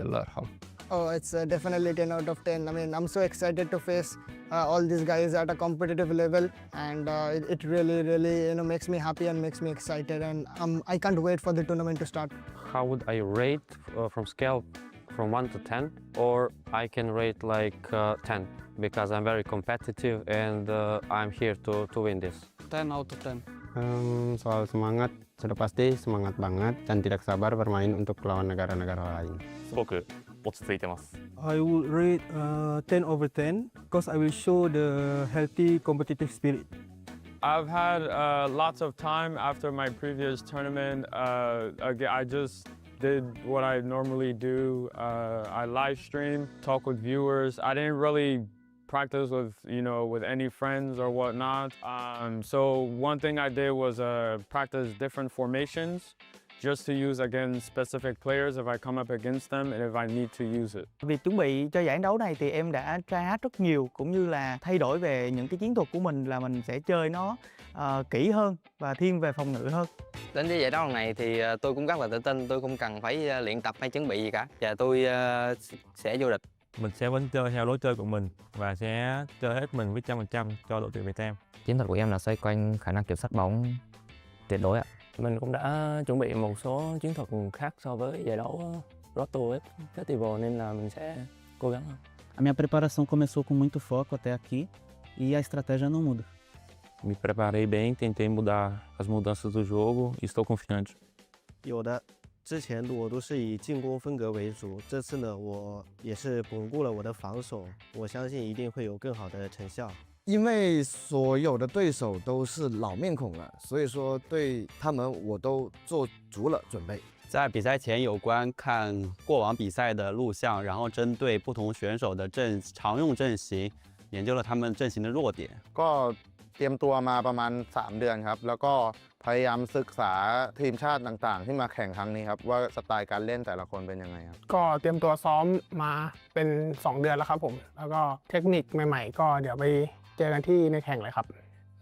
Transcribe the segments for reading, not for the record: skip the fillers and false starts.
الله يرحمه. Oh, it's definitely 10 out of 10. I mean, I'm so excited to face all these guys at a competitive level, and it really, really, makes me happy and makes me excited, and I can't wait for the tournament to start. How would I rate from scale from 1 to 10? Or I can rate like 10 because I'm very competitive and I'm here to win this. 10 out of 10. Soal semangat, sudah pasti semangat banget dan tidak sabar bermain untuk lawan negara-negara lain. すごく落ち着いてます。I will rate 10 over 10 because I will show the healthy competitive spirit. I've had lots of time after my previous tournament. I just did what I normally do. I live stream, talk with viewers. I didn't really practice with any friends or whatnot. So one thing I did was practice different formations just to use against specific players if I come up against them and if I need to use it. Việc chuẩn bị cho giải đấu này thì em đã try hard rất nhiều, cũng như là thay đổi về những cái chiến thuật của mình, là mình sẽ chơi nó kỹ hơn và thiên về phòng ngự hơn. Đến với giải đấu lần này thì tôi cũng rất là tự tin, tôi không cần phải luyện tập hay chuẩn bị gì cả, và tôi sẽ vô địch. Mình sẽ vẫn chơi theo lối chơi của mình và sẽ chơi hết mình với 100% cho đội tuyển Việt Nam. Chiến thuật của em là xoay quanh khả năng kiểm soát bóng tuyệt đối ạ. Mình cũng đã chuẩn bị một số chiến thuật khác so với giải đấu Road to Festival nên là mình sẽ cố gắng hơn. A minha preparação começou com muito foco até aqui e a estratégia não muda. Me preparei bem, tentei mudar as mudanças do jogo e estou confiante. 有的，之前我都是以进攻风格为主，这次呢，我也是巩固了我的防守，我相信一定会有更好的成效。因为所有的对手都是老面孔了，所以说对他们我都做足了准备。在比赛前有观看过往比赛的录像，然后针对不同选手的常用阵型，研究了他们阵型的弱点。ก็เตรียมตัวมาประมาณ3 เดือนครับแล้วก็พยายามศึกษาทีมชาติต่างๆที่มาแข่งครั้งนี้ครับว่าสไตล์การเล่นแต่ละคนเป็นยังไงครับก็เตรียมตัวซ้อมมาเป็น2 เดือนแล้วครับผมแล้วก็เทคนิคใหม่ๆก็เดี๋ยวไปเจอกันที่ในแข่งเลยครับ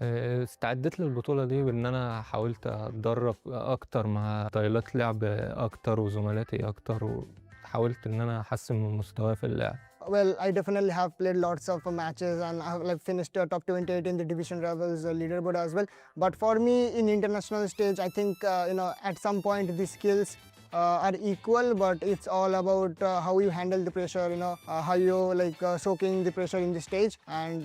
استعدت للبطولة دي بأن أنا حاولت أتدرب أكتر مع ستايلات لعب أكتر وزملاتي أكتر وحاولت أن أنا أحسن من مستواي في اللعب. Well, I definitely have played lots of matches and I have finished top 28 in the division levels leaderboard as well. But for me, in international stage, I think at some point the skills are equal, but it's all about how you handle the pressure, how you soaking the pressure in the stage and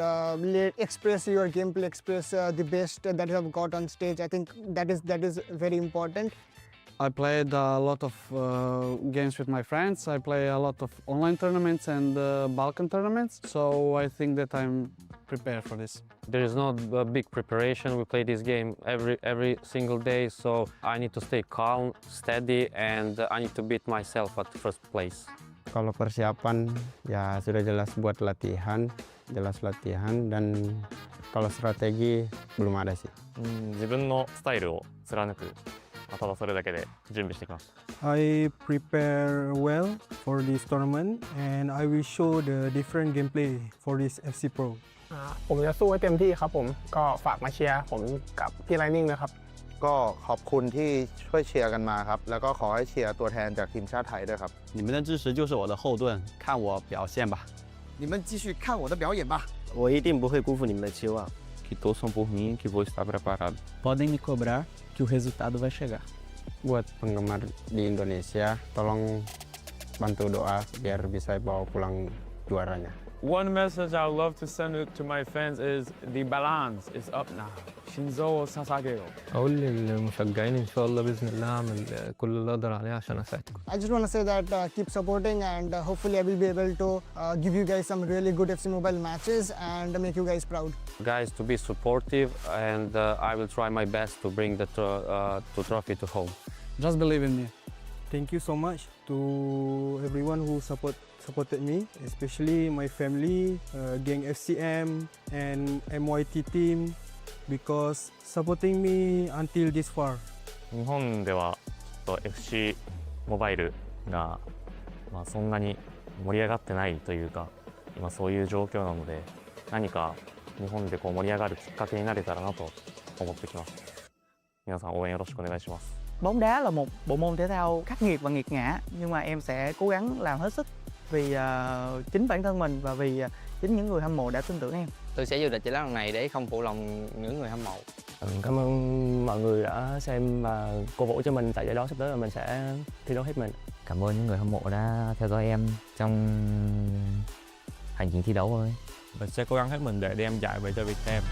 express your gameplay, express the best that you have got on stage. I think that is very important. I played a lot of games with my friends. I play a lot of online tournaments and Balkan tournaments. So I think that I'm prepared for this. There is not a big preparation. We play this game every single day, so I need to stay calm, steady, and I need to beat myself at first place. Kalau persiapan ya sudah jelas buat latihan, jelas latihan dan kalau strategi belum ada sih. 自分のスタイルを貫く。ただそれだけで準備してきました。I prepare well for this tournament and I will show the different gameplay for this FC Pro. ผมจะสู้ให้เต็มที่ครับผมก็ฝากมาเชียร์ผมกับพี่ไลนิ่งนะครับก็ขอบคุณที่ช่วยเชียร์กันมาครับแล้วก็ขอให้เชียร์ตัวแทนจากทีมชาติไทยด้วยครับ你们的支持就是我的后盾，看我表现吧。你们继续看我的表演吧。我一定不会辜负你们的期望。Que torçam por mim, que vou estar preparado. Podem me cobrar que o resultado vai chegar. Buat penggemar di Indonesia, tolong bantu doa biar bisa bawa pulang juaranya. One message I would love to send to my fans is the balance is up now. Shinzo Sasageo. أقول للمشجعين إن شاء الله بإذن الله أعمل كل اللي أقدر عليه عشان أساعدكم. I just want to say that keep supporting and hopefully I will be able to give you guys some really good FC Mobile matches and make you guys proud. Guys, to be supportive, and I will try my best to bring the trophy to home. Just believe in me. Thank you so much to everyone who supported me, especially my family, Gang FCM and MYT team, because supporting me until this far. 日本ではFC モバイルがそんなに盛り上がってないというか、今そういう状況なので、何か日本で盛り上がるきっかけになれたらなと思ってきます。皆さん応援よろしくお願いします。Bóng đá là một bộ môn thể thao khắc nghiệt và nghiệt ngã, nhưng mà em sẽ cố gắng làm hết sức vì chính bản thân mình và vì chính những người hâm mộ đã tin tưởng em. Tôi sẽ vô địch giải đấu lần này để không phụ lòng những người hâm mộ. Cảm ơn mọi người đã xem và cổ vũ cho mình tại giải đấu sắp tới, và mình sẽ thi đấu hết mình. Cảm ơn những người hâm mộ đã theo dõi em trong hành trình thi đấu thôi. Mình sẽ cố gắng hết mình để đem giải về cho Việt Nam.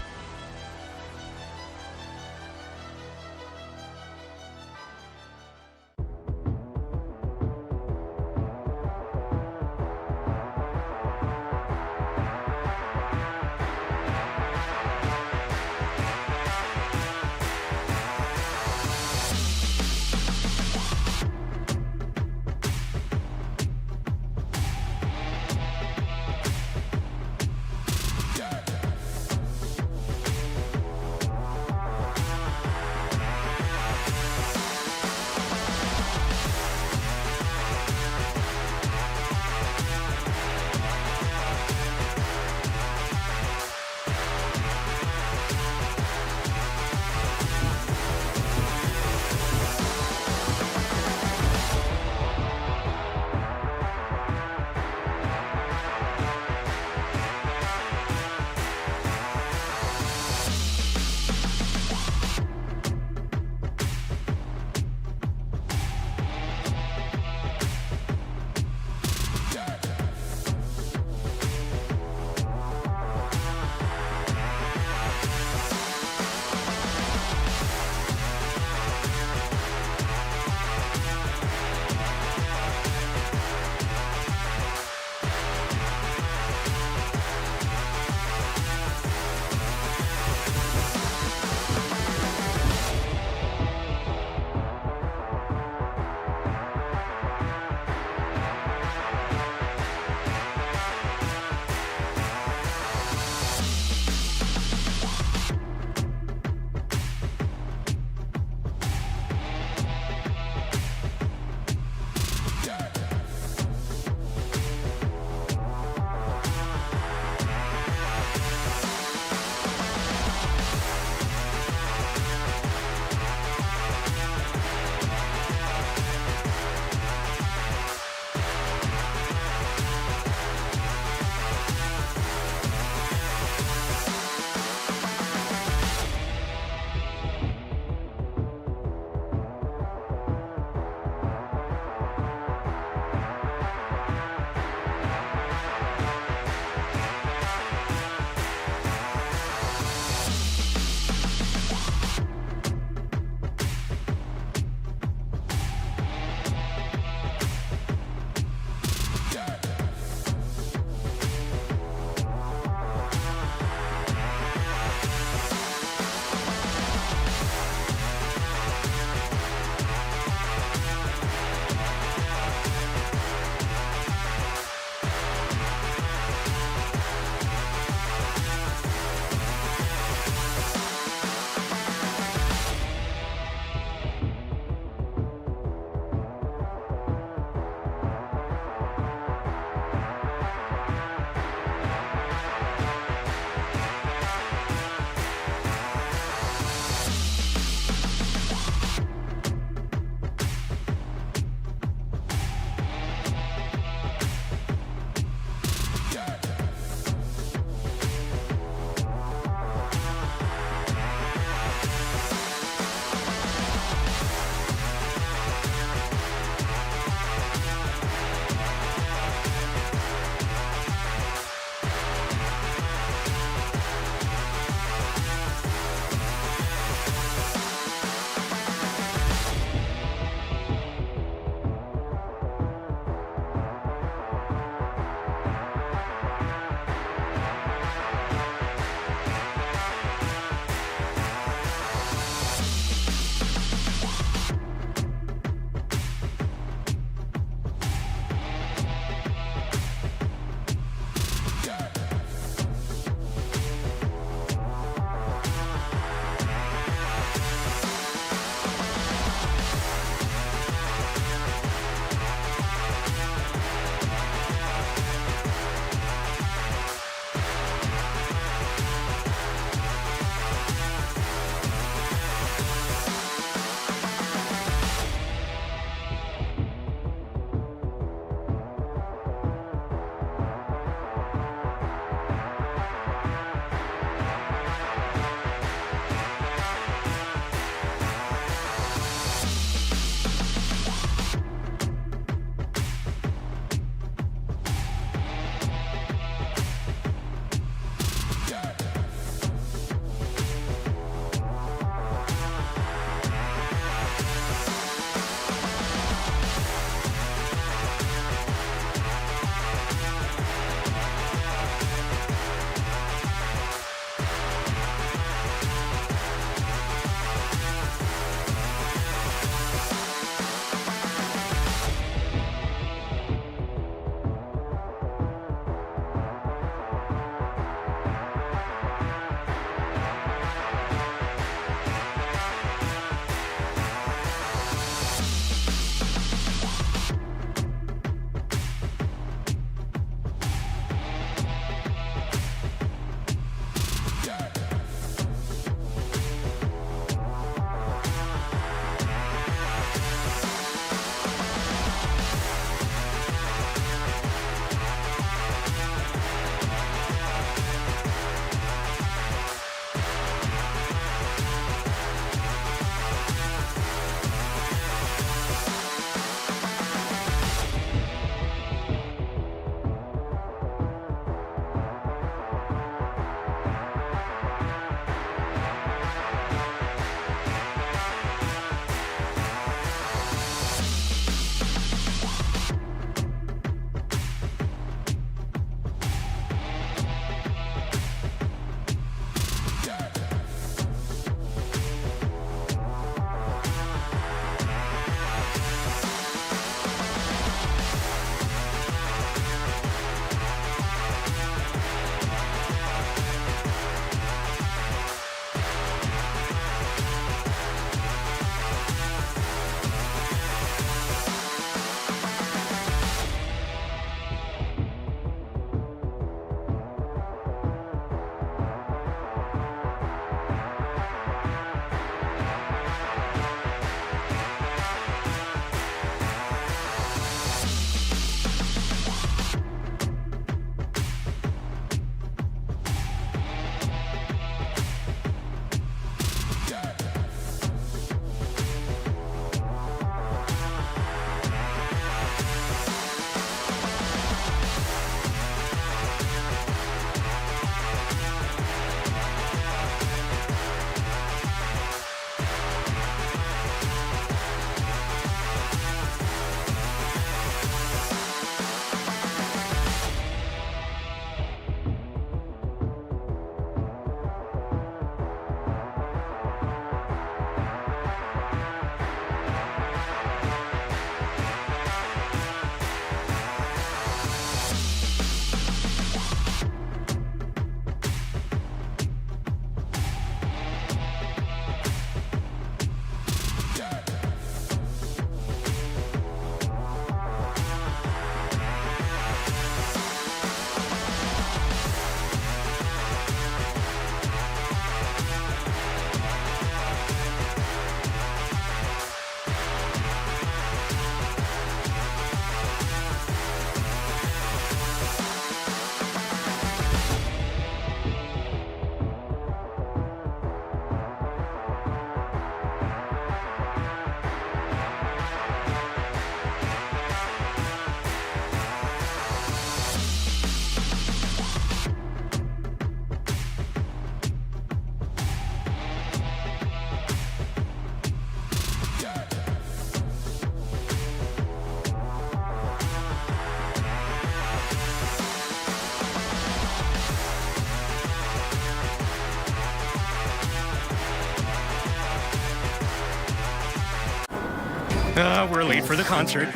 We're late for the concert.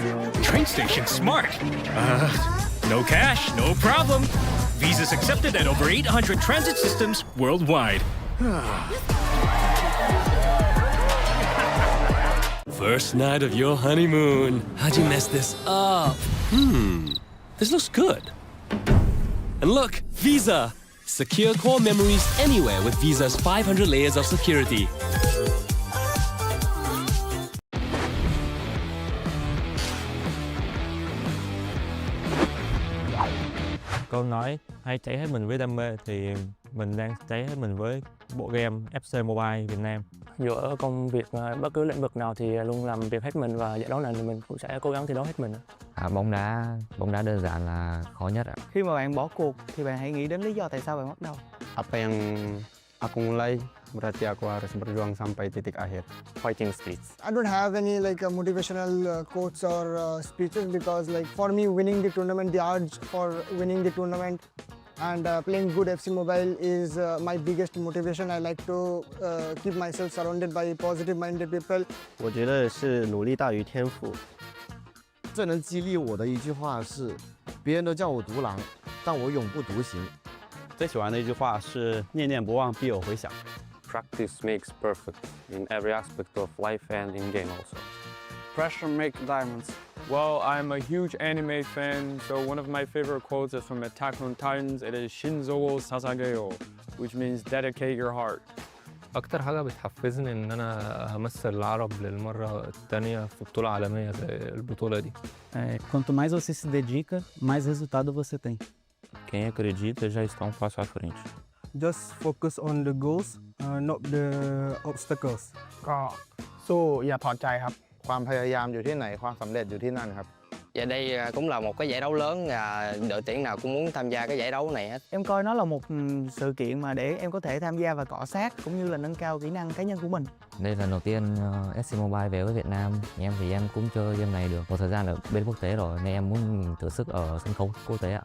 Train station, smart. No cash, no problem. Visa's accepted at over 800 transit systems worldwide. First night of your honeymoon. How'd you mess this up? This looks good. And look, Visa. Secure core memories anywhere with Visa's 500 layers of security. Câu nói hay cháy hết mình với đam mê thì mình đang cháy hết mình với bộ game FC Mobile Việt Nam. Dù ở công việc bất cứ lĩnh vực nào thì luôn làm việc hết mình và giải đấu này thì mình cũng sẽ cố gắng thi đấu hết mình. Bóng đá đơn giản là khó nhất ạ. Khi mà bạn bỏ cuộc thì bạn hãy nghĩ đến lý do tại sao bạn bắt đầu. Apa yang aku mulai berarti aku harus berjuang sampai titik akhir. Fighting spirits. I don't have any like motivational quotes or speeches because like for me winning the tournament, the urge for winning the tournament and playing good FC Mobile is my biggest motivation. I like to keep myself surrounded by positive-minded people. 我觉得是努力大于天赋。最能激励我的一句话是：别人都叫我独狼，但我永不独行。最喜欢的一句话是“念念不忘，必有回响”。 Practice makes perfect in every aspect of life and in game also. Pressure make diamonds. Well, I'm a huge anime fan, so one of my favorite quotes is from Attack on Titans. It is Shinzo Sasageo, which means dedicate your heart. أكتر حاجة بتحفزني إن أنا همثل العرب للمرة التانية في بطولة عالمية زي البطولة دي. Quanto mais você se dedica, mais resultado você tem. Quem acredita já está um passo à frente. Just focus on the goals, not the obstacles. ก็สู้อย่าถอดใจครับ ความพยายามอยู่ที่ไหนความสำเร็จอยู่ที่นั่นครับ Và đây cũng là một cái giải đấu lớn, đội tuyển nào cũng muốn tham gia cái giải đấu này hết. Em coi nó là một sự kiện mà để em có thể tham gia và cọ sát cũng như là nâng cao kỹ năng cá nhân của mình. Đây là lần đầu tiên FC Mobile về với Việt Nam. Em thì em cũng chơi game này được một thời gian ở bên quốc tế rồi nên em muốn thử sức ở sân khấu quốc tế ạ.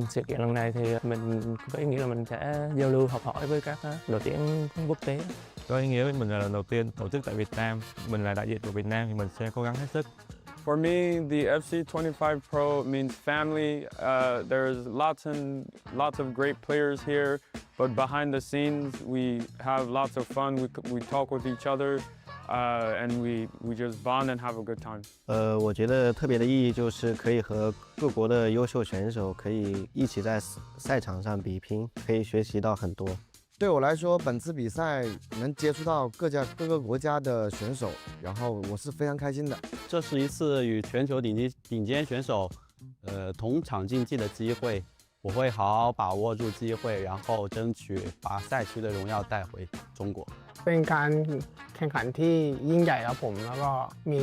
Sự kiện lần này thì mình có ý nghĩa là mình sẽ giao lưu học hỏi với các đội tuyển quốc tế. Có ý nghĩa với mình là lần đầu tiên tổ chức tại Việt Nam. Mình là đại diện của Việt Nam thì mình sẽ cố gắng hết sức. For me, the FC25 Pro means family. There's lots of great players here, but behind the scenes, we have lots of fun. We talk with each other, and we just bond and have a good time. 我觉得特别的意义就是可以和各国的优秀选手可以一起在赛场上比拼，可以学习到很多。对我来说，本次比赛能接触到各个国家的选手，然后我是非常开心的。这是一次与全球顶尖选手，同场竞技的机会。我会好好把握住机会，然后争取把赛区的荣耀带回中国。 เป็นการแข่งขันที่ยิ่งใหญ่ครับผมแล้วก็มี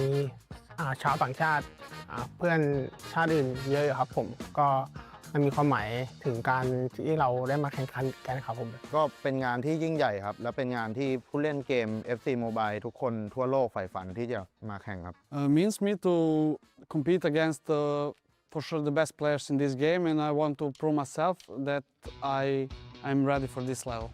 ชาวต่างชาติเพื่อนชาติอื่นเยอะครับผมก็มันมีความหมายถึงการที่เราได้มาแข่งขันกันครับผมก็เป็นงานที่ยิ่งใหญ่ครับและเป็นงานที่ผู้เล่นเกม FC Mobile ทุกคนทั่วโลกใฝ่ฝันที่จะมาแข่งครับ Means me to compete against for sure the best players in this game and I want to prove myself that I'm ready for this level.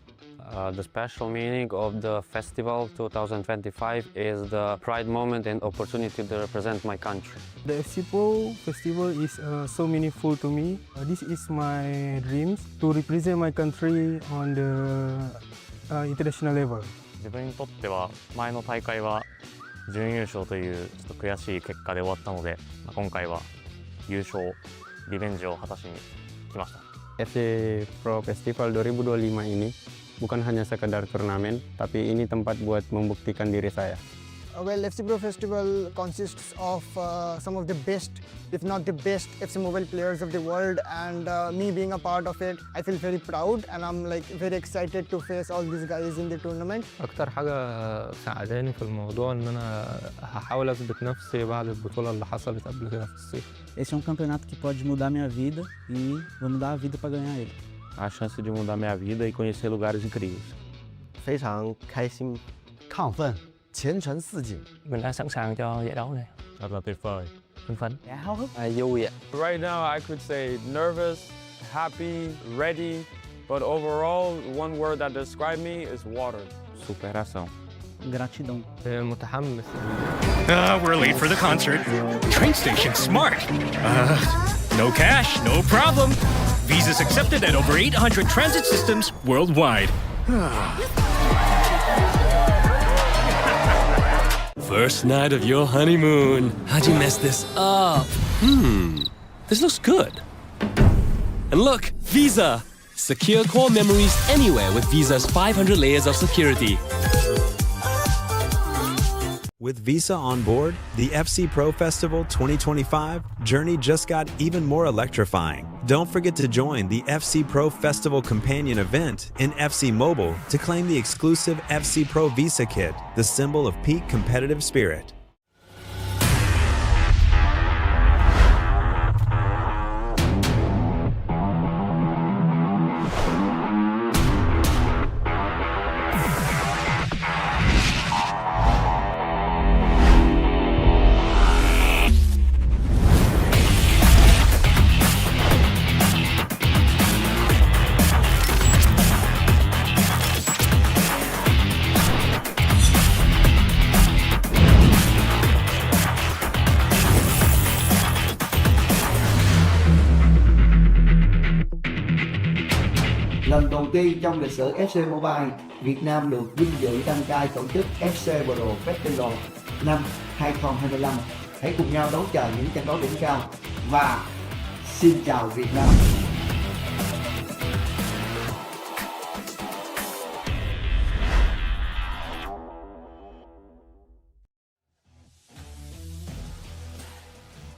The special meaning of the festival 2025 is the pride moment and opportunity to represent my country. The FC Pro Festival is so meaningful to me. This is my dreams to represent my country on the international level. 自分にとっては前の大会は準優勝というちょっと悔しい結果で終わったので、今回は優勝リベンジを果たしに来ました。 FC Pro Festival 2025 ini bukan hanya sekedar turnamen, tapi ini tempat buat membuktikan diri saya. Well, FC Pro Festival consists of some of the best, if not the best, FC Mobile players of the world, and me being a part of it, I feel very proud, and I'm like very excited to face all these guys in the tournament. أكتر حاجة ساعداني في الموضوع إن أنا هحاول أثبت نفسي بعد البطولة اللي حصلت قبل كده في الصيف. Esse é um campeonato que pode mudar minha vida e vou mudar a vida para ganhar ele. A chance de mudar minha vida e conhecer lugares incríveis. 非常开心，亢奋，前程似锦。 Mình đã sẵn sàng cho giải đấu này. Thật là tuyệt vời. Hưng phấn. Dạ, háo hức. Vui ạ. Right now, I could say nervous, happy, ready, but overall, one word that describes me is water. Superação. Gratidão. متحمس. We're late for the concert. Train station smart. No cash, no problem. Visas accepted at over 800 transit systems worldwide. First night of your honeymoon. How'd you mess this up? This looks good. And look, Visa! Secure core memories anywhere with Visa's 500 layers of security. With Visa on board, the FC Pro Festival 2025 journey just got even more electrifying. Don't forget to join the FC Pro Festival companion event in FC Mobile to claim the exclusive FC Pro Visa Kit, the symbol of peak competitive spirit. Lần đầu tiên trong lịch sử FC Mobile, Việt Nam được vinh dự đăng cai tổ chức FC Pro Festival năm 2025. Hãy cùng nhau đón chờ những trận đấu đỉnh cao và xin chào Việt Nam.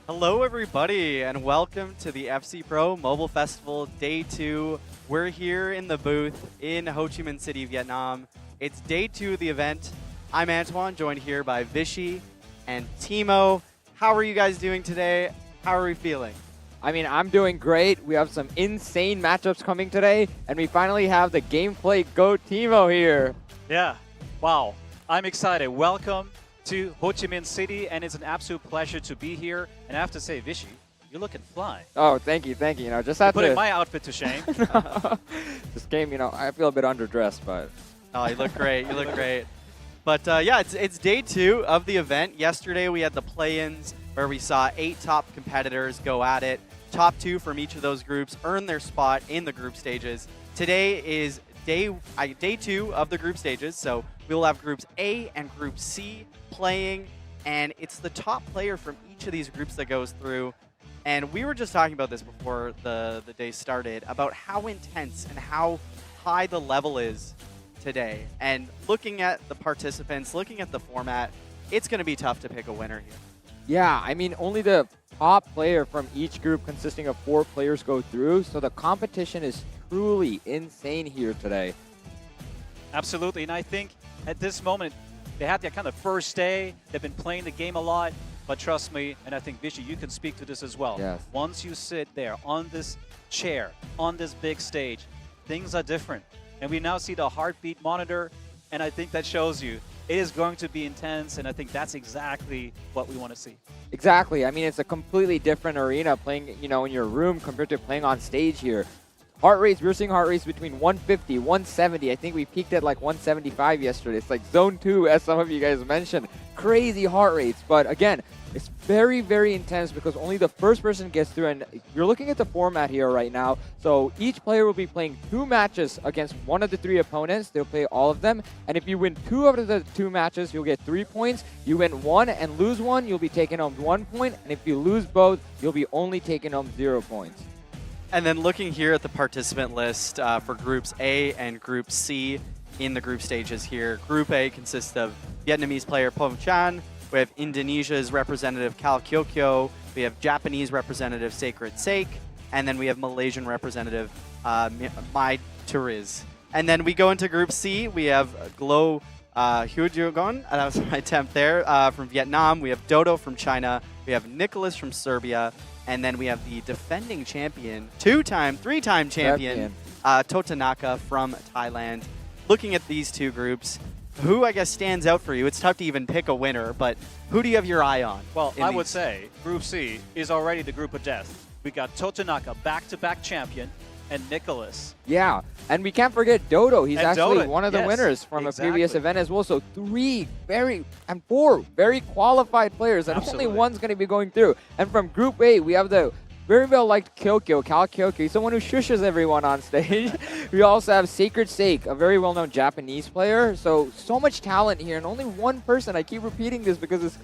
Hello everybody and welcome to the FC Pro Mobile Festival Day 2. We're here in the booth in Ho Chi Minh City, Vietnam. It's Day 2 of the event. I'm Antoine, joined here by Vishy and Timo. How are you guys doing today? How are we feeling? I mean, I'm doing great. We have some insane matchups coming today, and we finally have the gameplay GOAT Timo here. Yeah, wow, I'm excited. Welcome to Ho Chi Minh City, and it's an absolute pleasure to be here. And I have to say, Vishy, you're looking fly. Oh, thank you, thank you. You know, just had Putting to my outfit to shame. This game, you know, I feel a bit underdressed, but Oh, you look great. You look great. But yeah, it's Day 2 of the event. Yesterday we had the play-ins where we saw 8 top competitors go at it. Top 2 from each of those groups earn their spot in the group stages. Today is day 2 of the group stages, so we will have groups A and group C playing, and it's the top player from each of these groups that goes through. And we were just talking about this before the day started, about how intense and how high the level is today. And looking at the participants, looking at the format, it's going to be tough to pick a winner here. yeah, I mean, only the top player from each group consisting of 4 players go through, so the competition is truly insane here today. Absolutely, and I think at this moment, they had their kind of first day. They've been playing the game a lot, but trust me, and I think Vishy, you can speak to this as well. Yes. Once you sit there on this chair, on this big stage, things are different. And we now see the heartbeat monitor, and I think that shows you it is going to be intense, and I think that's exactly what we want to see. Exactly. I mean, it's a completely different arena playing, you know, in your room compared to playing on stage here. Heart rates, we're seeing heart rates between 150, 170. I think we peaked at like 175 yesterday. It's like zone 2, as some of you guys mentioned. Crazy heart rates. But again, it's very, very intense because only the first person gets through. And you're looking at the format here right now. So each player will be playing 2 matches against one of the 3 opponents. They'll play all of them. And if you win 2 out of the 2 matches, you'll get 3 points. You win 1 and lose 1, you'll be taking home 1 point. And if you lose both, you'll be only taking home 0 points. And then looking here at the participant list for Groups A and Group C in the group stages here. Group A consists of Vietnamese player Pom Chan. We have Indonesia's representative Kal Kyokyo. We have Japanese representative Sacred Sake. And then we have Malaysian representative Mai Turiz. And then we go into Group C. We have Glo Hyojogon, that was my attempt there, from Vietnam. We have Dodo from China. We have Nicholas from Serbia. And then we have the defending champion, 3-time champion, Totanaka from Thailand. Looking at these 2 groups, who I guess stands out for you? It's tough to even pick a winner, but who do you have your eye on? Well, I would say Group C is already the group of death. We got Totanaka, back-to-back champion, and Nicholas. Yeah, and we can't forget Dodo. He's And actually Dodo, one of the yes, winners from a previous exactly. event as well. So 4 very qualified players, and Absolutely. only one's going to be going through. And from Group A, we have the very well-liked Kyokyo, Cal Kyokyo. He's someone who shushes everyone on stage. We also have Sacred Sake, a very well-known Japanese player. So much talent here, and only one person. I keep repeating this because it's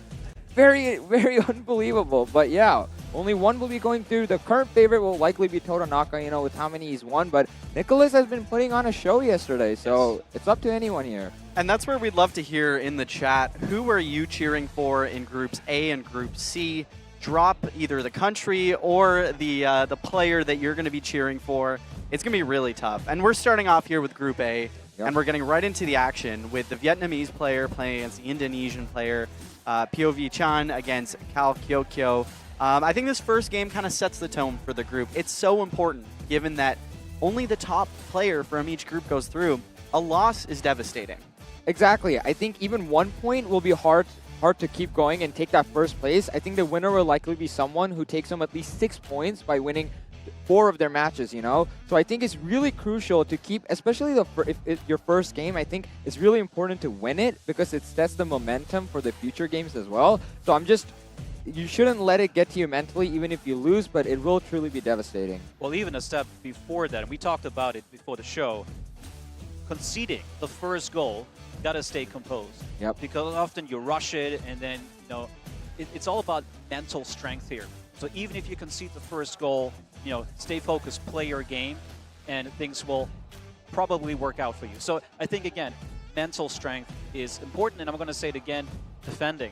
very, very unbelievable. But yeah, only one will be going through. The current favorite will likely be Totonaka, you know, with how many he's won. But Nicholas has been putting on a show yesterday, so it's up to anyone here. And that's where we'd love to hear in the chat, who are you cheering for in Groups A and Group C? Drop either the country or the player that you're going to be cheering for. It's going to be really tough. And we're starting off here with Group A, and we're getting right into the action with the Vietnamese player playing against the Indonesian player, POV Chan against Cal Kyokyo. I think this first game kind of sets the tone for the group. It's so important, given that only the top player from each group goes through. A loss is devastating. Exactly. I think even 1 point will be hard to keep going and take that first place. I think the winner will likely be someone who takes home at least 6 points by winning 4 of their matches, you know? So I think it's really crucial to keep, especially if your first game, I think it's really important to win it because it sets the momentum for the future games as well. So you shouldn't let it get to you mentally, even if you lose, but it will truly be devastating. Well, even a step before that, and we talked about it before the show, conceding the first goal, gotta stay composed. Yep. Because often you rush it, and then, you know, it's all about mental strength here. So even if you concede the first goal, you know, stay focused, play your game, and things will probably work out for you. So I think, again, mental strength is important, and I'm going to say it again, defending.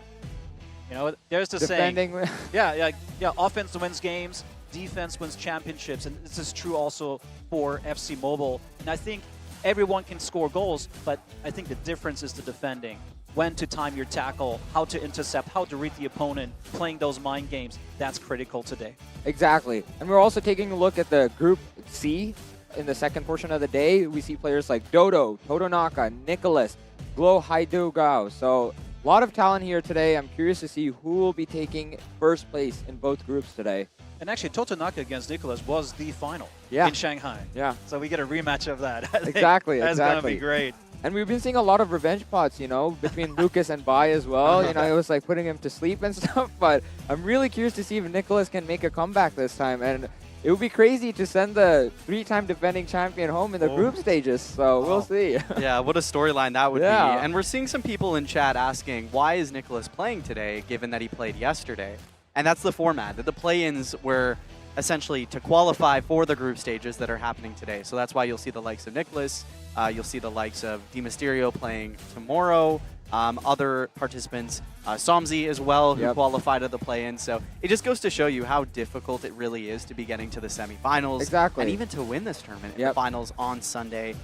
You know, there's the Defending. saying. Yeah, offense wins games, defense wins championships, and this is true also for FC Mobile. And I think everyone can score goals, but I think the difference is the defending. When to time your tackle, how to intercept, how to read the opponent, playing those mind games. That's critical today. Exactly. And we're also taking a look at the Group C in the second portion of the day. We see players like Dodo, Totonaka, Nicholas, Glow Haidugao. So a lot of talent here today. I'm curious to see who will be taking first place in both groups today. And actually, Totonaka against Nicholas was the final in Shanghai. Yeah. So we get a rematch of that. I think Exactly. That's going to be great. And we've been seeing a lot of revenge pots, you know, between Lucas and Bai as well. You know, it was like putting him to sleep and stuff. But I'm really curious to see if Nicholas can make a comeback this time. And it would be crazy to send the 3-time defending champion home in the group stages. So we'll see. Yeah, what a storyline that would be. Yeah. And we're seeing some people in chat asking, why is Nicholas playing today, given that he played yesterday? And that's the format. The play-ins were essentially to qualify for the group stages that are happening today. So that's why you'll see the likes of Nicholas, you'll see the likes of Di Mysterio playing tomorrow, other participants, Somzi as well, who qualified at the play-in. So it just goes to show you how difficult it really is to be getting to the semifinals. Exactly. And even to win this tournament in the finals on Sunday.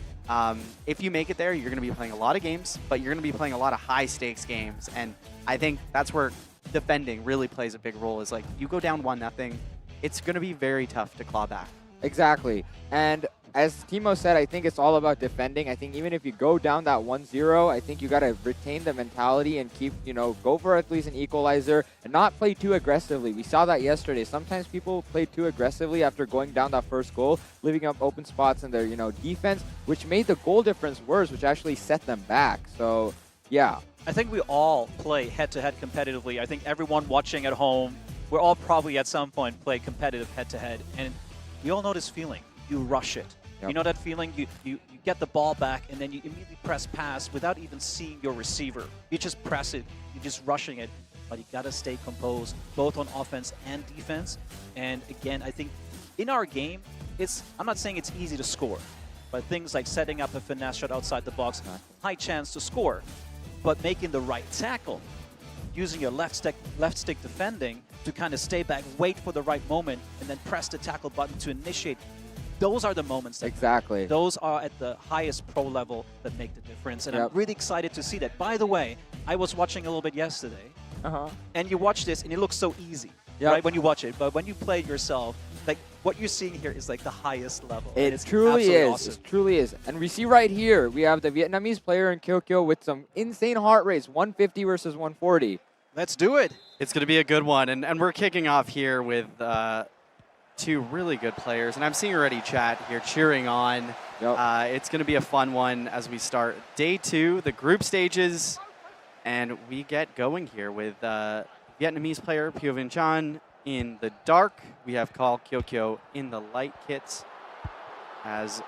If you make it there, you're going to be playing a lot of games, but you're going to be playing a lot of high-stakes games. And I think that's where defending really plays a big role, is like you go down 1-0, it's going to be very tough to claw back. Exactly. And as Timo said, I think it's all about defending. I think even if you go down that 1-0, I think you got to retain the mentality and keep, you know, go for at least an equalizer and not play too aggressively. We saw that yesterday. Sometimes people play too aggressively after going down that first goal, leaving up open spots in their, you know, defense, which made the goal difference worse, which actually set them back. So, yeah. I think we all play head-to-head competitively. I think everyone watching at home, we're all probably at some point play competitive head-to-head. And we all know this feeling. You rush it. You know that feeling? You get the ball back, and then you immediately press pass without even seeing your receiver. You just press it. You're just rushing it. But you got to stay composed, both on offense and defense. And again, I think in our game, I'm not saying it's easy to score, but things like setting up a finesse shot outside the box, high chance to score. But making the right tackle, using your left stick defending to kind of stay back, wait for the right moment, and then press the tackle button to initiate. Those are the moments that those are at the highest pro level that make the difference. And I'm really excited to see that. By the way, I was watching a little bit yesterday, and you watch this, and it looks so easy, right, when you watch it. But when you play it yourself, like what you're seeing here is like the highest level. It truly is. Awesome. It truly is. And we see right here, we have the Vietnamese player in Kyokyo with some insane heart rates, 150 versus 140. Let's do it. It's going to be a good one. And we're kicking off here with two really good players, and I'm seeing already chat here cheering on. It's going to be a fun one as we start day 2, the group stages, and we get going here with Vietnamese player Pio Vinh Chan in the dark. We have Carl Kyokyo in the light kits as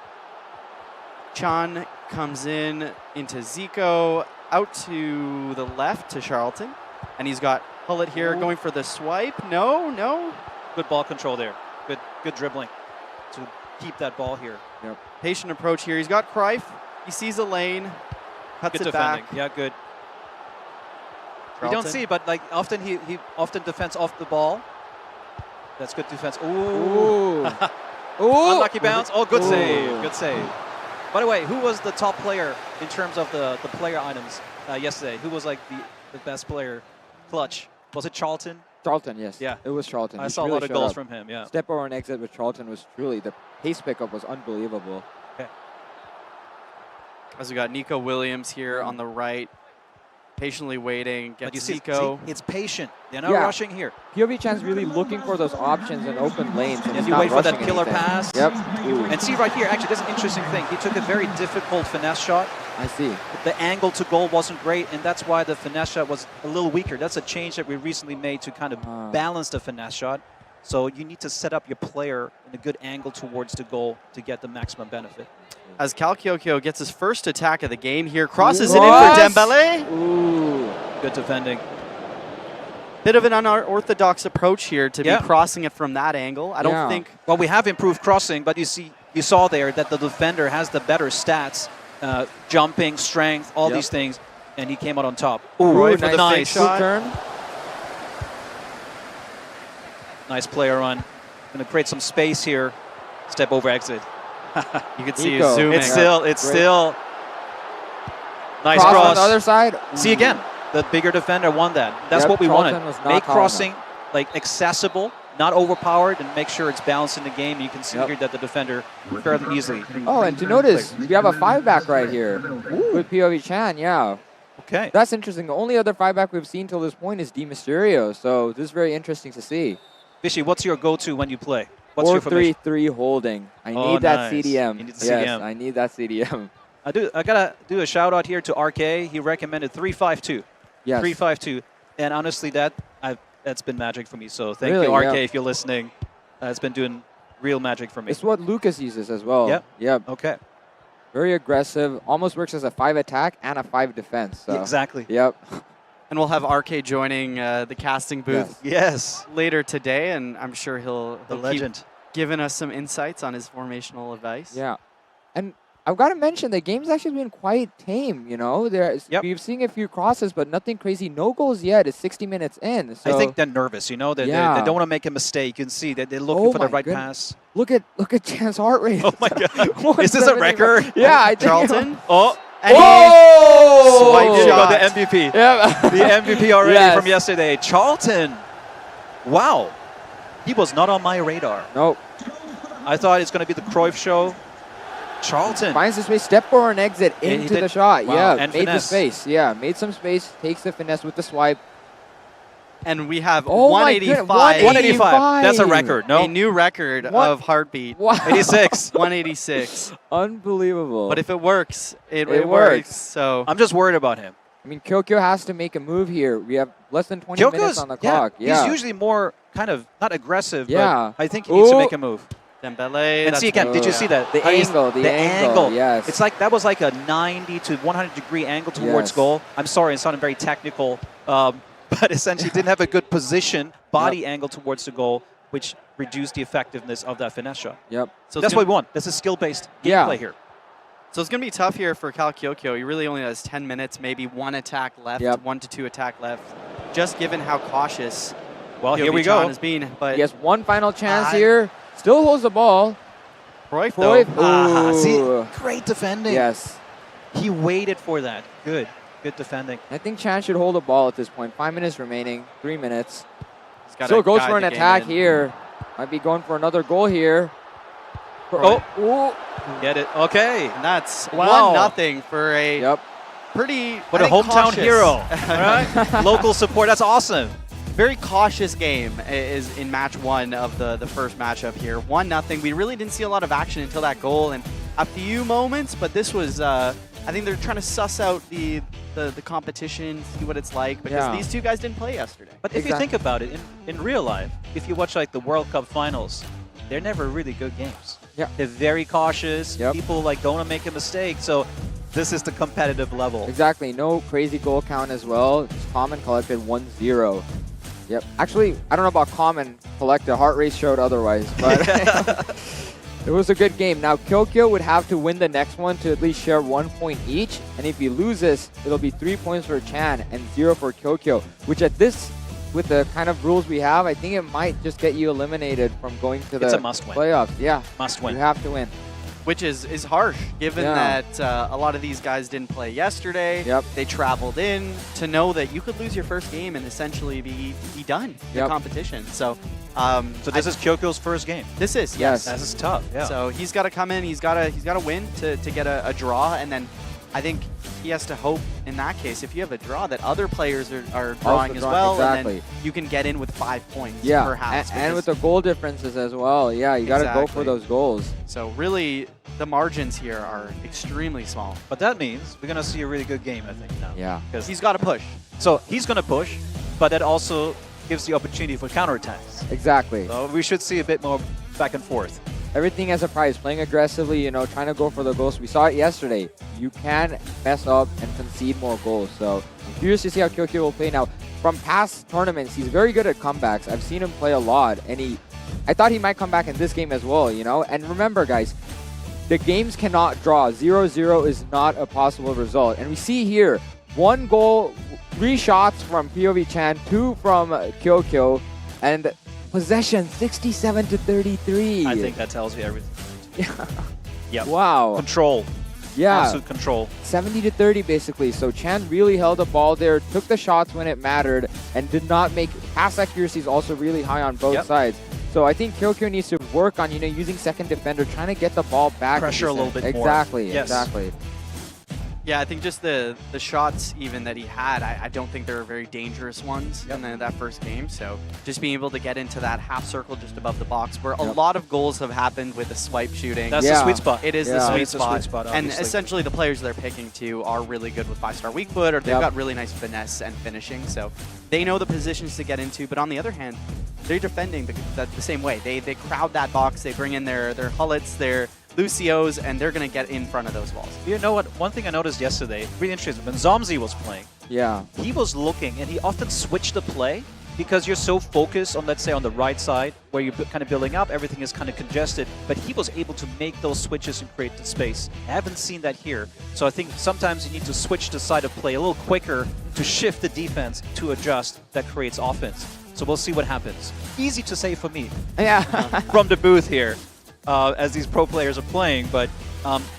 Chan comes into Zico, out to the left to Charlton, and he's got Hullet here going for the swipe. No. Good ball control there. Good dribbling to keep that ball here. Yep. Patient approach here. He's got Cruyff. He sees a lane, cuts Good it defending. back. Yeah, good. You don't Charlton. see, but like often he often defends off the ball. That's good defense. Ooh. Unlucky bounce. Oh, good save. Good save. By the way, who was the top player in terms of the player items yesterday? Who was like the best player? Clutch. Was it Charlton? Charlton, yes. Yeah. It was Charlton. I He saw a really lot of showed goals up. from him, yeah. Step over and exit with Charlton was truly, the pace pickup was unbelievable. Okay. As we got Nico Williams here on the right, patiently waiting. But Gets you see, Zico. it's patient. They're not rushing here. Pio Vinh Chan's really looking for those options and open lanes. And And he's you not wait for that rushing killer anything. pass. Yep. And see right here, actually, that's an interesting thing. He took a very difficult finesse shot. I see. The angle to goal wasn't great, and that's why the finesse shot was a little weaker. That's a change that we recently made to kind of balance the finesse shot. So you need to set up your player in a good angle towards the goal to get the maximum benefit. As Carl Kyokyo gets his first attack of the game here, crosses it in for Dembele. Ooh, good defending. Bit of an unorthodox approach here to be crossing it from that angle. I don't think. Well, we have improved crossing, but you saw there that the defender has the better stats, jumping, strength, all these things, and he came out on top. Ooh, for the nice shot. turn. Nice player run. Going to create some space here. Step over exit. You can see Nico. zooming. It's still nice Cross cross. on the other side. See again, the bigger defender won that. That's Yep, what we Charlton wanted. was not Make calling crossing like accessible, not overpowered, and make sure it's balanced in the game. You can see here that the defender fairly easily. Oh, and to notice, we have a 5-back right here with Pio Vinh Chan, yeah. Okay. That's interesting. The only other 5-back we've seen till this point is Di Mysterio, so this is very interesting to see. Vishy, what's your go-to when you play? What's your formation? 4-3-3 holding. I Oh, need that nice. CDM. You need the yes, CDM. I need that CDM. I gotta do a shout out here to RK. He recommended 3-5-2. Yes. 3-5-2, and honestly, that's been magic for me. So thank Really, you, RK, yeah. if you're listening. It's been doing real magic for me. It's what Lucas uses as well. Yep. Yep. Okay. Very aggressive. Almost works as a 5 attack and a 5 defense. So. Exactly. Yep. And we'll have RK joining the casting booth Yes. later today, and I'm sure he'll The keep legend. giving us some insights on his formational advice. Yeah. And I've got to mention, the game's actually been quite tame, you know? We've seen a few crosses, but nothing crazy. No goals yet. It's 60 minutes in. So I think they're nervous, you know? They don't want to make a mistake. You can see that they're looking for the right pass. Look at Chan's heart rate. Oh, my God. Is this a 170. record? Yeah, I think. Charlton? Oh. And Whoa! swipe Here we go, shot. the MVP. Yeah. The MVP already Yes. from yesterday. Charlton. Wow. He was not on my radar. Nope. I thought it's going to be the Cruyff show. Charlton. Finds his way, step forward and exit Yeah, he into did. the shot. Wow. Yeah, And made finesse. the space. Yeah, made some space, takes the finesse with the swipe. And we have Oh my goodness, 185. 185. That's a record. No. A new record What? of heartbeat. Wow. 86. 186. Unbelievable. But if it works, it It works. works. So I'm just worried about him. I mean, Kyokyo has to make a move here. We have less than 20 minutes on the clock. He's usually more kind of not aggressive, Yeah. but I think he needs to Ooh. make a move. Dembele. And see again, did you see that? The How he's- angle, the angle, yes. It's like that was like a 90 to 100 degree angle towards Yes. goal. I'm sorry, it sounded very technical, but essentially didn't have a good position, body angle towards the goal, which reduced the effectiveness of that finesse shot. Yep. So That's what we want. This is skill-based gameplay here. So it's going to be tough here for Cal Kyokyo. He really only has 10 minutes, maybe one attack left, Yep. 1 to 2 attack left, just given how cautious Well, here we Pio Vinh go. Chan has been. But He has one final chance here. Still holds the ball. Cruyff, though. Cruyff. See, Ooh. great defending. Yes. He waited for that. Good defending. I think Chan should hold the ball at this point. 5 minutes remaining. 3 minutes. He's gotta Still goes guide for an the game attack in. here. Might be going for another goal here. Oh. Ooh. Get it. Okay. And that's Wow. 1-0 for a Yep. pretty What I a think, hometown cautious. hero. All right? Local support. That's awesome. very cautious game is in match 1 of the first matchup here. 1-0. We really didn't see a lot of action until that goal and a few moments, but this was, I think they're trying to suss out the competition, see what it's like, because these two guys didn't play yesterday. But if you think about it, in real life, if you watch like the World Cup finals, they're never really good games. Yeah. They're very cautious. People like don't want to make a mistake. So this is the competitive level. Exactly. No crazy goal count as well. Just Common collected 1-0. Yep. Actually, I don't know about Common collected. Heart Race showed otherwise, but it was a good game. Now, Kyokyo would have to win the next one to at least share 1 point each. And if he loses, it'll be 3 points for Chan and 0 for Kyokyo, which at this, with the kind of rules we have, I think it might just get you eliminated from going to the It's a must-win. playoffs. Yeah. Must win. You have to win. Which is harsh, given that a lot of these guys didn't play yesterday. They traveled in to know that you could lose your first game and essentially be done in the competition. So, so this is Kyokyo's first game. This is, yes. This is tough. Yeah. So he's got to come in. He's got to win to get a draw, and then I think he has to hope in that case, if you have a draw, that other players are drawing as well, and then you can get in with 5 points perhaps. And with the goal differences as well. Yeah, you got to go for those goals. So really, the margins here are extremely small. But that means we're going to see a really good game, I think, now. Yeah. Because he's got to push. So he's going to push, but that also gives the opportunity for counterattacks. Exactly. So we should see a bit more back and forth. Everything has a price. Playing aggressively, trying to go for the goals. We saw it yesterday. You can mess up and concede more goals. So I'm curious to see how Kyokyo will play now. From past tournaments, he's very good at comebacks. I've seen him play a lot, and I thought he might come back in this game as well, And remember, guys, the games cannot draw. 0-0 is not a possible result. And we see here, 1 goal, 3 shots from POV Chan, 2 from Kyokyo, and possession 67-33. I think that tells you everything. Yeah. Wow. Control. Yeah. Absolute control. 70-30 basically. So Chan really held the ball there, took the shots when it mattered, and did not make pass accuracy is also really high on both sides. So I think Kyokyo needs to work on using second defender, trying to get the ball back. Pressure a little bit more. Exactly. Yes. Exactly. Yeah, I think just the shots even that he had, I don't think they were very dangerous ones in that first game. So just being able to get into that half circle just above the box, where a lot of goals have happened with the swipe shooting. That's the sweet spot. It is the sweet spot. And obviously. essentially the players they're picking too are really good with 5-star weak foot, or they've got really nice finesse and finishing. So they know the positions to get into. But on the other hand, they're defending the same way. They crowd that box. They bring in their Hullets, their Lucios, and they're going to get in front of those walls. You know what? One thing I noticed yesterday, really interesting, when Zomzi was playing, he was looking, and he often switched the play because you're so focused on, let's say, on the right side, where you're kind of building up, everything is kind of congested, but he was able to make those switches and create the space. I haven't seen that here. So I think sometimes you need to switch the side of play a little quicker to shift the defense to adjust. That creates offense. So we'll see what happens. Easy to say for me. Yeah. From the booth here. As these pro players are playing, but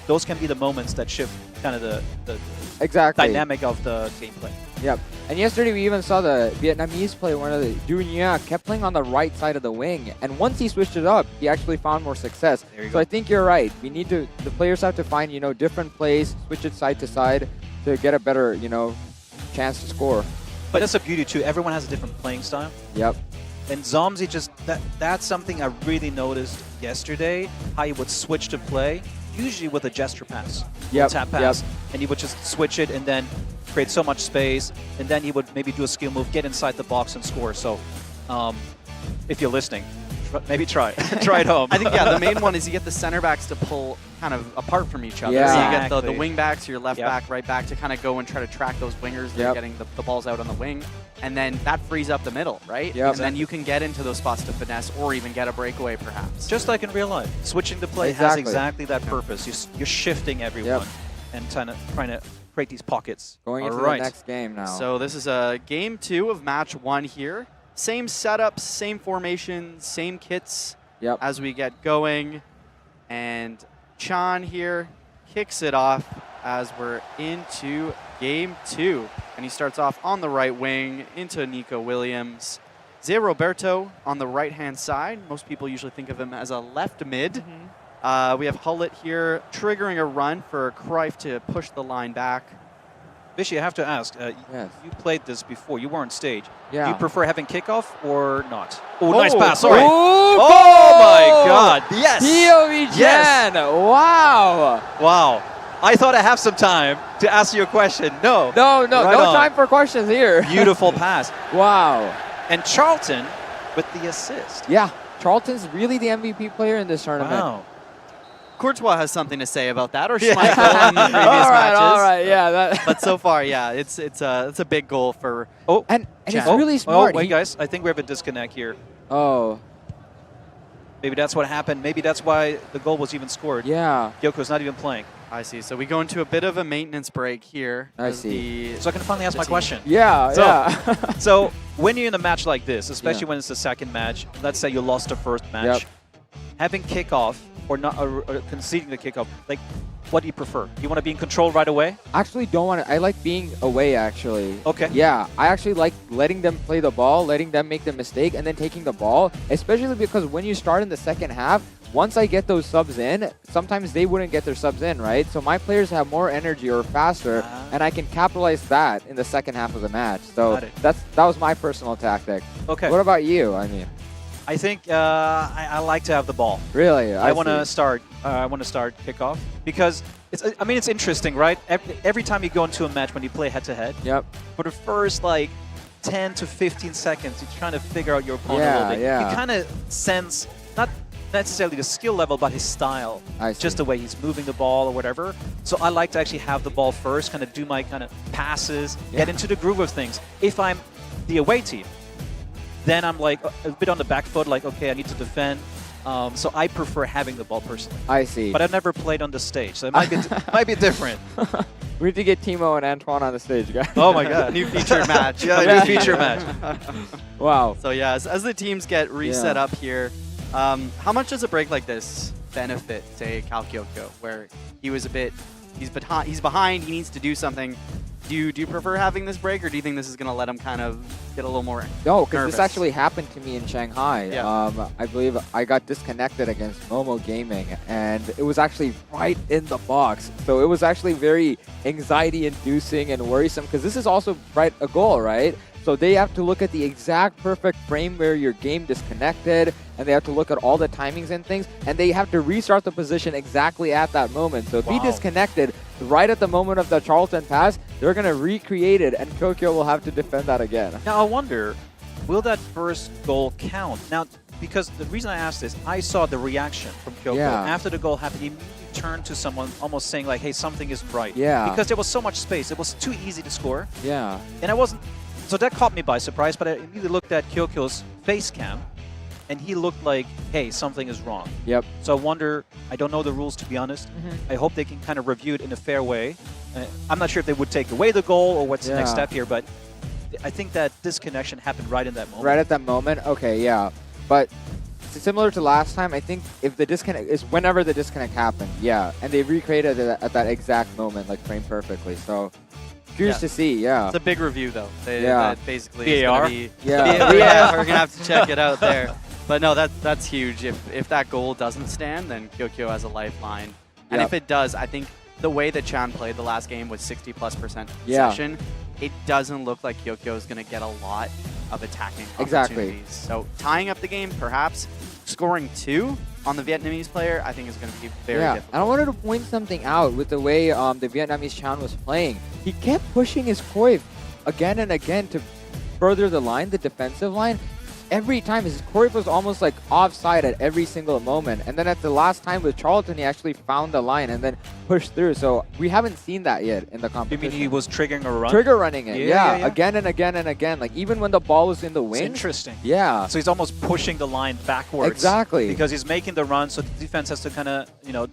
those can be the moments that shift kind of the dynamic of the gameplay. Yep. And yesterday we even saw the Vietnamese player, one of the Dunya, kept playing on the right side of the wing. And once he switched it up, he actually found more success. So I think you're right. We need to, the players have to find, different plays, switch it side to side to get a better, chance to score. But that's a beauty too. Everyone has a different playing style. Yep. And Zomzi that's something I really noticed yesterday, how he would switch to play, usually with a gesture pass, tap pass, and he would just switch it and then create so much space, and then he would maybe do a skill move, get inside the box and score. So if you're listening, maybe try it. Try it home. I think, the main one is you get the center backs to pull kind of apart from each other. Yeah. So you get the wing backs, your left back, right back, to kind of go and try to track those wingers. They're getting the balls out on the wing. And then that frees up the middle, right? Yep. And then you can get into those spots to finesse or even get a breakaway, perhaps. Just like in real life. Switching the play has exactly that purpose. You're shifting everyone and trying to create these pockets. Going into the next game now. So this is game 2 of match 1 here. Same setup, same formation, same kits as we get going. And Chan here kicks it off as we're into game 2. And he starts off on the right wing into Nico Williams. Zé Roberto on the right-hand side. Most people usually think of him as a left mid. We have Hullet here triggering a run for Cruyff to push the line back. Vishy, I have to ask, Yes. you played this before. You were on stage. Do Yeah. you prefer having kickoff or not? Oh, nice Oh. pass. Sorry. Oh, Oh, my goal! God. Yes. POV Jen. Wow. Wow. I thought I have some time to ask you a question. No. No Right on. time for questions here. Beautiful pass. Wow. And Charlton with the assist. Yeah. Charlton's really the MVP player in this tournament. Wow. Courtois has something to say about that, or Schmeichel in the previous matches. All right, yeah. But so far, yeah, it's a big goal for. Oh, and Chan. it's really smart. Oh, wait, guys, I think we have a disconnect here. Oh. Maybe that's what happened. Maybe that's why the goal was even scored. Yeah. Gyoko's not even playing. I see. So we go into a bit of a maintenance break here. I as see. So I can finally ask my team. question. Yeah, So, yeah. so when you're in a match like this, especially Yeah. when it's the second match, let's say you lost the first match, Yep. having kickoff or not or conceding the kickoff, like, what do you prefer? You want to be in control right away? Actually, don't want to. I like being away, actually. Okay. Yeah, I actually like letting them play the ball, letting them make the mistake, and then taking the ball, especially because when you start in the second half, once I get those subs in, sometimes they wouldn't get their subs in, right? So my players have more energy or faster, and I can capitalize that in the second half of the match. So Got it. that was my personal tactic. Okay. What about you? I mean, I think I like to have the ball. really? I want to see. start. I want to start kickoff because it's. I mean, it's interesting, right? Every time you go into a match when you play head to head. Yep. For the first like 10 to 15 seconds, you're trying to figure out your opponent a Yeah, little bit. yeah. You kind of sense not necessarily the skill level, but his style. I see. Just the way he's moving the ball or whatever. So I like to actually have the ball first, kind of do my kind of passes, get into the groove of things. If I'm the away team, then I'm like a bit on the back foot, like, okay, I need to defend. So I prefer having the ball personally. I see. But I've never played on the stage, so it might be might be different. We need to get Timo and Antoine on the stage, guys. Oh my God. New featured match. Yeah, new feature match. Wow. So yeah, as the teams get reset Yeah. up here, how much does a break like this benefit, say, Cal Kyoko, where he was he's behind, he needs to do something. Do you prefer having this break, or do you think this is going to let him kind of get a little more No, because nervous? this actually happened to me in Shanghai. Yeah. I believe I got disconnected against Momo Gaming, and it was actually right in the box. So it was actually very anxiety-inducing and worrisome, because this is also a goal, right? So they have to look at the exact perfect frame where your game disconnected, and they have to look at all the timings and things, and they have to restart the position exactly at that moment. So if he Wow. disconnected right at the moment of the Charlton pass, they're going to recreate it, and Tokyo will have to defend that again. Now I wonder, will that first goal count? Now, because the reason I asked this, I saw the reaction from Kyoko. Yeah. After the goal happened, he immediately turned to someone almost saying like, hey, something isn't right. Yeah. Because there was so much space. It was too easy to score. Yeah. And I wasn't... So that caught me by surprise, but I immediately looked at Kyoko's face cam, and he looked like, hey, something is wrong. Yep. So I wonder, I don't know the rules, to be honest. I hope they can kind of review it in a fair way. I'm not sure if they would take away the goal or what's the next Yeah. step here, but I think that disconnection happened right in that moment. Right at that moment? Okay, yeah. But similar to last time, I think if the disconnect is whenever the disconnect happened, yeah. And they recreated it at that exact moment, like framed perfectly. So curious to see, yeah. It's a big review, though. Yeah. That basically is VAR? gonna be, Yeah. yeah, we're gonna have to check it out there. But no, that's huge. If that goal doesn't stand, then Kyokyo has a lifeline. And Yep. if it does, I think the way that Chan played the last game with 60+% Yeah. possession, it doesn't look like Kyokyo is gonna get a lot of attacking Exactly. opportunities. So tying up the game, perhaps scoring 2 on the Vietnamese player, I think is going to be very difficult. And I wanted to point something out with the way the Vietnamese Chan was playing. He kept pushing his Cruyff again and again to further the line, the defensive line. Every time his Cruyff was almost like offside at every single moment. And then at the last time with Charlton, he actually found the line and then pushed through. So we haven't seen that yet in the You competition. mean he was triggering a run? Trigger running it, Yeah. again and again and again. Like even when the ball was in the wings. Interesting. Yeah. So he's almost pushing the line backwards. Exactly. Because he's making the run, so the defense has to kind of,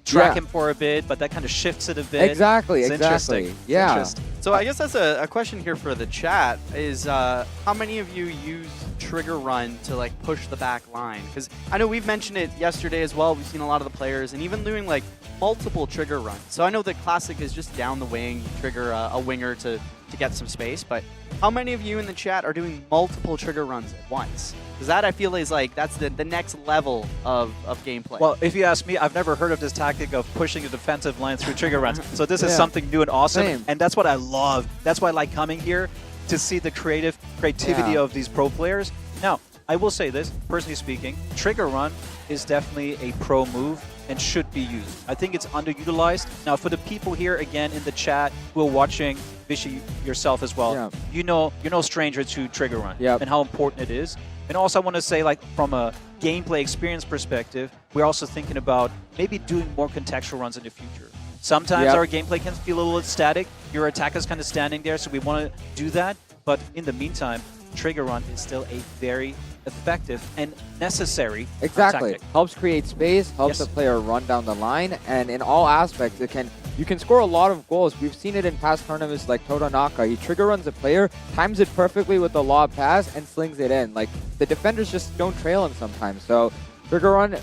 track Yeah. him for a bit, but that kind of shifts it a bit. Exactly, It's exactly. interesting. It's Yeah. interesting. So I guess that's a question here for the chat is how many of you use trigger run to like push the back line? Because I know we've mentioned it yesterday as well. We've seen a lot of the players and even doing like multiple trigger runs. So I know that classic is just down the wing, you trigger a winger to get some space. But how many of you in the chat are doing multiple trigger runs at once? Because that I feel is like that's the next level of gameplay. Well, if you ask me, I've never heard of this tactic of pushing a defensive line through trigger runs. So this is something new and awesome, Same. and that's what I love. That's why I like coming here, to see the creativity of these pro players. Now, I will say this, personally speaking, trigger run is definitely a pro move and should be used. I think it's underutilized. Now, for the people here, again, in the chat who are watching, Vishy, yourself as well, you're no stranger to trigger run and how important it is. And also I want to say, like, from a gameplay experience perspective, we're also thinking about maybe doing more contextual runs in the future. Sometimes our gameplay can feel a little static. Your attacker's kind of standing there, so we want to do that. But in the meantime, trigger run is still a very effective and necessary Exactly. tactic. Helps create space, helps the player run down the line, and in all aspects, you can score a lot of goals. We've seen it in past tournaments like Todanaka. He trigger runs a player, times it perfectly with the lob pass, and slings it in. Like, the defenders just don't trail him sometimes. So, trigger run,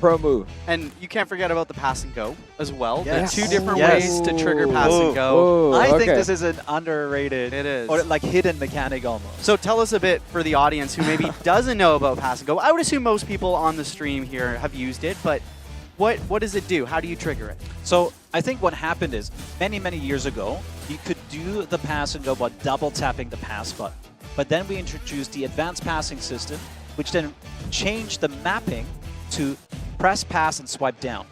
pro move. And you can't forget about the pass and go as well. Yes. The 2 different ways to trigger pass and go. Whoa. I think this is an underrated, or like hidden mechanic almost. So tell us a bit for the audience who maybe doesn't know about pass and go. I would assume most people on the stream here have used it, but what does it do? How do you trigger it? So I think what happened is many years ago, you could do the pass and go by double tapping the pass button. But then we introduced the advanced passing system, which then changed the mapping to press, pass, and swipe down.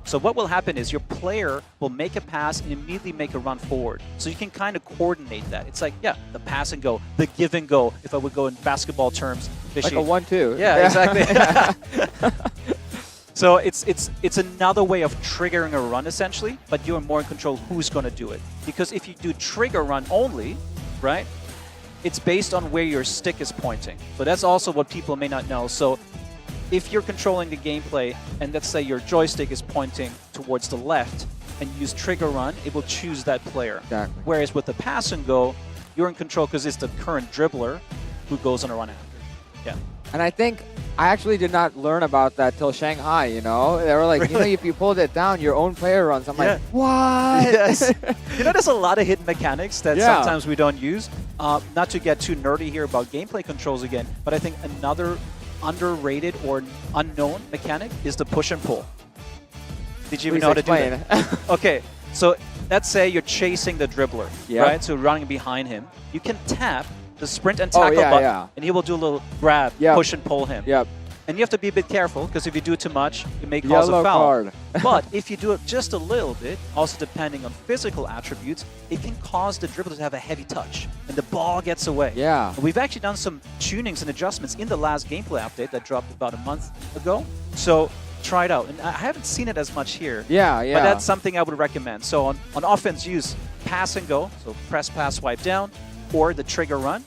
So what will happen is your player will make a pass and immediately make a run forward. So you can kind of coordinate that. It's like, yeah, the pass and go, the give and go, if I would go in basketball terms. Like a 1-2. Yeah, exactly. So it's another way of triggering a run, essentially, but you're more in control who's going to do it. Because if you do trigger run only, right, it's based on where your stick is pointing. So that's also what people may not know. So if you're controlling the gameplay, and let's say your joystick is pointing towards the left, and you use trigger run, it will choose that player. Exactly. Whereas with the pass and go, you're in control because it's the current dribbler who goes on a run after. Yeah. And I think I actually did not learn about that till Shanghai, you know? They were like, you know, if you pulled it down, your own player runs. I'm like, what? Yes. You know, there's a lot of hidden mechanics that sometimes we don't use. Not to get too nerdy here about gameplay controls again, but I think another underrated or unknown mechanic is the push and pull. Did you even know how to do that? Okay, so let's say you're chasing the dribbler, right? So running behind him. You can tap the sprint and tackle button, and he will do a little grab, push and pull him. And you have to be a bit careful, because if you do it too much, it may cause a foul. But if you do it just a little bit, also depending on physical attributes, it can cause the dribbler to have a heavy touch, and the ball gets away. Yeah. We've actually done some tunings and adjustments in the last gameplay update that dropped about a month ago. So try it out. And I haven't seen it as much here. Yeah. But that's something I would recommend. So on offense, use pass and go, so press, pass, swipe down, or the trigger run.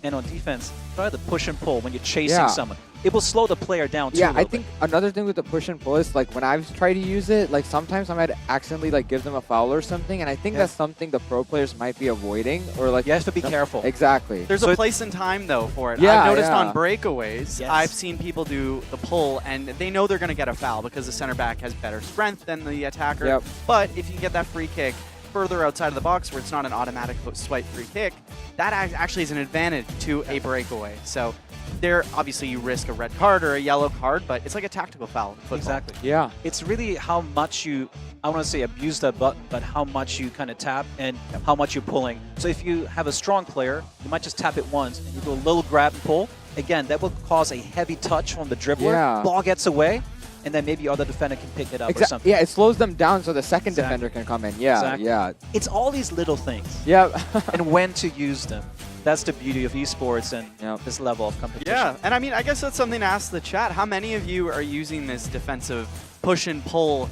And on defense, try the push and pull when you're chasing someone. It will slow the player down too. Yeah, I think another thing with the push and pull is, like, when I've tried to use it, like, sometimes I might accidentally, like, give them a foul or something, and I think that's something the pro players might be avoiding, or, like, you have to be careful. Exactly. There's a place and time, though, for it. Yeah, I've noticed on breakaways, Yes. I've seen people do the pull, and they know they're going to get a foul because the center back has better strength than the attacker. Yep. But if you can get that free kick further outside of the box where it's not an automatic swipe free kick, that actually is an advantage to a breakaway. So there, obviously, you risk a red card or a yellow card, but it's like a tactical foul in football. Exactly. Yeah. It's really how much you, I want to say abuse that button, but how much you kind of tap and how much you're pulling. So if you have a strong player, you might just tap it once and you do a little grab and pull. Again, that will cause a heavy touch from the dribbler. Yeah. Ball gets away, and then maybe other defender can pick it up or something. Yeah, it slows them down so the second defender can come in. Yeah, yeah. It's all these little things. Yeah. And when to use them. That's the beauty of esports and this level of competition. Yeah, and I mean, I guess that's something to ask the chat. How many of you are using this defensive push and pull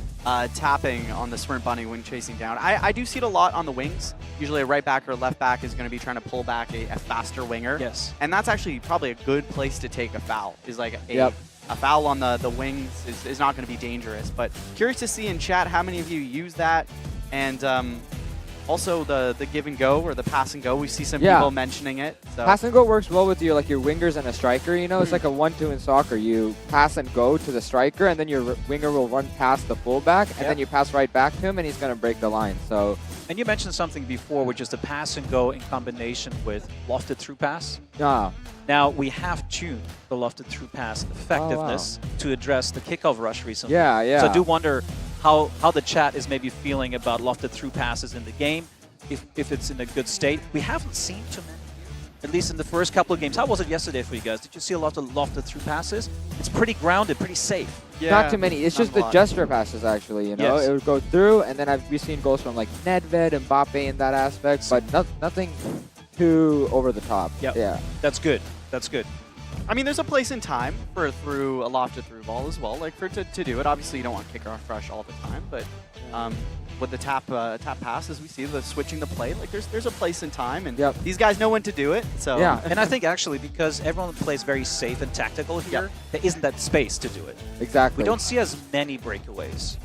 tapping on the sprint bunny when chasing down? I do see it a lot on the wings. Usually a right back or a left back is going to be trying to pull back a faster winger. Yes. And that's actually probably a good place to take a foul, is like a foul on the wings is not going to be dangerous. But curious to see in chat how many of you use that. And also the give and go or the pass and go. We see some people mentioning it. So. Pass and go works well with your wingers and a striker. You know, it's like a 1-2 in soccer. You pass and go to the striker, and then your winger will run past the fullback, and then you pass right back to him, and he's going to break the line. So And you mentioned something before, which is the pass and go in combination with lofted through pass. Yeah. Now we have tuned the lofted through pass effectiveness to address the kickoff rush recently. Yeah, yeah. So I do wonder how the chat is maybe feeling about lofted through passes in the game, if it's in a good state. We haven't seen too many, at least in the first couple of games. How was it yesterday for you guys? Did you see a lot of lofted through passes? It's pretty grounded, pretty safe. Not too many. It's just the gesture passes, actually. You know, Yes. it would go through, and then we've seen goals from like Nedved and Mbappe in that aspect, but nothing too over the top. Yep. Yeah. That's good. That's good. I mean, there's a place in time for a lofted through ball as well, like for to do it. Obviously, you don't want kick off rush all the time, but with the tap passes, we see the switching the play. Like there's a place in time, and these guys know when to do it. So Yeah, and I think actually because everyone plays very safe and tactical here, there isn't that space to do it. Exactly. We don't see as many breakaways.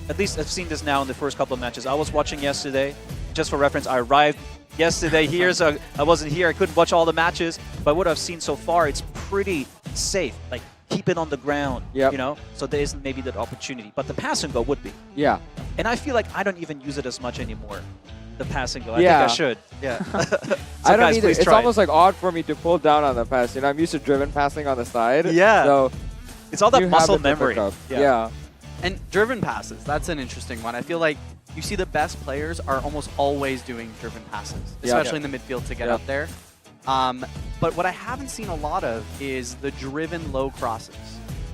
At least I've seen this now in the first couple of matches. I was watching yesterday. Just for reference, I arrived yesterday here, so I wasn't here. I couldn't watch all the matches, but what I've seen so far, it's pretty safe. Like keep it on the ground, you know. So there isn't maybe that opportunity, but the pass and go would be. Yeah. And I feel like I don't even use it as much anymore. The pass and go. I think I should. Yeah. So I don't guys, either. please It's try it. almost like odd for me to pull down on the pass. You know, I'm used to driven passing on the side. Yeah. So it's all that new muscle habit to pick memory. up. Yeah. Yeah. And driven passes, that's an interesting one. I feel like you see the best players are almost always doing driven passes, especially in the midfield to get up there. But what I haven't seen a lot of is the driven low crosses,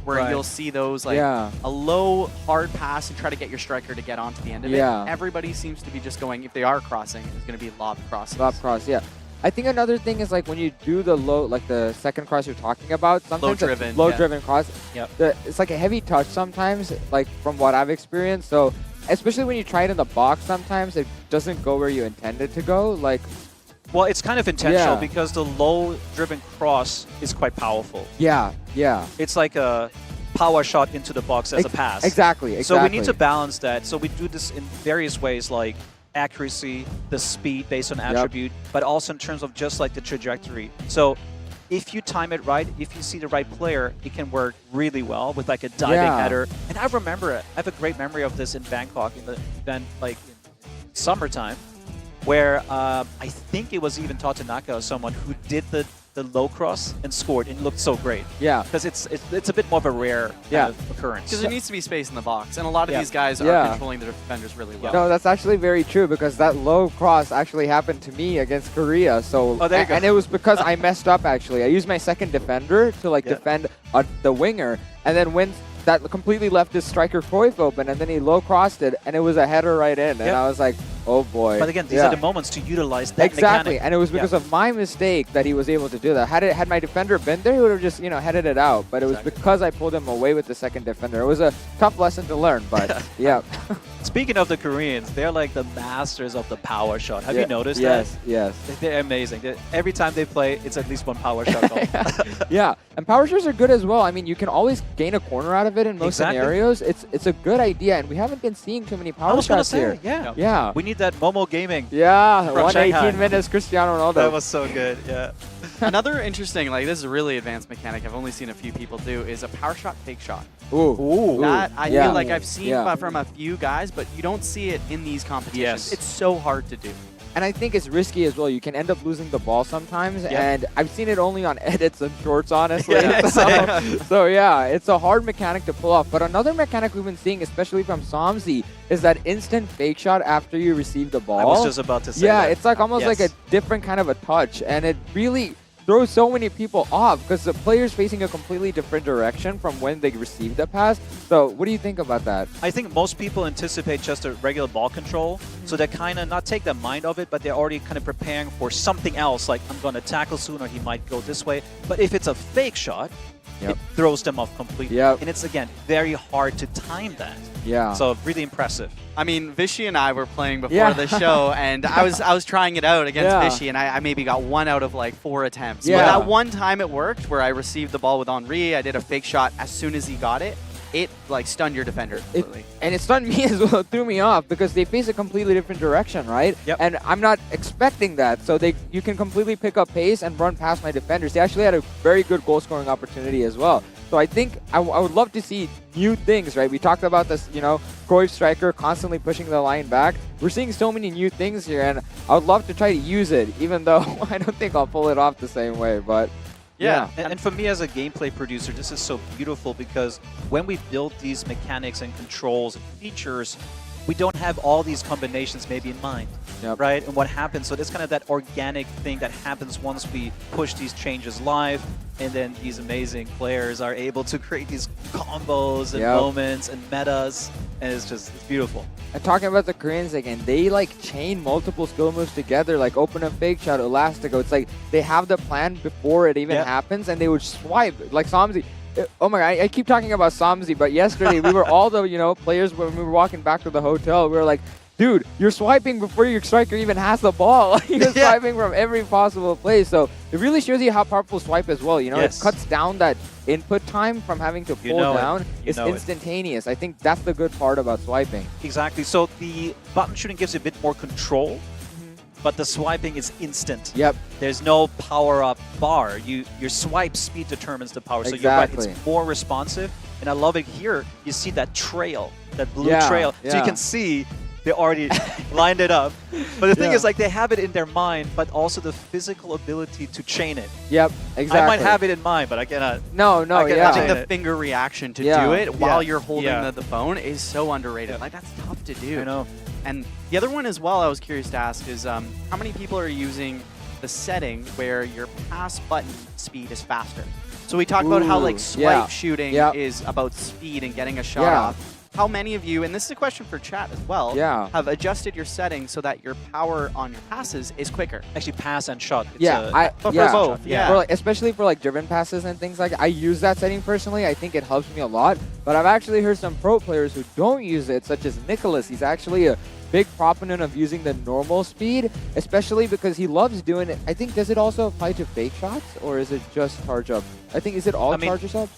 where you'll see those like a low hard pass and try to get your striker to get onto the end of it. Everybody seems to be just going, if they are crossing, it's going to be lob crosses. Lob cross, yeah. I think another thing is like when you do the low, like the second cross you're talking about, sometimes low driven cross, it's like a heavy touch sometimes, like from what I've experienced. So especially when you try it in the box, sometimes it doesn't go where you intended to go. Like, well, it's kind of intentional because the low driven cross is quite powerful. Yeah, yeah. It's like a power shot into the box as a pass. Exactly. So we need to balance that. So we do this in various ways, like accuracy, the speed based on attribute, but also in terms of just like the trajectory. So if you time it right, if you see the right player, it can work really well with like a diving header. And I remember it. I have a great memory of this in Bangkok in the event like in summertime, where I think it was even Tatanaka or someone who did the low cross and scored, and it looked so great. Yeah. Because it's a bit more of a rare kind of occurrence. Because there needs to be space in the box, and a lot of these guys are controlling their defenders really well. No, that's actually very true because that low cross actually happened to me against Korea. So there you go. And it was because I messed up actually. I used my second defender to like defend the winger, and then when that completely left this striker Cruyff open, and then he low crossed it, and it was a header right in, and I was like, oh boy. But again, these are the moments to utilize that exactly, mechanic. and it was because of my mistake that he was able to do that. Had my defender been there, he would have just headed it out. But it was because I pulled him away with the second defender. It was a tough lesson to learn, but yeah. Speaking of the Koreans, they're like the masters of the power shot. Have you noticed that? Yes. They're amazing. Every time they play, it's at least one power shot goal. Yeah, and power shots are good as well. I mean, you can always gain a corner out of it in most scenarios. It's a good idea, and we haven't been seeing too many power shots here. Yeah. We need that Momo Gaming. Yeah, from 118 Shanghai. minutes, Cristiano Ronaldo. That was so good, yeah. Another interesting, like this is a really advanced mechanic I've only seen a few people do, is a power shot fake shot. Ooh. That I feel like I've seen from a few guys, but you don't see it in these competitions. Yes. It's so hard to do. And I think it's risky as well. You can end up losing the ball sometimes, and I've seen it only on edits and shorts, honestly. So yeah, it's a hard mechanic to pull off. But another mechanic we've been seeing, especially from Somzi, is that instant fake shot after you receive the ball. I was just about to say that. It's like almost like a different kind of a touch, and it really throws so many people off because the player's facing a completely different direction from when they received the pass. So what do you think about that? I think most people anticipate just a regular ball control, so they kind of not take their mind of it, but they're already kind of preparing for something else, like I'm going to tackle soon or he might go this way. But if it's a fake shot, it throws them off completely. And it's, again, very hard to time that. Yeah. So really impressive. I mean, Vishy and I were playing before the show, and I was trying it out against Vishy, and I maybe got 1 out of like 4 attempts. But that one time it worked, where I received the ball with Henri, I did a fake shot as soon as he got it. It like stunned your defender completely. And it stunned me as well. It threw me off because they face a completely different direction, right? And I'm not expecting that. So you can completely pick up pace and run past my defenders. They actually had a very good goal-scoring opportunity as well. So I think I would love to see new things, right? We talked about this, Cruyff striker constantly pushing the line back. We're seeing so many new things here, and I would love to try to use it, even though I don't think I'll pull it off the same way, but yeah. And for me as a gameplay producer, this is so beautiful because when we build these mechanics and controls and features, we don't have all these combinations maybe in mind, right? And what happens, so it's kind of that organic thing that happens once we push these changes live, and then these amazing players are able to create these combos and moments and metas, and it's beautiful. And talking about the Koreans again, they like chain multiple skill moves together, like open up fake shot, elastico. It's like they have the plan before it even happens, and they would swipe like Samzi. Oh my god, I keep talking about Samzi, but yesterday we were all the players when we were walking back to the hotel. We were like, dude, you're swiping before your striker even has the ball. You're swiping from every possible place. So it really shows you how powerful swipe as well. It cuts down that input time from having to pull down. It's instantaneous. I think that's the good part about swiping. Exactly. So the button shooting gives you a bit more control, but the swiping is instant. There's no power-up bar. Your swipe speed determines the power. So you're right, it's more responsive. And I love it here. You see that trail, that blue trail. So you can see they already lined it up. But the thing is, like, they have it in their mind, but also the physical ability to chain it. Exactly. I might have it in mind, but I cannot. Watching the finger reaction to do it while you're holding the phone is so underrated. Like, that's tough to do. I know. And the other one as well I was curious to ask is how many people are using the setting where your pass button speed is faster? So we talked about how like swipe shooting is about speed and getting a shot off. How many of you, and this is a question for chat as well, have adjusted your settings so that your power on your passes is quicker? Actually, pass and shot. For both. Especially for like driven passes and things like that. I use that setting personally. I think it helps me a lot. But I've actually heard some pro players who don't use it, such as Nicholas. He's actually a big proponent of using the normal speed, especially because he loves doing it. I think, does it also apply to fake shots, or is it just charge up? I think, is it all charge ups?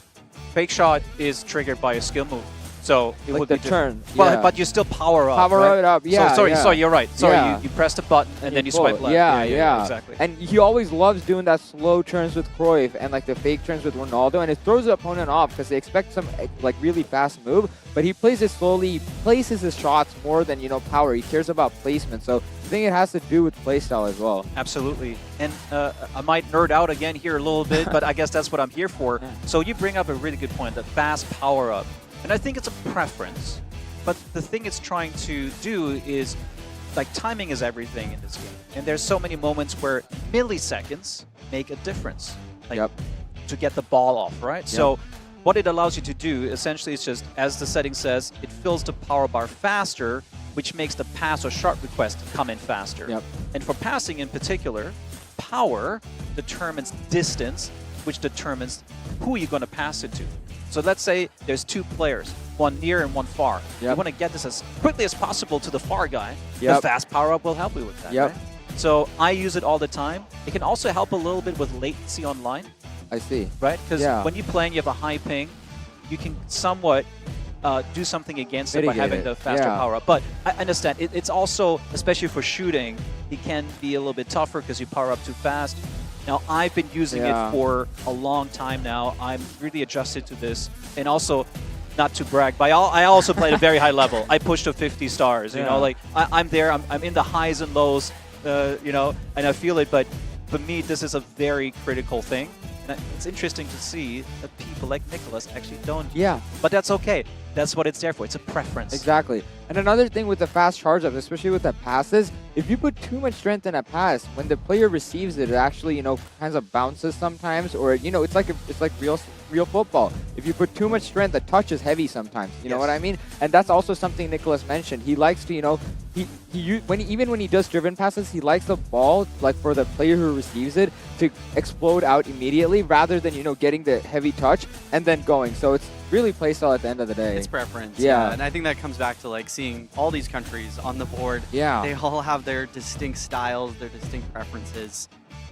Fake shot is triggered by a skill move. So it like would the be turn. But you still power up. Power it up, Sorry, you're right. Sorry, you press the button and then you swipe left. Exactly. And he always loves doing that slow turns with Cruyff and like the fake turns with Ronaldo, and it throws the opponent off because they expect some like really fast move, but he plays it slowly. He places his shots more than power. He cares about placement. So I think it has to do with playstyle as well. Absolutely. And I might nerd out again here a little bit, but I guess that's what I'm here for. So you bring up a really good point, the fast power up. And I think it's a preference, but the thing it's trying to do is, like, timing is everything in this game. And there's so many moments where milliseconds make a difference, like to get the ball off, right? So what it allows you to do, essentially, is just, as the setting says, it fills the power bar faster, which makes the pass or shot request come in faster. And for passing in particular, power determines distance, which determines who you're going to pass it to. So let's say there's two players, one near and one far. You want to get this as quickly as possible to the far guy. The fast power-up will help you with that. Right? So I use it all the time. It can also help a little bit with latency online. I see. Right? Because when you're playing, you have a high ping. You can somewhat do something against it by having the faster power-up. But I understand. It's also, especially for shooting, it can be a little bit tougher because you power up too fast. Now, I've been using it for a long time now. I'm really adjusted to this. And also, not to brag, but I also played at a very high level. I pushed to 50 stars. You know, like I'm there. I'm in the highs and lows, and I feel it. But for me, this is a very critical thing. And it's interesting to see that people like Nicholas actually don't. But that's okay. That's what it's there for. It's a preference. Exactly. And another thing with the fast charge-ups, especially with the passes, if you put too much strength in a pass, when the player receives it, it actually, kind of bounces sometimes, or, it's like real football. If you put too much strength, the touch is heavy sometimes. You know what I mean? And that's also something Nicholas mentioned. He likes to, even when he does driven passes, he likes the ball, like for the player who receives it, to explode out immediately rather than, getting the heavy touch and then going. So it's really playstyle at the end of the day. It's preference. And I think that comes back to like seeing all these countries on the board. They all have their distinct styles, their distinct preferences.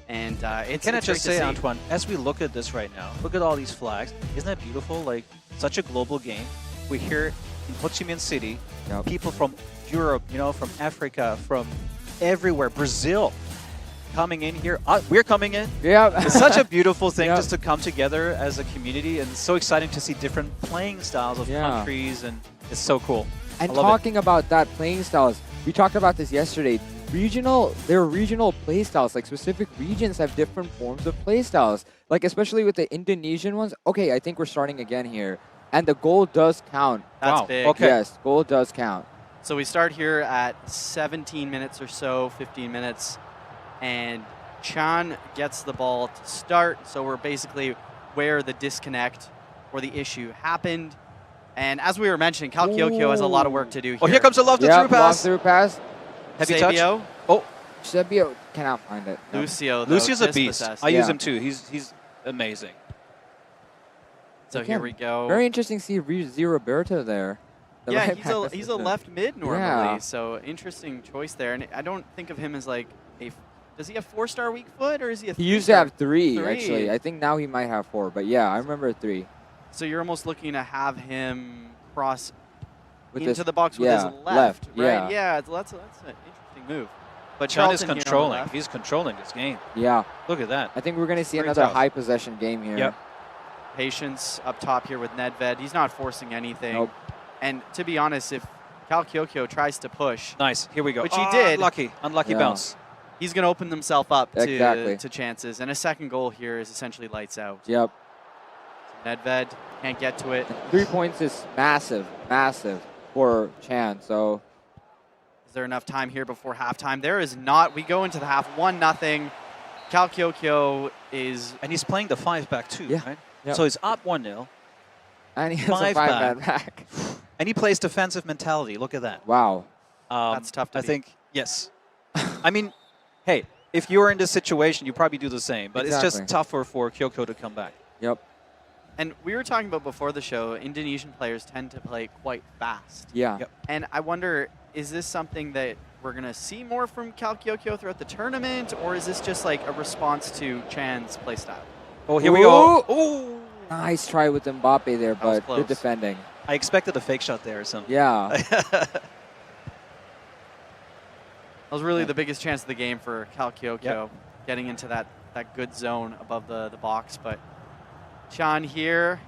And Can I just say, Antoine, as we look at this right now, look at all these flags. Isn't that beautiful? Like, such a global game. We're here in Ho Chi Minh City. People from Europe, from Africa, from everywhere, Brazil. coming in here. We're coming in. Yeah. It's such a beautiful thing Yep. just to come together as a community, and it's so exciting to see different playing styles of Yeah. countries, and it's so cool. And I love talking about that playing styles, we talked about this yesterday. There are regional play styles, like specific regions have different forms of play styles. Like especially with the Indonesian ones. Okay, I think we're starting again here. And the goal does count. That's Wow. big. Okay. Yes, goal does count. So we start here at 17 minutes or so, 15 minutes, and Chan gets the ball to start. So we're basically where the disconnect or the issue happened. And as we were mentioning, Cal Kyokyo has a lot of work to do here. Oh, here comes a love to through pass. Through pass. Heavy touch. Sabio. Oh, Sebio cannot find it. No. Lucio, though, Lucius a beast. dispossessed. I use Yeah. him too. He's amazing. So here we go. Very interesting to see Z Roberto there. The Yeah, right he's back a assistant. left mid normally, Yeah. so interesting choice there. And I don't think of him as like a. Does he have 4-star weak foot or is he a? He used to have 3-star? three, actually. I think now he might have 4, but yeah, I remember 3. So you're almost looking to have him cross With into this- the box with yeah, his left, right? yeah. Yeah, that's an interesting move. But Chan is Charlton here on the controlling. left. He's controlling this game. Yeah. Look at that. I think we're going to see Very another tough. high possession game here. Yep. Patience up top here with Nedved. He's not forcing anything. Nope. And to be honest, if Cal Kyokyo tries to push, Nice. Here we go. which he Ah, did, Unlucky Yeah. bounce. he's going to open himself up Exactly. to chances. And a second goal here is essentially lights out. Yep. Nedved can't get to it. 3 points is massive, massive for Chan. So Is there enough time here before halftime? There is not. We go into the half 1-0. Cal Kyokyo is. And he's playing the 5-back too, Yeah. right? Yep. So he's up 1-0. and he has a 5-man back. And he plays defensive mentality. Look at that. Wow. That's tough to I beat. think, yes. I mean, hey, if you were in this situation, you probably do the same. But it's just Exactly. tougher for Kyoko to come back. Yep. And we were talking about before the show, Indonesian players tend to play quite fast. Yeah. Yep. And I wonder, is this something that we're going to see more from Cal Kyokyo throughout the tournament, or is this just like a response to Chan's playstyle? Oh, here we go. Ooh. Ooh. Nice try with Mbappe there, was but close. good defending. I expected a fake shot there or something. Yeah. That was really the biggest chance of the game for Cal Kyokyo, getting into that good zone above the box. But Chan here,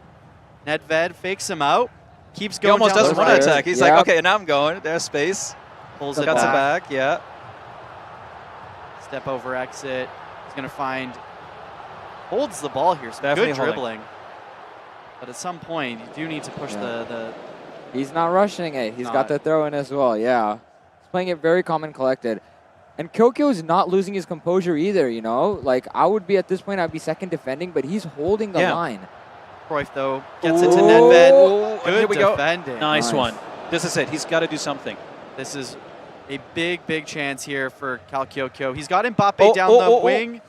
Nedved fakes him out, keeps He going almost down does the one right, attack. He's like, okay, now I'm going. There's space. pulls Cuts it it back. back, yeah. Step over exit. He's going to find, holds the ball here. Some Definitely good holding. dribbling. But at some point, you do need to push the He's not rushing it. He's Not. got the throw in as well. Yeah. He's playing it very calm and collected. And Kyokyo is not losing his composure either, you know? Like, I would be at this point, I'd be second defending, but he's holding the Yeah. line. Cruyff, though, gets it to Nedved. And Good here we go. defending. Nice one. This is it. He's got to do something. This is a big chance here for Cal Kyokyo. He's got Mbappe down the wing.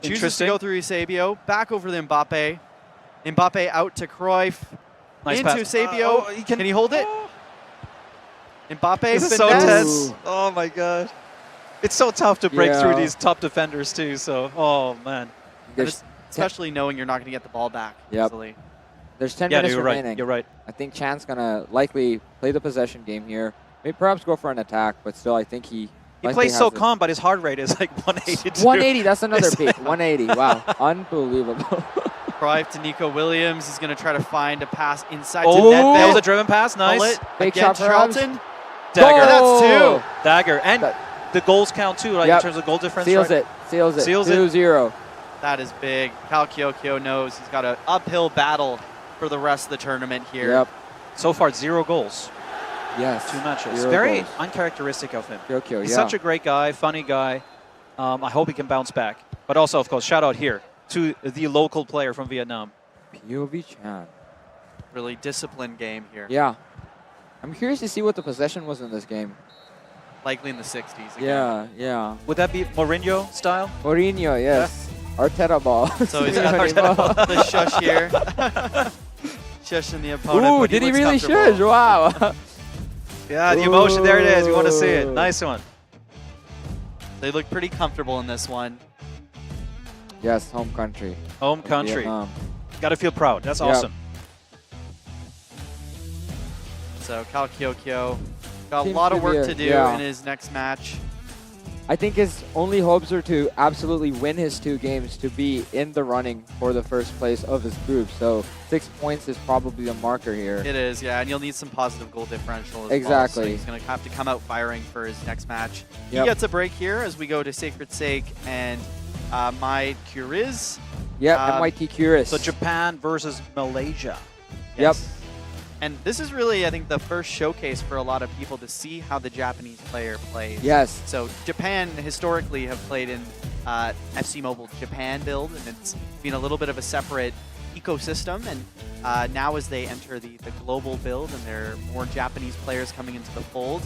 Chooses to Interesting. go through Eusebio. Back over to Mbappe. Mbappe out to Cruyff. Nice into pass. Eusebio. Can he hold it? Mbappe This is so finesse. tense. Oh, my God. It's so tough to break through Yeah. these top defenders, too. So, oh, man. And especially knowing you're not going to get the ball back Yep. easily. There's 10 Yeah, minutes you're remaining. right. You're right. I think Chan's going to likely play the possession game here. Maybe perhaps go for an attack, but still, I think he He likely plays so has it. calm, but his heart rate is like 182. 180, that's another It's- peak. 180, wow. Unbelievable. Cruyff to Nico Williams. He's going to try to find a pass inside to Oh, Nedved. that was a driven pass. Nice. Pull it Fake against shot perhaps. Charlton. Dagger. That's two. Dagger. And the goals count, too, like, Yep. in terms of goal difference. Seals right? it. Seals it. Seals it. 2-0. That is big. Cal Kyokyo knows he's got an uphill battle for the rest of the tournament here. Yep. So far, 0 goals. Yes. 2 matches. 0 Very goals. uncharacteristic of him. Kyokyo, He's yeah. such a great guy, funny guy. I hope he can bounce back. But also, of course, shout out here to the local player from Vietnam. POV Chan. Really disciplined game here. Yeah. I'm curious to see what the possession was in this game. Likely in the 60s again. Yeah, yeah. Would that be Mourinho style? Mourinho, yes. Arteta ball. So he's got the shush here. Shushing the opponent. Ooh, but did he looks really comfortable. shush? Wow. Yeah, the emotion. There it is. We want to see it. Ooh. Nice one. They look pretty comfortable in this one. Yes, home country. Home country. Vietnam. Got to feel proud. That's Yep. awesome. So Cal Kyokyo got a Seems lot to of be work a- to do yeah. in his next match. I think his only hopes are to absolutely win his 2 games to be in the running for the first place of his group. So 6 points is probably the marker here. It is, yeah, and you'll need some positive goal differential as well. Exactly. So he's going to have to come out firing for his next match. Yep. He gets a break here as we go to Sacred Sake and My Curiz. Yep, MYT Curious. So Japan versus Malaysia. Yep. And this is really, I think, the first showcase for a lot of people to see how the Japanese player plays. Yes. So Japan historically have played in FC Mobile Japan build, and it's been a little bit of a separate ecosystem. And now as they enter the global build and there are more Japanese players coming into the fold,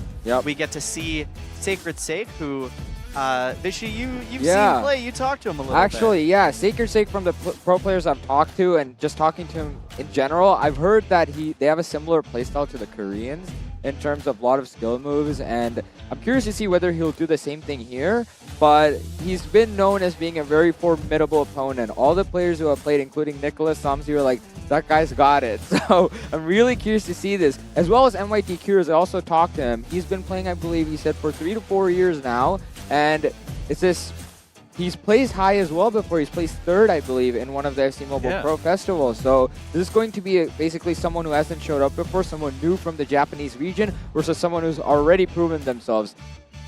we get to see Sacred Sake, who Vishy, you've seen play. You talked to him a little bit. Actually, yeah. Sacred Sake, from the pro players I've talked to and just talking to him in general, I've heard that they have a similar playstyle to the Koreans in terms of a lot of skill moves, and I'm curious to see whether he'll do the same thing here. But he's been known as being a very formidable opponent. All the players who have played, including Nicholas Somsy, were like, that guy's got it. So I'm really curious to see this. As well as MYT Curious, I also talked to him. He's been playing, I believe he said, for 3 to 4 years now. And it's this, he's placed high as well before. He's placed 3rd, I believe, in one of the FC Mobile Pro Festivals. So this is going to be basically someone who hasn't showed up before, someone new from the Japanese region versus someone who's already proven themselves.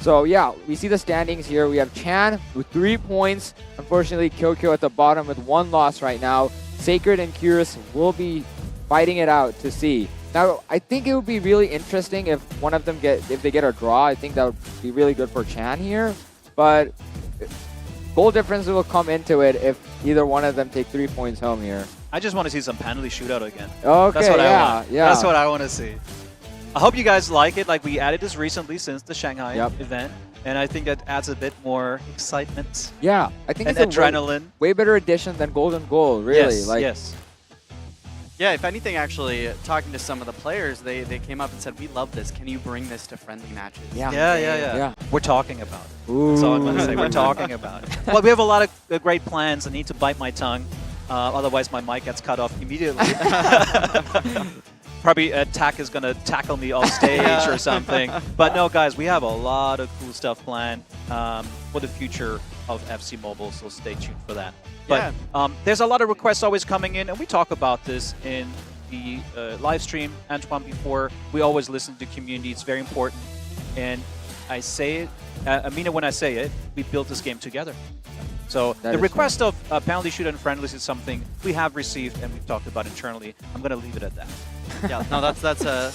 So yeah, we see the standings here. We have Chan with 3 points. Unfortunately, Kyokyo at the bottom with 1 loss right now. Sacred and Curious will be fighting it out to see. Now, I think it would be really interesting if one of them if they get a draw. I think that would be really good for Chan here. But goal difference will come into it if either one of them take 3 points home here. I just want to see some penalty shootout again. Okay, That's what I want. yeah. That's what I want to see. I hope you guys like it. Like, we added this recently since the Shanghai event. And I think that adds a bit more excitement. Yeah, I think and it's adrenaline. A way better addition than Golden Goal, really. Yes, yes. Yeah, if anything, actually, talking to some of the players, they came up and said, we love this. Can you bring this to friendly matches? Yeah. We're talking about it. That's all I'm going to say. We're talking about it. Well, we have a lot of great plans. I need to bite my tongue. Otherwise, my mic gets cut off immediately. Probably Tack is going to tackle me off stage or something. But no, guys, we have a lot of cool stuff planned for the future of FC Mobile, so stay tuned for that. But there's a lot of requests always coming in, and we talk about this in the live stream, Antoine, before. We always listen to community. It's very important. And I say it, I mean it when I say it, we built this game together. So the request of penalty shootout and friendlies is something we have received and we've talked about internally. I'm going to leave it at that. Yeah, no, that's a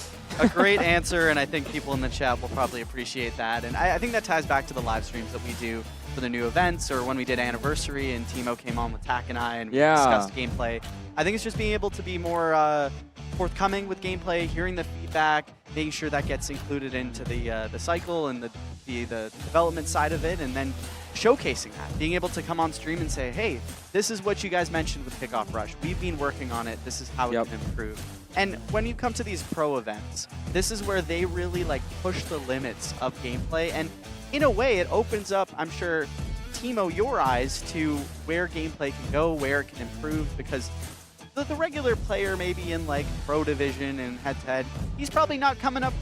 great answer, and I think people in the chat will probably appreciate that. And I think that ties back to the live streams that we do for the new events, or when we did Anniversary and Timo came on with Tack and I and we discussed gameplay. I think it's just being able to be more forthcoming with gameplay, hearing the feedback, making sure that gets included into the cycle and the development side of it, and then showcasing that, being able to come on stream and say, hey, this is what you guys mentioned with Kickoff Rush. We've been working on it. This is how it can improve. And when you come to these pro events, this is where they really like push the limits of gameplay. And in a way, it opens up, I'm sure, Timo, your eyes to where gameplay can go, where it can improve, because the regular player maybe in like pro division and head-to-head, he's probably not coming up,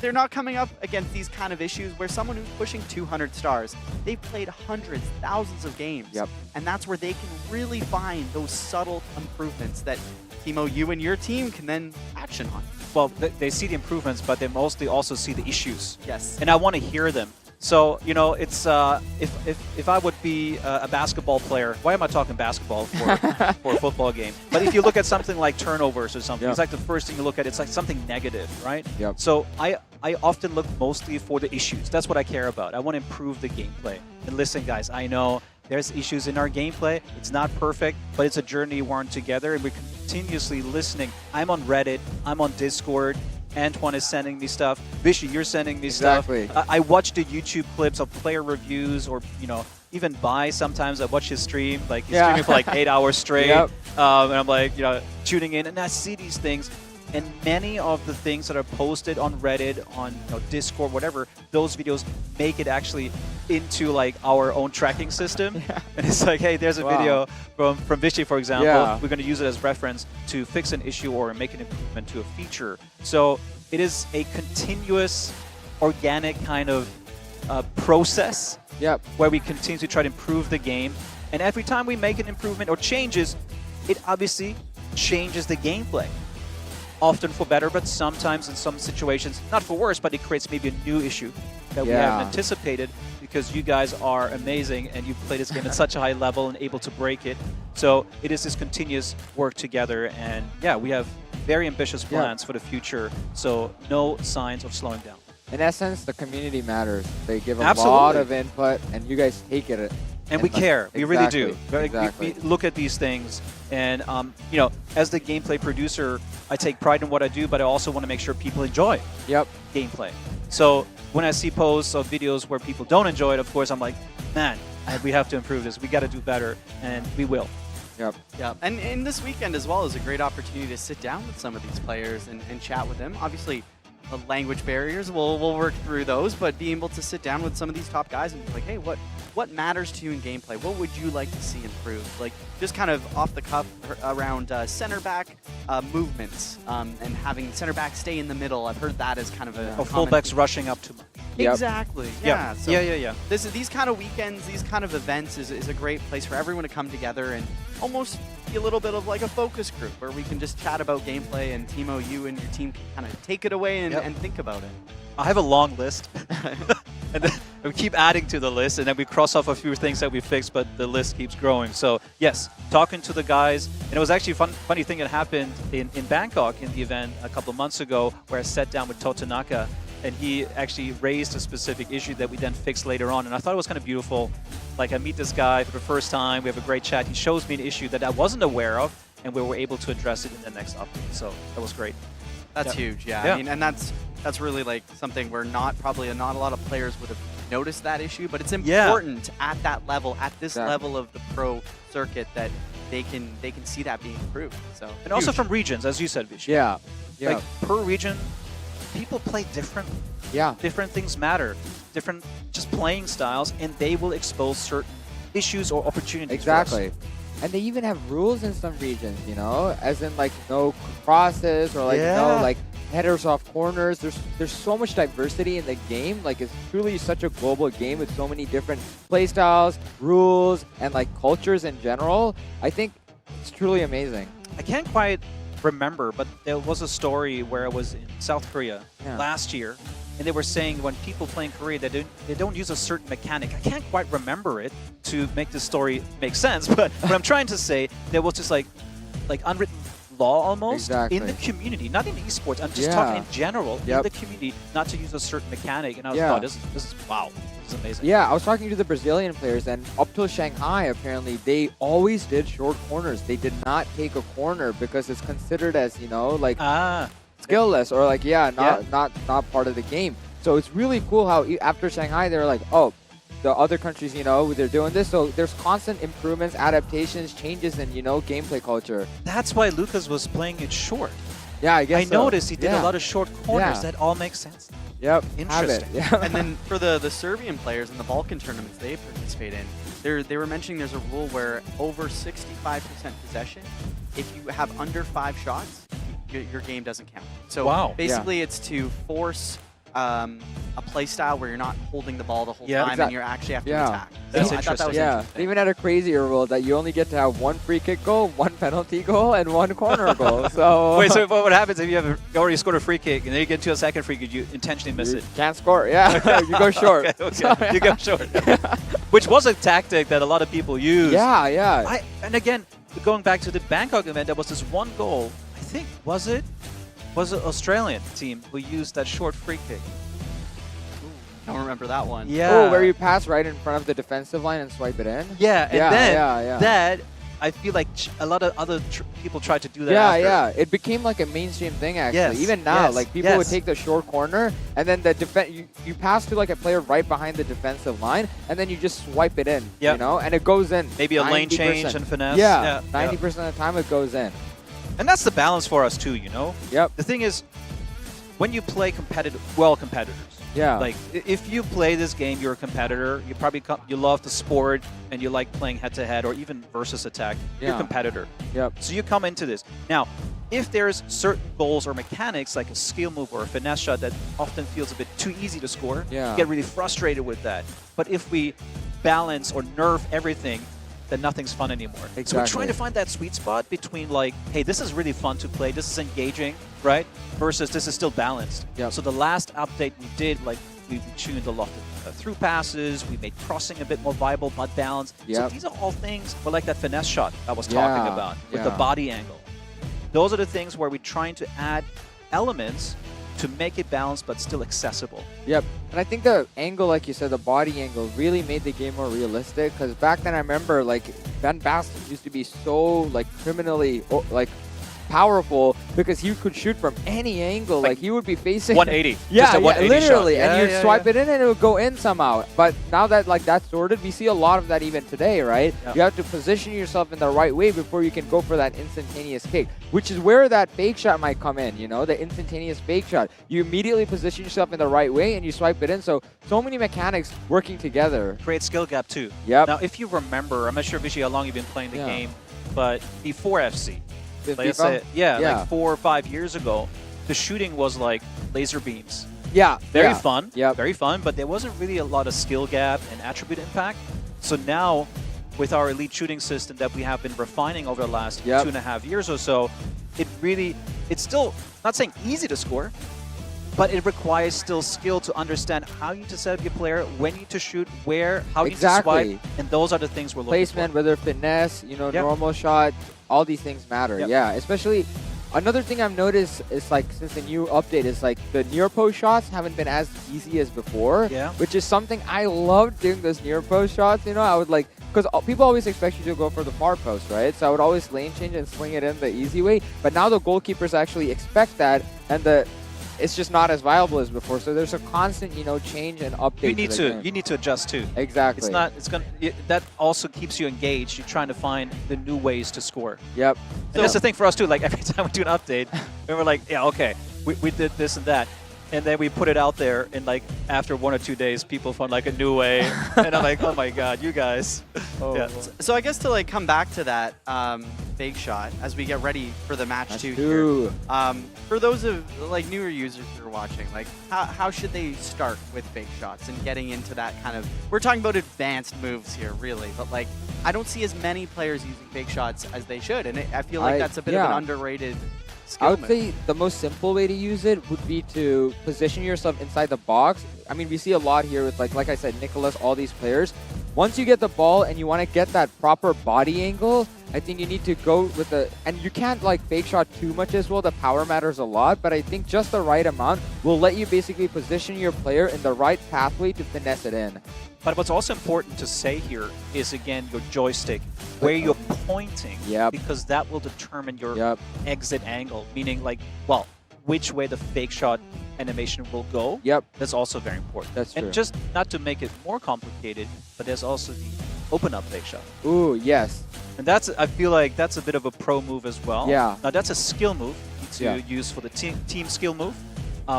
they're not coming up against these kind of issues where someone who's pushing 200 stars, they've played hundreds, thousands of games. And that's where they can really find those subtle improvements that, Timo, you and your team can then action on. Well, they see the improvements, but they mostly also see the issues. Yes. And I want to hear them. So, you know, it's if I would be a basketball player, why am I talking basketball for a football game? But if you look at something like turnovers or something, it's like the first thing you look at, it's like something negative, right? So I often look mostly for the issues. That's what I care about. I want to improve the gameplay. And listen, guys, I know there's issues in our gameplay. It's not perfect, but it's a journey we're on together, and we're continuously listening. I'm on Reddit. I'm on Discord. Antoine is sending me stuff. Vishy, you're sending me stuff. I watch the YouTube clips of player reviews, or even sometimes I watch his stream. Like he's streaming for like 8 hours straight, and I'm like tuning in, and I see these things. And many of the things that are posted on Reddit, on Discord, whatever, those videos make it actually into like our own tracking system. And it's like, hey, there's a video from Vishy, for example. We're going to use it as reference to fix an issue or make an improvement to a feature. So it is a continuous, organic kind of process. Yep. Where we continue to try to improve the game, and every time we make an improvement or changes, it obviously changes the gameplay. Often for better, but sometimes in some situations, not for worse, but it creates maybe a new issue that we haven't anticipated, because you guys are amazing and you play this game at such a high level and able to break it. So it is this continuous work together, and yeah, we have very ambitious plans for the future, so no signs of slowing down. In essence, the community matters. They give a Absolutely. lot of input, and you guys take it. And we care. We really do. Exactly. We look at these things, and you know, as the gameplay producer, I take pride in what I do, but I also want to make sure people enjoy gameplay. So when I see posts or videos where people don't enjoy it, of course, I'm like, man, we have to improve this. We got to do better, and we will. Yep. Yeah, and this weekend as well is a great opportunity to sit down with some of these players and chat with them. Obviously, the language barriers, we'll work through those, but being able to sit down with some of these top guys and be like, hey, what matters to you in gameplay? What would you like to see improved? Like, just kind of off the cuff around center back movements and having center back stay in the middle. I've heard that as kind of a Or fullbacks rushing up too much. Exactly. Yeah. So Yeah. These kind of weekends, these kind of events is a great place for everyone to come together and almost be a little bit of like a focus group where we can just chat about gameplay, and Timo, you and your team can kind of take it away and think about it. I have a long list, and then we keep adding to the list, and then we cross off a few things that we fixed, but the list keeps growing. So yes, talking to the guys, and it was actually a funny thing that happened in Bangkok in the event a couple of months ago, where I sat down with Totanaka, and he actually raised a specific issue that we then fixed later on, and I thought it was kind of beautiful. Like, I meet this guy for the first time, we have a great chat, he shows me an issue that I wasn't aware of, and we were able to address it in the next update, so that was great. That's huge, yeah. I mean, and that's really like something where probably not a lot of players would have noticed that issue, but it's important at that level, at this level of the pro circuit, that they can see that being improved. So and also from regions, as you said, Vish. Yeah. Like, per region, people play differently. Yeah. Different things matter. Different just playing styles, and they will expose certain issues or opportunities. Exactly. And they even have rules in some regions, you know, as in like no crosses or like no like headers off corners. There's so much diversity in the game. Like, it's truly such a global game with so many different play styles, rules, and like cultures in general. I think it's truly amazing. I can't quite remember, but there was a story where I was in South Korea last year, and they were saying when people play in Korea, they don't use a certain mechanic. I can't quite remember it to make this story make sense, but what I'm trying to say, there was just like unwritten law almost in the community, not in esports. I'm just talking in general in the community, not to use a certain mechanic. And I was like, this is wow, this is amazing. Yeah, I was talking to the Brazilian players, and up till Shanghai, apparently they always did short corners. They did not take a corner because it's considered as, you know, like skillless or like not part of the game. So it's really cool how after Shanghai they were like, oh, the other countries, you know, they're doing this. So there's constant improvements, adaptations, changes in, you know, gameplay culture. That's why Lucas was playing it short. Yeah, I guess I noticed he did a lot of short corners. That all makes sense. Yep. Interesting. And then for the Serbian players in the Balkan tournaments they participate in, they were mentioning there's a rule where over 65% possession, if you have under 5 shots, your game doesn't count. So basically it's to force a play style where you're not holding the ball the whole time and you're actually have to attack. That's I thought that was interesting. They even had a crazier rule that you only get to have 1 free kick goal, 1 penalty goal, and 1 corner goal. So wait, so what happens if you already scored a free kick and then you get to a second free kick, you intentionally miss it? Can't score. Yeah, you go short. Okay. You go short. Which was a tactic that a lot of people use. Yeah. And again, going back to the Bangkok event, there was this one goal. I think was it Australian team who used that short free kick. I don't remember that one. Yeah. Oh, where you pass right in front of the defensive line and swipe it in? Yeah, and then that, I feel like a lot of other people tried to do that after. Yeah. It became like a mainstream thing, actually. Yes, Even now, yes, like people would take the short corner, and then the you pass to like a player right behind the defensive line, and then you just swipe it in, you know, and it goes in. Maybe a lane change and finesse. Yeah, 90% of the time it goes in. And that's the balance for us too, you know? Yep. The thing is, when you play competitors. Yeah. Like, if you play this game, you're a competitor. You probably you love the sport and you like playing head-to-head or even versus attack. You're a competitor. Yep. So you come into this. Now, if there's certain goals or mechanics like a skill move or a finesse shot that often feels a bit too easy to score, Yeah. you get really frustrated with that. But if we balance or nerf everything, then nothing's fun anymore. So we're Exactly. trying to find that sweet spot between like, hey, this is really fun to play, this is engaging, right? Versus this is still balanced. Yep. So the last update we did, like we tuned a lot of through passes, we made crossing a bit more viable, but balanced. So Yep. these are all things, or like that finesse shot I was talking Yeah, about with the yeah. body angle. Those are the things where we're trying to add elements to make it balanced but still accessible. Yep, and I think the angle, like you said, the body angle really made the game more realistic. Because back then, I remember like Van Basten used to be so like criminally like powerful because he could shoot from any angle. Like he would be facing 180. Yeah, Just a 180 shot. literally, Yeah, and you'd yeah, swipe yeah. it in and it would go in somehow. But now that like that's sorted, we see a lot of that even today, right? Yeah. You have to position yourself in the right way before you can go for that instantaneous kick, which is where that fake shot might come in. You know, the instantaneous fake shot. You immediately position yourself in the right way and you swipe it in. So many mechanics working together. Create skill gap too. Yep. Now, if you remember, I'm not sure, Vichy, how long you've been playing the Yeah. game, but before FC, With like I FIFA? said, yeah, Yeah. like 4 or 5 years ago, the shooting was like laser beams. Yeah. Very yeah. fun. Yep. Very fun, but there wasn't really a lot of skill gap and attribute impact. So now, with our elite shooting system that we have been refining over the last Yep. 2.5 years or so, it's still, not saying easy to score, but it requires still skill to understand how you to set up your player, when you to shoot, where, how you to Exactly. swipe, and those are the things we're looking Placement, for. whether finesse, you know, Yep. normal shot, all these things matter. Yep. Yeah, especially another thing I've noticed is like since the new update is like the near post shots haven't been as easy as before. Yeah. Which is something I loved doing those near post shots. You know, I would like because people always expect you to go for the far post, right? So I would always lane change and swing it in the easy way. But now the goalkeepers actually expect that, and it's just not as viable as before. So there's a constant, you know, change and update. You need to adjust too. Exactly. It's not. It's gonna. That also keeps you engaged. You're trying to find the new ways to score. Yep. And that's the thing for us too. Like every time we do an update, we were like, yeah, okay, we did this and that, and then we put it out there, and like after 1 or 2 days, people found like a new way, and I'm like, oh my god, you guys. Yeah. So I guess to like come back to that fake shot as we get ready for the match Match 2 two. here. For those of like newer users who are watching, like how should they start with fake shots and getting into that kind of? We're talking about advanced moves here, really, but like I don't see as many players using fake shots as they should, and I feel like that's a bit of an underrated skill I would move. say the most simple way to use it would be to position yourself inside the box. I mean, we see a lot here with like I said, Nicholas, all these players. Once you get the ball and you want to get that proper body angle, I think you need to go with and you can't like fake shot too much as well. The power matters a lot, but I think just the right amount will let you basically position your player in the right pathway to finesse it in. But what's also important to say here is again your joystick, where you're pointing, because that will determine your exit angle. Meaning like, well, which way the fake shot animation will go. Yep. That's also very important. That's true. And just not to make it more complicated, but there's also the open up fake shot. Ooh, yes. And I feel like that's a bit of a pro move as well. Yeah. Now that's a skill move you need to use for the team skill move.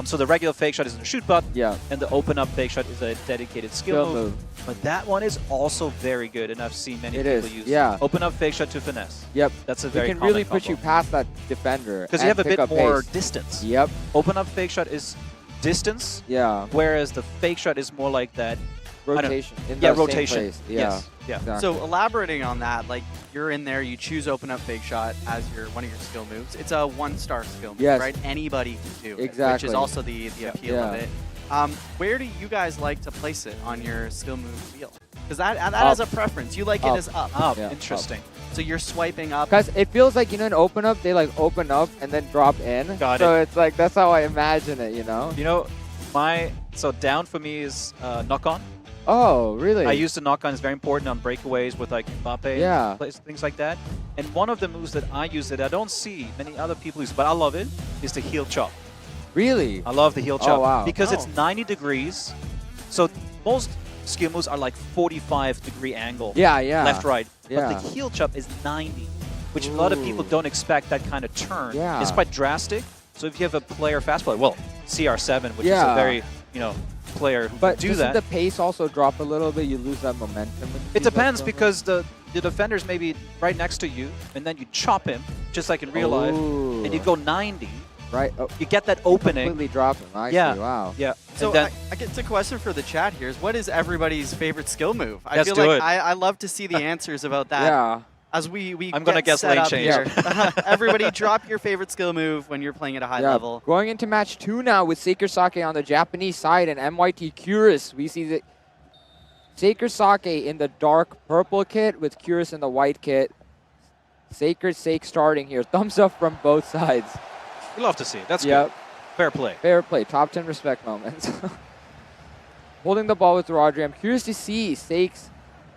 So the regular fake shot is a shoot button. Yeah. And the open up fake shot is a dedicated skill move. But that one is also very good, and I've seen many people use it. Open up fake shot to finesse. Yep. That's a very You can common really put combo. you past that defender. Because you have a pick bit up more pace. distance. Yep. Open up fake shot is distance. Yeah. Whereas the fake shot is more like that Rotation. In yeah, the same rotation. place. Yeah. Yes. Yeah. Exactly. So elaborating on that, like you're in there, you choose open up fake shot as one of your skill moves. It's a 1-star skill move, Yes. right? Anybody can do it, which Exactly. is also the appeal of Yeah. it. Where do you guys like to place it on your skill move wheel? Because that has a preference. You like it as up. Up. Yeah, Interesting. So you're swiping up. Because it feels like, you know, in open up, they like open up and then drop in. Got so it. it's like, that's how I imagine it, you know? You know, so down for me is knock on. Oh, really? I use the knock on. It's very important on breakaways with like Mbappe Yeah. and things like that. And one of the moves that I use that I don't see many other people use, but I love it, is the heel chop. Really? I love the heel chop. wow. Because it's 90 degrees. So most skill moves are like 45-degree angle. Yeah, yeah. Left, right. Yeah. But the heel chop is 90, which a lot of people don't expect that kind of turn. Yeah. It's quite drastic. So if you have a player, fast player, well, CR7, which is Yeah. a very, player who But can do doesn't that. the pace also drop a little bit? You lose that momentum. when you It do that depends stuff? because the defender's maybe right next to you, and then you chop him, just like in real life, and you go 90. Right. Oh, you get that opening. Completely drop him. Actually, Yeah. Wow. Yeah. So and then, I guess a question for the chat here is, what is everybody's favorite skill move? I Let's feel do like it. I love to see the answers about that. Yeah. As we I'm gonna get guess set lane up change. here. Everybody drop your favorite skill move when you're playing at a high level. Going into match 2 now with Sacred Sake on the Japanese side and MYT Curious. We see that Sacred Sake in the dark purple kit with Curious in the white kit. Sacred Sake starting here. Thumbs up from both sides. we love to see it. That's Yep. good. Fair play. Fair play. Top 10 respect moments. Holding the ball with Rodri. I'm curious to see Sake's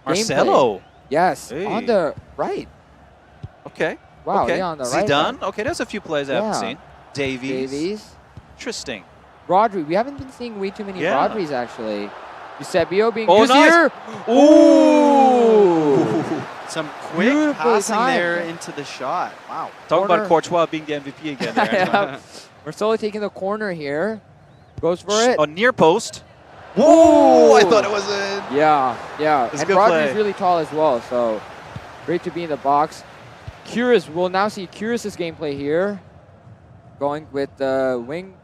Marcelo. gameplay. Yes, Hey. on the right. Okay. Wow, okay. yeah, on the right. Zidane. Okay, there's a few plays I haven't Yeah. seen. Davies. Interesting. Rodri. We haven't been seeing way too many Yeah. Rodris, actually. Eusebio being Oh, used nice. here. Ooh! Some quick Beautifully passing timed. there into the shot. Wow. Talking Corner. about Courtois being the MVP again. There. Yeah. Marcelo taking the corner here. Goes for it. On near post. Whoa! I thought it was in. Yeah, yeah. It's a And good Rodri's play. really tall as well, so great to be in the box. Curious, we'll now see Curious's gameplay here. Going with the wing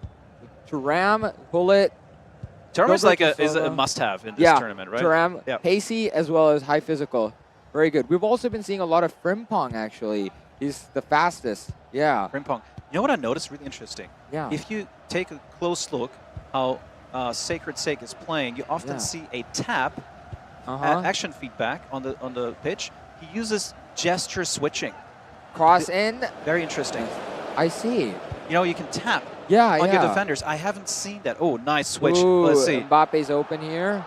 to Ram, pull it. Turam is Go like back to is a Solo. must-have in this Yeah, tournament, right? Turam, Yeah. pacey as well as high physical. Very good. We've also been seeing a lot of Frimpong, actually. He's the fastest. Yeah. Frimpong. You know what I noticed? Really interesting. Yeah. If you take a close look how Sacred Sake is playing, you often Yeah. see a tap, action feedback on the pitch. He uses gesture switching. Cross in. Very interesting. I see. You know, you can tap Yeah, on your yeah. defenders. I haven't seen that. Oh, nice switch. Ooh, Let's see. Mbappe's open here.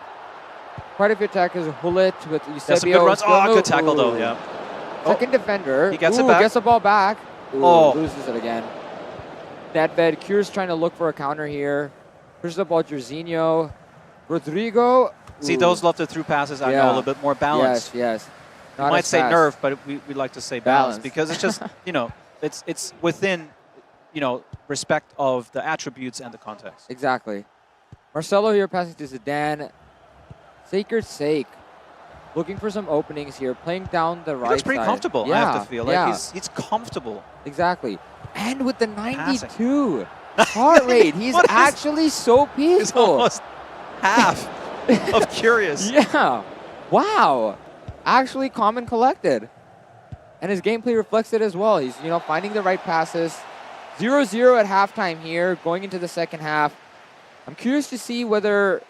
Quite a few attackers. Hullet with Eusebio. That's some good runs. Oh, good tackle though. Ooh. Yeah. Second defender. He gets Ooh, it back. Gets the ball back. Ooh, Oh. loses it again. Nedved. Kyr's trying to look for a counter here. Pushes the ball. Jorginho. Rodrigo. See, Ooh. those love to through passes are now a little bit more balanced. Yes, yes. You Not might as say fast. nerve, but we like to say balance Balance. because it's just, you know, it's within, you know, respect of the attributes and the context. Exactly. Marcelo here passing to Zidane. Sacred Sake. Looking for some openings here. Playing down the right He looks pretty side. comfortable, Yeah, I have to feel. Like yeah. he's comfortable. Exactly. And with the Passing. 92 heart rate, he's What is- actually so peaceful. It's almost half of Curious. Yeah. Wow. Actually calm and collected. And his gameplay reflects it as well. He's, you know, finding the right passes. 0-0 at halftime here, going into the second half. I'm curious to see whether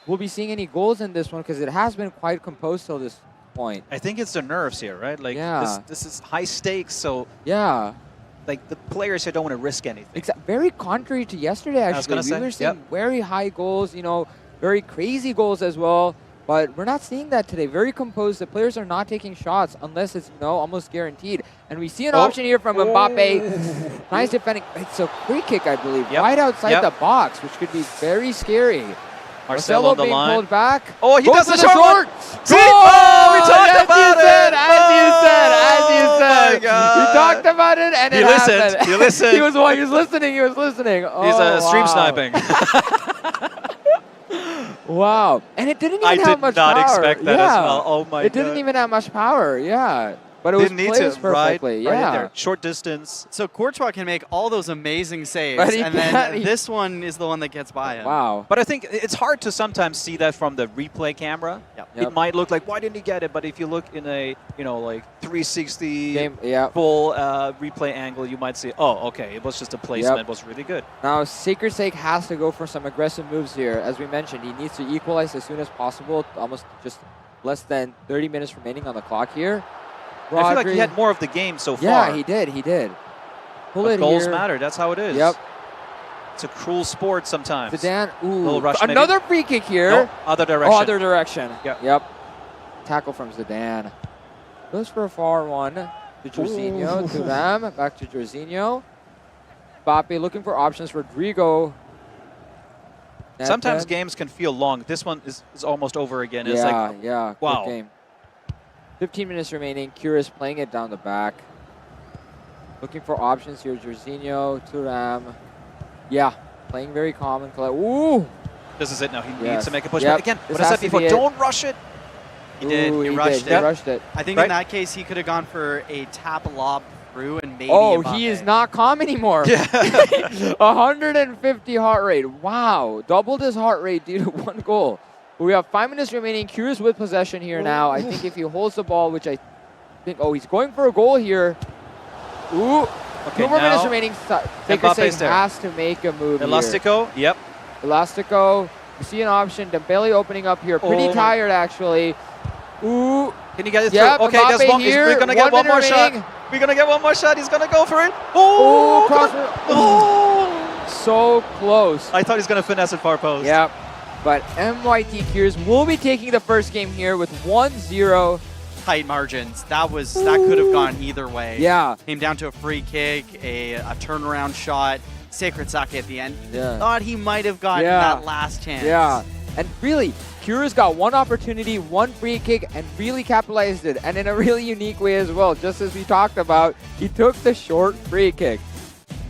we'll be seeing any goals in this one because it has been quite composed till this point. I think it's the nerves here, right? Like Yeah. this is high stakes, so Yeah. like the players here don't want to risk anything. Very contrary to yesterday, I was actually. gonna say, We were seeing yep. very high goals, you know, very crazy goals as well. But we're not seeing that today. Very composed. The players are not taking shots unless it's, you know, almost guaranteed. And we see an option here from Mbappe. Nice defending. It's a free kick, I believe, right outside the box, which could be very scary. Marcelo on the being line. pulled back. Oh, he Goes does for the short one. See? Oh, we talked about it. As you said. my God. We talked about it, and He it listened. happened. He listened. He was listening. He was listening. Oh, He's stream wow. sniping. Wow. And it didn't even I have did much not power. expect that as Yeah. well. Oh my It didn't God. even have much power. Yeah. But it Didn't was need placed to. Right, perfectly. right in Yeah. there. Short distance. So Courtois can make all those amazing saves, But he and can't- then this one is the one that gets by him. Wow. But I think it's hard to sometimes see that from the replay camera. Yep. It might look like, why didn't he get it? But if you look in a, you know, like 360 yeah. full replay angle, you might see, oh, okay, it was just a placement. It was really good. Now, Sacred Sake has to go for some aggressive moves here. As we mentioned, he needs to equalize as soon as possible. Almost just less than 30 minutes remaining on the clock here. I feel like he Rodri- had more of the game so far. Yeah, he did. He did. Pull But it goals here. matter. That's how it is. Yep. It's a cruel sport sometimes. Zidane. Ooh. Little rush, maybe. Another free kick here. No, other direction. Oh, other direction. Yep. Yep. Tackle from Zidane. Goes for a far one to Jorginho. To Ram. Back to Jorginho. Mbappe looking for options. Rodrigo. Sometimes Nedved. games can feel long. This one is almost over again. It's Yeah, like, yeah. wow. Good game. 15 minutes remaining. Curious playing it down the back. Looking for options here. Jorginho, Thuram. Yeah, playing very calm and collect. Ooh! This is it now. He needs Yes. to make a push. Yep. But again, This what I said has to before, be it. don't rush it. He did. Ooh, He he rushed did. it. He rushed it. I think Right? in that case, he could have gone for a tap lob through and maybe he is not calm anymore. Yeah. 150 heart rate. Wow. Doubled his heart rate due to 1 goal. We have 5 minutes remaining. Curious with possession here now. I think if he holds the ball, which I think, he's going for a goal here. Ooh. Okay, 2 more minutes now remaining. Taker Sake there. has to make a move Elastico, here. yep. Elastico, you see an option. Dembele opening up here. Pretty tired, actually. Ooh. Can you get it Yep, through? Okay, Mbappe that's one. here. We're going to get one more remaining. shot. We're going to get one more shot. He's going to go for it. Oh, so close. I thought he's going to finesse it far post. Yep. But MYT Cures will be taking the first game here with 1-0. Tight margins. That could have gone either way. Yeah. Came down to a free kick, a turnaround shot, Sacred Sake at the end. Yeah. Thought he might have gotten that last chance. Yeah. And really, Cures got 1 opportunity, 1 free kick, and really capitalized it. And in a really unique way as well. Just as we talked about, he took the short free kick.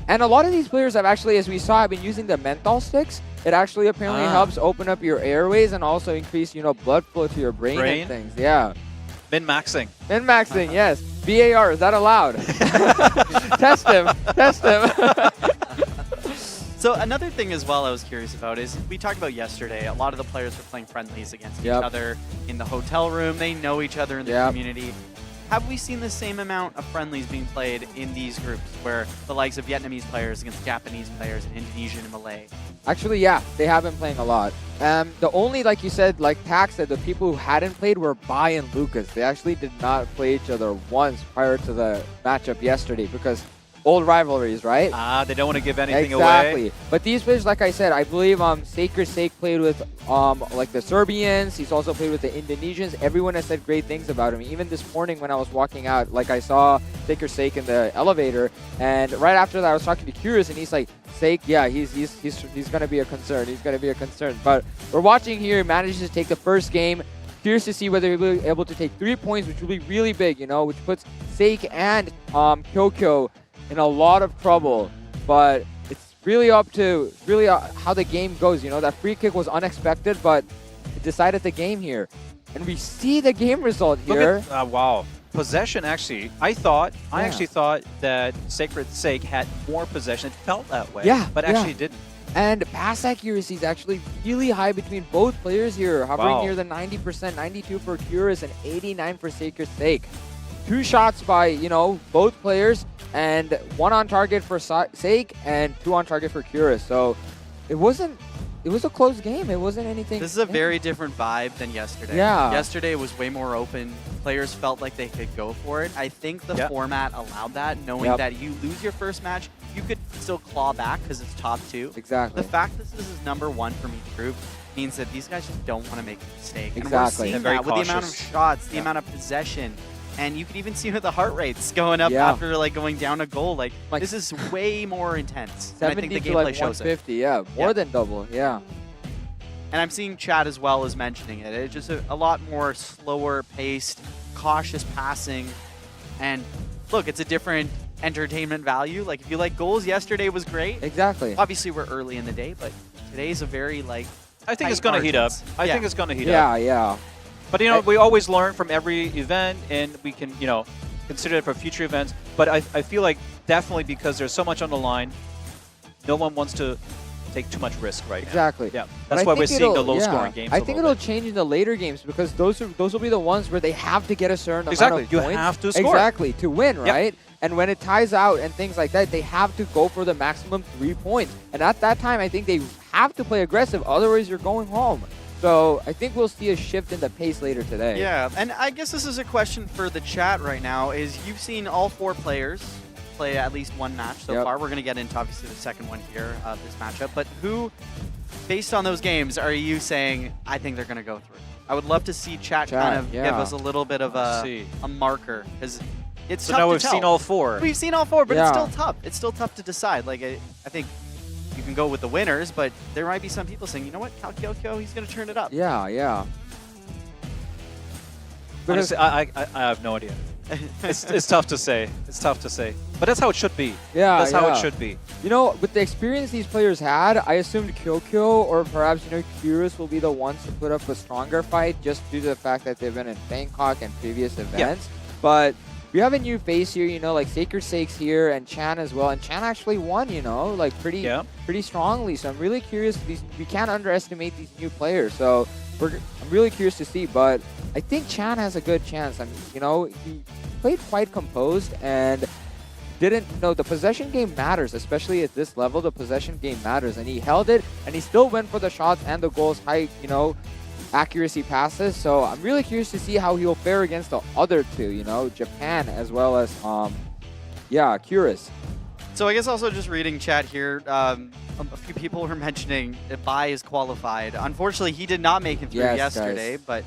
And a lot of these players have actually, as we saw, have been using the menthol sticks. It actually apparently helps open up your airways and also increase, blood flow to your brain and things. Yeah. Min-maxing. Min-maxing, yes. VAR, is that allowed? Test him. Test him. So another thing as well I was curious about is we talked about yesterday, a lot of the players were playing friendlies against each other in the hotel room. They know each other in the community. Have we seen the same amount of friendlies being played in these groups where the likes of Vietnamese players against Japanese players and Indonesian and Malay? Actually, yeah, they have been playing a lot. The only, like you said, like Tax said, the people who hadn't played were Bai and Lucas. They actually did not play each other once prior to the matchup yesterday because old rivalries, right? They don't want to give anything away. Exactly. But these players, like I said, I believe Sacred Sake played with like the Serbians. He's also played with the Indonesians. Everyone has said great things about him. Even this morning when I was walking out, like I saw Sacred Sake in the elevator, and right after that I was talking to Curious, and he's like, Sake, yeah, he's gonna be a concern. He's gonna be a concern. But we're watching here. He manages to take the first game. Curious to see whether he'll be able to take 3 points, which will be really big, which puts Sake and Kyokyo in a lot of trouble. But it's really up to how the game goes. That free kick was unexpected, but it decided the game here. And we see the game result here. Look at, wow. Possession, actually, I actually thought that Sacred Sake had more possession. It felt that way. Yeah. But actually didn't. And pass accuracy is actually really high between both players here, hovering near the 90%, 92 for Curious and 89 for Sacred Sake. 2 shots by, both players, and 1 on target for Sake and 2 on target for Curious. So it was a close game. It wasn't anything. This is a very different vibe than yesterday. Yeah. Yesterday was way more open. Players felt like they could go for it. I think the format allowed that, knowing that you lose your first match, you could still claw back because it's top 2. Exactly. The fact this is #1 from each group means that these guys just don't want to make a mistake. Exactly. And we're seeing that with the amount of shots, the amount of possession. And you can even see with the heart rates going up after going down a goal. Like this is way more intense. 70 and I think the to gameplay like shows 150, yeah. More than double, yeah. And I'm seeing chat as well as mentioning it. It's just a lot more slower paced, cautious passing. And look, it's a different entertainment value. Like if you like goals, yesterday was great. Exactly. Obviously we're early in the day, but today's a very I think it's going to heat up. I think it's going to heat up. Yeah, yeah. But we always learn from every event, and we can consider it for future events. But I feel like definitely because there's so much on the line, no one wants to take too much risk right Exactly. now. Yeah, that's why we're seeing the low-scoring games. I think it'll change in the later games because those will be the ones where they have to get a certain amount of points. You have to score. Exactly, to win, right? And when it ties out and things like that, they have to go for the maximum 3 points. And at that time, I think they have to play aggressive, otherwise you're going home. So I think we'll see a shift in the pace later today. Yeah, and I guess this is a question for the chat right now, is you've seen all 4 players play at least 1 match so far. We're going to get into, obviously, the second one here of this matchup. But who, based on those games, are you saying, I think they're going to go through? I would love to see chat kind of give us a little bit of a marker, because it's tough to tell. So now we've seen all 4. We've seen all 4, but it's still tough. It's still tough to decide. Like, I think you can go with the winners, but there might be some people saying, you know what, Kyokyo, he's going to turn it up. Yeah, yeah. Honestly, I have no idea. It's tough to say. It's tough to say. But that's how it should be. Yeah, that's how it should be. With the experience these players had, I assumed Kyokyo or perhaps, Curious will be the ones to put up a stronger fight just due to the fact that they've been in Bangkok and previous events. But we have a new face here, you know, like Sacred Sake's here and Chan as well. And Chan actually won, you know, like pretty strongly. So I'm really curious. We can't underestimate these new players. So I'm really curious to see. But I think Chan has a good chance. I mean, you know, he played quite composed and didn't know the possession game matters, especially at this level. The possession game matters, and he held it, and he still went for the shots and the goals, high, you know, accuracy passes. So I'm really curious to see how he'll fare against the other two, you know, Japan as well as Curious. So I guess also just reading chat here, a few people were mentioning that Bai is qualified. Unfortunately, he did not make it through yesterday, but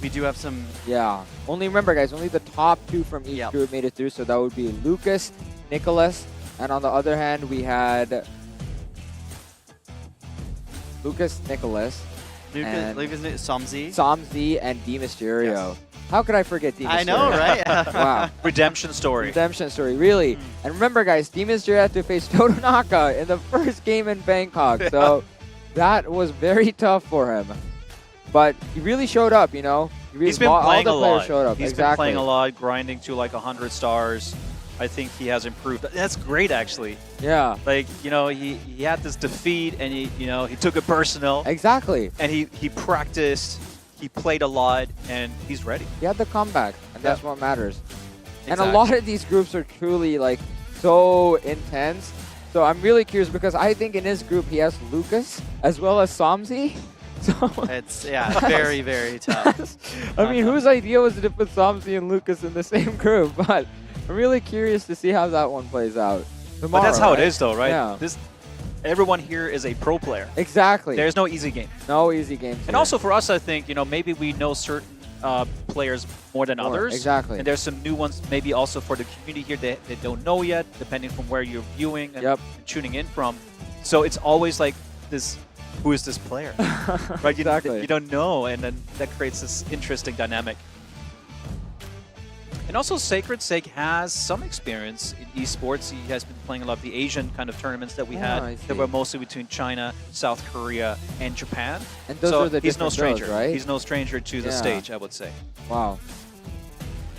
we do have some. Yeah. Only remember, guys, only the top two from each group made it through. So that would be Lucas, Nicholas, and on the other hand, we had Lucas, Nicholas, Somzi, and D Mysterio. Yes. How could I forget D Mysterio? I know, right? Wow. Redemption story. Redemption story, really. And remember, guys, D Mysterio had to face Totonaka in the first game in Bangkok. So that was very tough for him. But he really showed up, you know. He's been playing a lot. Showed up. He's been playing a lot, grinding to like 100 stars. I think he has improved. That's great, actually. Yeah. Like, you know, he had this defeat, and he took it personal. Exactly. And he practiced. He played a lot, and he's ready. He had the comeback, and that's what matters. Exactly. And a lot of these groups are truly like so intense. So I'm really curious because I think in his group he has Lucas as well as Somzi. So it's very, very tough. I mean, whose idea was it to put Somzi and Lucas in the same group? But I'm really curious to see how that one plays out. Tomorrow, but that's how right? it is, though, right? Yeah. Everyone here is a pro player. Exactly. There's no easy game. No easy games. And also for us, I think, you know, maybe we know certain players more than others. Exactly. And there's some new ones maybe also for the community here that they don't know yet, depending from where you're viewing and tuning in from. So it's always like this, who is this player? Right? You don't know, and then that creates this interesting dynamic. And also Sacred Sake has some experience in esports. He has been playing a lot of the Asian kind of tournaments that we had that were mostly between China, South Korea, and Japan. And those so are the he's no stranger, right? He's no stranger to the stage, I would say. Wow.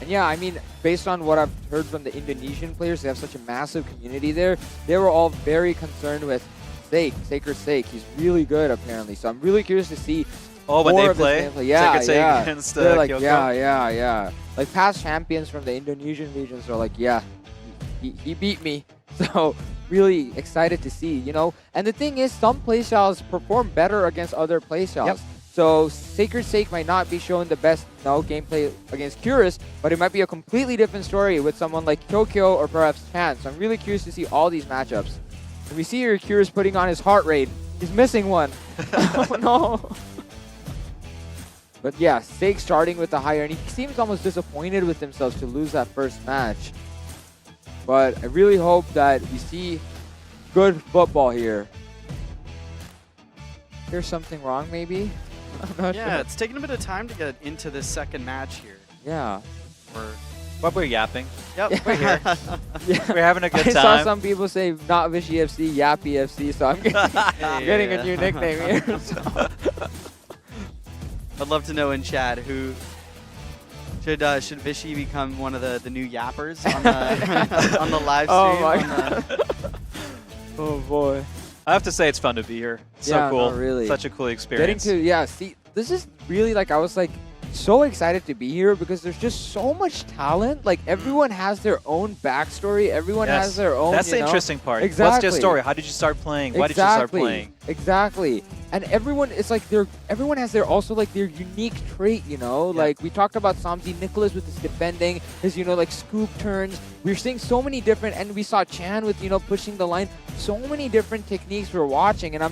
And yeah, I mean, based on what I've heard from the Indonesian players, they have such a massive community there. They were all very concerned with Sacred Sake. He's really good, apparently. So I'm really curious to see when more they of his play? gameplay. Yeah, Sacred Sake yeah. against They're like, Kyoko? yeah. Like past champions from the Indonesian regions are like, yeah, he beat me. So really excited to see, you know. And the thing is, some playstyles perform better against other playstyles. So Sacred Sake might not be showing the best gameplay against Curious, but it might be a completely different story with someone like Kyokyo or perhaps Chan. So I'm really curious to see all these matchups. And we see here Curious putting on his heart rate. He's missing one. Oh no. But yeah, Sake starting with the higher, and he seems almost disappointed with himself to lose that first match. But I really hope that we see good football here. There's something wrong, maybe? I'm not sure. It's taking a bit of time to get into this second match here. Yeah. But we're yapping. Yep, we're here. We're having a good time. I saw some people say not Vichy FC, Yappy FC, so I'm getting a new nickname here. So. I'd love to know in chat who should Vichy become one of the new yappers on the on the live stream. Oh my god. Oh boy. I have to say it's fun to be here. It's so cool. No, really. Such a cool experience. See, this is really like, I was like so excited to be here because there's just so much talent. Like everyone has their own backstory. Everyone has their own. That's the interesting part. Exactly. What's their story? How did you start playing? Why did you start playing? Exactly. And everyone, it's like everyone has their unique trait, you know? Like we talked about Somzi Nicholas with his defending, his, like scoop turns. We're seeing so many different, and we saw Chan with, pushing the line. So many different techniques we're watching, and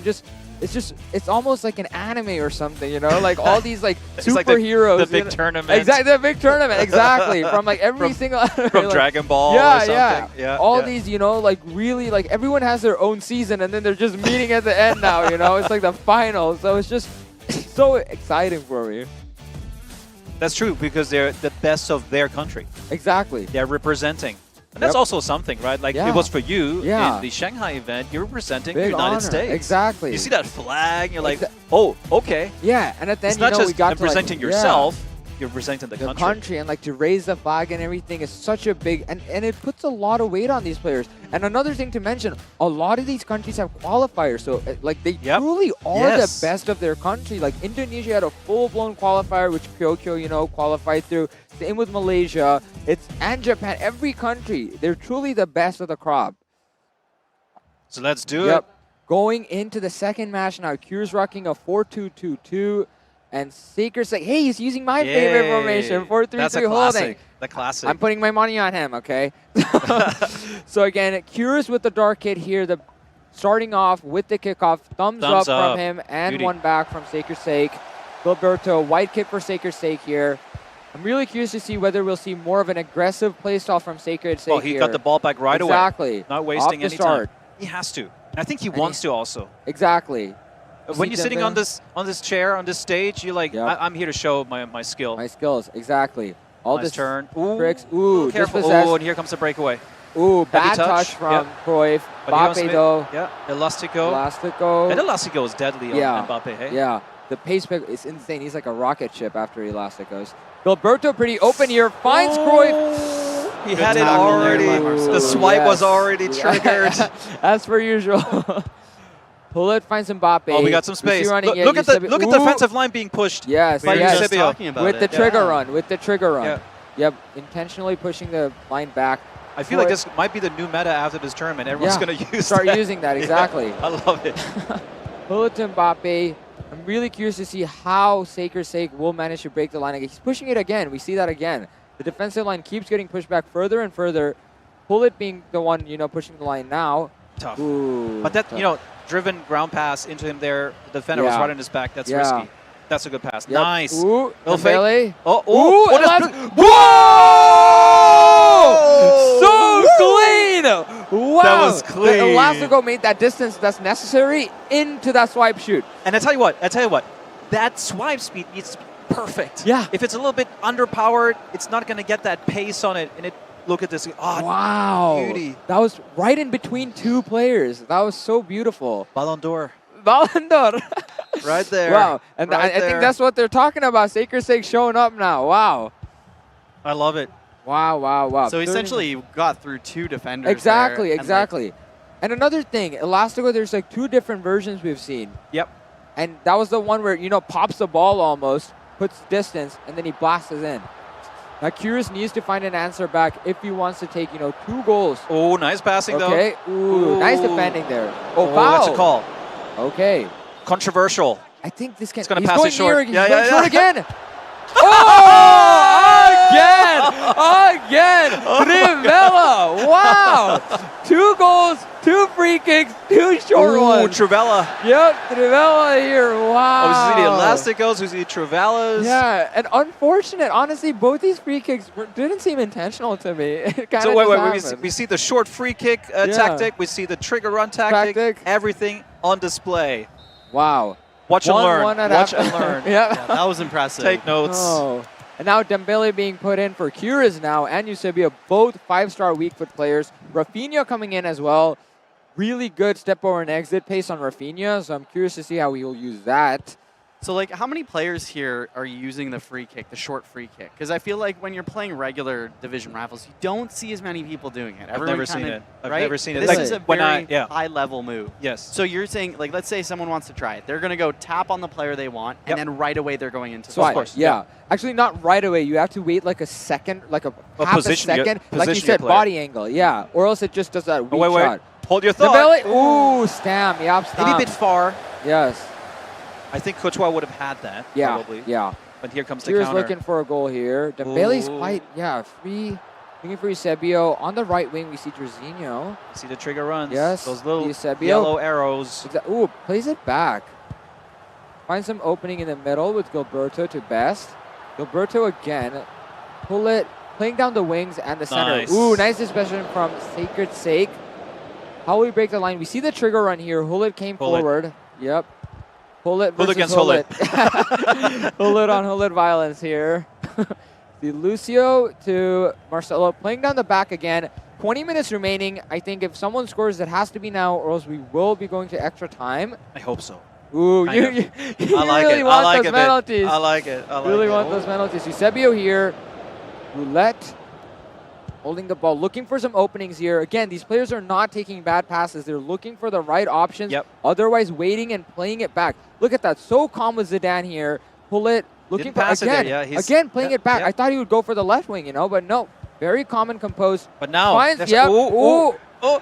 it's almost like an anime or something, like all these like superheroes. Like the big tournament. Exactly, the big tournament, exactly. From like every single from like, Dragon Ball or something. Yeah. All these, like really like everyone has their own season, and then they're just meeting at the end now, It's like the final. So it's just so exciting for me. That's true, because they're the best of their country. Exactly. They're representing. And that's also something, right? Like it was for you in the Shanghai event. You're representing the United States. Exactly. You see that flag, you're like, oh, okay. Yeah, and at the end, it's not just we got representing yourself, you're representing the country. And like to raise the flag and everything is such a big, and it puts a lot of weight on these players. And another thing to mention, a lot of these countries have qualifiers, so like they truly are the best of their country. Like Indonesia had a full-blown qualifier, which Kyokyo, you know, qualified through. Same with Malaysia, and Japan. Every country, they're truly the best of the crop. So let's do it. Going into the second match now, Kyr's rocking a 4-2-2-2, and Saker's like, hey, he's using my favorite formation, 4-3-3 holding. The classic. I'm putting my money on him, okay? So again, Kyr's with the dark kit here, starting off with the kickoff. Thumbs up from him, and one back from Saker's sake. Gilberto, white kit for Saker's sake here. I'm really curious to see whether we'll see more of an aggressive playstyle from Saker's sake. Oh, he got the ball back right away. Exactly. Not wasting any start. time. He has to. And I think he wants to also. Exactly. When you're sitting on this chair, on this stage, you're like, I'm here to show my skill. My skills, exactly. All this turn. Tricks. Ooh, careful. Oh, and here comes the breakaway. Ooh, bad touch from Cruyff. Mbappe though. Yeah, Elastico. And Elastico is deadly on Mbappe, hey? Yeah, the pace pick is insane. He's like a rocket ship after Elasticos. Gilberto pretty open here, finds Cruyff. He had it already. The swipe was already triggered. As per usual. Pullet finds Mbappe. Oh, we got some space. Look at the defensive line being pushed. Yes, by Eusebio. With the trigger run. With the trigger run. Yep, intentionally pushing the line back. I feel like this might be the new meta after this tournament. Everyone's going to start using that, exactly. I love it. Pullet to Mbappe. I'm really curious to see how Saker's sake will manage to break the line. He's pushing it again. We see that again. The defensive line keeps getting pushed back further and further. Pullet being the one, you know, pushing the line now. Tough. Ooh, but that, you know, driven ground pass into him there. The defender was right on his back. That's risky. That's a good pass. Yep. Nice. Ooh, no fake. Oh, what is Whoa! So clean! Wow. That was clean. Elastico made that distance that's necessary into that swipe shoot. And I tell you what, that swipe speed needs to be perfect. Yeah. If it's a little bit underpowered, it's not going to get that pace on it. And look at this. Oh, wow. Beauty. That was right in between two players. That was so beautiful. Ballon d'Or. Ballon d'Or. Right there. Wow. And I think that's what they're talking about. Saker's sake showing up now. Wow. I love it. Wow, wow, wow. So essentially you got through two defenders. Exactly, there, exactly. And another thing, Elastico, there's like two different versions we've seen. Yep. And that was the one where, you know, pops the ball almost, puts distance, and then he blasts it in. Now, Kyrgios needs to find an answer back if he wants to take, you know, 2 goals. Oh, nice passing, though. Okay. Ooh, nice defending there. Oh, foul. That's a call. Okay. Controversial. I think this can. He's going to pass it short. He's going short again. Oh! Again! Trivela! Wow! 2 goals, 2 free kicks, 2 short ones. Trivela. Yep, Trivela here. Wow. Oh, we see the Elasticos, we see the Trivelas. Yeah, and unfortunate. Honestly, both these free kicks didn't seem intentional to me. So wait, we see the short free kick tactic, we see the trigger run tactic, everything on display. Wow. Watch and learn. Watch and learn. Yeah, that was impressive. Take notes. Oh. And now Dembele being put in for Kyrgios now, and Eusebio, both 5-star weak foot players. Rafinha coming in as well. Really good step over and exit pace on Rafinha, so I'm curious to see how he will use that. So, like, how many players here are using the free kick, the short free kick? Because I feel like when you're playing regular division rivals, you don't see as many people doing it. I've never seen it. I've right? never seen it. This Like, is a when very I- high-level move. Yes. So you're saying, like, let's say someone wants to try it. They're going to go tap on the player they want, and then right away they're going into the So swipe. yeah. Actually, not right away. You have to wait like a second, like a half position a your- second. Like you position your said, player. body angle. Yeah. Or else it just does that weak wait. shot. Hold your thought. Dembele, ooh, stam. Yep, stam. Maybe a bit far. Yes. I think Courtois would have had that, Yeah, probably. yeah. But here comes the Here's counter. looking for a goal here. Dembele's Ooh. quite, free. Looking for Eusebio. On the right wing, we see Jorginho. See the trigger runs. Yes. Those little Eusebio. yellow arrows. Ooh, plays it back. Finds some opening in the middle with Gilberto to best. Gilberto again. Pull it. Playing down the wings and the center. Nice. Ooh, nice dispossession from Sacred Sake. How will we break the line? We see the trigger run here. Hullet came forward. Yep. Hullet versus against Hullet. Hullet on Hullet violence here. The Lucio to Marcelo. Playing down the back again. 20 minutes remaining. I think if someone scores, it has to be now, or else we will be going to extra time. I hope so. Ooh, Kind of. you I like really it. want I like those it, man. penalties. I like it. I like really it. want those penalties. Eusebio here. Roulette. Holding the ball, looking for some openings here. Again, these players are not taking bad passes. They're looking for the right options. Yep. Otherwise, waiting and playing it back. Look at that. So calm with Zidane here. Pull it. Looking Didn't for pass it there, again. yeah, he's- Again, playing yep, it back. yep. I thought he would go for the left wing, but no. Very calm and composed. But now, Finds, there's- yep. ooh, Ooh. Oh,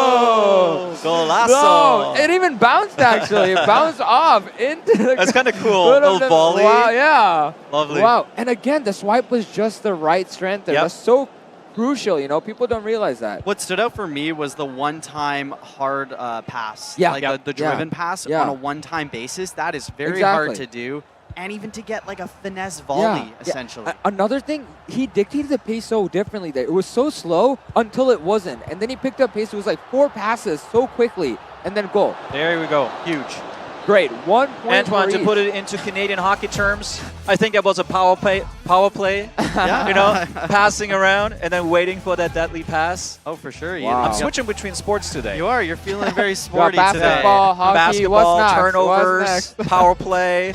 Oh! Golazo! No, it even bounced actually. It bounced off into the. That's kind of cool. foot of Little the- volley. Wow, yeah. Lovely. Wow, and again, the swipe was just the right strength there. Yep. That's so crucial. People don't realize that. What stood out for me was the one-time hard pass. Yeah. Like Yep. the Yeah. driven pass Yeah. on a one-time basis. That is very Exactly. hard to do. And even to get like a finesse volley, essentially. Another thing, he dictated the pace so differently there. It was so slow until it wasn't. And then he picked up pace. It was like 4 passes so quickly. And then goal. There we go. Huge. Great. 1 point Antoine, for to each. put it into Canadian hockey terms, I think that was a power play, Yeah. passing around and then waiting for that deadly pass. Oh, for sure. Wow. I'm switching between sports today. You are. You're feeling very sporty today. basketball, hockey, Basketball, what's next? turnovers, What's next? power play.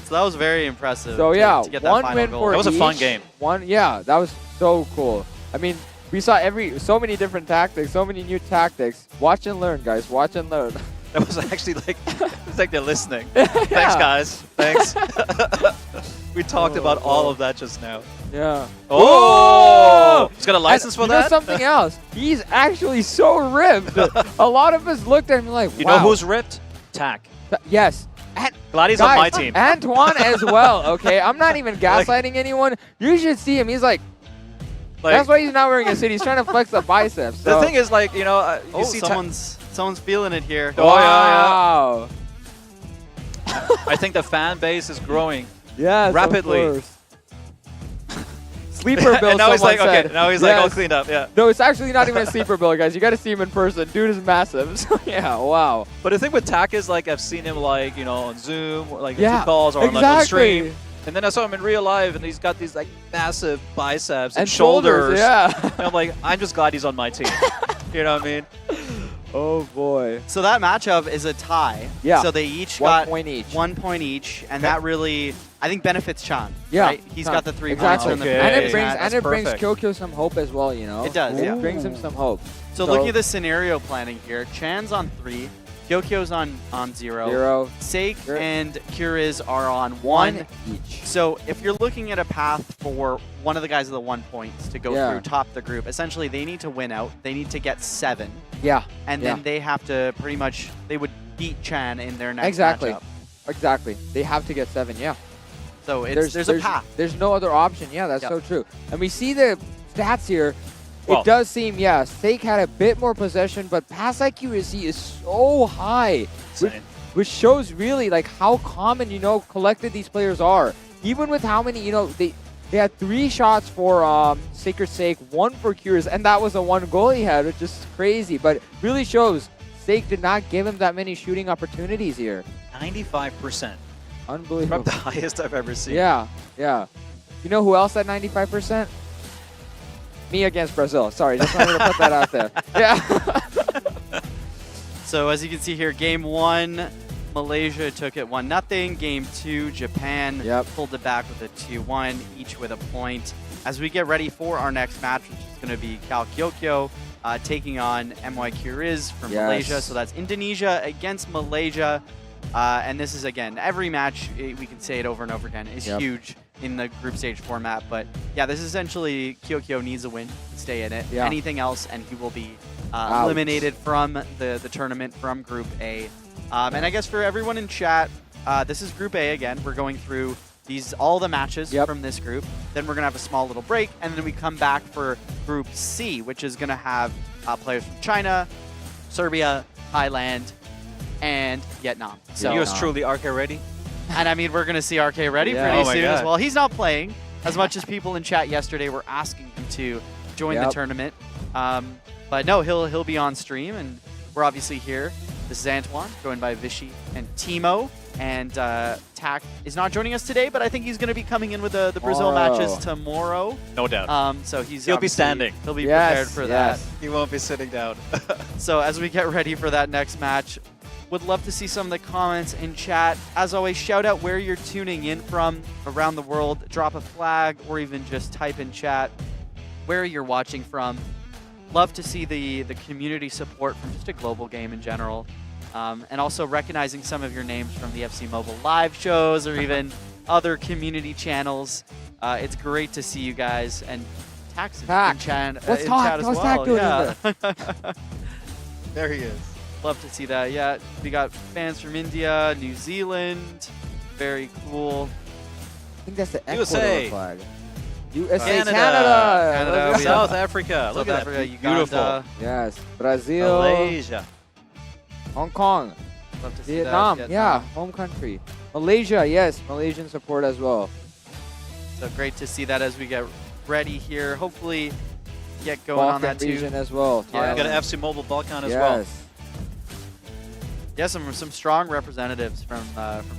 So that was very impressive. So to- yeah, to get that one final win goal. for That was a fun each. game. That was so cool. I mean, we saw so many different tactics, so many new tactics. Watch and learn, guys. Watch and learn. That was actually like, it's like they're listening. Thanks, guys. Thanks. We talked about all of that just now. Yeah. Oh! He's got a license for You that? know something else? He's actually so ripped. A lot of us looked at him like, wow. You know who's ripped? Tack. Yes. And Glad he's guys, on my team. Antoine as well, okay? I'm not even gaslighting anyone. You should see him. He's like, that's why he's not wearing a suit. He's trying to flex the biceps. The So. thing is, like, you Oh, see someone's feeling it here. Oh, Wow. I think the fan base is growing Yes, rapidly. Of course. Sleeper bill. And now he's someone like, okay, said. now he's like all Yes. cleaned up, yeah. No, it's actually not even a sleeper bill, guys. You got to see him in person. Dude is massive. So yeah, wow. But the thing with Tack is, like, I've seen him, like, on Zoom, or, like, Yeah, YouTube calls, or on, like, on exactly. stream. And then I saw him in real life, and he's got these, like, massive biceps and, And shoulders, yeah. And I'm like, I'm just glad he's on my team. You know what I mean? Oh boy. So that matchup is a tie. Yeah. So they each 1 got point each. 1 point each, and Okay. that really, I think, benefits Chan. Yeah. Right? He's Chan. got the 3 Exactly. points on the Okay. And it previous brings match. and it brings perfect. Kyokyo some hope as well, It does, yeah. It brings him some hope. So looking at the scenario planning here, Chan's on 3, Kyokyo's on 0. 0. Seik Sure. and Kuriz are on 1 1. each. So if you're looking at a path for one of the guys with the 1 points to go Yeah. through top the group, essentially they need to win out. They need to get 7. Yeah. And yeah. then they have to pretty much, they would beat Chan in their next Exactly. matchup. Exactly. They have to get 7, yeah. So there's a path. There's no other option. Yeah, that's Yep. so true. And we see the stats here. Well- It does seem, yeah, Seik had a bit more possession, but pass accuracy is so high, which shows really like how common, collected these players are. Even with how many, they had 3 shots for Sacred Sake, 1 for Cures, and that was the 1 goal he had, which is crazy. But it really shows Sake did not give him that many shooting opportunities here. 95%. Unbelievable. Probably the highest I've ever seen. Yeah, yeah. You know who else at 95%? Me against Brazil. Sorry, just wanted to put that out there. Yeah. So as you can see here, game 1, Malaysia took it 1-0. Game 2, Japan pulled it back with a 2-1, each with a point. As we get ready for our next match, which is going to be Cal Kyokyo taking on MY Kuriz from Malaysia. So that's Indonesia against Malaysia. And this is, again, every match, we can say it over and over again, is huge in the group stage format. But yeah, this is essentially Kyokyo needs a win to stay in it. Yeah. Anything else, and he will be eliminated from the tournament from Group A. And I guess for everyone in chat, this is Group A again. We're going through all the matches from this group. Then we're going to have a small little break, and then we come back for Group C, which is going to have players from China, Serbia, Thailand, and Vietnam. So yours truly, RK ready? And I mean, we're going to see RK ready Yeah. pretty Oh my soon as God. well. He's not playing as much as people in chat yesterday were asking him to join the tournament. But no, he'll be on stream, and we're obviously here This is Antoine, joined by Vishy and Timo. And Tak is not joining us today, but I think he's going to be coming in with the Brazil matches tomorrow. No doubt. So He'll be obviously- standing. He'll be prepared for that. He won't be sitting down. So as we get ready for that next match, would love to see some of the comments in chat. As always, shout out where you're tuning in from around the world. Drop a flag or even just type in chat where you're watching from. Love to see the community support from just a global game in general. And also recognizing some of your names from the FC Mobile live shows or even other community channels. It's great to see you guys. And Tax in chat, What's in Tax? chat as What's well. Tax doing Yeah. There he is. Love to see that. Yeah, we got fans from India, New Zealand. Very cool. I think that's the USA. Ecuador flag. USA, Canada. Canada. we South have Africa. Look South at Africa, that. Uganda. Yes. Brazil. Malaysia. Hong Kong. Love to see Vietnam. that. Yeah, home country. Malaysia. Yes, Malaysian support as well. So great to see that as we get ready here. Hopefully get going on Balkan that region too. as well. Yeah. We got an FC Mobile Balkan as Yes. well. Yeah, some strong representatives from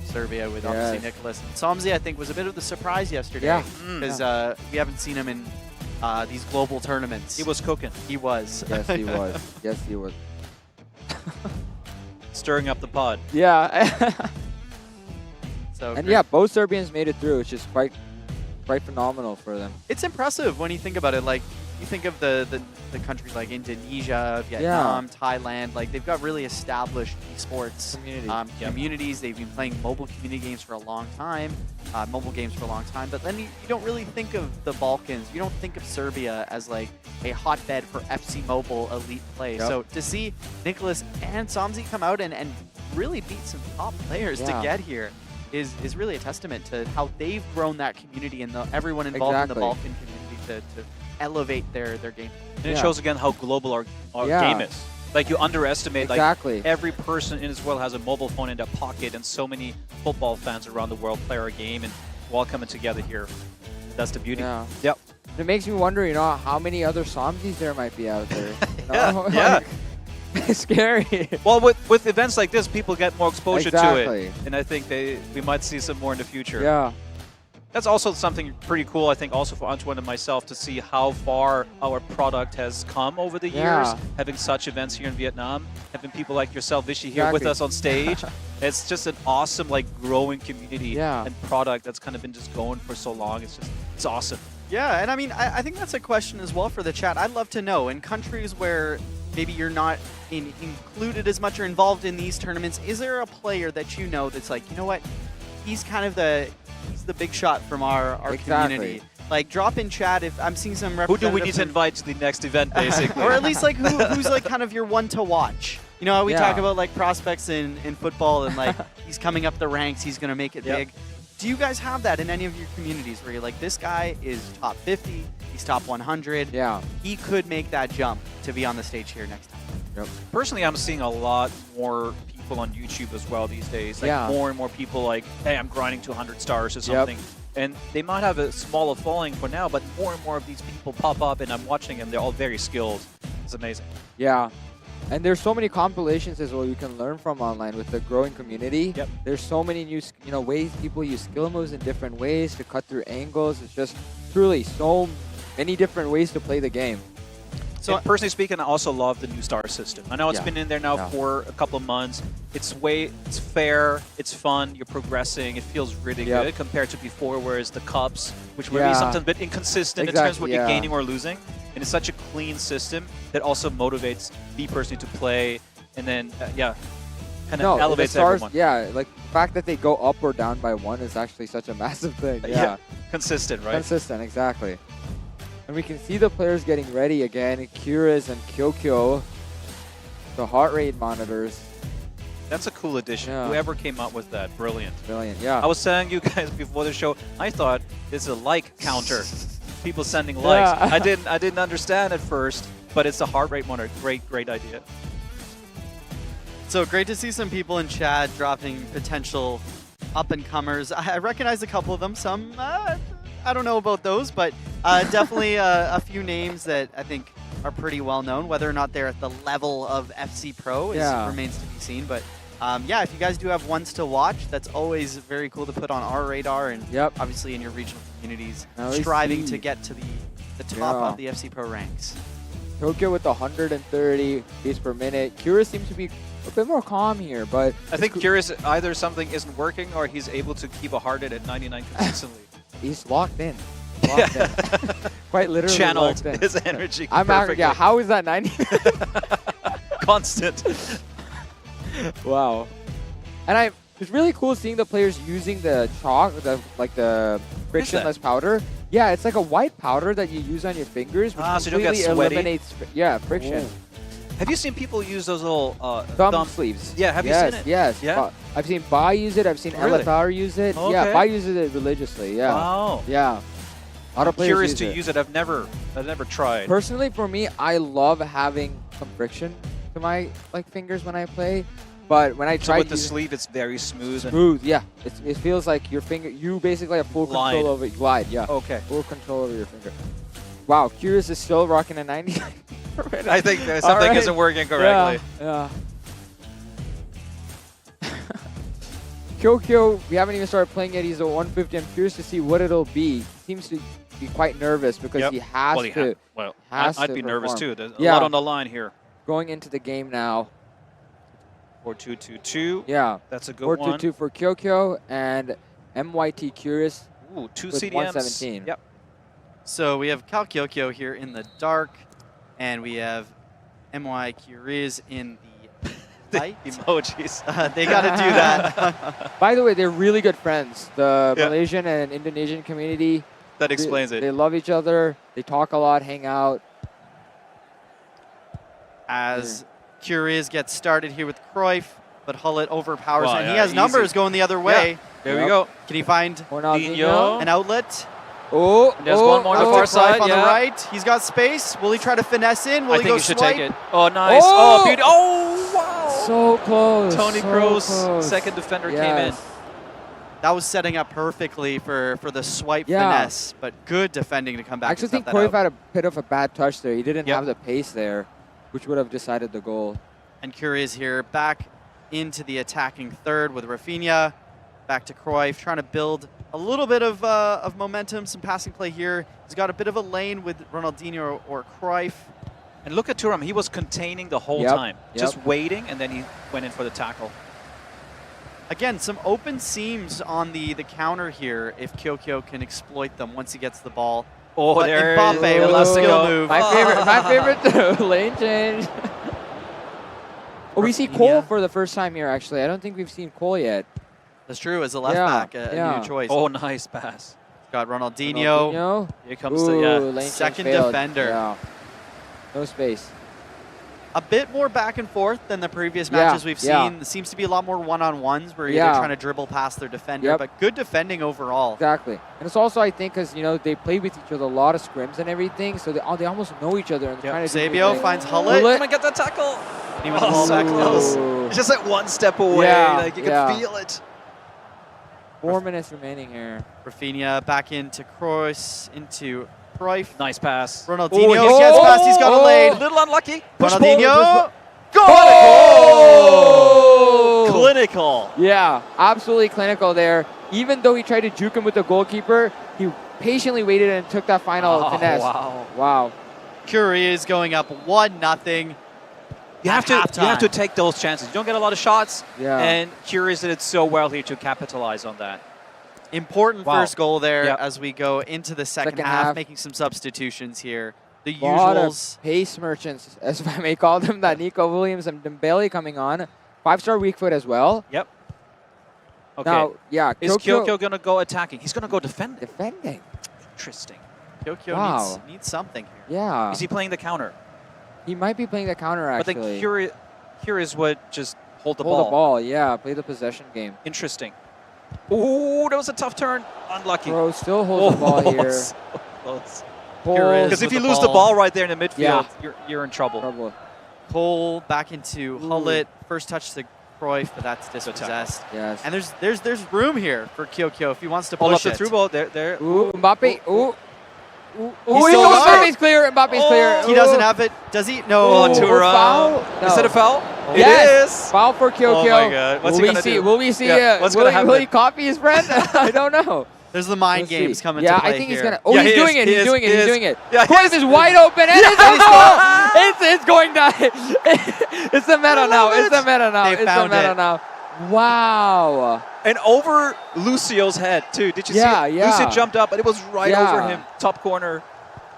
Serbia with obviously Yes. Nicholas. And Somzi, I think, was a bit of the surprise yesterday. Yeah. Because we haven't seen him in these global tournaments. He was cooking. He was. Yes, he was. Yes, he was. Stirring up the pod. Yeah. So And great. yeah, both Serbians made it through, which is quite phenomenal for them. It's impressive when you think about it. Like, you think of the countries like Indonesia, Vietnam, Thailand. Like, they've got really established esports communities. They've been playing mobile community games for a long time, But then you don't really think of the Balkans. You don't think of Serbia as like a hotbed for FC Mobile elite play. Yep. So to see Nicholas and Somzi come out and really beat some top players to Yeah. get here is really a testament to how they've grown that community and everyone involved in the Exactly. Balkan community to elevate their game. And it Yeah. shows again how global our Yeah. game is. Like, you underestimate, Exactly. like, every person in this world has a mobile phone in their pocket, and so many football fans around the world play our game, and we're all coming together here. That's the beauty. Yeah. Yep. It makes me wonder, how many other Somzis there might be out there. Yeah. It's scary. Well, with events like this, people get more exposure to Exactly. it, and I think we might see some more in the future. Yeah. That's also something pretty cool, I think, also for Antoine and myself to see how far our product has come over the years, Yeah. having such events here in Vietnam, having people like yourself, Vishy, here with Exactly. us on stage. It's just an awesome, like, growing community Yeah. and product that's kind of been just going for so long. It's awesome. Yeah, and I mean, I think that's a question as well for the chat. I'd love to know, in countries where maybe you're not included as much or involved in these tournaments, is there a player that you know that's like, you know what, he's kind of the big shot from our Exactly. community? Like, drop in chat if I'm seeing some Who do we representatives need to from- invite to the next event, basically? or at least like who's like kind of your one to watch. You know, we talk Yeah. about like prospects in football and like he's coming up the ranks, he's gonna make it Yep. big. Do you guys have that in any of your communities where you're like, this guy is top 50, he's top 100, Yeah. he could make that jump to be on the stage here next time? Personally, I'm seeing a lot more people on YouTube as well these days. Like, Yeah. more and more people like, hey, I'm grinding to 100 stars or something. And they might have a smaller following for now, but more and more of these people pop up, and I'm watching them. They're all very skilled. It's amazing. Yeah. And there's so many compilations as well you can learn from online with the growing community. Yep. There's so many new ways people use skill moves in different ways to cut through angles. It's just truly so many different ways to play the game. So personally speaking, I also love the new star system. I know it's Yeah. been in there now Yeah. for a couple of months. It's fair, it's fun, you're progressing, it feels really Yep. good compared to before, whereas the cups, which were Yeah. maybe sometimes a bit inconsistent in terms of what Exactly, you're yeah. gaining or losing. And it's such a clean system that also motivates me personally to play, and then kind of elevates the stars, everyone. Yeah, like the fact that they go up or down by one is actually such a massive thing. Yeah. Consistent, right? Consistent, exactly. And we can see the players getting ready again. Kyurz and Kyokyo, the heart rate monitors. That's a cool addition. Yeah. Whoever came up with that, brilliant. Brilliant, yeah. I was saying you guys before the show, I thought it's a like counter. People sending likes. Yeah. I didn't understand at first, but it's a heart rate monitor. Great idea. So great to see some people in chat dropping potential up-and-comers. I recognize a couple of them. Some, I don't know about those, but definitely a few names that I think are pretty well known. Whether or not they're at the level of FC Pro remains to be seen. But yeah, if you guys do have ones to watch, that's always very cool to put on our radar. And obviously in your regional communities, striving to get to the top of the FC Pro ranks. Tokyo with 130 beats per minute. Curious seems to be a bit more calm here, but I think Curious either something isn't working or he's able to keep a heart rate at 99 consistently. He's locked in. Locked in. Quite literally channeled locked in. his energy. I'm perfectly. yeah. How is that 90? Constant. Wow. And it's really cool seeing the players using the chalk, the frictionless powder. Yeah, it's like a white powder that you use on your fingers, which so you don't get completely sweaty. eliminates friction. Have you seen people use those little Thumb sleeves. Yeah, have you seen it? Yes. Yeah. I've seen Bai use it. I've seen Really? Elathar use it. Okay. Yeah, Bai uses it religiously. Yeah. Wow. Yeah. A lot of players Curious use to it. use it. I've never tried. Personally, for me, I love having some friction to my fingers when I play. But when I So try with the sleeve, it's very smooth. smooth, yeah, it feels like your finger. You basically have full Glide. control over glide. Yeah. Okay. Full control over your finger. Wow, Curious is still rocking a 90. I think something isn't working correctly. Yeah. Kyokyo, we haven't even started playing yet. He's at 150. I'm curious to see what it'll be. He seems to be quite nervous because he has to. I'd be nervous perform. too. There's a lot on the line here. Going into the game now. 4-2-2-2. Yeah. That's a good one. 4-2-2 for Kyokyo and MYT Curious. Ooh, 2 CDMs. 117. Yep. So we have Cal Kyokyo here in the dark, and we have MY Curious in the light. Emojis. They got to do that. By the way, they're really good friends. The Malaysian and Indonesian community. That explains it. They love each other. They talk a lot, hang out. As Curious gets started here with Cruyff, but Hullet overpowers Wow, him. yeah, He has easy. numbers going the other way. Yeah. There we go. Can he find Ronaldinho. an outlet? Oh, There's one more on the far side. on Yeah. the right. He's got space. Will he try to finesse in? Will I he think go he should swipe? take it. Oh, nice. Oh! Oh, beauty. Oh, wow. So close. Tony so Kroos, close. second defender, came in. That was setting up perfectly for the swipe finesse, but good defending to come back. I actually and think stop that Cruyff out. had a bit of a bad touch there. He didn't have the pace there, which would have decided the goal. And Curious here back into the attacking third with Rafinha. Back to Cruyff, trying to build a little bit of momentum, some passing play here. He's got a bit of a lane with Ronaldinho or Cruyff. And look at Thuram. He was containing the whole time, just waiting, and then he went in for the tackle. Again, some open seams on the counter here if Kyokyo can exploit them once he gets the ball. Oh, but there Mbappe is with a skill Velasco. move. My favorite lane change. Oh, we see Cole for the first time here, actually. I don't think we've seen Cole yet. That's true, as a left back, a new choice. Oh, nice pass. Got Ronaldinho. Here comes Ooh, the lane change second failed. defender. Yeah. No space. A bit more back and forth than the previous Yeah, matches we've yeah. seen. There seems to be a lot more one-on-ones where Yeah. they're trying to dribble past their defender, Yep. but good defending overall. Exactly. And it's also, I think, because, they play with each other, a lot of scrims and everything, so they almost know each other. And they're trying to do Sabio like, finds Hullet. Come and get that tackle. He went the ball back close. It's just like one step away. Yeah, Like you yeah. can feel it. 4 minutes remaining here. Rafinha back into Kroos, into Cruyff. Nice pass. Ronaldinho gets past. He's got a lane. A little unlucky. Ronaldinho. Goal! Clinical. Yeah, absolutely clinical there. Even though he tried to juke him with the goalkeeper, he patiently waited and took that final finesse. Wow. Wow. Curious going up 1-0. You have to take those chances. You don't get a lot of shots. Yeah. And Curious did it so well here to capitalize on that. Important Wow. first goal there Yep. as we go into the second half, making some substitutions here. The Lot usuals. of pace merchants, as I may call them, that Nico Williams and Dembele coming on. 5-star weak foot as well. Yep. Okay. Now, yeah, Is Kyokyo going to go attacking? He's going to go defending. Defending. Interesting. Kyokyo Wow. needs something here. Yeah. Is he playing the counter? He might be playing the counter, actually. But then Curious would just hold the Hold ball. the ball, yeah. Play the possession game. Interesting. Ooh, that was a tough turn. Unlucky. Bro still holds the ball here. So close. Cole Because if with you the lose the ball. ball right there in the midfield, Yeah. you're in trouble. Cole back into Hullet. First touch to Cruyff, but that's dispossessed. Yes. And there's room here for Kyokyo if he wants to Hold push up the it. through ball. There. Ooh, Mbappe. Ooh. Oh, Mbappe's clear. Mbappe's clear. He doesn't have it. Does he? No. Ooh, foul? Is it a foul? Yes. It is. Foul for Kyokyo. Oh my God. What's he gonna do? Will we see? Yeah, what's gonna happen? Will he copy his friend? I don't know. There's the mind Let's games see. coming to play Yeah, I think he's here. gonna. Oh, Yeah, he's he doing is, it. he He's is, doing it. he He's is. doing it. Yeah, he Cruyff is wide open, and it's a goal. It's going down. It's the meta now. It's the meta now. They It's the found meta it. now. Wow. And over Lucio's head too. Did you see Yeah, it? yeah. Lucio jumped up, and it was right Yeah. over him, top corner.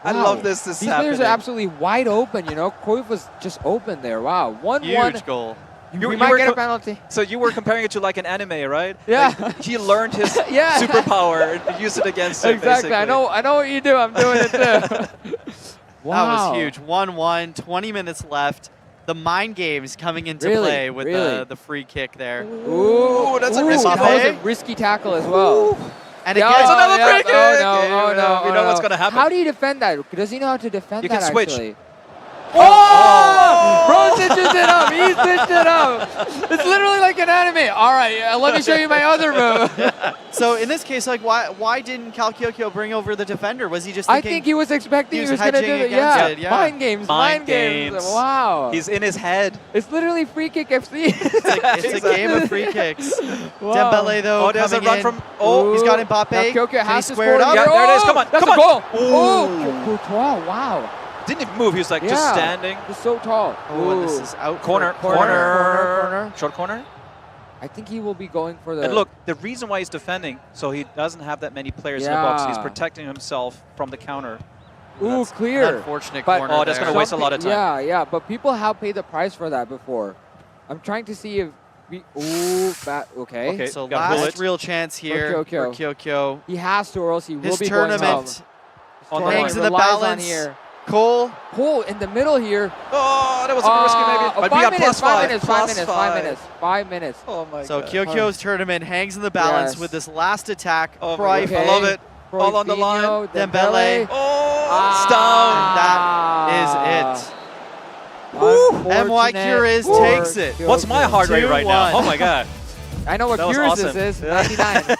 I Wow. love this. This These happening. players are absolutely wide open. You know, Cruyff was just open there. Wow. 1-1. Huge goal. We might get a penalty. So you were comparing it to like an anime, right? Yeah. Like, he learned his Yeah. superpower and used it against him. Exactly. I basically. know what you do. I'm doing it too. Wow. That was huge. 1-1, 20 minutes left. The mind games coming into Really? play with Really? the free kick there. Ooh, that's a risky that was a play. risky tackle as well. And Yeah, again, oh, another yeah. free kick. Oh no! Oh no! You know what's gonna happen. How do you defend that? Does he know how to defend You that? can switch. Actually? Oh! Bro stitches it up. He stitched it up. It's literally like an anime. All right, let me show you my other move. So in this case, like, why didn't Kyokyo bring over the defender? Was he just I thinking? think he was expecting he was going to do hedging that. against Yeah. it, yeah. Mind games. Mind games. Wow. He's in his head. It's literally free kick FC. It's a game of free kicks. Wow. Dembele though Oh, there's a coming run in. from. Oh, he's got Now Mbappe. Kyokyo Can he has to square it score up? here. Yeah, there it is. Come on, That's come a on. goal. Oh, Courtois. Wow. Didn't even move. He was like just Yeah. standing. He's so tall. Oh, and this Ooh. is out. Corner, for corner, short corner. I think he will be going for the. And look, the reason why he's defending, so he doesn't have that many players in the box. He's Yeah. protecting himself from the counter. Ooh, That's clear. an unfortunate But- corner Oh, that's there. gonna waste a lot of time. Yeah, yeah, but people have paid the price for that before. I'm trying to see if we. Ooh, okay. Okay. So Gotta pull last it. real chance here for Kyokyo. He has to, or else he will His be going tournament home. hangs in the Relies on balance. here. Cole. Cole in the middle here. Oh, that was a risky maybe. But we 5 got minutes, plus 5 minutes, 5 plus minutes, 5 minutes, 5 minutes. Oh my So god. Kyokyo's tournament hangs in the balance Yes. with this last attack. Oh my Cruyff. God. I love it. All on the line. Jorginho, Dembele. Oh, And that is it. MY Cures takes it. What's my heart rate right now? 2-1. Oh my god. I know what That was Cures awesome. this is. 99.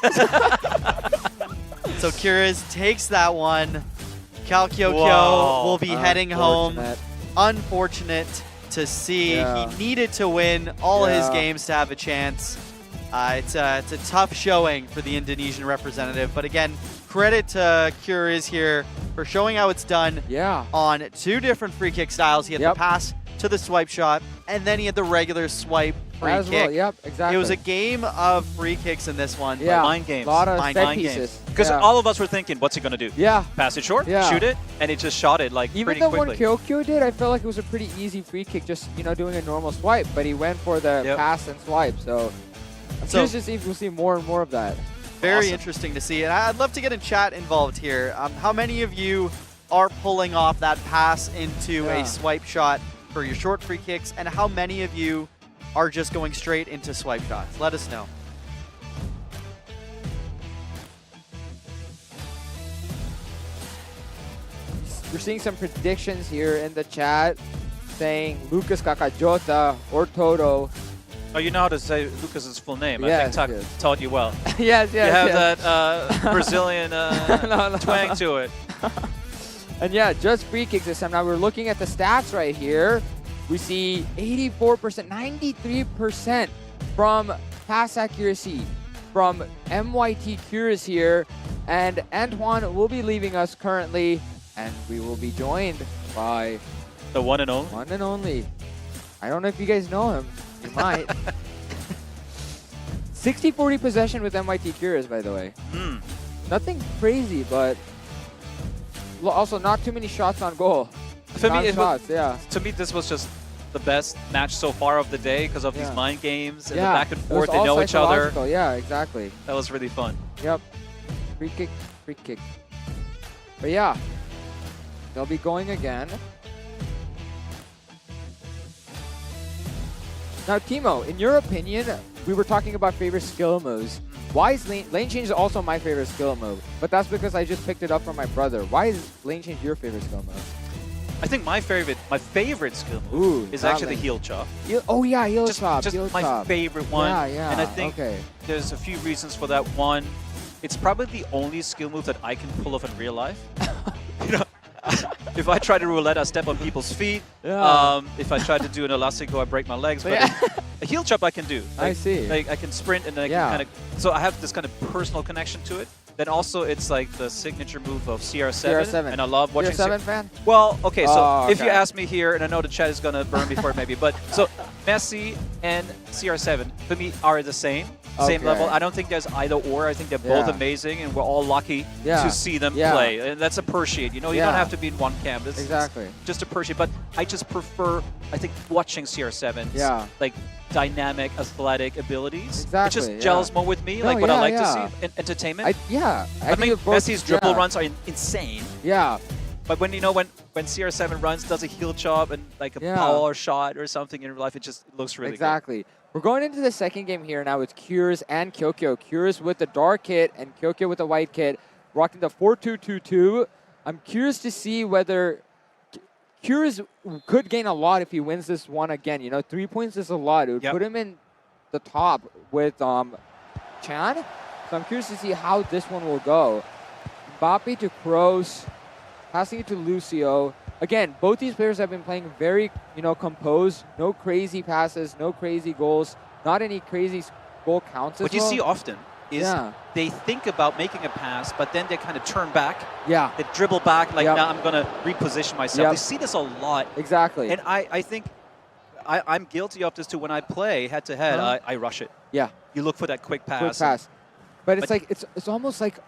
So Cures takes that one. Cal Kyokyo Whoa. will be heading home. Unfortunate. Unfortunate to see. Yeah. He needed to win all his Yeah. games to have a chance. It's a tough showing for the Indonesian representative. But again, credit to Cures here for showing how it's done Yeah. on two different free kick styles. He had Yep. the pass to the swipe shot, and then he had the regular swipe free As kick. well, yep, exactly. It was a game of free kicks in this one. Yeah. Mind games. A lot of Mind set games. pieces. Because Yeah. all of us were thinking, what's he gonna do? Yeah. Pass it short, Yeah. shoot it, and he just shot it like Even pretty the quickly. one Kyokyo did, I felt like it was a pretty easy free kick, just doing a normal swipe. But he went for the Yep. pass and swipe. So I'm So- curious to see if we'll see more and more of that. Very Awesome. interesting to see. And I'd love to get in chat involved here. How many of you are pulling off that pass into Yeah. a swipe shot for your short free kicks? And how many of you are just going straight into swipe shots? Let us know. We're seeing some predictions here in the chat saying Lucas Kakajota or Toto. Oh, you know how to say Lucas's full name. I Yes, think Tuck yes. taught you well. Yes, yes, You have yes. that Brazilian No. twang to it. And yeah, just free kicks this time. Now we're looking at the stats right here. We see 84%, 93% from pass accuracy from MYT Cures here. And Antoine will be leaving us currently. And we will be joined by The one and only. one and only. I don't know if you guys know him. You might. 60-40 possession with MYT Cures, by the way. Mm. Nothing crazy, but also not too many shots on goal. For me, it was, shots, yeah. to me, this was just the best match so far of the day because of these Yeah. mind games and Yeah, the back and it was forth. They all know each other. psychological. Yeah, exactly. That was really fun. Yep. Free kick, free kick. But yeah, they'll be going again. Now, Timo, in your opinion, we were talking about favorite skill moves. Why is lane change is also my favorite skill move? But that's because I just picked it up from my brother. Why is lane change your favorite skill move? I think my favorite skill move Ooh, is not actually the lane. heel chop. Oh yeah, heel Just chop. just heel my chop. favorite one. Yeah, yeah. And I think okay. there's a few reasons for that. One, it's probably the only skill move that I can pull off in real life. If I try to roulette, I step on people's feet. Yeah. If I try to do an elastico, I break my legs. But a heel chop I can do. I see. Like I can sprint and then I can kind of. So I have this kind of personal connection to it. Then also it's like the signature move of CR7, and I love watching. CR7 fan? Well, okay. So Oh, if you okay. ask me here, and I know the chat is gonna burn before maybe, but so Messi and CR7 for me are the same Okay. level. I don't think there's either or. I think they're both Yeah. amazing, and we're all lucky Yeah. to see them Yeah. play. And that's appreciate. You know, you don't Yeah. have to be in one camp. It's Exactly. just appreciate. But I just prefer, I think, watching CR7's Yeah. like dynamic, athletic abilities. Exactly, It just yeah. gels more with me, No, like what I yeah, like yeah. to see in entertainment. I I mean, think both- Messi's dribble yeah. runs are insane. Yeah. But when when CR7 runs, does a heel chop and like a Yeah. power shot or something in real life, it just looks really Exactly. We're going into the second game here now with Cures and Kyokyo. Cures with the dark kit and Kyokyo with the white kit, rocking the 4-2-2-2. I'm curious to see whether Cures could gain a lot if he wins this one again. You know, 3 points is a lot. It would put him in the top with Chan. So I'm curious to see how this one will go. Mbappe to Kroos, passing it to Lucio. Again, both these players have been playing very, composed. No crazy passes, no crazy goals, not any crazy goal counts as What you well. see often is Yeah. they think about making a pass, but then they kind of turn back. Yeah. They dribble back, like, Yep. now I'm going to reposition myself. Yep. We see this a lot. Exactly. And I think I'm guilty of this too. When I play head-to-head, Uh-huh. I rush it. Yeah. You look for that quick pass. Quick pass. But it's like it's almost like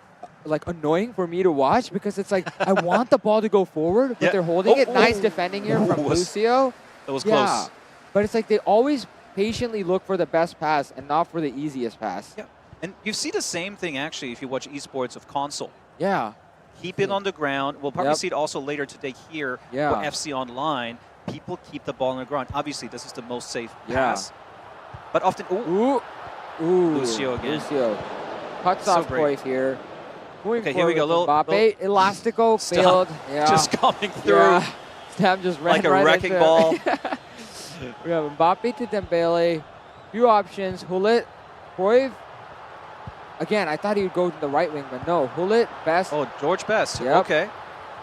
annoying for me to watch because it's like I want the ball to go forward, but Yeah. they're holding it. Oh, Nice oh. defending here from Ooh, was- Lucio. That was Yeah. close. But it's like they always patiently look for the best pass and not for the easiest pass. Yeah. And you see the same thing, actually, if you watch esports of console. Yeah. Keep it on the ground. We'll probably Yep. see it also later today here Yeah. for FC Online. People keep the ball on the ground. Obviously, this is the most safe Yeah. pass. But often, ooh, Lucio again. Lucio. Cuts So off brave. Cruyff here. Moving Okay, here we go. forward with Little- Mbappe. Elastico Stop. failed. Yeah. Just coming through. Yeah. Stam just ran like a right wrecking into ball. We have Mbappe to Dembele. Few options. Hullet, Cruyff. Again, I thought he would go to the right wing, but no. Hullet, Best. Oh, George Best. Yep. Okay.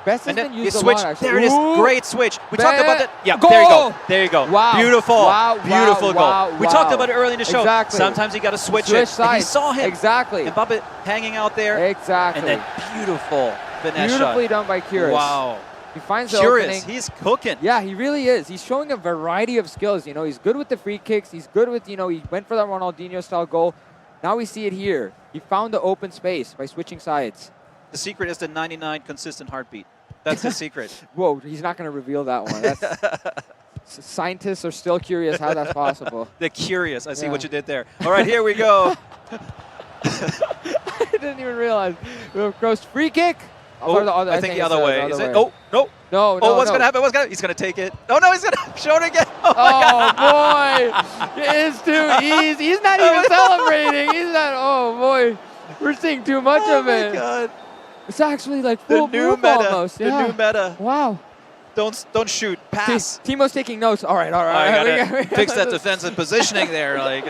Best has And then been he used a switched. lot, actually. There it is. Ooh. Great switch. We talked about that. Yeah, Goal. there you go. There you go. Wow. Beautiful. Wow, wow, Beautiful goal. wow, We talked wow. about it early in the show. Exactly. Sometimes you got to switch Switch it. And he sides. saw him. Exactly. Mbappe hanging out there. Exactly. And then beautiful finesse Beautifully shot. done by Curious. Wow. He finds the Curious. opening. He's cooking. Yeah, he really is. He's showing a variety of skills. You know, he's good with the free kicks. He's good with, he went for that Ronaldinho-style goal. Now we see it here. He found the open space by switching sides. The secret is the 99 consistent heartbeat. That's the secret. Whoa, he's not going to reveal that one. That's, scientists are still curious how that's possible. They're curious. I see Yeah. what you did there. All right, here we go. I didn't even realize. We have Kroos free kick. Oh, Or the other- I think the it's other way. Is it? way. Oh, no. No, no, Oh, what's no. going to happen? He's going to take it. Oh, no, he's going to show it again. Oh, my God. Oh, boy. It's too easy. He's not even celebrating. He's not. Oh, boy. We're seeing too much of it. Oh, my God. It's actually like The full new move meta. almost. The Yeah. new meta. Wow. Don't shoot. Pass. Timo's taking notes. All right, all right. I We gotta fix that defensive positioning there. Like,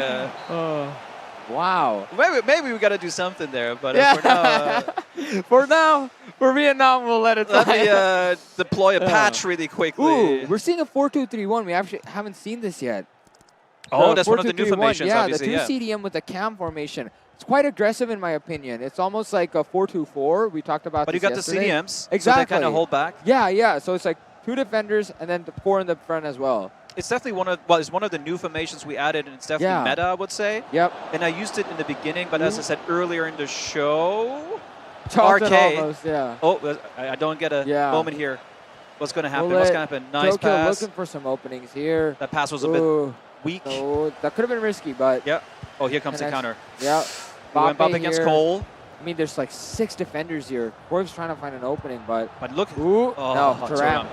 wow. maybe we got to do something there. But Yeah. For now, for Vietnam, we'll let it let slide. me deploy a patch really quickly. Ooh, we're seeing a 4-2-3-1. We actually haven't seen this yet. Oh, that's one of the new 4-2-3-1. formations, Yeah, obviously, the 2 CDM with the cam formation. It's quite aggressive in my opinion. It's almost like a 4-2-4. We talked about But you this got yesterday. the CDMs, Exactly. so they kind of hold back. Yeah, yeah. So it's like 2 defenders and then the 4 in the front as well. It's definitely it's one of the new formations we added, and it's definitely Yeah. meta, I would say. Yep. And I used it in the beginning, but as I said earlier in the show, Charlton RK. almost, yeah. Oh, I don't get a Yeah. moment here. What's going to happen? Bullet. What's going to happen? Nice Tokyo pass. looking for some openings here. That pass was a Ooh. bit weak. So that could have been risky, but. Yep. Oh, here comes the and counter. Yep. We went up against here. Cole. I mean, there's like 6 defenders here. Cruyff's trying to find an opening, but. But look. Ooh. Oh, no, Thuram.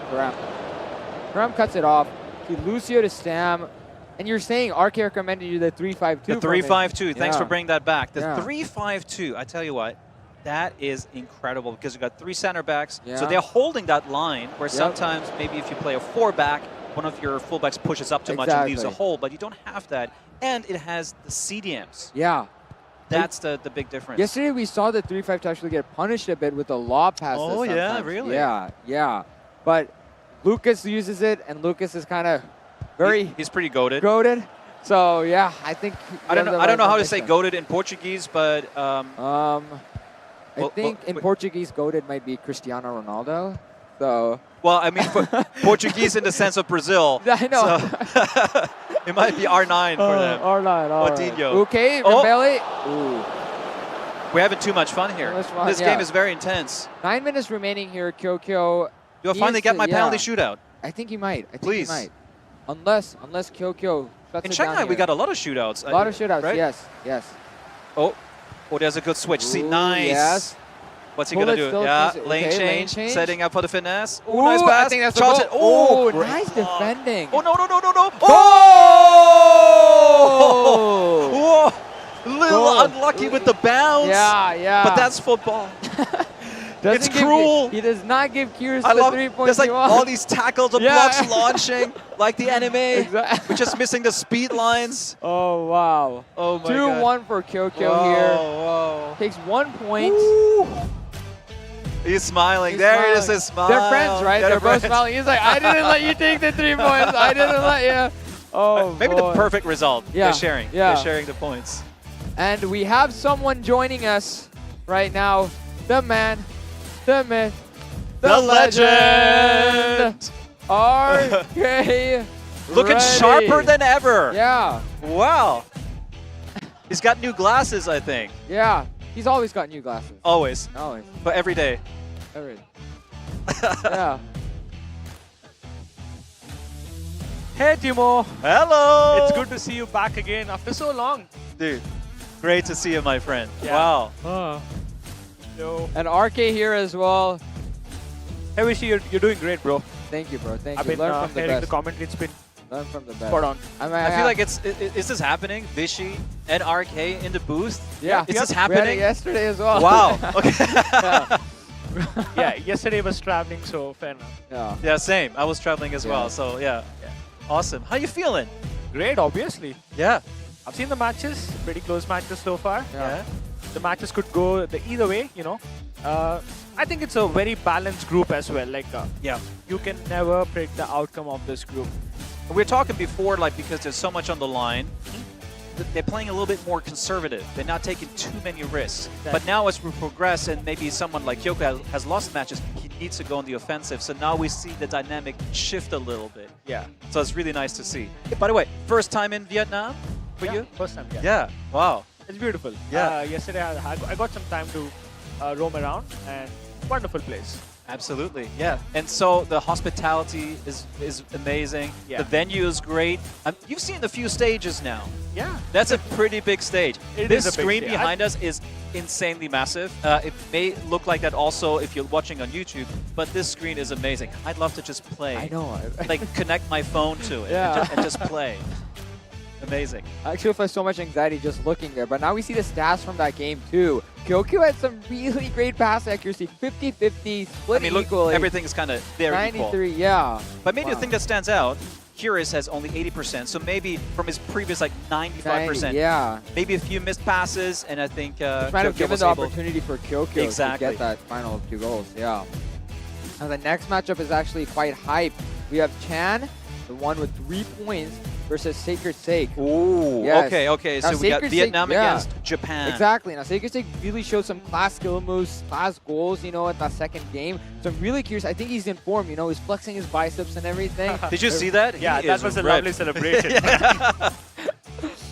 Thuram cuts it off. To Lucio to Stam. And you're saying RK recommended you the 3-5-2. The 3-5-2. Thanks Yeah. for bringing that back. The Yeah. 3-5-2. I tell you what, that is incredible because you got 3 center backs. Yeah. So they're holding that line where Yep. sometimes maybe if you play a 4-back, one of your fullbacks pushes up too much and leaves a Exactly. hole. But you don't have that. And it has the CDMs. Yeah. That's the big difference. Yesterday we saw the 3-5 to actually get punished a bit with the lob passes. Oh, yeah, sometimes. really? Yeah, yeah. but Lucas uses it, and Lucas is kind of very He's pretty goated. goated. So yeah, I think I don't know how to say goated in Portuguese, but I well, think in Portuguese, goated might be Cristiano Ronaldo. So well, I mean for Portuguese in the sense of Brazil. I know. So it might be R9 for them. R9. Coutinho. Okay, Oh. Dembele. Ooh. We're having too much fun here. Too much fun, This yeah. game is very intense. 9 minutes remaining here. Kyokyo. Do I finally get my penalty shootout? I think he might. I think Please. he might. Unless Kyokyo shuts In it Shanghai, down we here. got a lot of shootouts. A lot of shootouts. right? Yes. Yes. Oh, there's a good switch. See, Ooh, nice. yes. What's he Pull gonna it do? still Yeah, keeps it- lane okay, lane change, change. setting up for the finesse. Ooh, Nice pass. I think that's Charles the it. goal. Oh, Ooh, great nice block. defending. Oh no! Oh! Whoa! Little unlucky with the bounce. Yeah, yeah. But that's football. It's cruel. He does not give Curious I the love 3 points there's like he wants. all these tackles and Yeah. blocks launching like the anime. Exactly. We're just missing the speed lines. Oh, wow. Oh, my 2-1 God. for Kyokyo Whoa, here. whoa. Takes 1 point. He's smiling. He's there it is, smiling. his smile. They're friends, right? They're They're both friends. smiling. He's like, I didn't let you take the 3 points. I didn't let you. Oh, Maybe boy. the perfect result. Yeah, They're sharing. yeah. They're sharing the points. And we have someone joining us right now. The man, the myth, the legend. RK. Looking Ready. sharper than ever. Yeah. Wow. He's got new glasses, I think. Yeah. He's always got new glasses. Always. Always. But every day. Every. Yeah. Hey Timo. Hello. It's good to see you back again after so long. Dude, great to see you, my friend. Yeah. Wow. Yo. And RK here as well. Hey Vishy, you're doing great, bro. Thank you, bro. Thank I've you. been Learn from the hearing best. the commentary. It's been Learn from the best. spot on. I feel like is this happening? Vishy and RK in the booth? Yeah. Is this We had it happening? yesterday as well. Wow. Okay. Yeah, yesterday was traveling, so fair enough. Yeah. Yeah, same. I was traveling as Yeah. well, so yeah. Awesome. How you feeling? Great, obviously. Yeah. I've seen the matches, pretty close matches so far. Yeah. The matches could go either way, you know. I think it's a very balanced group as well. Like, Yeah. you can never predict the outcome of this group. We were talking before, like, because there's so much on the line, they're playing a little bit more conservative. They're not taking too many risks. But now as we progress and maybe someone like Kyoko has lost matches, he needs to go on the offensive. So now we see the dynamic shift a little bit. Yeah. So it's really nice to see. By the way, first time in Vietnam for you? First time, yeah. Yeah. Wow. It's beautiful. Yeah. Yesterday I got some time to roam around, and wonderful place. Absolutely, yeah. And so the hospitality is amazing. Yeah. The venue is great. You've seen a few stages now. Yeah. That's a pretty big stage. It This is a big screen stage. behind us is insanely massive. It may look like that also if you're watching on YouTube, but this screen is amazing. I'd love to just play. I know. Like connect my phone to it Yeah. and just play. Amazing. I actually feel so much anxiety just looking there, but now we see the stats from that game too. Kyokyo had some really great pass accuracy, 50-50, split I mean, look, equally. everything is kind of there equal. 93, yeah. But maybe the Wow. thing that stands out, Curious has only 80%, so maybe from his previous like 95%. 90, yeah. Maybe a few missed passes, and I think Might have Kyokyo given was the able. opportunity for Kyokyo Exactly. to get that final 2 goals, yeah. Now the next matchup is actually quite hype. We have Chan, the one with 3 points, versus Sacred Sake. Ooh, Yes. okay. Now, So we got Sacred Vietnam Sake, yeah. against Japan. Exactly. Now, Sacred Sake really showed some class skill moves, class goals, you know, at that second game. So I'm really curious. I think he's in form, you know, he's flexing his biceps and everything. Did you see that? Yeah, He that is was a ripped. lovely celebration.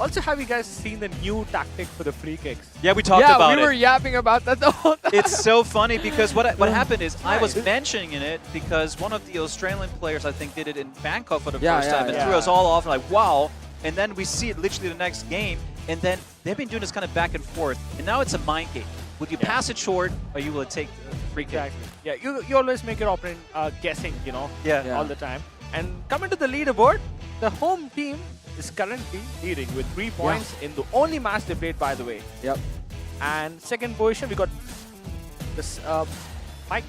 Also, have you guys seen the new tactic for the free kicks? Yeah, we talked about we it. were yapping about that the whole time. It's so funny because what happened is I was mentioning it because one of the Australian players I think did it in Bangkok for the first time and threw us all off like wow. And then we see it literally the next game, and then they've been doing this kind of back and forth, and now it's a mind game. Would you pass it short, or you will take the free kick? Exactly. Yeah, you always make your opponent guessing, you know, Yeah. all the time. And coming to the leaderboard, the home team is currently leading with 3 points in the only match they played, by the way. Yep. And second position, we got this Mike.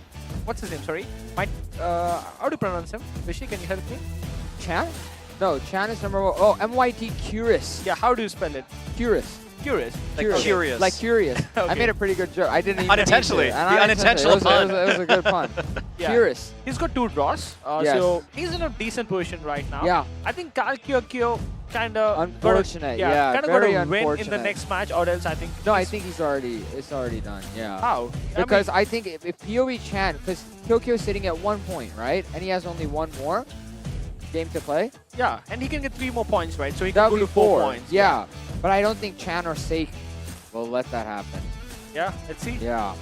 What's his name? Sorry, Mike. How do you pronounce him? Vishy, can you help me? Chan? No, Chan is number 1. Oh, MYT Curious. Yeah, how do you spell it? Curious. Curious. Like curious. Like curious. I Okay. made a pretty good joke. I didn't even Unintentionally. mean to. The unintentional pun. It was a good pun. Yeah. Curious. He's got 2 draws. Yes. So he's in a decent position right now. Yeah. I think Kyo kind of Unfortunate. Yeah. kind of very got to win in the unfortunate. next match, or else I think. No, I think it's already done. Yeah. How? Because I think if POE Chan, because Kyokyo's sitting at 1 point, right? And he has only 1 more game to play. Yeah, and he can get 3 more points, right? So he That can go would to be 4 4 points. Yeah. But I don't think Chan or Safe will let that happen. Yeah, let's see. Yeah.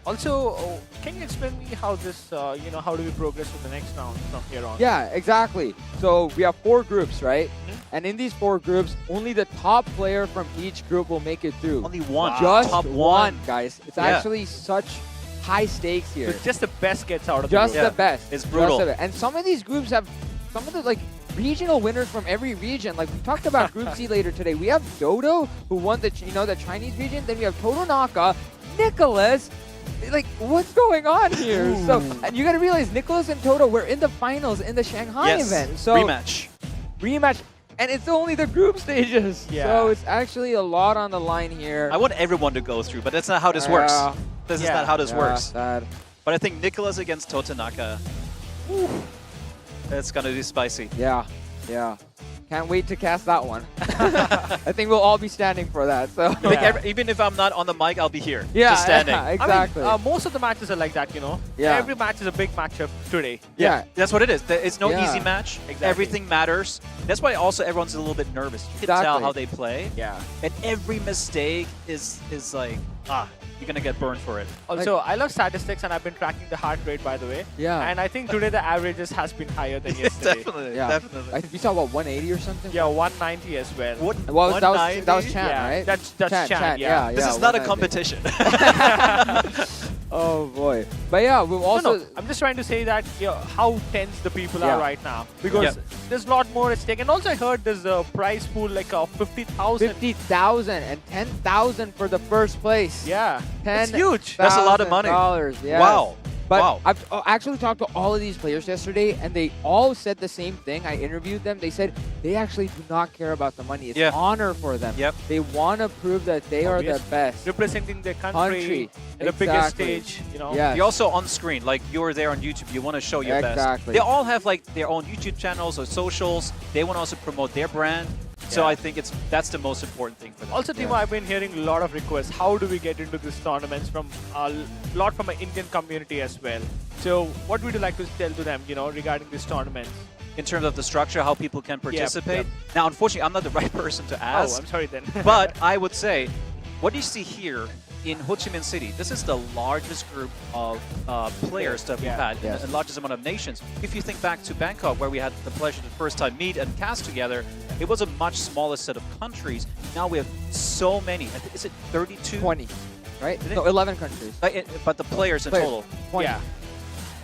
Also, can you explain me how this, how do we progress to the next round from here on? Yeah, exactly. So we have 4 groups, right? And in these 4 groups, only the top player from each group will make it through. Only one. Just Top one, guys. It's Yeah. actually such high stakes here. So just the best gets out of Just the the group. best. It's Just brutal. the best. And some of these groups have some of the regional winners from every region. Like we talked about Group C later today. We have Dodo, who won the the Chinese region. Then we have Totonaka, Nicholas. Like, what's going on here? So, and you got to realize Nicholas and Toto were in the finals in the Shanghai Yes. event. So rematch, and it's only the group stages. Yeah. So it's actually a lot on the line here. I want everyone to go through, but that's not how this works. This is not how this works. Sad. But I think Nicholas against Totonaka, that's gonna be spicy. Yeah, yeah. Can't wait to cast that one. I think we'll all be standing for that. So I think even if I'm not on the mic, I'll be here. Yeah, just standing. yeah, exactly. I mean, most of the matches are like that, Yeah. Every match is a big matchup today. Yeah, that's what it is. It's no Yeah. easy match. Exactly. Everything matters. That's why also everyone's a little bit nervous. You can tell Exactly. how they play. Yeah. And every mistake is like, you're gonna get burned for it. Also, I love statistics, and I've been tracking the heart rate, by the way. Yeah. And I think today the averages has been higher than yesterday. Definitely, Yeah. definitely. I think we saw, what, 180 or something? Yeah, 190 as well. Well, that was Chan, Yeah, right? That's Chan, yeah. This is not a competition. Oh boy. But yeah, we've also... No, I'm just trying to say that how tense the people are Yeah. right now. Because there's a lot more at stake. And also I heard there's a prize pool like 50,000. 50,000 and 10,000 for the first place. Yeah. 10, It's huge. That's a lot of money. Yes. Wow. But Wow. I've actually talked to all of these players yesterday, and they all said the same thing. I interviewed them. They said they actually do not care about the money. It's Yeah. honor for them. Yep. They want to prove that they are the Obvious. best. Representing their country, Country. in the biggest Exactly. stage, Yes. You're also on screen, like you're there on YouTube. You want to show your best. Exactly. They all have like their own YouTube channels or socials. They want to also promote their brand. So Yeah. I think that's the most important thing for them. Also, Timo, I've been hearing a lot of requests. How do we get into these tournaments from a lot from an Indian community as well? So what would you like to tell to them, regarding these tournaments? In terms of the structure, how people can participate. Now, unfortunately, I'm not the right person to ask. Oh, I'm sorry then. But I would say, what you see here in Ho Chi Minh City, this is the largest group of players that we've had, and the largest amount of nations. If you think back to Bangkok, where we had the pleasure to first time meet and cast together, it was a much smaller set of countries. Now we have so many. Is it 32? 20, right? No, 11 countries. But the players in total. 20. Yeah.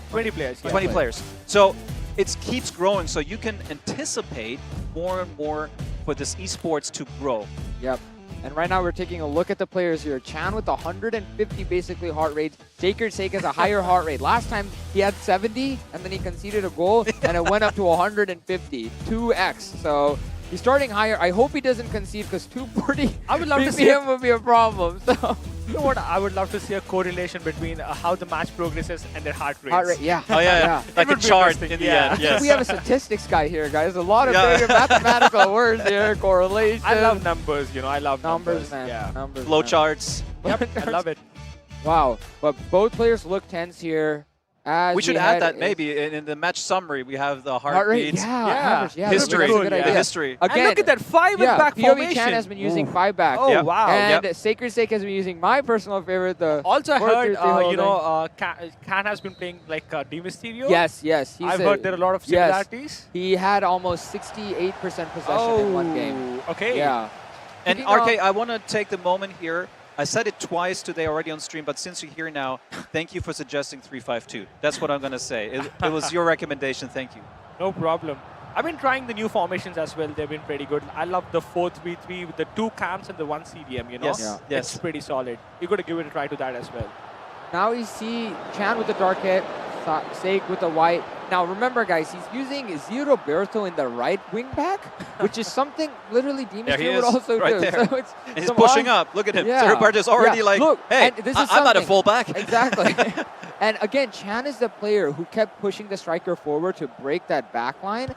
20 players. Yeah. 20 players. So it keeps growing, so you can anticipate more and more for this esports to grow. Yep. And right now we're taking a look at the players here. Chan with 150 basically heart rates. Jaker Sake has a higher heart rate. Last time he had 70 and then he conceded a goal and it went up to 150, 2x. So he's starting higher. I hope he doesn't concede because 240 I would love to see BPM would be a problem. So you know what? I would love to see a correlation between how the match progresses and their heart rates. heart rate, yeah. Oh, yeah. Like a would be chart interesting, in the yeah. end. Yes. We have a statistics guy here, guys. A lot of Yeah. bigger mathematical words here. Correlation. I love numbers, I love numbers, man. Yeah. Numbers, Flow man. charts. Yep, I love it. Wow. But both players look tense here. As We should head add that in- maybe in the match summary. We have the Heart rate, heartbeats, average, yeah, history, that's a good idea. history. And look at that 5 yeah, back POV formation. Chan has been using 5 back. Oh, Yep. wow. And Sacred Sake has been using my personal favorite, the Also, I 4-3-3 heard, holding. Khan has been playing like D Mysterio. Yes. He's I've heard there are a lot of yes. similarities. He had almost 68% possession in one game. Okay. Yeah. And Speaking RK, of- I want to take the moment here. I said it twice today already on stream, but since you're here now, thank you for suggesting 3-5-2. That's what I'm going to say. It was your recommendation. Thank you. No problem. I've been trying the new formations as well. They've been pretty good. I love the 4-3-3 with the 2 camps and the 1 CDM, Yes, yeah. yes. It's pretty solid. You got to give it a try to that as well. Now we see Chan with the dark hit. Sake with the white. Now remember, guys, he's using Zio Roberto in the right wing back, which is something literally Demon There he Steel would is, also right do. there. So it's And he's some pushing odd- up. Look at him. Yeah. Zero Roberto's already like, look, hey, and this is I'm not a something. fullback. Exactly. And again, Chan is the player who kept pushing the striker forward to break that back line.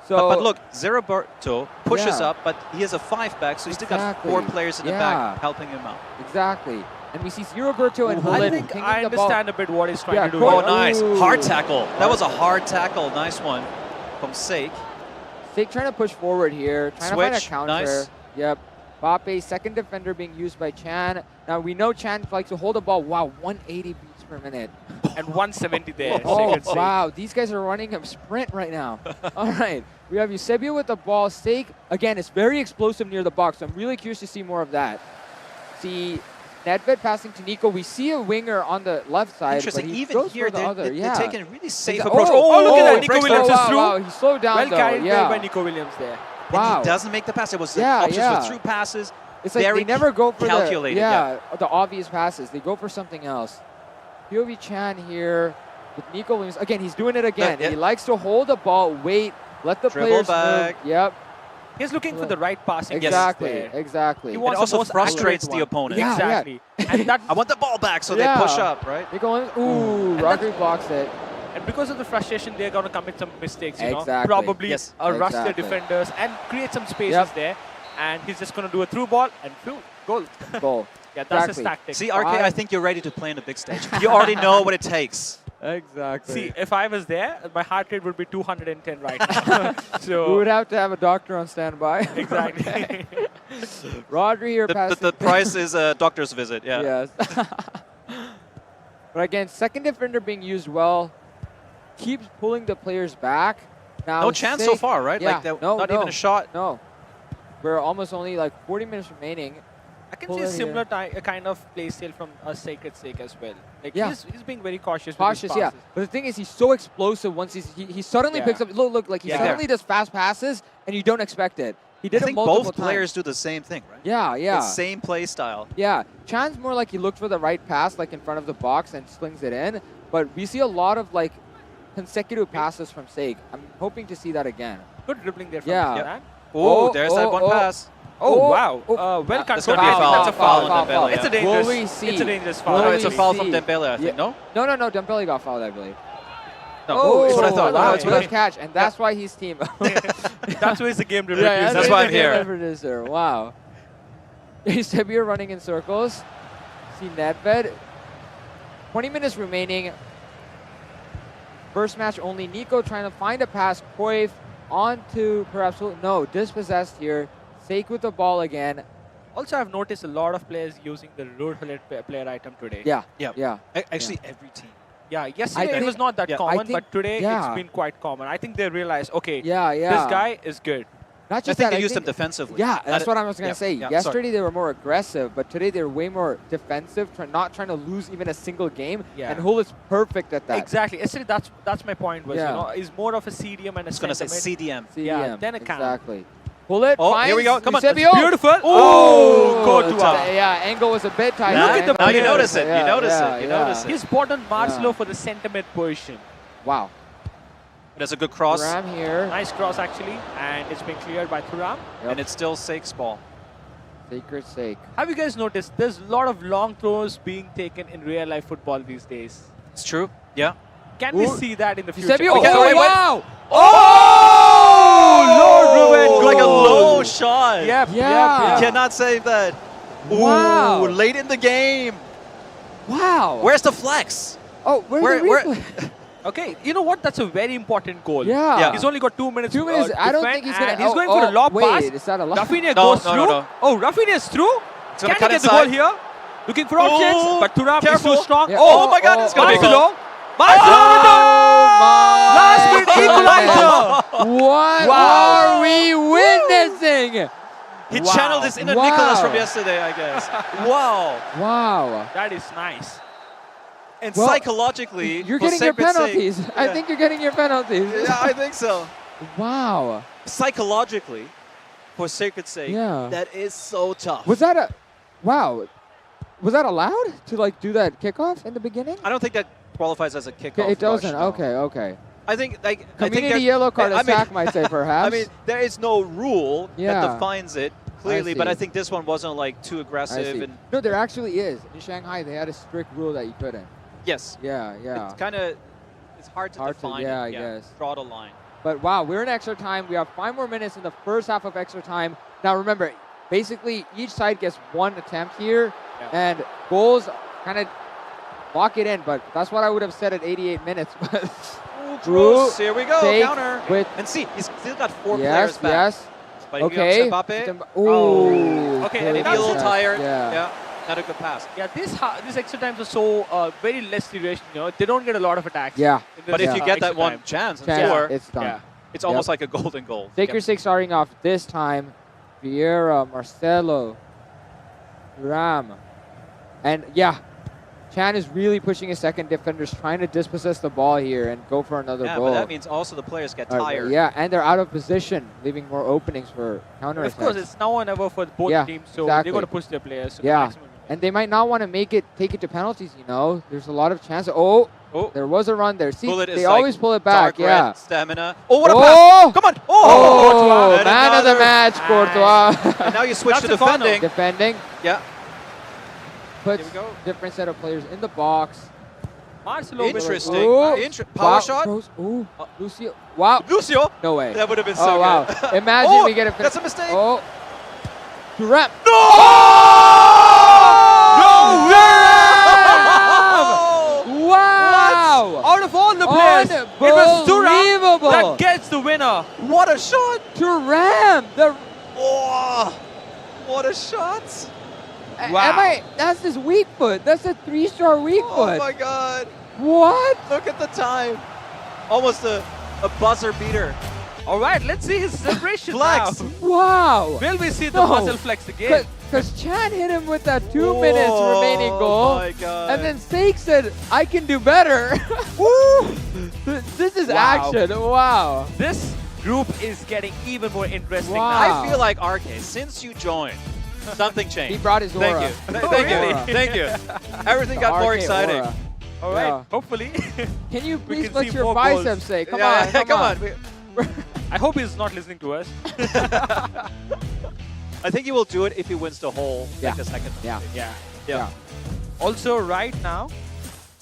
So, but look, Zero Roberto pushes Yeah. up, but he has a 5-back, so he's still got Exactly. 4 players in the Yeah. back helping him out. Exactly. And we see Zio Roberto and I Hulit think pinging I the ball. understand a bit what he's trying Yeah, to do. Cole- Oh, nice. Hard Ooh. tackle. That was a hard tackle. Nice one from Sake. Sake trying to push forward here, trying to Switch, find a counter. nice. Yep. Bape, second defender being used by Chan. Now we know Chan likes to hold the ball. Wow, 180 beats per minute. And 170 there. Oh, Sacred Sake. wow. These guys are running a sprint right now. All right. We have Eusebio with the ball. Sake, again, it's very explosive near the box. So I'm really curious to see more of that. See Nedved passing to Nico. We see a winger on the left side. Interesting. But he Even goes here, for the other. they're taking a really safe Exa- approach. Oh, look at that. he Nico breaks Williams the- is wow, through. wow, he slowed down Well though. carried Yeah. there by Nico Williams there. And Wow. he doesn't make the pass. It was Yeah, options yeah. for through passes. It's like very they never go for calculated. the obvious passes. They go for something else. POV Chan here with Nico Williams. Again, he's doing it again. Yeah. He likes to hold the ball, wait, let the Dribble players back. move. Yep. He's looking for the right passing. Exactly. there. Exactly. He It wants also the most frustrates accurate the one. opponent. Yeah, Exactly. And that I want the ball back, so Yeah. they push up, right? Nico Williams. Ooh, Rodri blocks it. And because of the frustration, they're going to commit some mistakes, you know. Exactly. Probably Yes. rush their Exactly. defenders and create some spaces Yep. there. And he's just going to do a through ball and goal. Goal. Yeah, that's his Exactly. tactic. See, RK, I think you're ready to play on the big stage. You already know what it takes. Exactly. See, if I was there, my heart rate would be 210 right now. So we would have to have a doctor on standby. Exactly. Rodri here The, passing. the price is a doctor's visit, yeah. Yes. But again, second defender being used well, keeps pulling the players back. Now No chance so Sake- far, right? Yeah, Like, that- no, not no, even a shot. No. We're almost only like 40 minutes remaining. I can Pull see a it similar kind of play style from Sacred Sake as well. Like Yeah. he's being very cautious. Cautious, with his yeah. passes. But the thing is, he's so explosive once he suddenly Yeah. picks up. Look, like he Yeah. suddenly does fast passes and you don't expect it. He I did it think multiple both times. players do the same thing, right? Yeah, yeah. The same play style. Yeah, Chan's more like he looked for the right pass, like in front of the box, and slings it in. But we see a lot of like consecutive passes from Sake. I'm hoping to see that again. Good dribbling there from Yeah. Chan. Oh, there's that one pass. Oh, wow. Well That's controlled. gonna be a foul. That's a foul. on Dembele. It's a yeah. dangerous. Will we see? It's a dangerous foul. Will No, it's a we foul from see? Dembele, I think. No? No, Dembele got fouled, I believe. No, that's what I thought. Wow, That's what good I- catch, and that's why he's team. That's why he's the game producer. Yeah, That's why I'm here. Producer. Wow. Eusebio running in circles. See Nedved. 20 minutes remaining. First match only. Nico trying to find a pass. Cruyff onto perhaps no dispossessed here. Sake with the ball again. Also, I've noticed a lot of players using the road player item today. Yeah. Yeah. Yeah. Actually, every team. Yeah, yesterday it was think- not that yeah, common, I think- but today yeah. it's been quite common. I think they realize, okay, Yeah, yeah. this guy is good. Not I just think that, they used them think- defensively. Yeah, that's Not- what I was going yeah, to say. yeah, Yesterday they were more aggressive, but today they're way more defensive, not trying to lose even a single game. Yeah. And Hull is perfect at that. Exactly. Yesterday, that's my point. Was Yeah. you know, is more of a CDM and a I was going to say sentiment. CDM. Yeah, then it counts. Exactly. Pull it. Oh, here we go. Come on. Eusebio. Beautiful. Oh, Courtois. yeah, angle was a bit tight. Look at the Now you players. notice it. Yeah, You notice yeah, it. You yeah. notice it. He's bought on Marcelo Yeah. for the sentiment position. Wow. That's a good cross. Ram here. Nice cross actually, and it's been cleared by Thuram. And it's still Sake's ball. Sacred Sake. Have you guys noticed there's a lot of long throws being taken in real life football these days? It's true. Yeah. Can we Ooh. see that in the future? Eusebio. Okay, Oh, wait, wait. wow. Oh, Lord Ruben. Like a low shot. Yep, Yeah. You cannot save that. Wow. Ooh, late in the game. Wow. Where's the flex? Oh, where's the where- replay? Okay, you know what? That's a very important goal. Yeah. Yeah. He's only got 2 minutes. 2 minutes. I don't think he's going to. He's going for a lob wait, pass. is that a lob? Rafinha No, goes no, through. no. Oh, Rafinha is through. It's Can gonna he cut get the ball inside. here? Looking for options, Oh, but Thuram is careful. too strong. Yeah. Oh, my God, it's gonna be a Marcelo. goal. Marcelo! my Last minute equalizer. What Wow. are we witnessing? He Wow. channeled his inner Wow. Nicholas from yesterday, I guess. Wow. Wow. That is nice. And Well, psychologically, You're for getting your Sacred Sake- penalties. I Yeah. think you're getting your penalties. Yeah, I think so. Wow. Psychologically, for Sacred Sake, Yeah. that is so tough. Was that a... Wow. Was that allowed to like do that kickoff in the beginning? I don't think that qualifies as a kickoff. It doesn't. rush, no. Okay, okay. I think like I think Community there- yellow card I mean- attack might say perhaps. I mean, there is no rule Yeah. that defines it clearly, but I see. think this one wasn't like too I aggressive. see. And No, there actually is. In Shanghai, they had a strict rule that you couldn't. yes, Yeah, yeah. it's kind of it's hard to define. yeah, it. I guess. Draw the line. But wow, we're in extra time. We have 5 more minutes in the first half of extra time. Now remember, basically each side gets 1 attempt here, and goals kind of lock it in. But that's what I would have said at 88 minutes. Close. Here we go. Fake Counter. with- And see, he's still got 4 Yes, players back. yes. But if Okay. you have Mbappe, Ooh. okay, good maybe a little pass. tired. Yeah. Not a good pass. Yeah, this extra times are so very less duration. You know, they don't get a lot of attacks. Yeah. in But this, if you get that extra one time. chance and Chance, score, it's done. Yeah. it's almost Yep. like a golden goal. Sacred Six starting off this time. Vieira, Marcelo, Ram. And yeah, Chan is really pushing his second defenders, trying to dispossess the ball here and go for another Yeah, goal. but that means also the players get tired. Yeah, and they're out of position, leaving more openings for counter Of course, it's now or never for both Yeah, teams, so exactly. they're going to push their players to the Yeah, maximum. and they might not want to take it to penalties, you know. There's a lot of chances. Oh, there was a run there. See, Bullet is they like always pull it back, dark red yeah. stamina. Oh, what a Oh! pass! Come on! Oh, And man of the another- match, Courtois. And now you switch That's to a corner. defending. Defending. Yeah. Puts different set of players in the box. Marcelo Interesting. Ooh. Power Wow, shot. throws- Ooh, Lucio. Wow. Lucio. No way. That would have been Oh, so wow. good. Imagine Oh, we get a that's a mistake. Oh. Durant. Oh! Wow. Out of all the players, it was Thuram Unbelievable. that gets the winner. What a shot! Thuram. The Oh, what a shot! That's his weak foot. That's a 3-star weak Oh foot. my God! What? Look at the time. Almost a buzzer beater. All right, let's see his celebration Flex. now. Wow. Will we see the No. muzzle flex again? Because Chan hit him with that 2 minutes remaining goal. Oh my God. And then Sake said, I can do better. Woo! This is Wow. action. Wow. This group is getting even more interesting Wow. now. I feel like RK, since you joined, something changed. He brought his Thank aura. you. Oh, Thank really? you. Thank you. Everything The got more RK exciting. aura. All right, Yeah. hopefully. Can you We please can flex see your more goals. biceps, Sake? Come Yeah, on, come on. I hope he's not listening to us. I think he will do it if he wins the whole Yeah. like the second. Yeah. Yeah. Also, right now,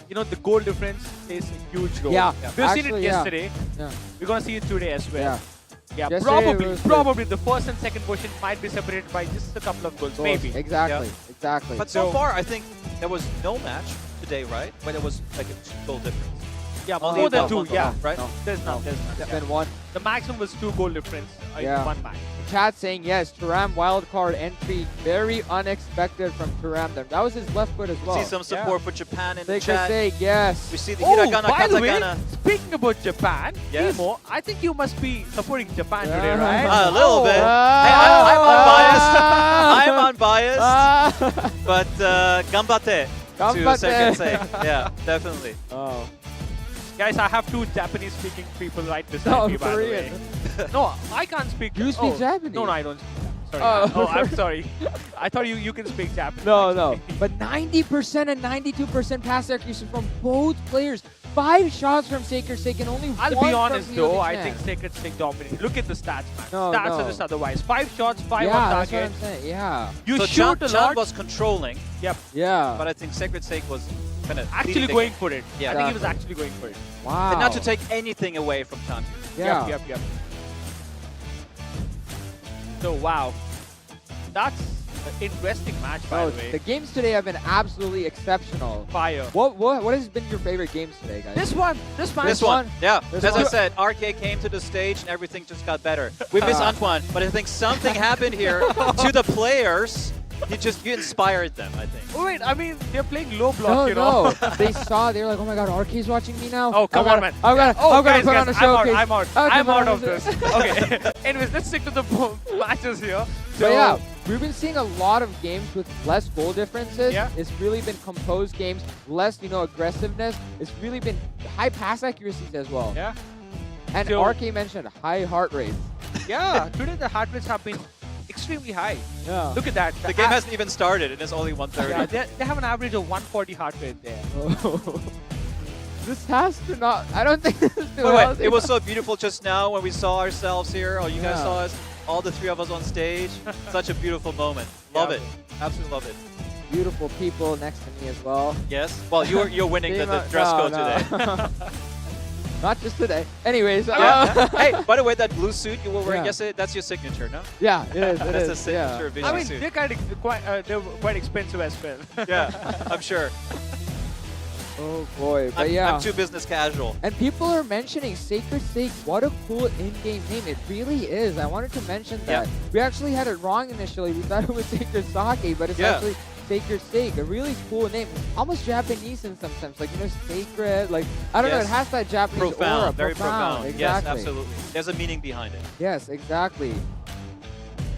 you know, the goal difference plays a huge role. Yeah, We've seen it actually, yeah. yesterday. Yeah. We're going to see it today as well. Yeah. Yeah, Yesterday it was probably the first and second position might be separated by just a couple of goals, maybe. Exactly. Yeah. Exactly. But so far, I think there was no match today, right? But it was like a 2-goal difference. Yeah, Only more than one, 2, one, yeah. right? No. There's none. There's none. Then one. The maximum was 2 goal difference in Yeah. one match. Chat saying yes, Thuram wildcard entry, very unexpected from Thuram. That was his left foot as well. See some support for Japan in the Sake for chat. sake, yes. We see the Oh, hiragana, by the way, katakana. speaking about Japan, Yes. Timo, I think you must be supporting Japan today, Yeah. right? A little bit. Ah. Hey, I'm unbiased. I'm unbiased. Ah. But gambate to Ganbatte. second sake. Yeah, definitely. Oh. Guys, I have 2 Japanese-speaking people right beside No, me, by the way. Korean. No, I can't speak. You speak Japanese? No, I don't. Sorry. Oh. I'm sorry. I thought you can speak Japanese. No, no. But 90% and 92% pass accuracy from both players. 5 shots from Sacred Sake and only I'll one be from honest though, I Chan. think Sacred Stick dominated. Look at the stats, man. No, Stats no. are just otherwise. 5 shots, 5 yeah, on that's what target. I'm saying. Yeah. You so shoot Chan a lot. was controlling, Yep. Yeah. but I think Sacred Sake was kind of Actually going for it. Yeah. I think he was actually going for it. Wow. And not to take anything away from Chan. Yeah. Yep. So, wow. That's an interesting match, by Oh, the way. the games today have been absolutely exceptional. Fire. What has been your favorite games today, guys? This one. This match. This one, yeah. This As I one. said, RK came to the stage and everything just got better. We miss Antoine, but I think something happened here to the players. You inspired them, I think. Oh, wait, I mean, they're playing low block, No, you know. no. They saw, they were like, oh my god, RK's watching me now. Oh, come I've on, gotta- man. I've got Oh, to guys, put on a showcase. I'm out. Okay, I'm put out on of a this. Okay. Anyways, let's stick to the matches here. So, But yeah, we've been seeing a lot of games with less goal differences. Yeah. It's really been composed games, less, aggressiveness. It's really been high pass accuracies as well. Yeah. And So- RK mentioned high heart rate. Yeah, today the heart rates have been extremely high. Yeah. Look at that. The game hasn't even started and it's only 1:30. Yeah, they have an average of 140 heart rate there. This has to not. I don't think this is too Wait, healthy. it was so beautiful just now when we saw ourselves here. Oh, you guys Yeah. saw us, all the three of us on stage. Such a beautiful moment. Love it. Absolutely love it. Beautiful people next to me as well. Yes. Well, you're winning the dress No, code no. today. Not just today. Anyways. Yeah. Hey, by the way, that blue suit you were wearing Yeah. yesterday, that's your signature, no? Yeah, it is. That's the signature Vision I mean, suit. they're quite expensive as well. Yeah, I'm sure. Oh boy, but yeah. I'm too business casual. And people are mentioning Sacred Sake. What a cool in-game name. It really is. I wanted to mention that. Yeah. We actually had it wrong initially. We thought it was Sacred Sake, but it's Yeah. actually Sacred Sake. A really cool name. Almost Japanese in some sense. Like, you know, sacred. Like, I don't know. It Yes. has that Japanese Profound, aura. very profound. Exactly. Yes, absolutely. There's a meaning behind it. Yes, exactly.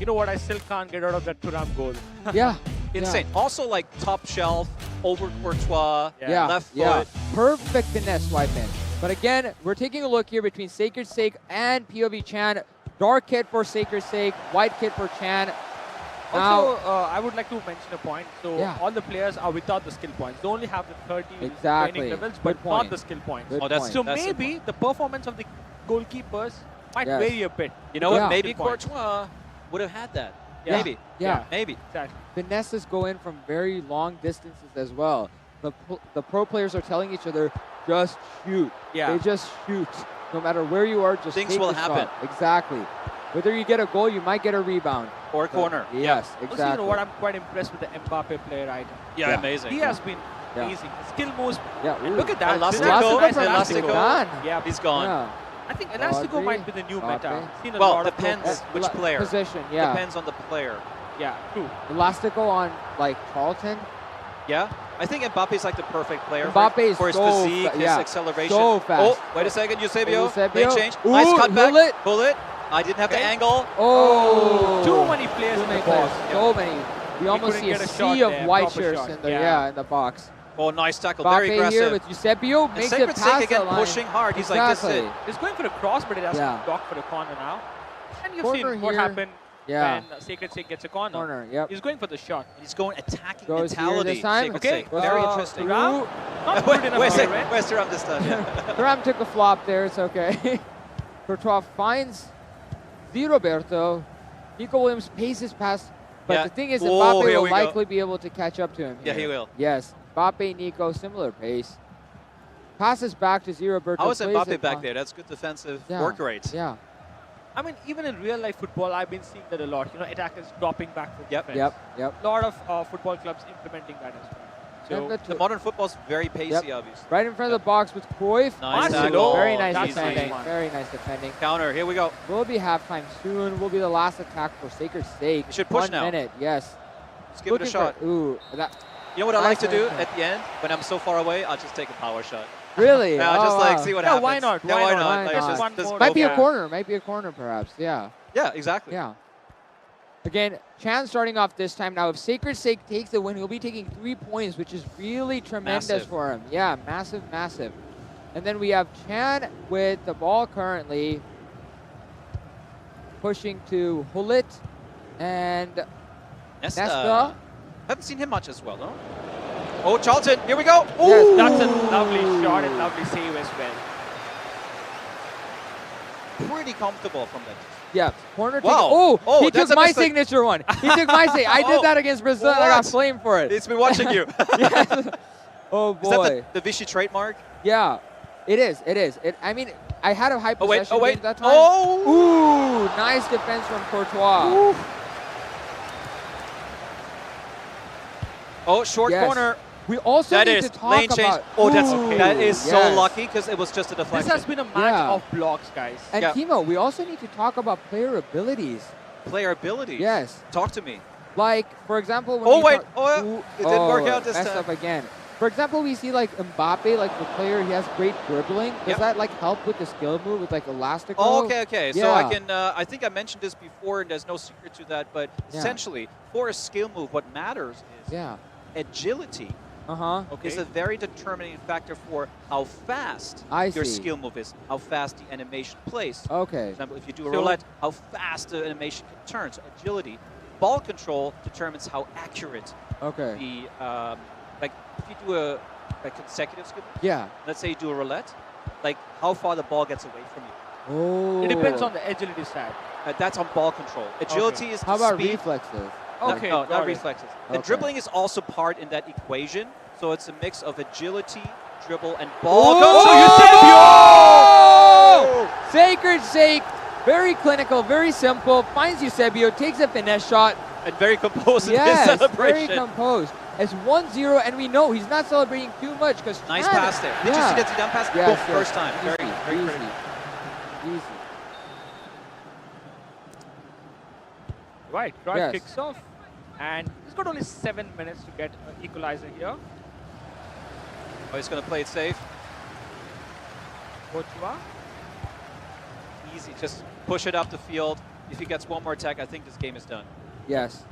You know what? I still can't get out of that Thuram goal. Yeah. Insane. Also, like top shelf, over Courtois, Yeah. left foot. Yeah. Perfect finesse swipe in. But again, we're taking a look here between Sacred Sake and POV Chan. Dark kit for Sacred Sake, white kit for Chan. Also, I would like to mention a point. So Yeah. all the players are without the skill points. They only have the 30 Exactly. training levels, Good but point. not the skill points. Good Oh, that's- point. So that's the maybe the performance of the goalkeepers might Yes. vary a bit. You know Yeah. what? Maybe Skill points. Courtois would have had that. Yeah. Maybe. Yeah. Maybe. Exactly. Finesses go in from very long distances as well. The pro players are telling each other, just shoot. Yeah. They just shoot. No matter where you are, just Things take will the happen. shot. Exactly. Whether you get a goal, you might get a rebound. Or a So, corner. Yes, Also, exactly. you know what? I'm quite impressed with the Mbappe player item. Yeah, Yeah. amazing. He has been Yeah. amazing. Skill moves. Yeah, And ooh. look at that. Elastico, Elastico from Elastico. Done. Yeah, He's gone. Yeah. I think Elastico Rodri, might be the new meta. Mbappe. Seen a Well, lot of depends progress. which player. Position, yeah. Depends on the player. Yeah, true. Elastico on, like, Charlton. Yeah, I think Mbappe's like the perfect player Mbappe is for his so physique, fa- his yeah, acceleration. so fast. Oh, wait a second, Eusebio. Eusebio. Lane change. Ooh, Nice cutback. bullet. Bullet. I didn't have the Okay. angle. Oh. Too many players Too in many the players. box. So many. We almost couldn't see a get a shot sea of there, white proper shirts shot. in the Yeah. in the box. Oh, nice tackle. Very Mbappe aggressive. here with Eusebio And makes Sacred it Sake past again the line. pushing hard. He's like, this is it. He's going for the cross, but it has Yeah. to block for the corner now. And you've Corner seen what here. happened Yeah. when Sacred Sake gets a corner. Corner, yep. He's going for the shot. He's going attacking Goes here mentality. this time. Sacred Okay. Sake. Goes Very for interesting. Thuram. Not Wait, good enough wait a here, second. right? Where's Thuram this time? Yeah. Thuram took a flop there. It's okay. Courtois finds Di Roberto. Nico Williams paces past. But Yeah. the thing is, Oh, Mbappe here will we go. likely be able to catch up to him. Yeah, here. he will. Yes. Mbappe, Nico, similar pace. Passes back to Di Roberto. How is plays Mbappe it back on- there? That's good defensive Yeah. work rate. Yeah. I mean, even in real life football, I've been seeing that a lot. You know, attackers dropping back for Yep. defense. Yep. Yep. A lot of football clubs implementing that as well. And So The modern football's very pacey, Yep. obviously. Right in front of the box with Cruyff. Nice Ooh, tackle. Very nice That's defending. nice. Very nice defending. Counter. Here we go. Will be halftime soon. Will be the last attack for Sacred Sake. You should push 1 now. minute. Yes. Let's give it a Looking shot. for- ooh. That, You know what I like to Nice, do nice. at the end? When I'm so far away, I'll just take a power shot. really? Yeah, Oh, just like wow. see what Yeah, happens. why not? Yeah, Why why not? not? Why Like, not? just- One just more. Might go be for a it. corner. Might be a corner, perhaps. Yeah. Yeah, exactly. Yeah. Again, Chan starting off this time now. If Sacred Sake takes the win, he'll be taking 3 points, which is really tremendous Massive. for him. Yeah, massive, massive. And then we have Chan with the ball currently pushing to Hulit and Nesta. Haven't seen him much as well, no? Oh, Charlton, here we go. Yes, Ooh! that's a lovely shot and lovely save as well. Pretty comfortable from that. Yeah, corner take. Wow. Oh, Oh, he that's took a my mistake. signature one. He took my signature. I did Oh, that against Brazil and I got what? flamed for it. It's been watching you. Yes. Oh, Is that boy. the Vichy trademark? Yeah, it is. It is. I mean, I had a high Oh, wait. possession Oh, wait. game that time. Oh! Ooh, nice defense from Courtois. Oh, short Yes. corner. We also That need is to talk lane change. about. Oh, that's Ooh, that is so yes. lucky because it was just a This deflection. has been a match Yeah. of blocks, guys. And Yeah. Timo, we also need to talk about player abilities. Player abilities. Yes. Talk to me. Like, for example, when Oh, we wait. talk- Oh, yeah. Ooh, It didn't work oh, out this messed time. up again. For example, we see like Mbappe, like the player, he has great dribbling. Does Yep. that like help with the skill move with like Elastico? Oh, okay, okay. So Yeah. I can. I think I mentioned this before, and there's no secret to that. But Yeah. essentially, for a skill move, what matters is Yeah. agility. Uh-huh. Is a very determining factor for how fast I your see. skill move is, how fast the animation plays. Okay. For example, if you do a So- roulette, how fast the animation can turn. So agility. Ball control determines how accurate Okay. the like if you do a like consecutive skill moves. Yeah. Let's say you do a roulette, like how far the ball gets away from you. Oh. It depends on the agility side. That's on ball control. Agility is How the about speed. reflexes? Okay, No, got not it. reflexes. And Okay. dribbling is also part in that equation. So it's a mix of agility, dribble, and ball Oh! Sacred Shake, very clinical, very simple. Finds Eusebio, takes a finesse shot. And very composed in his Yes, celebration. very composed. It's 1-0, and we know he's not celebrating too much because Nice pass there. Did you see that Zidane pass? Yes, Boom, yes. first time. Very, Easy, very easy, critical. easy. Right, drive Yes. kicks off. And he's got only 7 minutes to get an equalizer here. Oh, he's going to play it safe. Courtois. Easy. Just push it up the field. If he gets one more attack, I think this game is done. Yes.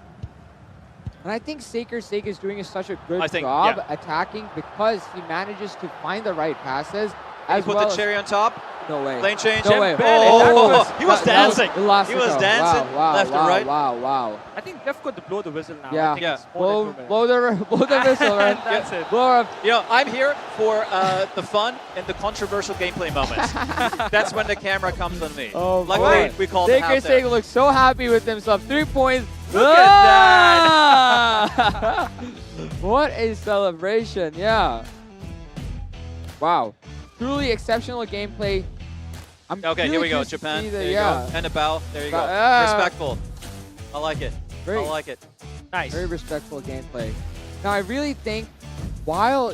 And I think Sacred Shake is doing such a good I think, job yeah. attacking because he manages to find the right passes. And As he put well the cherry on top. No way. Lane change. No way. Oh, he was that dancing. He was Elastico. dancing Wow, left wow, and right. Wow. I think Def got to blow the whistle now. I Yeah. think Yeah. it's more than 2 minutes. Blow the whistle, right? That's it. Blow up. You know, I'm here for the fun and the controversial gameplay moments. That's when the camera comes on me. Oh, Luckily, boy. we called it Sacred half there. Shake looks so happy with himself. 3 points. Look at that. What a celebration. Yeah. Wow. Truly exceptional gameplay. Okay, here we go. Japan. There you yeah. go. And a bow. There you go. Ah. Respectful. I like it. Very- I like it. Nice. Very respectful gameplay. Now, I really think while,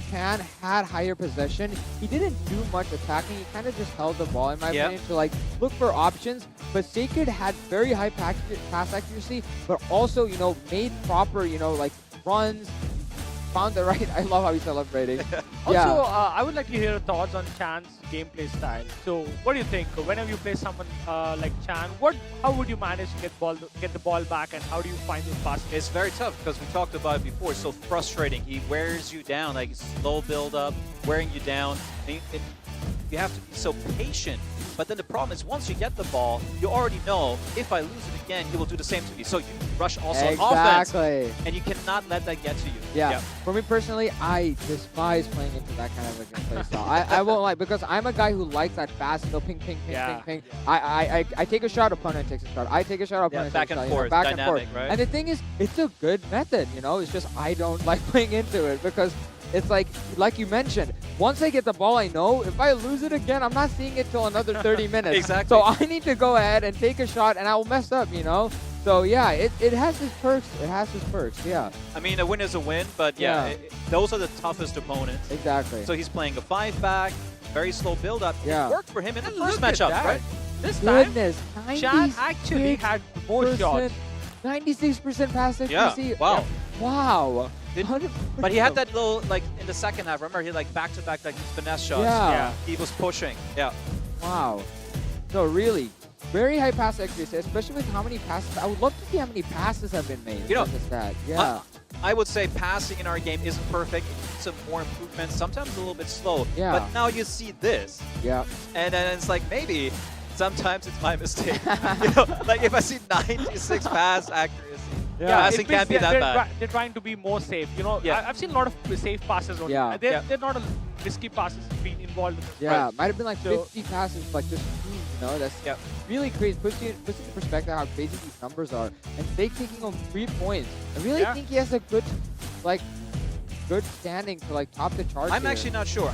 Chan had higher possession, he didn't do much attacking. He kind of just held the ball, in my Yeah. opinion, to look for options. But Sacred had very high pass accuracy, but also, made proper, runs, found the right. I love how he's celebrating. Also, I would like to hear your thoughts on Chan's gameplay style. So, what do you think? Whenever you play someone like Chan, how would you manage to get the ball back, and how do you find those passes? It's very tough because we talked about it before. It's so frustrating. He wears you down, like slow build up, wearing you down. And you have to be so patient. But then the problem is once you get the ball, you already know if I lose it again, he will do the same to me. So you rush also on offense. Exactly. And you cannot let that get to you. Yeah. For me personally, I despise playing into that kind of a gameplay style. I won't lie, because I'm a guy who likes that fast, ping, ping, ping, Yeah. ping, ping. I take a shot, opponent takes a shot. I take a shot, opponent back takes a and shot. forth, Back and dynamic, forth. right? And the thing is, it's a good method, It's just I don't like playing into it because it's like you mentioned, once I get the ball, I know if I lose it again, I'm not seeing it till another 30 minutes. Exactly. So I need to go ahead and take a shot, and I will mess up, So yeah, it has its perks. It has its perks. Yeah. I mean, a win is a win, but Yeah. those are the toughest opponents. Exactly. So he's playing a 5-back, very slow build-up. Yeah. It worked for him in the first Look at matchup, that. right? This time, Goodness, Chan actually had more shots. 96% pass Yeah, accuracy. wow. Wow. But he had that little, in the second half, remember, he back-to-back, these finesse shots. Yeah. He was pushing. Yeah. Wow. So really, very high pass accuracy, especially with how many passes. I would love to see how many passes have been made. You know, with this stat. Yeah. I would say passing in our game isn't perfect. It needs some more improvements. Sometimes a little bit slow. Yeah. But now you see this. Yeah. And then it's like, maybe sometimes it's my mistake. If I see 96 pass accuracy, passing it means can't be that bad. They're trying to be more safe. Yeah. I've seen a lot of safe passes only. Yeah. They're not risky passes being involved in this. Yeah, Right. might have been like So- 50 passes, just that's really crazy. Puts into perspective how crazy these numbers are. And Fake taking home 3 points. I really think he has a good, good standing to top the chart. I'm here. actually not sure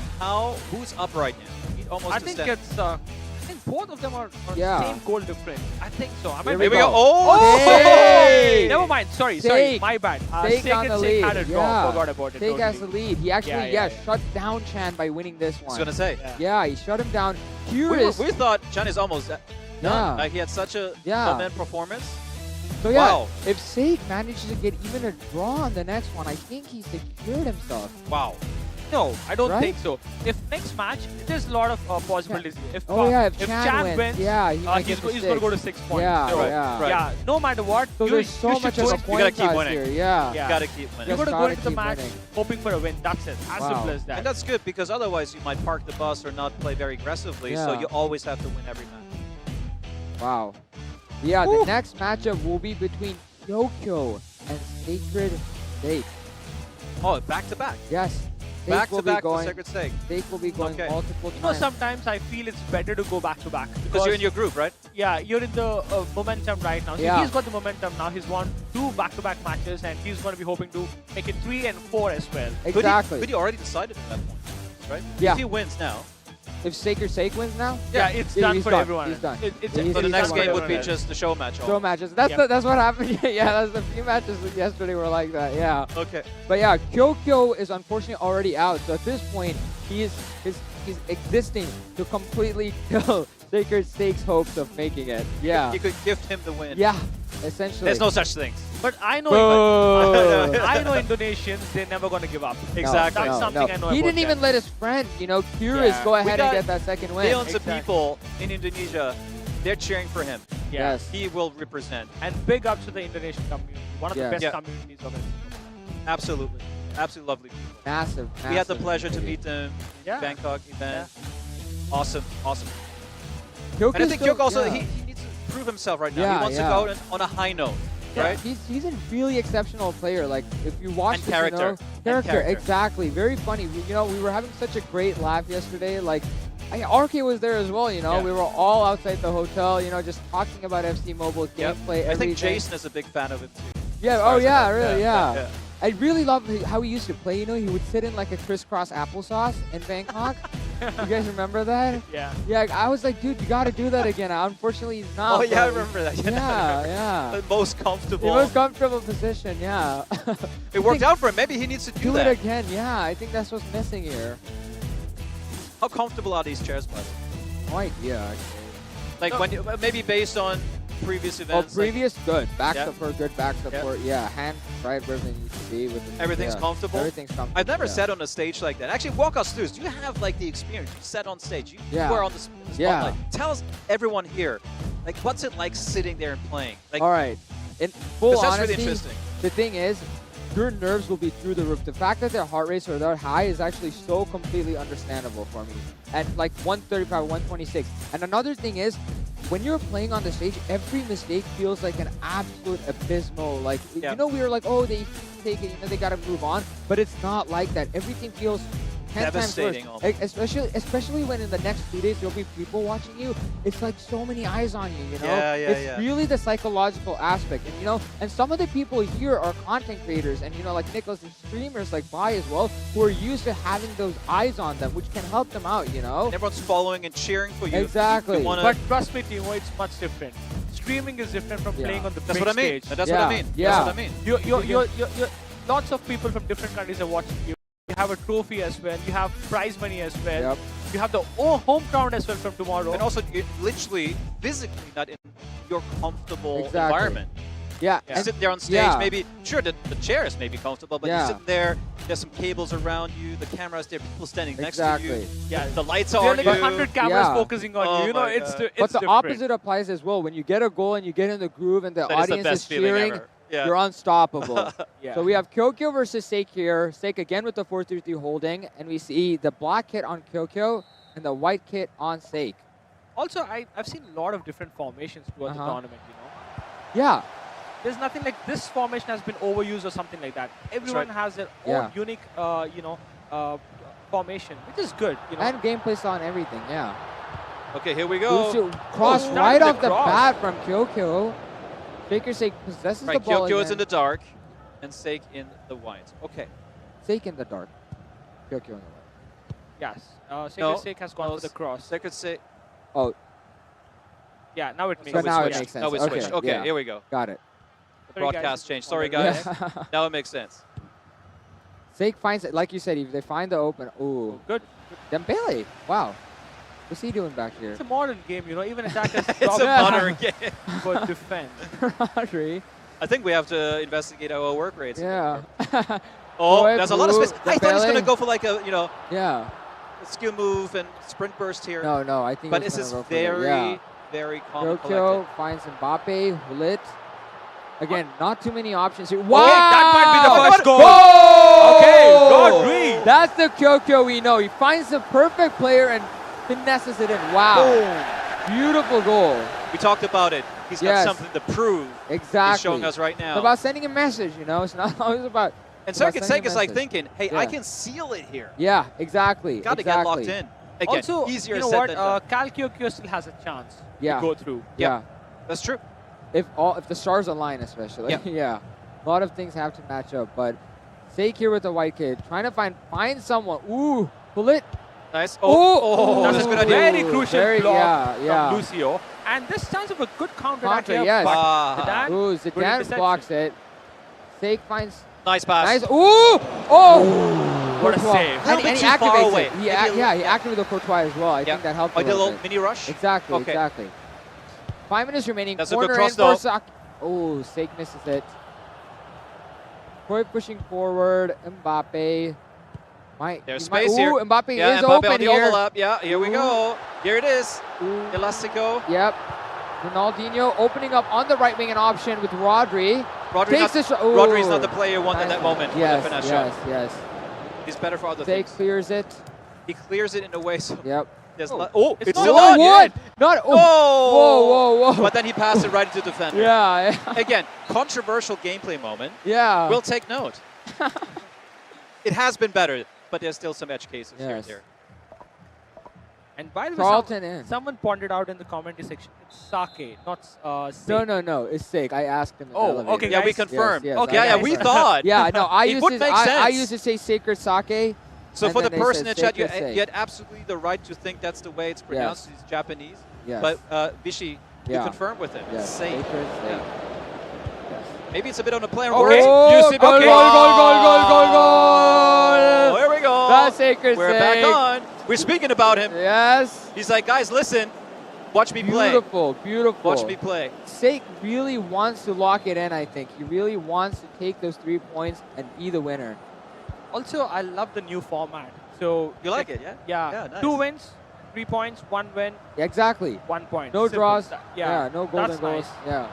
who's up right now. He almost I think it's. I think both of them are same goal difference. I think so. I Here might we be go. Oh! Hey! Never mind. Sorry, Sake. my bad. Sake on the lead. had a draw. Forgot about it. Sake has the totally. lead. He actually, Yeah. shut down Chan by winning this one. I was going to say. Yeah, he shut him down. We Curious. thought Chan is almost done. Yeah. Like he had such a Yeah. event performance. So yeah, Wow. if Sake manages to get even a draw on the next one, I think he secured himself. Wow. No, I don't Right? think so. If next match, there's a lot of possibilities. If If if Chan wins, yeah, he might he's get to going to go to 6 points. Yeah, So, yeah. yeah. No matter what, So there's so you should much of a just- point gotta keep toss winning. here. Yeah. You got to keep winning. You're going to go gotta into the keep match winning. hoping for a win. That's it. As Wow. simple as that. And that's good because otherwise you might park the bus or not play very aggressively. So Yeah. you always have to win every match. Wow. Yeah, the next matchup will be between Kyokyo and Sacred Shake. Oh, back to back. Yes. Back to back going, for Sacred Stake. Stake will be going multiple times. You know, sometimes I feel it's better to go back to back. Because you're in your group, right? Yeah, you're in the momentum right now. So Yeah. he's got the momentum now. He's won 2 back-to-back matches, and he's going to be hoping to make it 3 and 4 as well. Exactly. But he already decided at that point, right? Yeah. If he wins now, If Sacred Stake wins now, Yeah, it's done he's for done. everyone. He's done. It's so the he's next done game for would be everyone. just the show match. Show matches. That's what happened. Yeah, that's the few matches yesterday were like that. Yeah. Okay. But yeah, Kyokyo is unfortunately already out. So at this point, he's existing to completely kill Sacred Stake's hopes of making it. Yeah. You could gift him the win. Yeah. Essentially. There's no such thing. But I know, Boo. I know Indonesians, they're never going to give up. Exactly. That's something I know He about didn't even them. let his friend, Curious, go ahead and get that second win. Millions of people in Indonesia, they're cheering for him. Yes. He will represent. And big ups to the Indonesian community. One of the best Yeah. communities of it. Absolutely. Absolutely lovely people. Massive. We had the massive pleasure to community. meet them Yeah. in Bangkok event. Awesome. Awesome. Kyoko's And I think still- Kyoko also, yeah. he needs to prove himself right now. Yeah, He wants yeah. to go on a high note, Yeah, right? he's a really exceptional player. Like if you watch And this, character. And character, character. exactly. Very funny. We were having such a great laugh yesterday. Like, RK was there as well. Yeah. We were all outside the hotel. Just talking about FC Mobile Yep. gameplay. I think everything. Jason is a big fan of it too. Yeah. As Oh far as I yeah. know. Really. Yeah, Yeah. yeah. I really love how he used to play. He would sit in like a crisscross applesauce in Bangkok. You guys remember that? Yeah. Yeah. I was like, dude, you got to do that again. Unfortunately, he's not. Oh yeah, I but- remember that. Yeah. Yeah. The most comfortable. The most comfortable position. Yeah. It worked out for him. Maybe he needs to do Do that. it again, yeah. I think that's what's missing here. How comfortable are these chairs, by the way? No idea, actually. Like when you, maybe based on previous Oh, events. previous, good. Back Yeah. support, good back support. Yeah, hand right where they need to be. With the, Everything's yeah. comfortable. Everything's comfortable. I've never yeah. sat on a stage like that. Actually, walk us through. Do you have like the experience? You sat on stage. You Yeah. were on the spotlight. Yeah. Tell us, everyone here, like what's it like sitting there and playing? Like, All right. In full 'cause that's honesty, really interesting. the thing is, your nerves will be through the roof. The fact that their heart rates are that high is actually so completely understandable for me. At like 135, 126. And another thing is, when you're playing on the stage, every mistake feels like an absolute abysmal. Like, Yeah. we were like, oh, they take it, they got to move on. But it's not like that. Everything feels 10 times worse. Devastating almost. Especially when in the next 2 days there'll be people watching you. It's like so many eyes on you, Yeah, yeah, it's yeah. really the psychological aspect. And and some of the people here are content creators and like Nicholas and streamers like Bai as well, who are used to having those eyes on them, which can help them out, And everyone's following and cheering for you. Exactly. You wanna, But trust me, Timo, it's much different. Streaming is different from Yeah. playing on the That's big what I mean. stage. That's what I mean. Yeah. That's what I mean. You're lots of people from different countries are watching you. You have a trophy as well. You have prize money as well. Yep. You have the home crowd as well from tomorrow. And also, you're literally, physically not in your comfortable Exactly. environment. Yeah. You and- sit there on stage, yeah. maybe, sure, the chairs may be comfortable, but Yeah. you're sitting there, there's some cables around you, the camera's there, people standing next to Exactly. you. Yeah. The lights There are are on like you. 100 cameras Yeah. focusing on Oh you. my It's God. But the different. opposite applies as well. When you get a goal and you get in the groove and the That is the audience best is feeling cheering, ever. Yeah. you're unstoppable. Yeah. So we have Kyokyo versus Seik here. Seik again with the 4-3-3 holding, and we see the black kit on Kyokyo and the white kit on Seik. Also, I've seen a lot of different formations throughout the tournament. Yeah. There's nothing like this formation has been overused or something like that. Everyone right. has their Yeah. own unique, formation, which is good. And gameplay style and everything, yeah. Okay, here we go. Lucio cross Oh, right not off even the cross. bat from Kyokyo. Faker Seik possesses Right, the ball Kyokyo is again. in the dark, and Seik in the white. Okay. Seik in the dark. Kyokyo in the white. Yes. Sacred No, Stake has gone no, for the cross. Sacred Seik. Oh, Yeah, now it makes so sense. now it switched. makes sense. Now we okay, switched. Okay, yeah. here we go. Got it. The Sorry, guys. broadcast changed. Sorry, guys. Yeah. Now it makes sense. Seik finds it, like you said, if they find the open. Ooh. Good. Dembele. Wow. What's he doing back here? It's a modern game, even attackers It's a drop modern game. but defend. Rodri. I think we have to investigate our work rates. Yeah. Oh, Boy, there's a lot of blue, space. I thought he was going to Dembele. go for like a, Yeah. a skill move and sprint burst here. No, I think But he's this is gonna go for very, yeah. very calm and Kyokyo collected. finds Mbappe, Hulit. Again, not too many options here. Okay, Wow! that might be the first goal. Goal! Okay, good read. That's the Kyokyo we know. He finds the perfect player and finesses it in. Wow. Beautiful goal. We talked about it. He's got Yes. something to prove. Exactly. He's showing us right now. It's about sending a message, It's not always about And So Circuit sending Sake a is like message. thinking, hey, I can seal it here. Yeah, exactly. Got to exactly. get locked in. Again, Also, easier you know said what? than done. Calkyokyo still has a chance Yeah. to go through. Yeah. That's true. If the stars align, especially. Yeah. Yeah. A lot of things have to match up, but Sake here with the white kid, trying to find someone. Ooh, pull it. Nice. Oh, that's a good idea. Very crucial block yeah. from Lucio. And this chance of a good counter attack Counter, here. yes. But Zidane, Ooh, good Zidane interception. blocks it. Sake finds. Nice pass. Nice. Ooh! Oh! What a Courtois. save. And, Little and bit he too far activates away. it. Maybe a little- He activated the Courtois as well. I think that helped. Oh, he did a little bit. mini rush? Exactly, Okay. exactly. 5 minutes remaining. That's a good Corner cross, in for though. Saki. Oh, Sake misses it. Troy pushing forward. Mbappe. There's space here. Ooh, Mbappe yeah, is Mbappe open on the here. overlap. Yeah, here we go. Here it is. Ooh. Elastico. Yep. Ronaldinho opening up on the right wing an option with Rodri. Rodri's Takes the shot. not the player you want in that moment. Yes, for the finesse yes, shot. yes. He's better for other Sake things. clears it. He clears it in a way so. Yep. There's Oh. oh, It's it's not still on. on. What? Not. Oh. Whoa. Whoa, whoa. But then he passed it right into the defender. Yeah. Again, controversial gameplay moment. Yeah. We'll take note. It has been better, but there's still some edge cases here and Yes. there. And by the way, Carlton in. someone pointed out in the commentary section, it's Sake, not Sake. No. It's Sake. I asked him. In the Oh, elevator. okay, Yeah, we guys. confirmed. Yes, Okay, I yeah, guys. we thought. Yeah, no, I It used would to. make I sense. used to say Sacred Sake. So and for the then they person in said chat, you Sacred Sake. had absolutely the right to think that's the way it's pronounced. It's Japanese. Yes. But Bishi, you Yeah. confirmed with it. Yes. Sake. Sacred Sake. Yeah. Maybe it's a bit on the play on Okay. words. Oh, You see- goal, okay. goal. Here we go. That's Sacred We're Sake. back on. We're speaking about him. Yes. He's like, guys, listen. Watch me play. Beautiful, beautiful. Watch me play. Sake really wants to lock it in, I think. He really wants to take those 3 points and be the winner. Also, I love the new format. So You like it, yeah? Yeah. Yeah, nice. 2 wins, 3 points, 1 win, Exactly. 1 point. No Simple. draws. Yeah. No golden That's goals. nice. Yeah.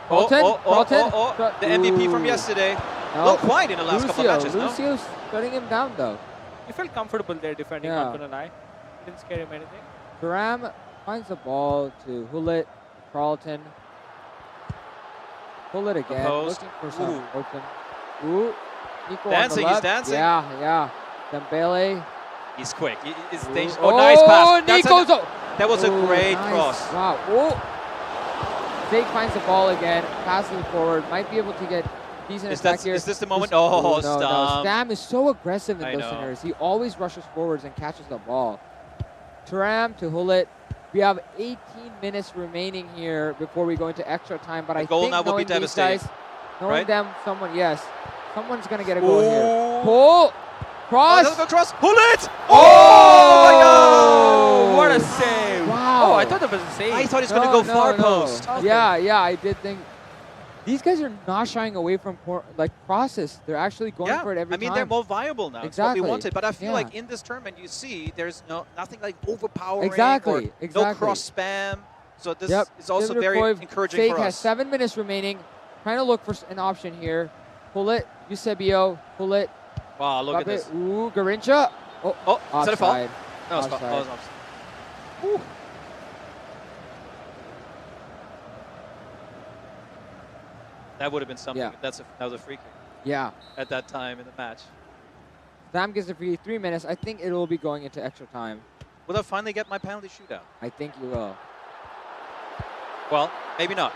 Oh, Carlton? Carlton? The MVP from Ooh. yesterday. No. A little quiet in the last couple of matches, no? Lucio's shutting him down, though. You felt comfortable there defending, Yeah. not gonna lie. Didn't scare him anything. Thuram finds the ball to Hullet. Carlton. Hullet again. Opposed. Looking for some Ooh. open. Ooh. Nico on Dancing, the he's left. dancing. Yeah. Dembele. He's quick. He's Ooh. dangerous. Oh, nice pass. That's Nico's that was a Ooh, great nice. cross. Wow. Oh. Sake finds the ball again. Passes forward. Might be able to get decent attack here. Is this the moment? This- Oh, no, Stam. Stam is so aggressive in I those know. scenarios. He always rushes forwards and catches the ball. Thuram to Hullet. We have 18 minutes remaining here before we go into extra time. But I goal think now will be knowing these devastating, guys, knowing right? them, someone's gonna get a goal here. Ooh. Pull, cross. Another good cross. Pull it! Oh my God! What a save! Wow. Oh, I thought that was a save. I thought he was going to go far post. Okay. Yeah, I did think. These guys are not shying away from crosses. They're actually going for it every time. I mean, they're more viable now. Exactly. It's what we wanted. But I feel Yeah. like in this tournament, you see there's nothing like overpowering Exactly, or no cross spam. So this is also very encouraging Sake for has us. 7 minutes remaining. Trying to look for an option here. Pull it. Eusebio. Pull it. Wow, look at this. Ooh, Garincha. Oh, is that a foul? offside. No, it's Offside. foul. Oh, it's offside. Ooh. That would have been something. Yeah. That was a free kick. Yeah. At that time in the match. Sam gives it for you 3 minutes. I think it will be going into extra time. Will I finally get my penalty shootout? I think you will. Well, maybe not.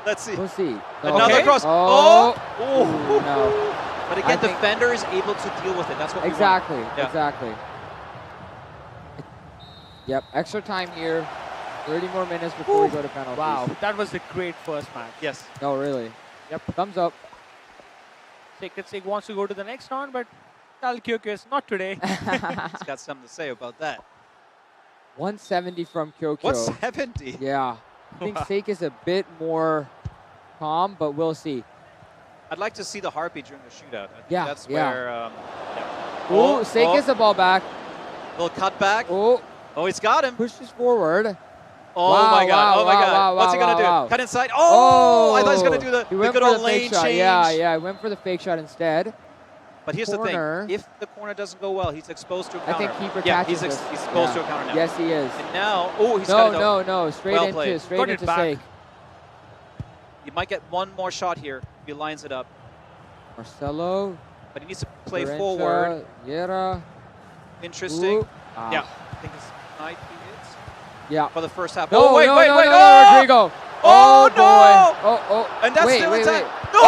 Let's see. We'll see. Another cross. Oh. Oh. No. But I again, the think- defender is able to deal with it. That's what we want. Exactly. Yeah. Exactly. Yep. Extra time here. 30 more minutes before we go to penalties. Wow, that was a great first match. Yes. No, really. Yep. Thumbs up. Sacred Sake wants to go to the next round, but Kyokyo is not today. He's got something to say about that. 170 from Kyokyo. 170? Yeah. I think Wow. Sake is a bit more calm, but we'll see. I'd like to see the heartbeat during the shootout. I think Yeah, that's yeah. where. Oh, Sake gets the ball back. Little cut back. Oh. Oh, he's got him. Pushes forward. Oh Wow, my God! wow, Oh my wow, God! wow, What's he gonna wow, do? wow. Cut inside. Oh! I thought he was gonna do He the went good for old the lane fake shot. change. Yeah, he went for the fake shot instead. But here's Corner. the thing: if the corner doesn't go well, he's exposed to a I counter. think keeper yeah, catches he's this. exposed to a Yeah. counter now. Yes, he is. And now, oh, he's got it though. No, straight Well into played. straight Got it into back. Sake. He might get one more shot here if he lines it up. Marcelo. But he needs to play Lorenzo, forward. Yera. Interesting. Ooh. Ah. Yeah, I think this might be it. Yeah. For the first half. No, oh, wait, no, wait, no, wait. no, oh! Rodrigo. Oh, boy. no! Oh. And that's wait, still wait, in time. wait. No!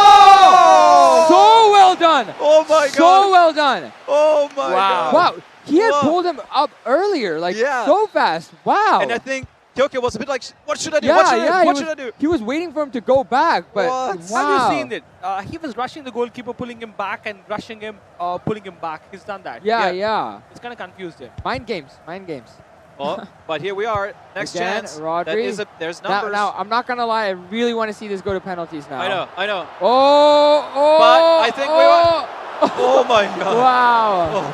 Oh! So well done. Oh my god. So well done. Oh my god. Wow. He had Whoa. pulled him up earlier, like Yeah. so fast. Wow. And I think Kyokyo was a bit like, what should I do? yeah, what should I yeah, do? What he should was, I do? He was waiting for him to go back, but What? wow. Have you seen it? He was rushing the goalkeeper, pulling him back, and rushing him, pulling him back. He's done that. Yeah. It's kind of confused him. Mind games. Oh, but here we are. Next Again, chance. Rodri. That is there's numbers. Now, I'm not gonna lie. I really want to see this go to penalties now. I know. Oh. But I think we were. Oh my god. Wow.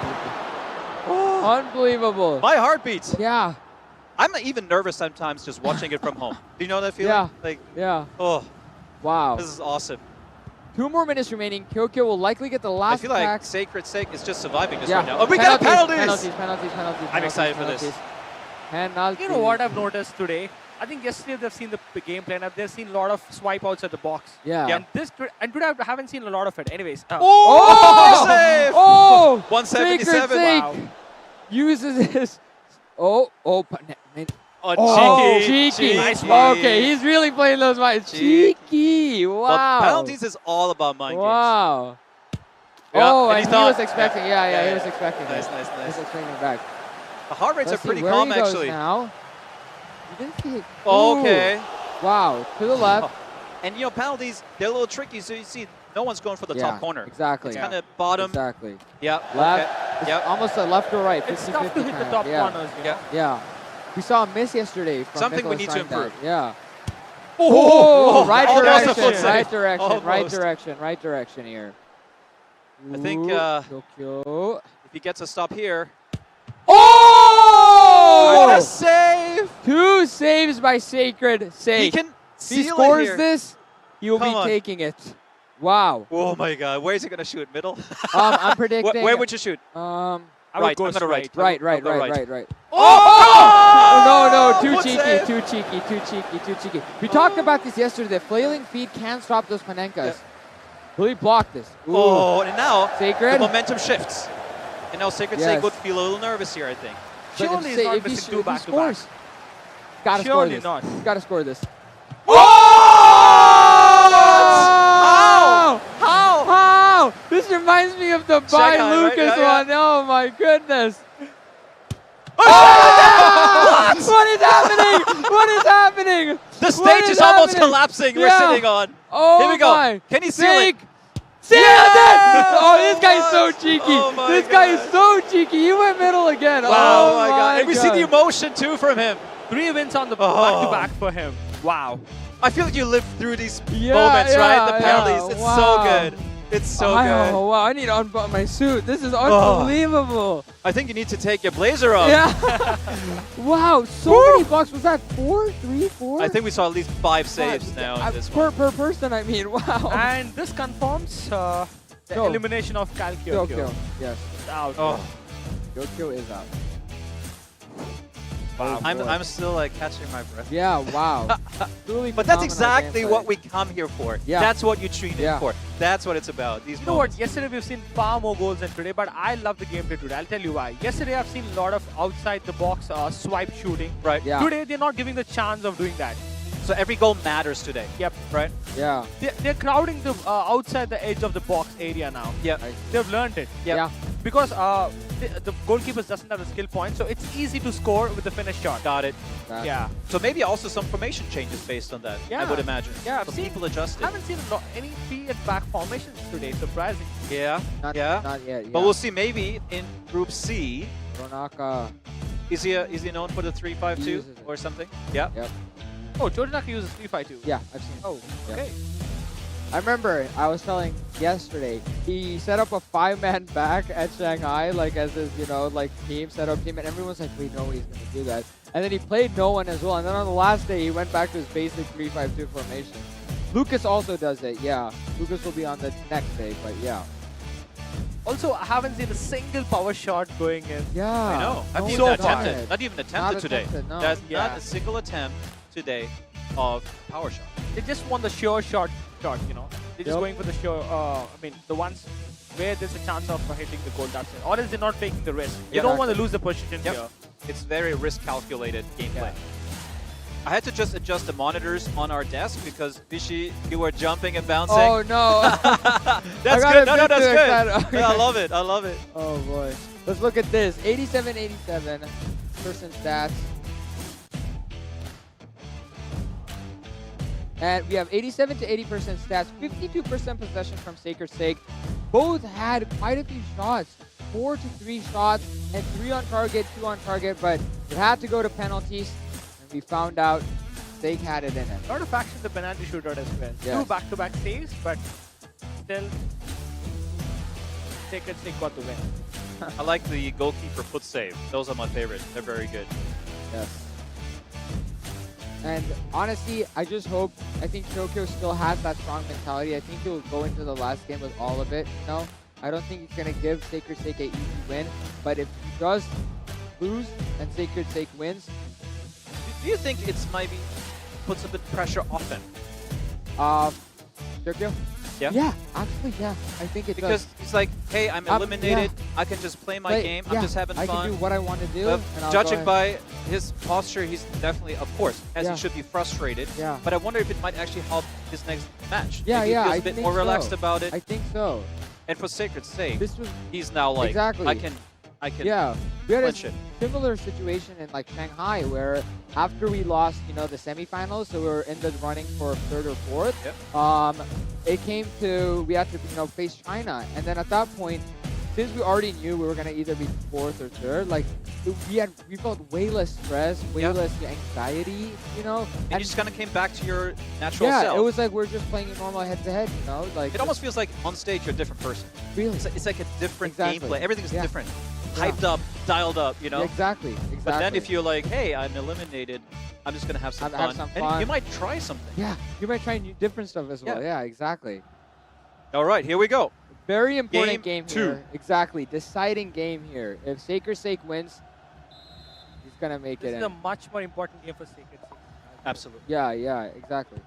Oh. Unbelievable. My heart beats. Yeah. I'm even nervous sometimes just watching it from home. Do you know that feeling? Yeah. Like, Yeah. oh, Wow. this is awesome. 2 more minutes remaining. Kyokyo will likely get the I last feel like attack. Sacred's sake is just surviving this Yeah. right now. Oh, we got penalties! Penalties. I'm excited for this. Penalties. You know what I've noticed today? I think yesterday they've seen the game plan. They've seen a lot of swipe outs at the box. Yeah. And today I haven't seen a lot of it. Anyways. Oh! Save! Oh! 177. Sacred sake. Wow. Uses his. Oh, Oh, cheeky. Nice one. Okay, he's really playing those minds. Cheeky. Wow. Well, penalties is all about mind games. Wow. Yeah, Oh, and and he he thought- was expecting. Yeah, he was yeah. expecting Nice, it. nice, He was nice. expecting it back. The heart rates Let's are pretty see where calm, he goes actually. now. He didn't see it. Okay. Ooh. Wow. To the left. And you know, penalties, they're a little tricky, so you see no one's going for the Yeah, top corner. exactly. It's kind of bottom. Exactly. Yeah. Left. Okay. It's Yep. almost a left or right. It's 50-50 tough to hit the kind of. top Yeah. corners. Yeah. Yeah. We saw a miss yesterday from Something we Nicholas need to Steinbeck. improve. Yeah. Oh, right almost a direction, foot save. right Almost. right direction here. I think Kyokyo. if he gets a stop here. Oh! What a save! 2 saves by Sacred Sake. He can If he seal scores it here. this, he will Come be on. taking it. Wow. Oh my god, where is he going to shoot? Middle? I'm predicting. Where would you shoot? I would Right, go I'm gonna right. straight. Right. I'll go right. Oh! No, too Foot cheeky, save. too cheeky. We talked about this yesterday. The flailing feet can stop those Panenkas. Will he block this? Ooh. Oh, and now Sacred. the momentum shifts. And now Sacred Yes. Sake would feel a little nervous here, I think. But Surely if he's Sa- not if he missing sh- two if he back-to-back. scores, gotta score Surely this. not. Gotta score this. How? How? This reminds me of the By Shanghai, right? Lucas Yeah, one. Oh my goodness. What is happening? What is happening? The What stage is almost happening? collapsing. We're Yeah. sitting on. Oh Here we go. my. Can he seal it? Sealed it! Oh, this guy's so cheeky. Oh my This guy is God. so cheeky. He went middle again. Wow, Oh my god. And we see the God. emotion too from him. 3 wins on the Oh. back-to-back for him. Wow. I feel like you lived through these Yeah, moments, right? The yeah, penalties. yeah. It's Wow. so good. It's so good. Oh, wow. I need to unbutton my suit. This is unbelievable. I think you need to take your blazer off. Yeah. Wow. So many blocks. Was that 4? 3, 4? I think we saw at least 5 saves now in this one. Per person, I mean. Wow. And this confirms the No. elimination of Kyokyo. Kyokyo. Yes. It's out. Oh, Kyokyo is out. Wow. I'm still like catching my breath. Yeah, wow. Truly But that's phenomenal exactly gameplay. what we come here for. Yeah. That's what you train in Yeah. for. That's what it's about. These You know what? moments. Yesterday we've seen far more goals than today, but I love the gameplay today. I'll tell you why. Yesterday I've seen a lot of outside the box swipe shooting. Right. Yeah. Today they're not giving the chance of doing that. So every goal matters today. Yep. Right? Yeah. They're crowding the outside the edge of the box area now. Yeah. They've learned it. Yep. Yeah. Because the goalkeepers doesn't have the skill point, so it's easy to score with the finish shot. Got it. Yeah. So maybe also some formation changes based on that. I Yeah. would imagine. Yeah, I've Some seen- people adjusted. I haven't seen any back formations today, surprising. Yeah. Not, yeah. Not yet. Yeah. But we'll see. Maybe in Group C, Ronaka. is he known for the 3-5-2 He uses it. or something? Yeah. Yep. Oh, Jorinaka uses 3-5-2. Yeah, I've seen. Oh, Yeah. okay. I remember I was telling yesterday, he set up a 5-man back at Shanghai, like as his, team, set up team, and everyone's like, wait, no, he's going to do that. And then he played no one as well. And then on the last day, he went back to his basic 3-5-2 formation. Lucas also does it, yeah. Lucas will be on the next day, but yeah. Also, I haven't seen a single power shot going in. Yeah. I know. No Not even one's attempted. done it. Not even attempted Not today. attempted, no. That's Yeah. not a single attempt today of power shot. They just want the sure shot, They're just going for the show. I mean, the ones where there's a chance of hitting the goal, that's it. Or else they're not taking the risk. You don't want to lose the position here. It's very risk-calculated gameplay. I had to just adjust the monitors on our desk because Vichy, you were jumping and bouncing. Oh no! That's good. No, that's good. Okay. Yeah, I love it. I love it. Oh boy. Let's look at this. 87-87 person stats. And we have 87 to 80% stats, 52% possession from Sacred Sake. Both had quite a few shots, 4 to 3 shots, and 3 on target, 2 on target, but it had to go to penalties. And we found out Sake had it in it. Not a faction the penalty shootout as well. Yes. 2 back-to-back saves, but still Sacred Sake got the win. I like the goalkeeper foot save. Those are my favorite. They're very good. Yes. And honestly, I just hope, I think Tokyo still has that strong mentality. I think he'll go into the last game with all of it. No, I don't think he's going to give Sacred Sake an easy win. But if he does lose and Sacred Sake wins. Do you think it's maybe puts a bit of pressure off him? Tokyo? Yeah? Yeah, actually, yeah. I think it because does. it's like, hey, I'm eliminated. I can just play my game. I'm just having fun. I can do what I want to do. But and judging by his posture, he's definitely, of course, as he should be frustrated. Yeah. But I wonder if it might actually help his next match. Yeah, Maybe yeah. he feels I a bit think more relaxed so. about it. I think so. And for Sacred's sake, this was he's now like, exactly. I can yeah, we had a clinch it. similar situation in like Shanghai where after we lost, you know, the semifinals, so we were in the running for 3rd or 4th. It came to we had to, you know, face China, and then at that point, since we already knew we were gonna either be 4th or 3rd, like we felt way less stress, way less anxiety, you know. And you just kind of came back to your natural yeah, self. it was like we're just playing a normal head-to-head, you know, like It almost feels like on stage you're a different person. Really? It's like a different Exactly. gameplay. Everything's Yeah. different. Yeah. Hyped up, dialed up, you know? Yeah, exactly. But then if you're like, hey, I'm eliminated, I'm just going to have some fun. Have some And fun. you might try something. Yeah, you might try new different stuff as well. Yeah, exactly. All right, here we go. Very important Game game 2. here. Exactly. Deciding game here. If Sacred Sake wins, he's going to make This it is in. a much more important game for Sacred Sake. Absolutely. Yeah, yeah, exactly.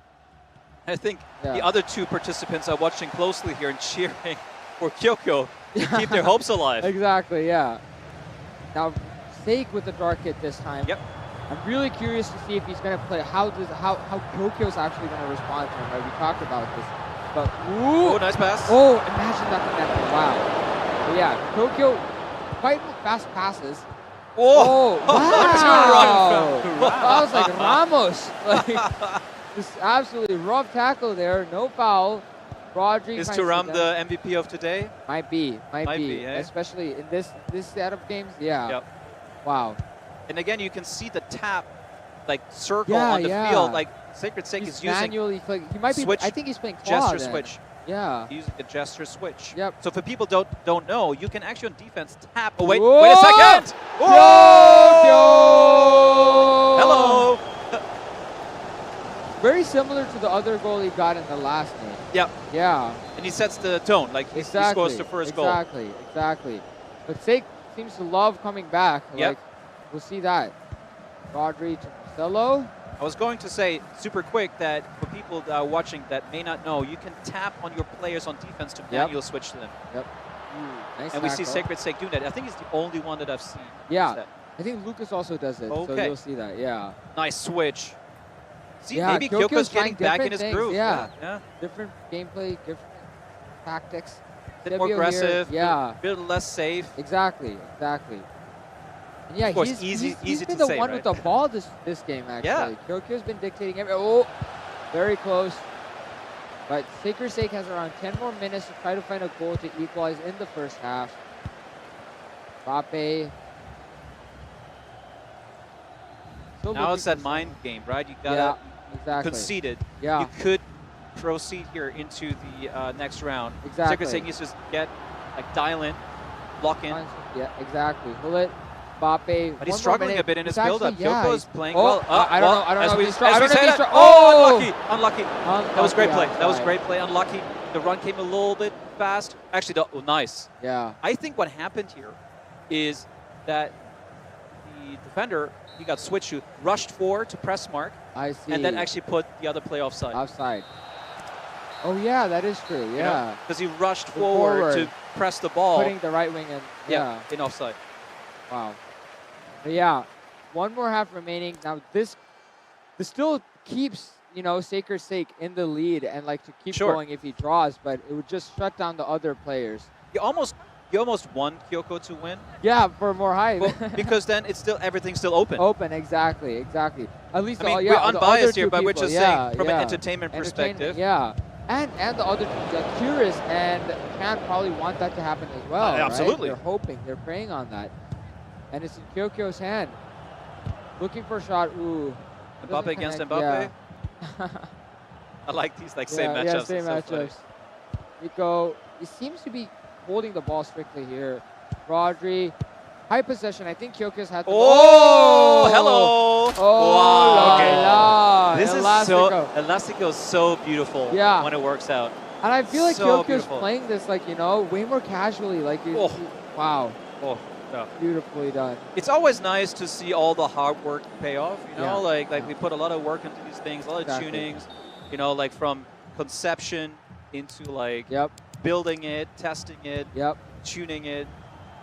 I think Yeah. the other 2 participants are watching closely here and cheering for Kyoko to keep their hopes alive. Exactly, yeah. Now, Sake with the dark hit this time. Yep. I'm really curious to see if he's going to play, how Tokyo's actually going to respond to him, right? We talked about this. But, ooh. Oh, nice pass. Oh, imagine that connected. Wow. But yeah, Tokyo, quite fast passes. Oh, wow. That was like Ramos. Like, just absolutely rough tackle there. No foul. Rodri Is finds it Thuram down. the MVP of today? Might be. eh? Especially in this set of games. Yeah. Yep. Wow. And again, you can see the tap, like circle Yeah, on the yeah. field. Like Sacred Sake He's is using manually clicking. He might be. switch, I think he's playing claw gesture then. switch. Yeah. He's using the gesture switch. Yep. So for people don't know, you can actually on defense tap. Oh wait, Whoa! wait a second. Tokyo! Hello. Very similar to the other goal he got in the last game. Yep. Yeah. And he sets the tone. Like he scores the first goal. Exactly. But Sake seems to love coming back. Yep. Like, we'll see that. Rodri to Marcelo. I was going to say super quick that for people that are watching that may not know, you can tap on your players on defense to manual switch to them. Yep. Nice And we see tackle. Sacred Sake doing that. I think he's the only one that I've seen. use Yeah. that. I think Lucas also does it. So Okay. you'll see that. Yeah. Nice switch. See, Yeah, maybe Kyoko's Kyoko's trying getting back in different his things, groove. Yeah. Different gameplay, different tactics. A bit more Sebio here, aggressive. Yeah. A bit less safe. Exactly. And yeah, Of course, he's easy been to the say, one right? with the ball this game, actually. Yeah. Kyoko's been dictating every. Oh, very close. But Sacred Sake has around 10 more minutes to try to find a goal to equalize in the first half. Mbappe. Still Now looking it's that for mind game, right? You gotta exactly. conceded. Yeah. You could proceed here into the next round. Exactly. Sacred Sake needs to just get, like, dial in, lock in. Yeah, exactly. Pull it. Mbappe. But he's struggling a bit in his build-up. Kyoko is playing well. I don't know. I don't know if he's as we I don't know if say he's that- oh! Unlucky. That was great play. That was great play. Unlucky. The run came a little bit fast. Actually, nice. Yeah. I think what happened here is that the defender, he got switched to, rushed forward to press mark. I see. And then actually put the other player offside. Offside. Oh yeah, that is true. Yeah. Because he rushed forward to press the ball. Putting the right wing in. Yeah. In offside. Wow. But yeah, one more half remaining. Now this still keeps, Sacred's Sake in the lead and like to keep going if he draws, but it would just shut down the other players. You almost won Kyoko to win. Yeah, for more hype. Well, because then everything's still open. Open, exactly. At least we're unbiased here, but we're just saying from an entertainment perspective. Yeah. And the other teams, Curious and Can probably want that to happen as well. Absolutely. Right? They're hoping, they're praying on that. And it's in Kyokyo's hand. Looking for a shot. Ooh. Mbappe against Mbappe. Yeah. I like these same matchups. Yeah, same matchups. Nico, he seems to be holding the ball strictly here. Rodri, high possession. I think Kyokyo's had the Oh, hello. Oh, wow. Okay. La, this Elastico. Elastico is so beautiful when it works out. And I feel like So Kyokyo's beautiful. playing this way more casually. Wow. Oh, yeah. Beautifully done. It's always nice to see all the hard work pay off, Yeah. like we put a lot of work into these things, a lot of Exactly. tunings, like from conception into building it, testing it, tuning it,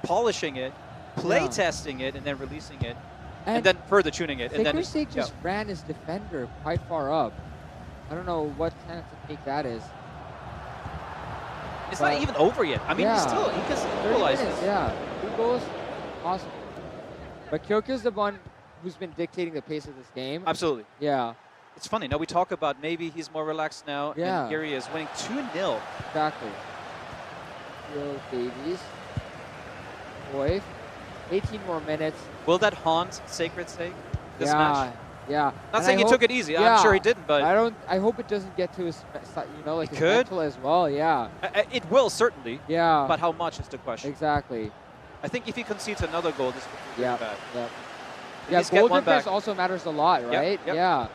polishing it, play testing it, and then releasing it, and then further tuning it. And then Sacred's Sake just ran his defender quite far up. I don't know what kind of technique that is. It's not even over yet. I mean, he can still equalize this. Yeah, 2 goals, possible. But Kyokyo's the one who's been dictating the pace of this game. Absolutely. Yeah. It's funny. Now we talk about maybe he's more relaxed now. Yeah. And here he is winning 2-0. Exactly. Will Davies. Boy. 18 more minutes. Will that haunt Sacred's Sake this yeah, match? Yeah. Not saying he took it easy. I'm sure he didn't, but I hope it doesn't get to his, his could. mental as well. Yeah. It will certainly. Yeah. But how much is the question? Exactly. I think if he concedes another goal, this would be really bad. Yeah. At Yeah. least get Goal one difference back. also matters a lot, right? Yep. Yeah.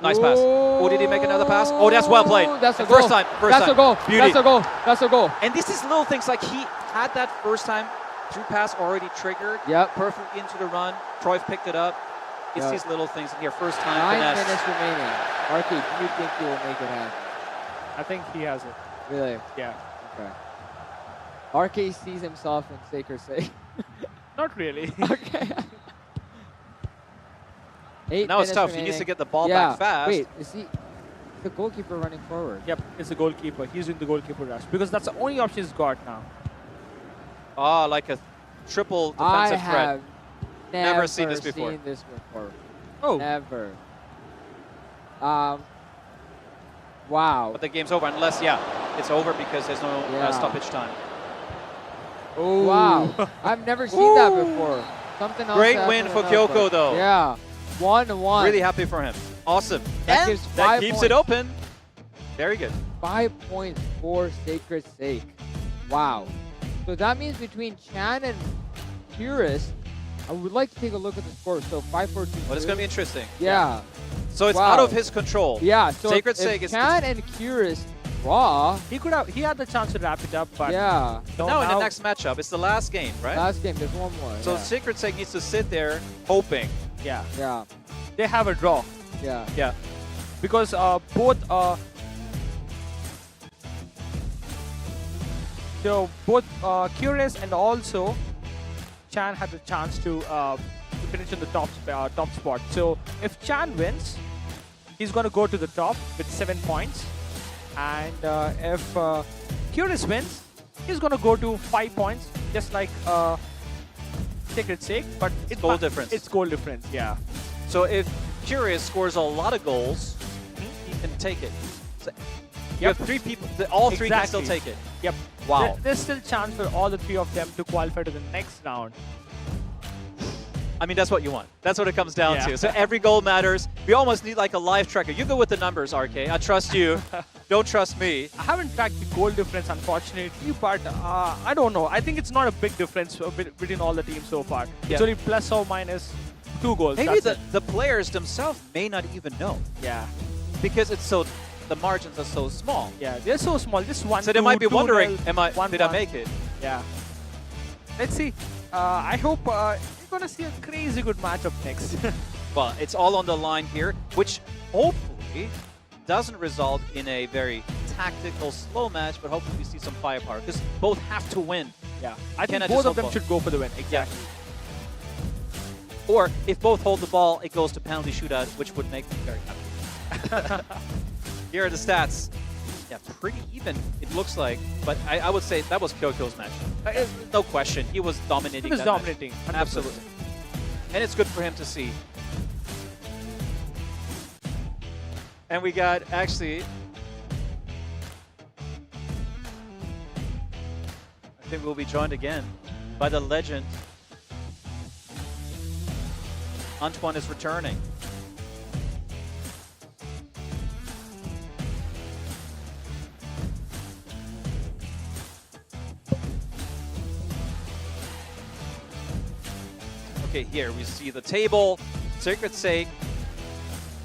Nice pass. Oh, did he make another pass? Oh, that's well played. That's a First goal. time. That's a goal. Beauty. That's a goal. That's a goal. And this is little things like he had that first time through pass already triggered. Yep. Perfectly into the run. Cruyff picked it up. It's these little things in here. First time 9 finesse. minutes remaining. Arky, do you think he will make it happen? I think he has it. Really? Yeah. Okay. RK sees himself in Sacred's Sake. Not really. Okay. 8 Now it's minutes tough. remaining. He needs to get the ball yeah. back fast. Wait, is he the goalkeeper running forward? Yep, it's the goalkeeper. He's doing the goalkeeper rush because that's the only option he's got now. Ah, like a triple I defensive threat. have Never seen this before. Seen this before. Oh. Never. Wow. But the game's over unless, it's over because there's no stoppage time. Oh. Wow. I've never seen that before. Something else. Great win for Kyoko, though. Yeah. 1-1. Really happy for him. Awesome. That And gives that 5 keeps points. it open. Very good. 5 points for Sacred's Sake. Wow. So that means between Chan and Curious, I would like to take a look at the score. So 5-4-2. Well, it's going to be interesting. Yeah. So it's Wow. out of his control. Yeah. So Sacred's if Sake is. Chan and Curious draw. He had the chance to wrap it up, but Yeah. But now in the next matchup, it's the last game, right? Last game, there's one more. So yeah. Sacred's Sake needs to sit there hoping. Yeah. Yeah. They have a draw. Yeah. Yeah. Because both Curious and also Chan had the chance to finish in the top spot. So if Chan wins, he's going to go to the top with 7 points, and if Curious wins, he's going to go to 5 points, just like Sacred's Sake, but it's goal difference. It's goal difference, yeah. So if Curious scores a lot of goals, he can take it. So you have 3 people. All 3 can still take it. Yep. Wow. There's still chance for all the 3 of them to qualify to the next round. I mean, that's what you want. That's what it comes down Yeah. to. So every goal matters. We almost need like a live tracker. You go with the numbers, RK. I trust you. Don't trust me. I haven't tracked the goal difference, unfortunately, but I don't know. I think it's not a big difference between all the teams so far. Yeah. It's only plus or minus 2 goals. Maybe that's the players themselves may not even know. Yeah. Because it's so, the margins are so small. Yeah, they're so small. Just 1. So they might be 2, wondering, 2-0, did I make it? Yeah. Let's see. I hope we're gonna see a crazy good matchup next. Well, it's all on the line here, which hopefully doesn't result in a very tactical, slow match, but hopefully we see some firepower because both have to win. Yeah, I think Cannot both just of them hold should go for the win. Exactly. Or if both hold the ball, it goes to penalty shootout, which would make me very happy. Here are the stats. Yeah, pretty even, it looks like. But I would say that was Kyokyo's match. No question. He was dominating. He was that dominating. match. 100%. Absolutely. And it's good for him to see. And we got, actually, I think we'll be joined again by the legend. Antoine is returning. Okay, here we see the table. Sacred Sake.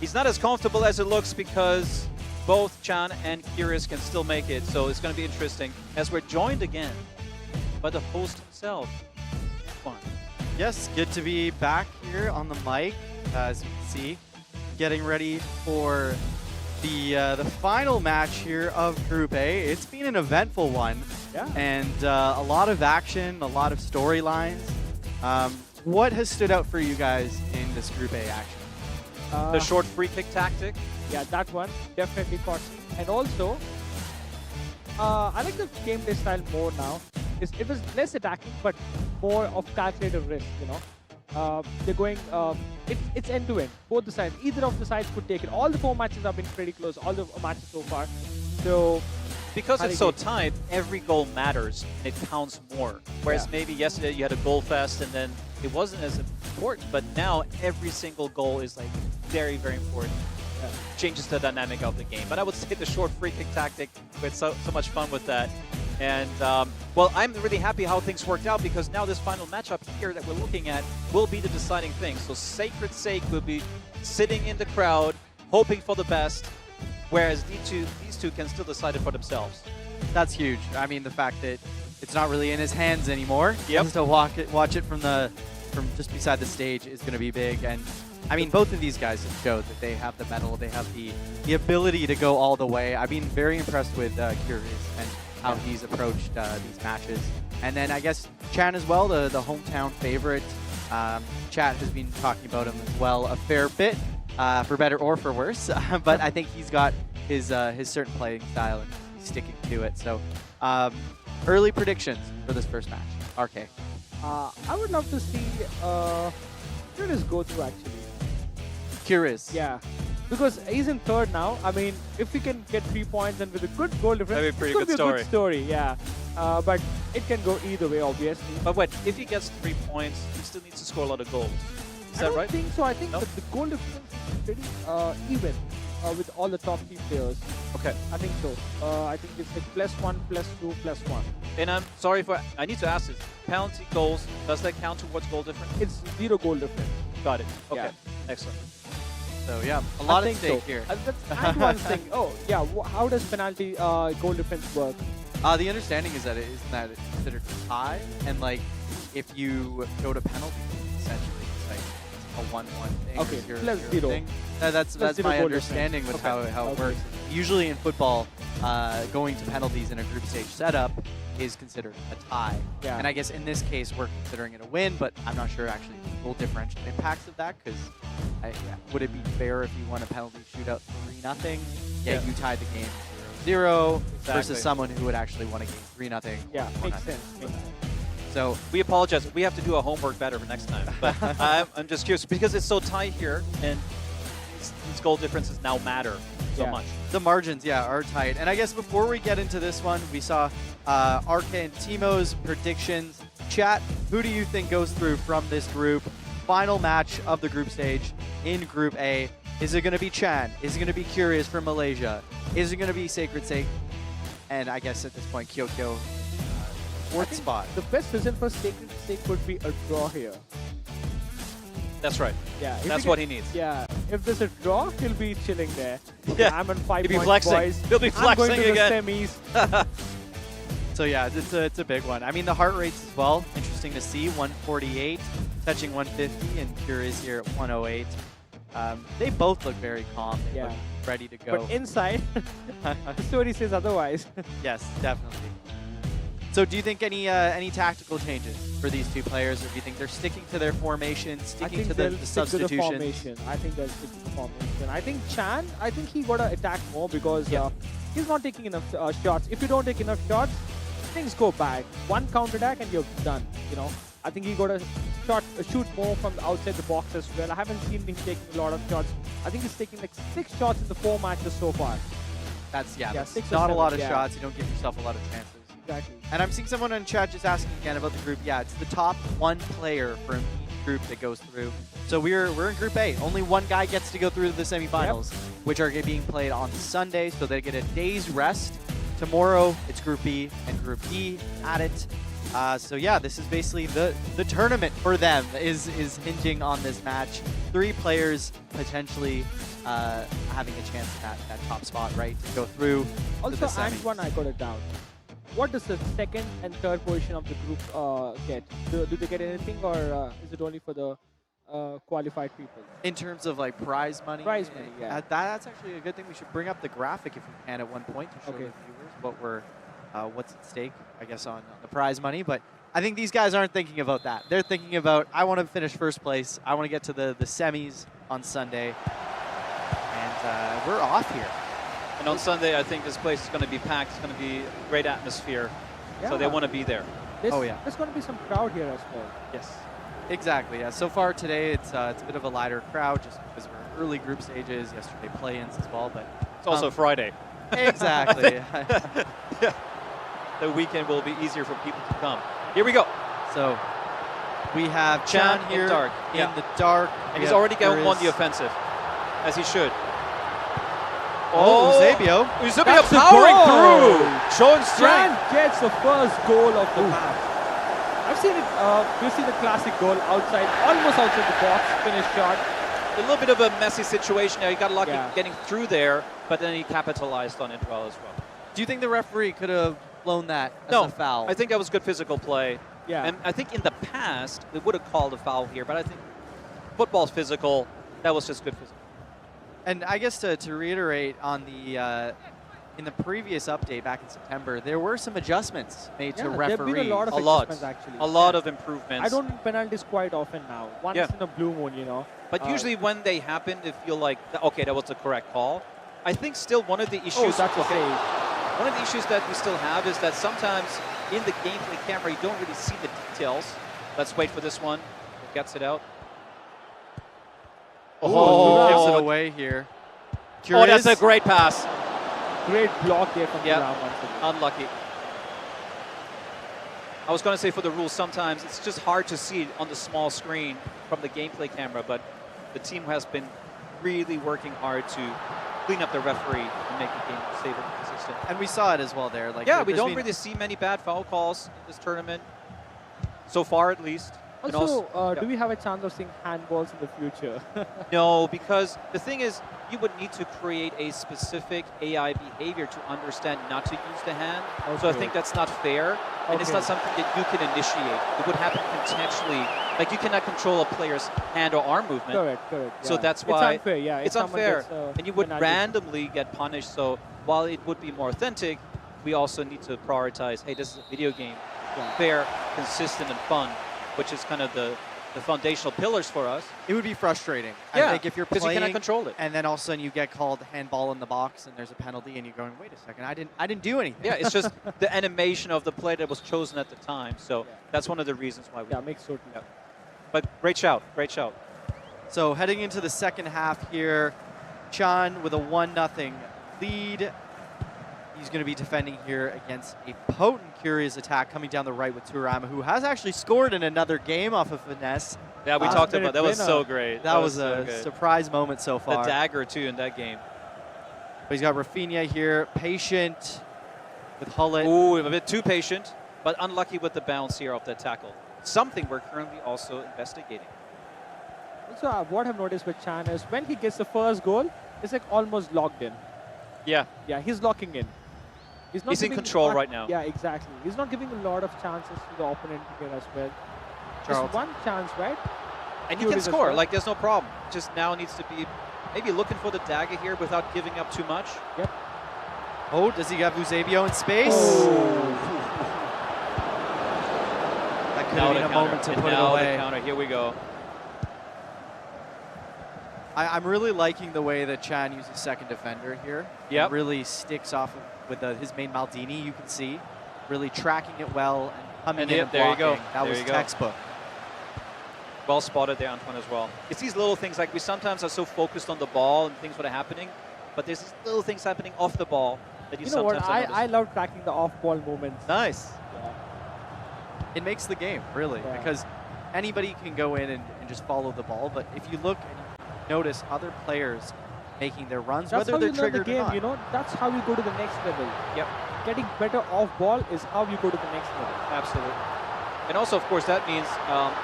He's not as comfortable as it looks because both Chan and Curious can still make it. So it's going to be interesting as we're joined again by the host himself. Fun. Yes, good to be back here on the mic, as you can see, getting ready for the final match here of Group A. It's been an eventful one, and a lot of action, a lot of storylines. What has stood out for you guys in this Group A action? The short free kick tactic. Yeah, that one definitely caught me. And also, I like the gameplay style more now. It was less attacking, but more of calculated risk, you know. They're going, it's end-to-end, both the sides. Either of the sides could take it. All the 4 matches have been pretty close, all the matches so far. So, because it's so tight, every goal matters and it counts more. Whereas maybe yesterday you had a goal fest and then it wasn't as important, but now every single goal is like very, very important. Changes the dynamic of the game. But I would say the short free kick tactic, we had so much fun with that. And, well, I'm really happy how things worked out because now this final matchup here that we're looking at will be the deciding thing. So Sacred Sake will be sitting in the crowd, hoping for the best, whereas these two can still decide it for themselves. That's huge. I mean, the fact that it's not really in his hands anymore. Yep. Just to watch it from just beside the stage is going to be big. And I mean, both of these guys have showed that they have the mettle, they have the ability to go all the way. I've been very impressed with Curious and how he's approached these matches. And then I guess Chan as well, the hometown favorite. Chat has been talking about him as well a fair bit, for better or for worse. But I think he's got his certain playing style and he's sticking to it. So early predictions for this first match. RK. I would love to see Curious go through actually. Curious. Yeah. Because he's in third now. I mean, if he can get 3 points and with a good goal difference, that'd be a pretty it could good be story. A good story, yeah. But it can go either way, obviously. But wait, if he gets 3 points, he still needs to score a lot of goals. Is that right? I don't think so. I think that the goal difference is pretty even with all the top 3 players. Okay. I think so. I think it's like +1, +2, +1. And I'm sorry I need to ask this. Penalty goals, does that count towards goal difference? It's 0 goal difference. Got it. Okay. Yeah. Excellent. So yeah, a lot at stake so. here. That's one thing. Oh yeah, how does penalty goal difference work? The understanding is that it's considered a tie, and like if you go to penalty, essentially it's like a 1-1 thing. Okay, +0 +0 thing. That's my understanding with how it works. Usually in football, going to penalties in a group stage setup is considered a tie. Yeah. And I guess in this case we're considering it a win, but I'm not sure actually the goal differential impacts of that because would it be fair if you won a penalty shootout 3-0? Yeah, you tied the game 0-0 versus someone who would actually won a game 3-0. Yeah, makes sense. So we apologize. We have to do our homework better for next time. But I'm just curious because it's so tight here, and these goal differences now matter so much. The margins, are tight. And I guess before we get into this one, we saw RK and Timo's predictions. Chat, who do you think goes through from this group? Final match of the group stage in Group A. Is it going to be Chan? Is it going to be Curious from Malaysia? Is it going to be Sacred Sake? And I guess at this point, Kyokyo, fourth spot. The best result for Sacred Sake would be a draw here. That's right. Yeah, that's what he needs. Yeah, if there's a draw, he'll be chilling there. Yeah, I'm on 5 he'll be points, flexing. boys. He'll be flexing I'm going to again. the semis. So yeah, it's a big one. I mean, the heart rates as well. Interesting to see. 148, touching 150, and Curious here at 108. They both look very calm. They look ready to go. But inside, the story says otherwise. Yes, definitely. So do you think any tactical changes for these two players, or do you think they're sticking to their formation, sticking to the substitutions? I think they'll stick to the formation. I think Chan, he got to attack more because he's not taking enough shots. If you don't take enough shots, things go bad. One counter-attack and you're done, you know. I think he got to shoot more from the outside the box as well. I haven't seen him taking a lot of shots. I think he's taking like 6 shots in the 4 matches so far. That's six or not a seven, lot of shots. You don't give yourself a lot of chances. Exactly. And I'm seeing someone in chat just asking again about the group. Yeah, it's the top 1 player from each group that goes through. So we're in Group A. Only one guy gets to go through to the semifinals, which are being played on Sunday. So they get a day's rest. Tomorrow it's Group B and Group D at it. So yeah, this is basically the tournament for them is hinging on this match. 3 players potentially having a chance at that top spot, right, to go through to the Also, semis. and one I got it down. What does the second and third position of the group get? Do they get anything, or is it only for the qualified people? In terms of like prize money, yeah. That's actually a good thing. We should bring up the graphic if we can at one point to show the viewers what's at stake, I guess, on the prize money. But I think these guys aren't thinking about that. They're thinking about, I want to finish first place. I want to get to the semis on Sunday. And we're off here. And on Sunday, I think this place is going to be packed. It's going to be a great atmosphere. So they want to be there. There's going to be some crowd here as well. Yes, exactly. Yeah. So far today, it's a bit of a lighter crowd just because we're early group stages. Yesterday, play-ins as well. But it's also Friday. Exactly. Yeah. The weekend will be easier for people to come. Here we go. So we have Chan here in dark. in the dark. And he's already won the offensive, as he should. Eusebio. Eusebio powering through. Showing strength. Chan gets the first goal of the match. I've seen it. We've seen the classic goal outside, almost outside the box, finished shot. A little bit of a messy situation there. He got lucky getting through there, but then he capitalized on it well as well. Do you think the referee could have blown that as a foul? I think that was good physical play. Yeah. And I think in the past, they would have called a foul here, but I think football's physical. That was just good physical. And I guess to reiterate on the in the previous update back in September, there were some adjustments made to referees. There have been a lot of adjustments actually. A lot of improvements. I don't need penalties quite often now. Once in a blue moon, you know. But usually when they happen, they feel like, okay, that was the correct call. I think still one of the issues. That's a save. One of the issues that we still have is that sometimes in the gameplay camera, you don't really see the details. Let's wait for this one. Who gets it out? Gives it away here. Oh, that's a great pass. Great block there from Yeah, Thuram once again. unlucky. I was going to say for the rules, sometimes it's just hard to see it on the small screen from the gameplay camera, but the team has been really working hard to clean up the referee and make the game stable and consistent. And we saw it as well there. Like, yeah, we don't really see many bad foul calls in this tournament, so far at least. Also, do we have a chance of seeing handballs in the future? No, because the thing is, you would need to create a specific AI behavior to understand not to use the hand. So I think that's not fair, and it's not something that you can initiate. It would happen contextually. Like, you cannot control a player's hand or arm movement. Correct. So Yeah. that's why it's unfair. Yeah, it's if someone unfair, gets, and you would penalty. randomly get punished. So while it would be more authentic, we also need to prioritize. Hey, this is a video game, fair, consistent, and fun, which is kind of the foundational pillars for us. It would be frustrating. Yeah, I think if you're 'cause you playing cannot control it. and then all of a sudden you get called handball in the box and there's a penalty and you're going, wait a second, I didn't do anything. Yeah, it's just the animation of the play that was chosen at the time. So that's one of the reasons why we. Yeah, makes total. Yeah. But great shout, great shout. So heading into the second half here, Chan with a 1-0 lead. He's going to be defending here against a potent Curious attack coming down the right with Thuram, who has actually scored in another game off of finesse. Yeah, we talked about that. Was so great. That was so a good. surprise moment so far. The dagger too in that game. But he's got Rafinha here, patient with Hullet. Ooh, a bit too patient, but unlucky with the bounce here off that tackle. Something we're currently also investigating. Also, what I've noticed with Chan is when he gets the first goal, it's like almost locked in. Yeah. Yeah, he's locking in. He's He's in giving control much- right now. Yeah, exactly. He's not giving a lot of chances to the opponent here as well. Just Charlton. one chance, right? And he can Curious as score. well. Like, there's no problem. Just now needs to be Maybe looking for the dagger here without giving up too much. Yep. Oh, does he have Eusebio in space? That could have been a moment to put it away. The counter. Here we go. I'm really liking the way that Chan uses second defender here. Yep. He really sticks off with his main Maldini, you can see. Really tracking it well and coming in and there you blocking. go. That There was you go. textbook. Well spotted there, Antoine, as well. It's these little things, like we sometimes are so focused on the ball and things that are happening, but there's these little things happening off the ball that you know what? sometimes don't I love tracking the off-ball movements. Nice. Yeah. It makes the game, really, Yeah. because anybody can go in and just follow the ball, but if you look and you notice other players making their runs, That's whether how they're you learn the triggered game, or not. you know? That's how you go to the next level. Yep. Getting better off-ball is how you go to the next level. Absolutely. And also, of course, that means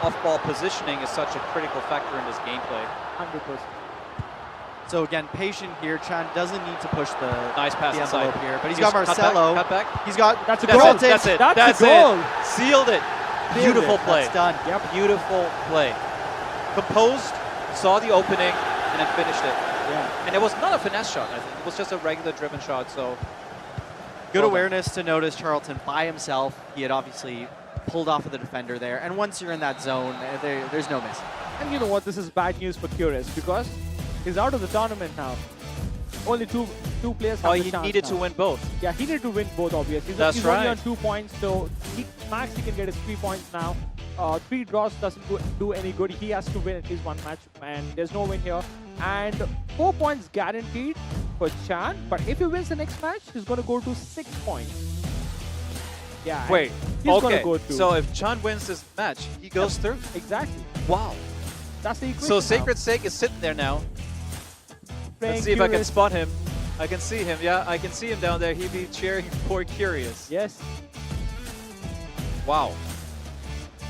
off-ball positioning is such a critical factor in this gameplay. 100%. So again, patient here. Chan doesn't need to push the Nice pass the inside envelope here, but he's Just got cut Marcelo. back, cut back. He's got That's a That's goal. it. That's it. That's a goal. It. Sealed it. Sealed Beautiful it. play. That's done. Yep. Beautiful play. Composed, saw the opening, and then finished it. Yeah. And it was not a finesse shot, I think. It was just a regular driven shot, so... Good well done. awareness to notice Charlton by himself. He had obviously pulled off of the defender there, and once you're in that zone, there's no miss. And you know what? This is bad news for Curious because he's out of the tournament now. Only two players have the he chance needed now. to win both. Yeah, he needed to win both, obviously. That's he's right. only on 2 points, so max he can get his 3 points now. 3 draws doesn't do any good. He has to win at least one match, and there's no win here. And 4 points guaranteed for Chan, but if he wins the next match, he's going to go to 6 points. Yeah. Wait, he's gonna okay. go through. So if Chan wins this match, he goes through. Exactly. Wow. That's the equation So now. Sacred Sake is sitting there now. Playing Let's see if I can Curious. spot him. I can see him. Yeah, I can see him down there. He'd be cheering for Curious. Yes. Wow.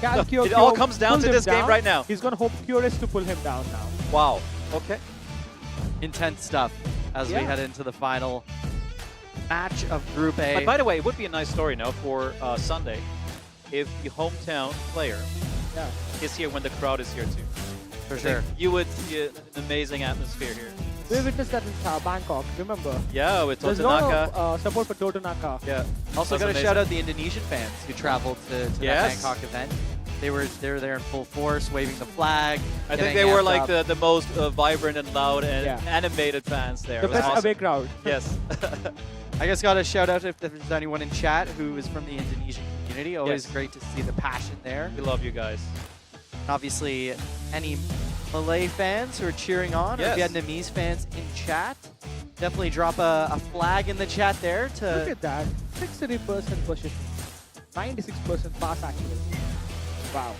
Calcio It all comes down pulled to him this game down. right now. He's going to hope Curious to pull him down now. Wow. Okay. Intense stuff as we Yeah. head into the final match of Group A. But by the way, it would be a nice story now for Sunday if the hometown player is here when the crowd is here too. For I think sure. You would see an amazing atmosphere here. We witnessed that in Bangkok, remember? Yeah, with There's a lot Totonaka. of support for Totonaka. Yeah. Also That's got to amazing. shout out the Indonesian fans who traveled to that Yes. Bangkok event. They were there in full force, waving the flag. I think getting they were amped like up. the most vibrant and loud and Yeah. animated fans there. The It was best awesome. away crowd. Yes. I guess got to shout out if there's anyone in chat who is from the Indonesian community. Always Yes. great to see the passion there. We love you guys. And obviously, any Malay fans who are cheering on, Yes. or Vietnamese fans in chat, definitely drop a flag in the chat there Look to. at that. 60% possession. 96% pass accuracy. Wow.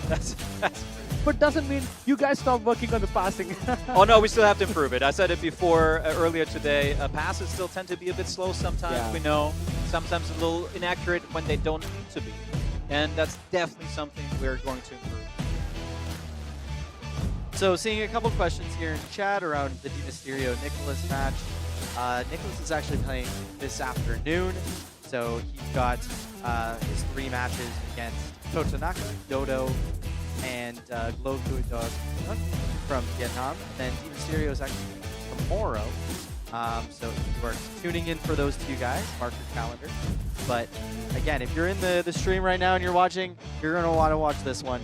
That's But doesn't mean you guys stop working on the passing. Oh no, we still have to improve it. I said it before earlier today. Passes still tend to be a bit slow sometimes. Yeah. We know sometimes a little inaccurate when they don't need to be, and that's definitely something we're going to improve. So seeing a couple questions here in chat around the Di Mysterio Nicholas match. Nicholas is actually playing this afternoon, so he's got his 3 matches against Totonaka, Dodo, and Glow Dog from Vietnam. And then Di Mysterio is actually tomorrow. So if you are tuning in for those 2 guys, mark your calendar. But again, if you're in the stream right now and you're watching, you're going to want to watch this one.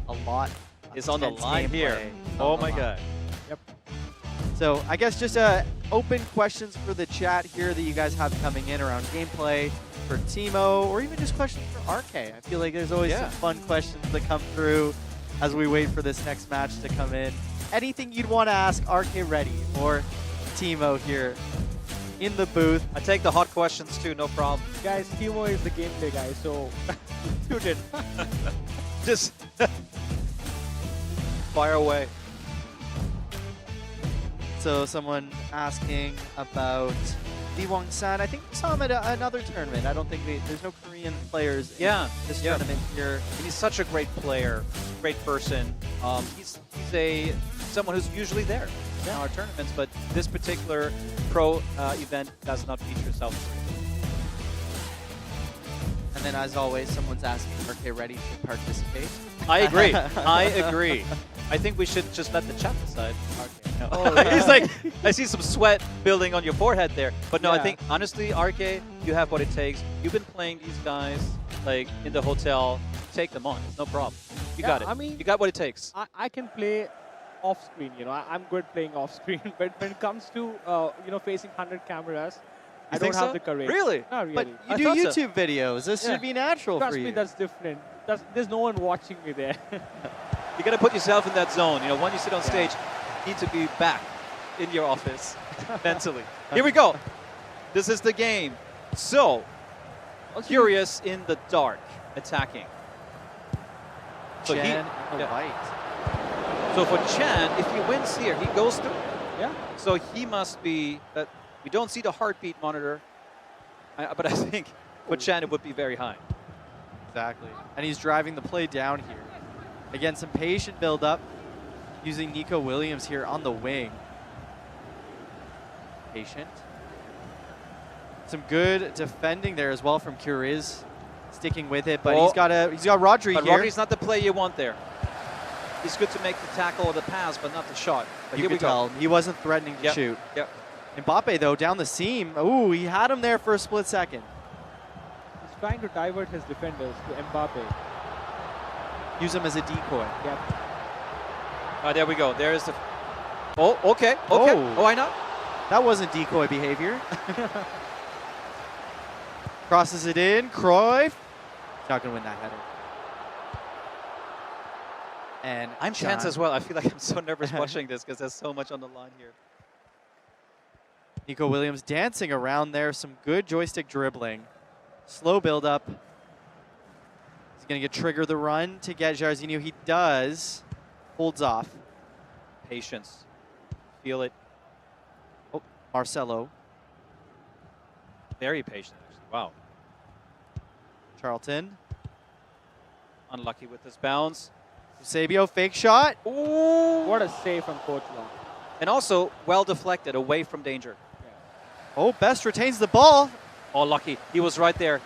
A lot It's on the intense line here. gameplay Oh on the my line. god. Yep. So I guess just open questions for the chat here that you guys have coming in around gameplay for Timo, or even just questions for RK. I feel like there's always some fun questions that come through as we wait for this next match to come in. Anything you'd want to ask RK Ready or Timo here in the booth. I take the hot questions too, no problem. Guys, Timo is the gameplay guy, so shoot it. Just fire away. So someone asking about Lee Wong-san. I think we saw him at another tournament. I don't think there's no Korean players in this tournament here. And he's such a great player, great person. He's someone who's usually there in our tournaments, but this particular pro event does not feature South Korea. And then, as always, someone's asking, RK Ready to participate? I agree. I agree. I think we should just let the chat decide. Okay. He's like, I see some sweat building on your forehead there. But no, I Yeah. think honestly, RK, you have what it takes. You've been playing these guys like in the hotel. Take them on. It's no problem. You Yeah, got it. I mean, you got what it takes. I can play off screen, I'm good playing off screen, but when it comes to facing 100 cameras, I think don't have so? the courage. Really? Not really. But I you do thought so. YouTube videos. This Yeah. should be natural Trust for me, you. that's different. There's no one watching me there. You got to put yourself in that zone. When you sit on stage, you need to be back in your office mentally. Here we go. This is the game. So, Curious in the dark, attacking. So Chan in the white. So for Chan, if he wins here, he goes through. Yeah. So he must be. We don't see the heartbeat monitor, but I think for Chan it would be very high. Exactly. And he's driving the play down here. Again, some patient build-up using Nico Williams here on the wing. Patient. Some good defending there as well from Curiz. Sticking with it, but he's got Rodri But here. Rodri's not the play you want there. He's good to make the tackle or the pass, but not the shot. But You here we could tell go. he wasn't threatening to Yep, shoot. Yep. Mbappe, though, down the seam. Ooh, he had him there for a split second. He's trying to divert his defenders to Mbappe. Use him as a decoy. Yep. There we go. There's the. Oh, okay. Okay. Oh. Why not? That wasn't decoy behavior. Crosses it in. Cruyff. Not going to win that header. And I'm tense as well. I feel like I'm so nervous watching this because there's so much on the line here. Nico Williams dancing around there. Some good joystick dribbling. Slow build up. He's going to trigger the run to get Jairzinho. He does. Holds off. Patience. Feel it. Oh, Marcelo. Very patient, actually. Wow. Charlton. Unlucky with this bounce. Eusebio, fake shot. Ooh. What a save from Courtois. And also well deflected, away from danger. Oh, Best retains the ball. Oh, lucky. He was right there.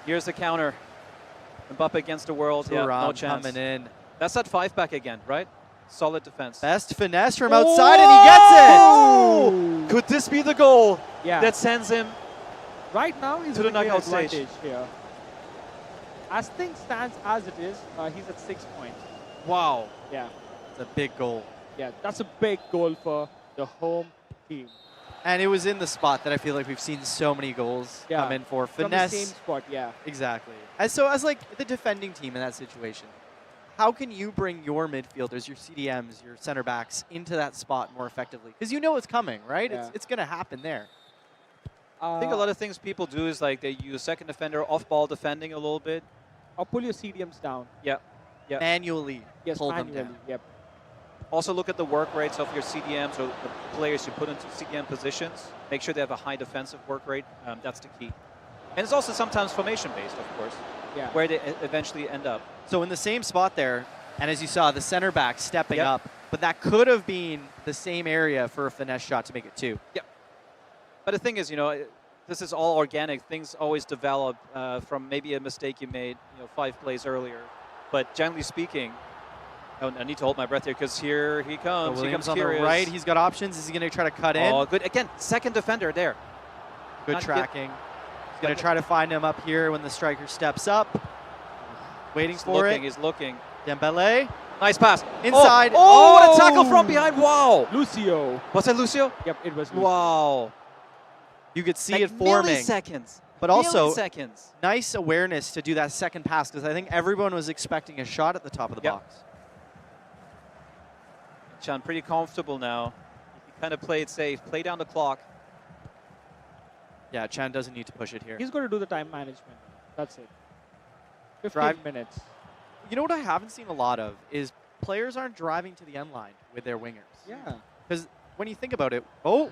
Here's the counter. Mbappe against the world. Yeah, no Thuram chance. coming in. That's that 5-back again, right? Solid defense. Best finesse from outside, and he gets it. Could this be the goal Yeah. that sends him Right now, he's to the in a clear knockout stage? advantage here. As things stands as it is, he's at 6 points. Wow. Yeah. It's a big goal. Yeah, that's a big goal for the home team. And it was in the spot that I feel like we've seen so many goals Yeah. come in for. From Finesse. the same spot, yeah. Exactly. And so as like the defending team in that situation, how can you bring your midfielders, your CDMs, your center backs into that spot more effectively? Because you know it's coming, right? Yeah. It's going to happen there. I think a lot of things people do is like they use second defender off-ball defending a little bit. Or pull your CDMs down. Yeah. Yeah. Manually Yes, pull manually. them down. Yep. Also look at the work rates of your CDMs or the players you put into CDM positions. Make sure they have a high defensive work rate. That's the key. And it's also sometimes formation-based, of course, Yeah. where they eventually end up. So in the same spot there, and as you saw, the center back stepping Yep. up, but that could have been the same area for a finesse shot to make it 2. Yep. But the thing is, this is all organic. Things always develop from maybe a mistake you made, 5 plays earlier. But generally speaking, I need to hold my breath here because here he comes. So Williams he on comes the right. He's got options. Is he going to try to cut in? Oh, good. Again, second defender there. Good Not tracking. He's going to try to find him up here when the striker steps up. Waiting He's for looking, it. he's looking. Dembele. Nice pass. Inside. Oh, what a tackle from behind. Wow. Lucio. Was that Lucio? Yep, it was Lucio. Wow. You could see Like it forming. milliseconds. But also, Milliseconds. nice awareness to do that second pass because I think everyone was expecting a shot at the top of the Yep. box. Chan pretty comfortable now. He kind of played safe. Play down the clock. Yeah, Chan doesn't need to push it here. He's going to do the time management. That's it. 15 Drive. minutes. You know what I haven't seen a lot of is players aren't driving to the end line with their wingers. Yeah. Because when you think about it, oh,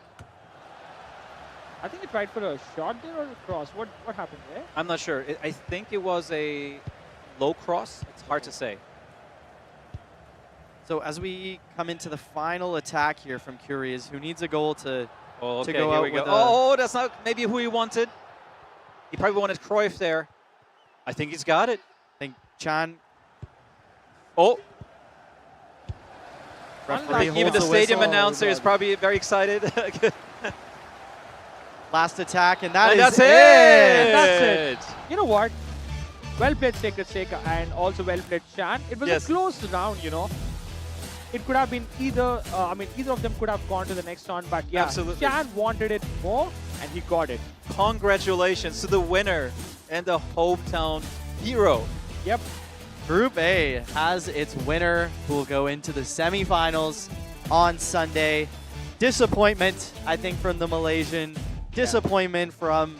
I think he tried for a shot there or a cross. What happened there? I'm not sure. I think it was a low cross. It's hard to say. so as we come into the final attack here from Curious, who needs a goal to Oh, okay, go here out we go. with a- Oh, that's not maybe who he wanted. He probably wanted Cruyff there. I think he's got it. I think Chan. Oh. Referee Even holds the the stadium whistle. announcer is probably very excited. Last attack, and that's it. And that's it. You know what? Well played Sacred Seka and also well played Chan. It was Yes. a close round, you know. It could have been either, either of them could have gone to the next round, but yeah, Absolutely. Chan wanted it more and he got it. Congratulations to the winner and the hometown hero. Yep. Group A has its winner who will go into the semifinals on Sunday. Disappointment, I think, from the Malaysian. Disappointment from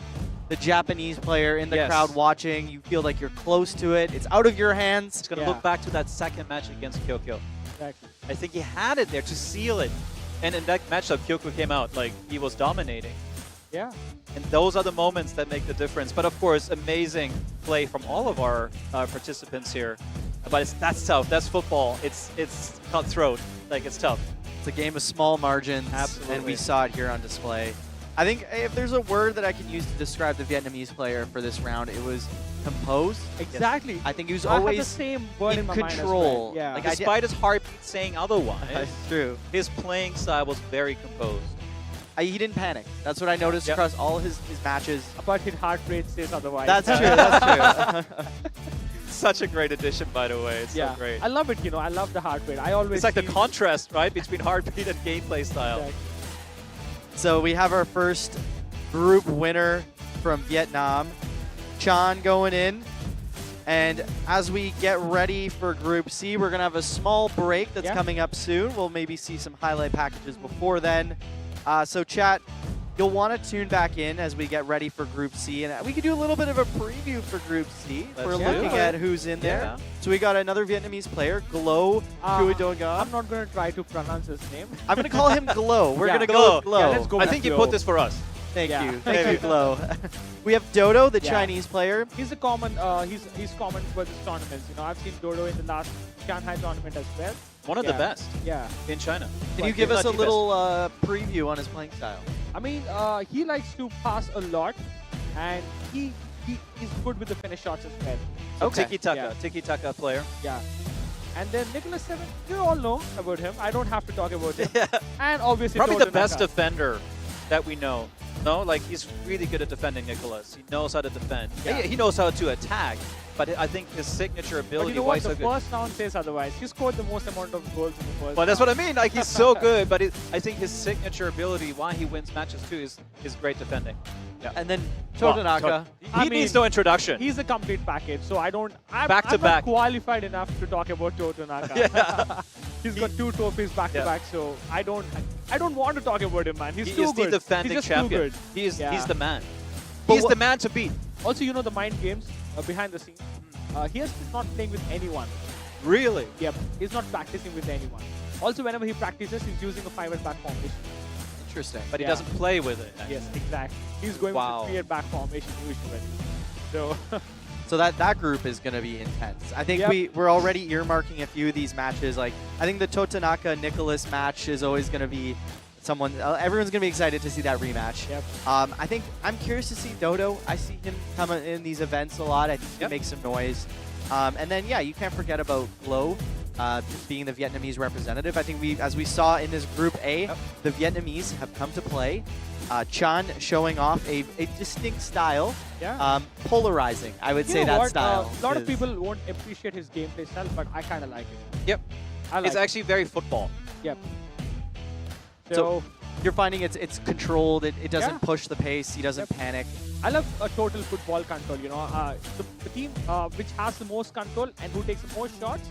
the Japanese player in the Yes. crowd watching. You feel like you're close to it. It's out of your hands. It's going to look back to that second match against Kyokyo. Exactly. I think he had it there to seal it. And in that matchup, Kyokyo came out like he was dominating. Yeah. And those are the moments that make the difference. But of course, amazing play from all of our participants here. But that's tough. That's football. It's cutthroat. Like, it's tough. It's a game of small margins. Absolutely. And we saw it here on display. I think if there's a word that I can use to describe the Vietnamese player for this round, it was composed. Exactly. I think he was I have the always same word in in my mind as control. well. Yeah. Like, Despite his heartbeat saying otherwise, That's true. his playing style was very composed. He didn't panic. That's what I noticed across all his matches. But his heart rate says otherwise. That's true. That's true. Such a great addition, by the way. It's Yeah. so great. I love it, you know. I love the heart rate. I always It's like the see- contrast, right, between heartbeat and gameplay style. Exactly. So we have our first group winner from Vietnam, Chan, going in. And as we get ready for Group C, we're going to have a small break that's coming up soon. We'll maybe see some highlight packages before then. So chat, you'll want to tune back in as we get ready for Group C. And we could do a little bit of a preview for Group C. Let's We're do looking it. at who's in there. Yeah. So we got another Vietnamese player, Glow Kuidonga. I'm not going to try to pronounce his name. I'm going to call him Glow. We're Yeah. going to go with Glow. Yeah, let's go I with think you Glow. put this for us. Thank Yeah. you. Thank you, Glow. We have Dodo, the Yeah. Chinese player. He's a common, he's common for this tournaments. You know, I've seen Dodo in the last Shanghai tournament as well. One of the Yeah. best Yeah. in China. Can you If give not us a the best. little preview on his playing style? I mean, he likes to pass a lot, and he is good with the finish shots as well. So Tiki-taka, Yeah. Tiki-taka player. Yeah. And then Nicholas 7, you all know about him. I don't have to talk about him. And obviously Probably the best Totonaka. defender that we know. No, like he's really good at defending Nicholas. He knows how to defend. Yeah. He knows how to attack. But I think his signature But ability you know why what? he's so The good. first round says otherwise. He scored the most amount of goals in the first Well, that's what I round. mean. Like he's so good, but I think his signature ability, why he wins matches too, is great defending. Yeah. And then Well, Totonaka. he needs no introduction. He's a complete package, so I don't. I'm Back to not back. qualified enough to talk about Totonaka. Yeah. He's got 2 trophies back to back, so I don't want to talk about him, man. He's He too is good. the defending he's just champion. Too good. He's Yeah. the man. But He's what- the man to beat. Also, you know the mind games behind the scenes. He is not playing with anyone. Really? Yep. He's not practicing with anyone. Also, whenever he practices, he's using a 5 at back formation. Interesting. But he Yeah. doesn't play with it. Yes, exactly. He's going Wow. with the 3 at back formation usually. So. So that group is going to be intense. I think Yep. we're already earmarking a few of these matches. Like I think the Totonaka Nicholas match is always going to be someone. Everyone's going to be excited to see that rematch. Yep. I think I'm curious to see Dodo. I see him come in these events a lot. I think he makes some noise. And then yeah, you can't forget about Glow. Being the Vietnamese representative, I think as we saw in this Group A, the Vietnamese have come to play. Chan showing off a distinct style, Yeah. polarizing. I would You say know that what? style. A lot of is- people won't appreciate his gameplay style, but I kind of like it. Yep. I like It's it. actually very football. Yep. So you're finding it's controlled. It doesn't Yeah. push the pace. He doesn't panic. I love a total football control. You know, the team which has the most control and who takes the most shots,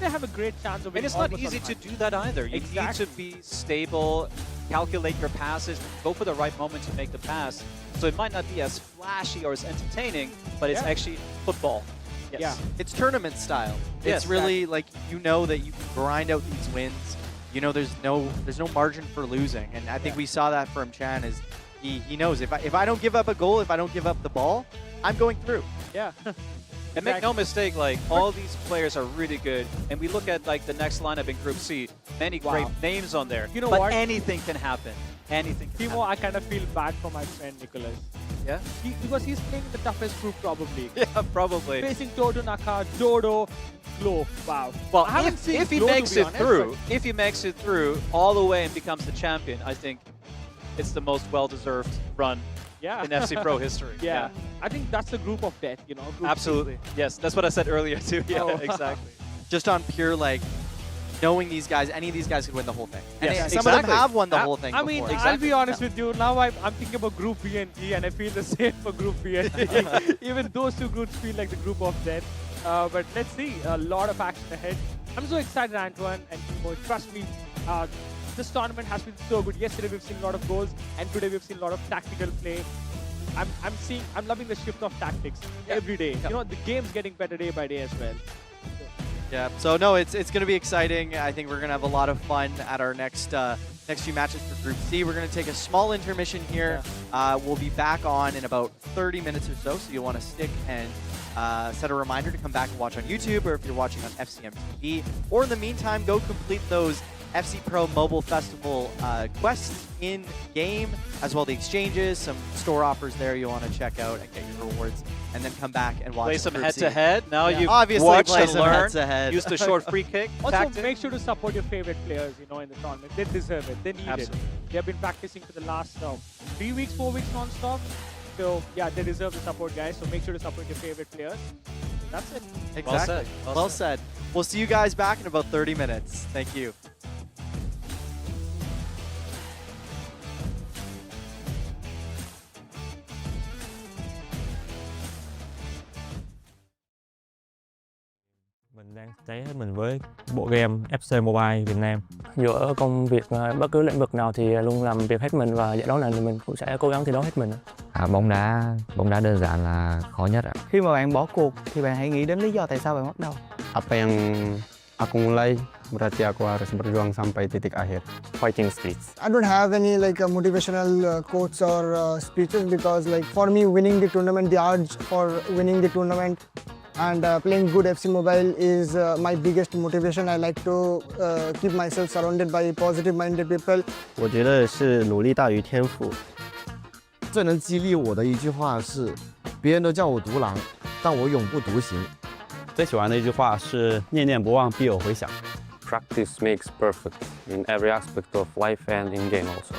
they have a great chance of And winning. it's not almost all easy the to time. do that either. You Exactly. need to be stable, calculate your passes, go for the right moment to make the pass. So it might not be as flashy or as entertaining, but it's Yeah. actually football. Yes. Yeah, it's tournament style. Yes, It's really like you know that you can grind out these wins. You know there's no margin for losing, and I think we saw that from Chan. Is he knows if I don't give up a goal, if I don't give up the ball, I'm going through. Yeah. And make no mistake, like all these players are really good. And we look at like the next lineup in Group C, many great names on there. You know but what? anything can happen. Anything can Timo, I kind of feel bad for my friend Nicholas. Yeah? Because he's playing the toughest group probably. Yeah, probably. Facing Totonaka, Dodo, Glow, wow. Well, I haven't seen if he Glow, to makes be it honest, through, but- if he makes it through all the way and becomes the champion, I think it's the most well-deserved run Yeah. in FC Pro history. Yeah. I think that's the group of death, you know. Group C. Absolutely. Yes, that's what I said earlier too. Yeah, Oh. exactly. Just on pure, like, knowing these guys, any of these guys could win the whole thing. And Yes, some of them exactly. have won the whole thing I mean, before. I'll be honest with you. Now I'm thinking about Group B and D, and I feel the same for Group B and D. Even those two groups feel like the group of death. But let's see, a lot of action ahead. I'm so excited, Antoine, and trust me, this tournament has been so good. Yesterday we've seen a lot of goals, and today we've seen a lot of tactical play. I'm loving the shift of tactics every day. You know, the game's getting better day by day as well. Yeah, so no, it's going to be exciting. I think we're going to have a lot of fun at our next few matches for Group C. We're going to take a small intermission here. We'll be back on in about 30 minutes or so you'll want to stick and set a reminder to come back and watch on YouTube, or if you're watching on FCM TV. Or in the meantime, go complete those FC Pro Mobile Festival quests in-game, as well the exchanges, some store offers there you'll want to check out and get your rewards, and then come back and watch Play some Group C. head-to-head. Now you've obviously watched play and some learned. head-to-head. Use the short free kick Also, tactic. make sure to support your favorite players, you know, in the tournament. They deserve it. They need Absolutely. it. They have been practicing for the last 3 weeks, 4 weeks non-stop. So, yeah, they deserve the support, guys. So make sure to support your favorite players. That's it. Exactly. Well said. We'll see you guys back in about 30 minutes. Thank you. Mình đang cháy hết mình với bộ game FC Mobile Việt Nam. Dù ở công việc bất cứ lĩnh vực nào thì luôn làm việc hết mình, và giải đấu này thì mình cũng sẽ cố gắng thi đấu hết mình. Bóng đá đơn giản là khó nhất ạ. Khi mà bạn bỏ cuộc thì bạn hãy nghĩ đến lý do tại sao bạn bắt đầu. Apa yang aku mulai berarti aku harus berjuang sampai titik akhir. Fighting spirits. I don't have any like motivational quotes or speeches, because like for me, winning the tournament, the urge for winning the tournament and playing good FC Mobile is my biggest motivation. I like to keep myself surrounded by positive-minded people. 我觉得是努力大于天赋。最能激励我的一句话是：别人都叫我独狼，但我永不独行。最喜欢的一句话是“念念不忘，必有回响”。 Practice makes perfect in every aspect of life and in game also.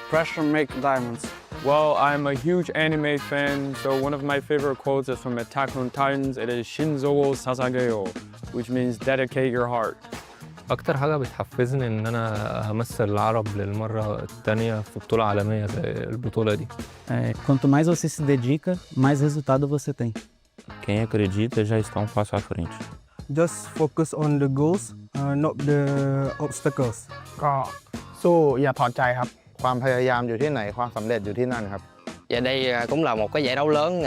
Pressure make diamonds. Well, I'm a huge anime fan, so one of my favorite quotes is from Attack on Titans. It is Shinzo Sasageo, which means dedicate your heart. أكتر حاجة بتحفزني إن أنا أمثل العرب للمرة التانية في بطولة عالمية زي البطولة دي. Quanto mais você se dedica, mais resultado você tem. Quem acredita já está passo à frente. Just focus on the goals, not the obstacles. ก็สู้อย่าถอดใจครับความพยายามอยู่ที่ไหนความสำเร็จอยู่ที่นั่นครับ Và đây cũng là một cái giải đấu lớn,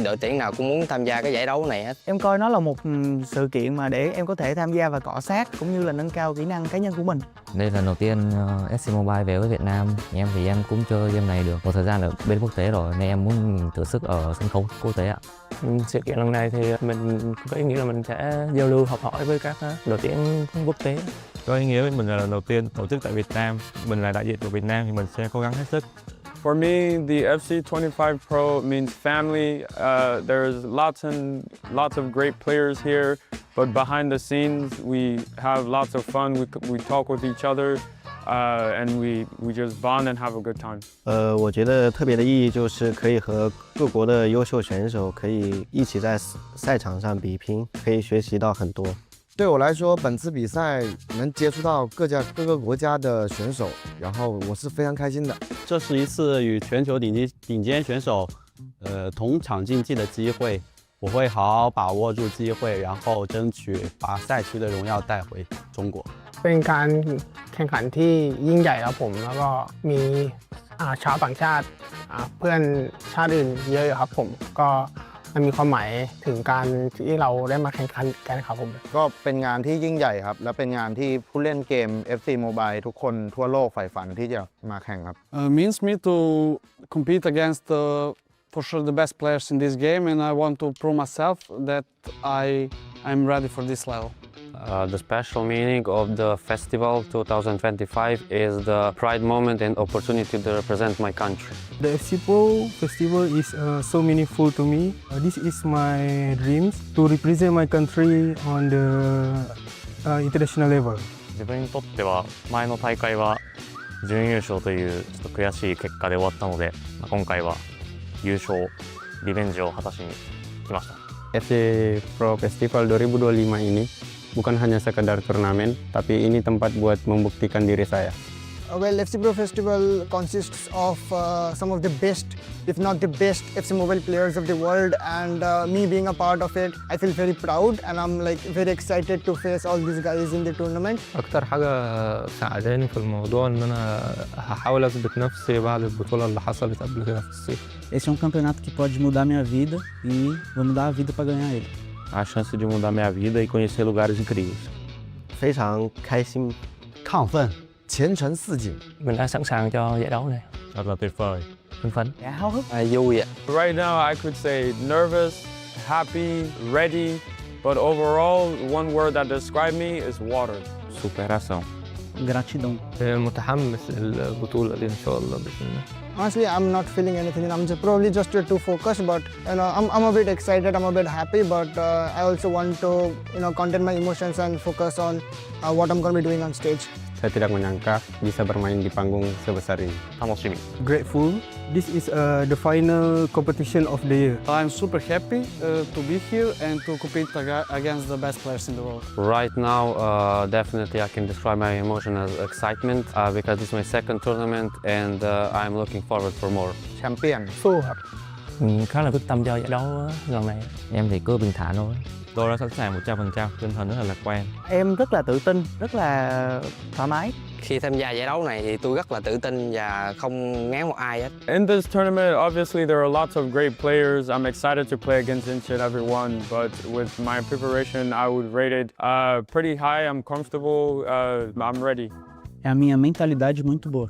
đội tuyển nào cũng muốn tham gia cái giải đấu này hết. Em coi nó là một sự kiện mà để em có thể tham gia và cọ sát cũng như là nâng cao kỹ năng cá nhân của mình. Đây là lần đầu tiên FC Mobile về với Việt Nam. Em thì em cũng chơi game này được một thời gian ở bên quốc tế rồi, nên em muốn thử sức ở sân khấu quốc tế ạ. Sự kiện lần này thì mình có ý nghĩa là mình sẽ giao lưu học hỏi với các đội tuyển quốc tế. Có ý nghĩa với mình là lần đầu tiên tổ chức tại Việt Nam. Mình là đại diện của Việt Nam thì mình sẽ cố gắng hết sức. For me, the FC25 Pro means family. There's lots of great players here, but behind the scenes, we have lots of fun. We talk with each other, and we just bond and have a good time. 我觉得特别的意义就是可以和各国的优秀选手可以一起在赛场上比拼，可以学习到很多。对我来说，本次比赛能接触到各个国家的选手，然后我是非常开心的。这是一次与全球顶尖选手同场竞技的机会，我会好好把握住机会，然后争取把赛区的荣耀带回中国。 เป็นการแข่งขันที่ยิ่งใหญ่ครับผมแล้วก็มีชาวต่างชาติเพื่อนชาติอื่นเยอะอยู่ครับผมก็มันมีความหมายถึงการที่เราได้มาแข่งขันกันครับผมก็เป็นงานที่ยิ่งใหญ่ครับและเป็นงานที่ผู้เล่นเกม FC Mobile ทุกคนทั่วโลกใฝ่ฝันที่จะมาแข่งครับ Means me to compete against for sure the best players in this game, and I want to prove myself that I'm ready for this level. The special meaning of the festival 2025 is the pride moment and opportunity to represent my country. The FC Pro Festival is so meaningful to me. This is my dreams to represent my country on the international level. 自分にとっては前の大会は準優勝というちょっと悔しい結果で終わったので、今回は優勝、リベンジを果たしに来ました。FC Pro Festival 2025 ini bukan hanya sekedar turnamen, tapi ini tempat buat membuktikan diri saya. Well, FC Pro Festival consists of some of the best, if not the best, FC Mobile players of the world, and me being a part of it, I feel very proud, and I'm like very excited to face all these guys in the tournament. أكتر حاجة ساعداني في الموضوع إن أنا هحاول أثبت نفسي بعد البطولة اللي حصلت قبل كده في الصيف. Esse é um campeonato que pode mudar minha vida e vou mudar a vida para ganhar ele. A chance de mudar minha vida e conhecer lugares incríveis. 非常开心，亢奋，前程似锦。 Mình đã sẵn sàng cho giải đấu này. Rất là tuyệt vời. Hưng phấn. Dạ háo hức. Vui ạ. Right now, I could say nervous, happy, ready, but overall, one word that describes me is water. Superação. Gratidão. متحمس للبطولة دي إن شاء الله بإذن الله. Honestly, I'm not feeling anything. I'm probably just too focused, but I'm a bit excited. I'm a bit happy, but I also want to contain my emotions and focus on what I'm going to be doing on stage. Saya tidak menyangka bisa bermain di panggung sebesar ini. Grateful. This is the final competition of the year. I'm super happy to be here and to compete against the best players in the world. Right now, definitely I can describe my emotion as excitement because it's my second tournament and I'm looking forward for more. Champion. So Mình khá là quyết tâm cho giải đấu lần này. Em thì cứ bình thản thôi. Tôi đã sẵn sàng 100%, tinh thần rất là lạc quan. Em rất là tự tin, rất là thoải mái. Khi tham gia giải đấu này thì tôi rất là tự tin và không ngán một ai hết. In this tournament, obviously there are lots of great players. I'm excited to play against each and every one, but with my preparation, I would rate it pretty high. I'm comfortable. I'm ready. É a minha mentalidade muito boa.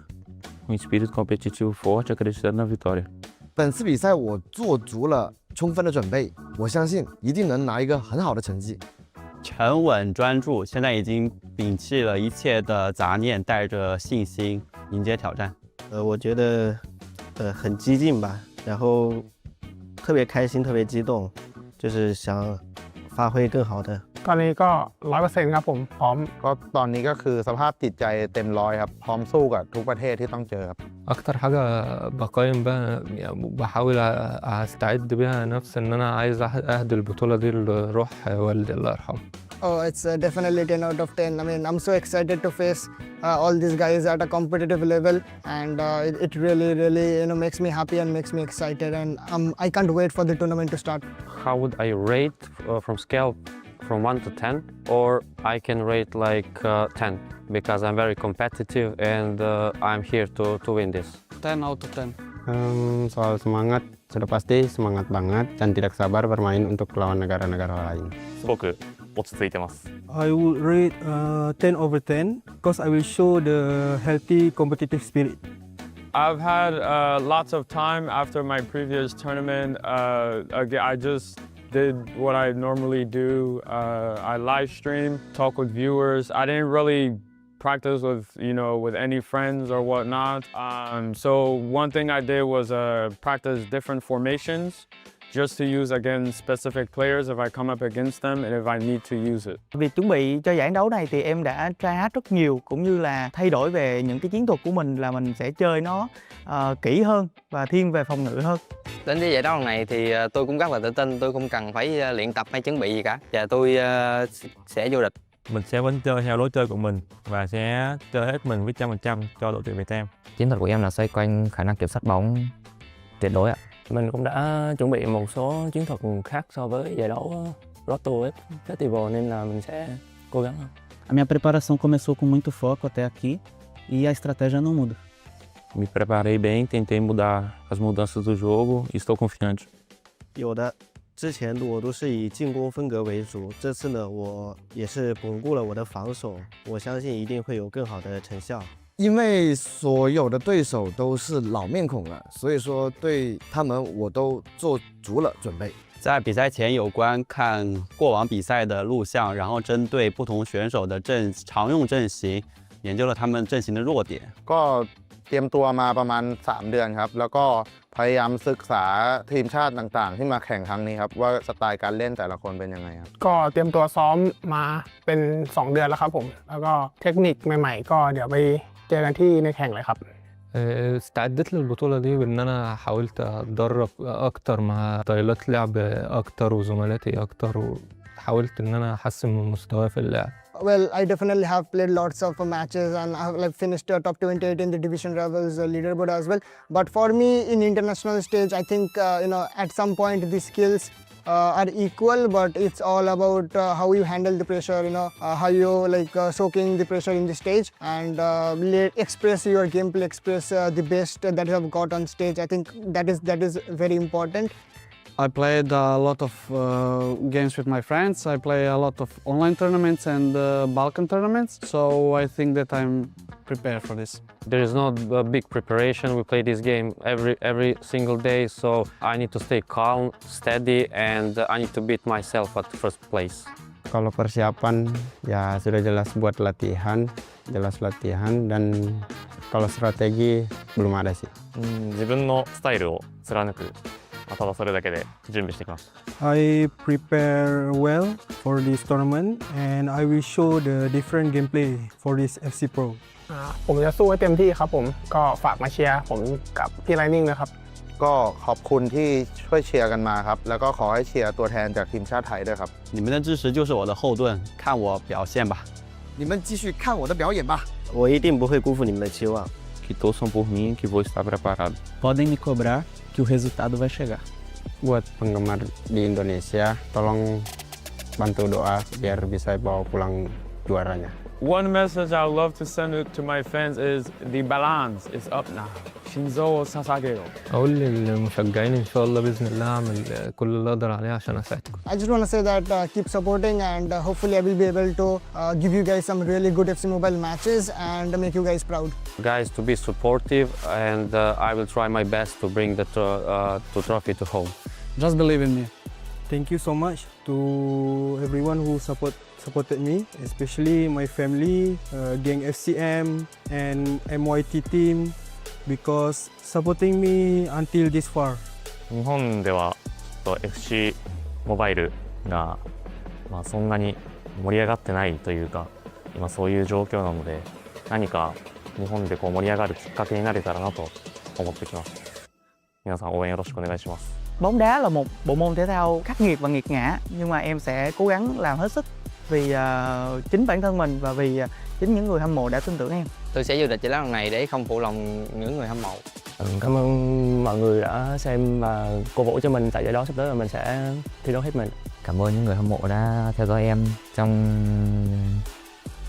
Espírito competitivo forte, acreditando na vitória. 本次比赛我做足了充分的准备，我相信一定能拿一个很好的成绩。沉稳专注，现在已经摒弃了一切的杂念，带着信心迎接挑战。我觉得很激进吧，然后特别开心，特别激动，就是想发挥更好的。 ตอนนี้ก็100%ครับผมพร้อม ก็ตอนนี้ก็คือสภาพจิตใจเต็มร้อยครับพร้อมสู้กับทุกประเทศที่ต้องเจอครับ أكتر حاجة بقيم بقى يعني بحاول أستعد بيها نفسي إن أنا عايز أهدي البطولة دي لروح والدي الله يرحمه. Oh, it's definitely 10 out of 10. I mean, I'm so excited to face all these guys at a competitive level, and it really makes me happy and makes me excited, and I can't wait for the tournament to start. How would I rate from scale from 1 to 10? Or I can rate like 10 because I'm very competitive and I'm here to win this. 10 out of 10. Soal semangat, sudah pasti semangat banget dan tidak sabar bermain untuk lawan negara-negara lain. すごく落ち着いてます。 I will rate 10 over 10 because I will show the healthy competitive spirit. I've had lots of time after my previous tournament. I just did what I normally do. I live stream, talk with viewers. I didn't really practice with with any friends or whatnot. So one thing I did was practice different formations just to use against specific players if I come up against them and if I need to use it. Việc chuẩn bị cho giải đấu này thì em đã try hard rất nhiều, cũng như là thay đổi về những cái chiến thuật của mình, là mình sẽ chơi nó kỹ hơn và thiên về phòng ngự hơn. Đến với giải đấu lần này thì tôi cũng rất là tự tin, tôi không cần phải luyện tập hay chuẩn bị gì cả, và tôi sẽ vô địch. Mình sẽ vẫn chơi theo lối chơi của mình và sẽ chơi hết mình với 100% cho đội tuyển Việt Nam. Chiến thuật của em là xoay quanh khả năng kiểm soát bóng tuyệt đối ạ. Mình cũng đã chuẩn bị một số chiến thuật khác so với giải đấu Roto Festival nên là mình sẽ cố gắng hơn. A minha preparação começou com muito foco até aqui e a estratégia não muda. Me preparei bem, tentei mudar as mudanças do jogo e estou confiante. 有的，之前我都是以进攻风格为主，这次呢，我也是巩固了我的防守，我相信一定会有更好的成效。因为所有的对手都是老面孔了，所以说对他们我都做足了准备。在比赛前有观看过往比赛的录像，然后针对不同选手的常用阵型，研究了他们阵型的弱点。 ก็เตรียมตัวมาประมาณ3 เดือนครับแล้วก็พยายามศึกษาทีมชาติต่างๆที่มาแข่งครั้งนี้ครับว่าสไตล์การเล่นแต่ละคนเป็นยังไงครับ ก็เตรียมตัวซ้อมมาเป็น 2 เดือนแล้วครับผมแล้วก็เทคนิคใหม่ๆก็เดี๋ยวไปเจอกันที่ในแข่งเลยครับ استعدت للبطولة دي بإن أنا حاولت أتدرب أكتر مع ستايلات لعب أكتر وزملاتي أكتر وحاولت إن أنا أحسن من مستواي في اللعب. Well, I definitely have played lots of matches and I have like finished top 28 in the division levels leaderboard as well. But for me, in international stage, I think at some point the skills are equal, but it's all about how you handle the pressure. How you soaking the pressure in the stage and express your gameplay, express the best that you have got on stage. I think that is very important. I played a lot of games with my friends. I play a lot of online tournaments and Balkan tournaments. So I think that I'm prepared for this. There is not a big preparation. We play this game every single day, so I need to stay calm, steady, and I need to beat myself at first place. Kalau persiapan ya sudah jelas buat latihan, dan kalau strategi belum ada sih. 自分のスタイルを貫く。ただそれだけで準備してきました。 I prepare well for this tournament and I will show the different gameplay for this FC Pro. ผมจะสู้ให้เต็มที่ครับผมก็ฝากมาเชียร์ผมกับพี่ไลนิ่งนะครับ ก็ขอบคุณที่ช่วยเชียร์กันมาครับแล้วก็ขอให้เชียร์ตัวแทนจากทีมชาติไทยด้วยครับ 你们的支持就是我的后盾，看我表现吧。你们继续看我的表演吧。我一定不会辜负你们的期望。 Que torçam por mim, que vou estar preparado. Podem me cobrar que o resultado vai chegar. Buat penggemar di Indonesia, tolong bantu doa biar bisa bawa pulang juaranya. One message I would love to send it to my fans is the balance is up now. Shinzo Sasageo. أقول للمشجعين إن شاء الله بإذن الله أعمل كل اللي أقدر عليه عشان أساعدكم. I just want to say that keep supporting and hopefully I will be able to give you guys some really good FC Mobile matches and make you guys proud. Guys, to be supportive, and I will try my best to bring the trophy to home. Just believe in me. Thank you so much to everyone who supported me, especially my family, Gang FCM and MYT team, because supporting me until this far. 日本ではFC モバイルがそんなに盛り上がってないというか、今そういう状況なので、何か日本で盛り上がるきっかけになれたらなと思ってきます。皆さん応援よろしくお願いします。 Bóng đá là một bộ môn thể thao khắc nghiệt và nghiệt ngã, nhưng mà em sẽ cố gắng làm hết sức vì chính bản thân mình và vì chính những người hâm mộ đã tin tưởng em. Tôi sẽ vô địch giải đấu lần này để không phụ lòng những người hâm mộ. Cảm ơn mọi người đã xem và cổ vũ cho mình tại giải đấu sắp tới, và mình sẽ thi đấu hết mình. Cảm ơn những người hâm mộ đã theo dõi em trong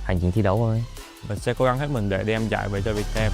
hành trình thi đấu thôi. Mình sẽ cố gắng hết mình để đem giải về cho Việt Nam.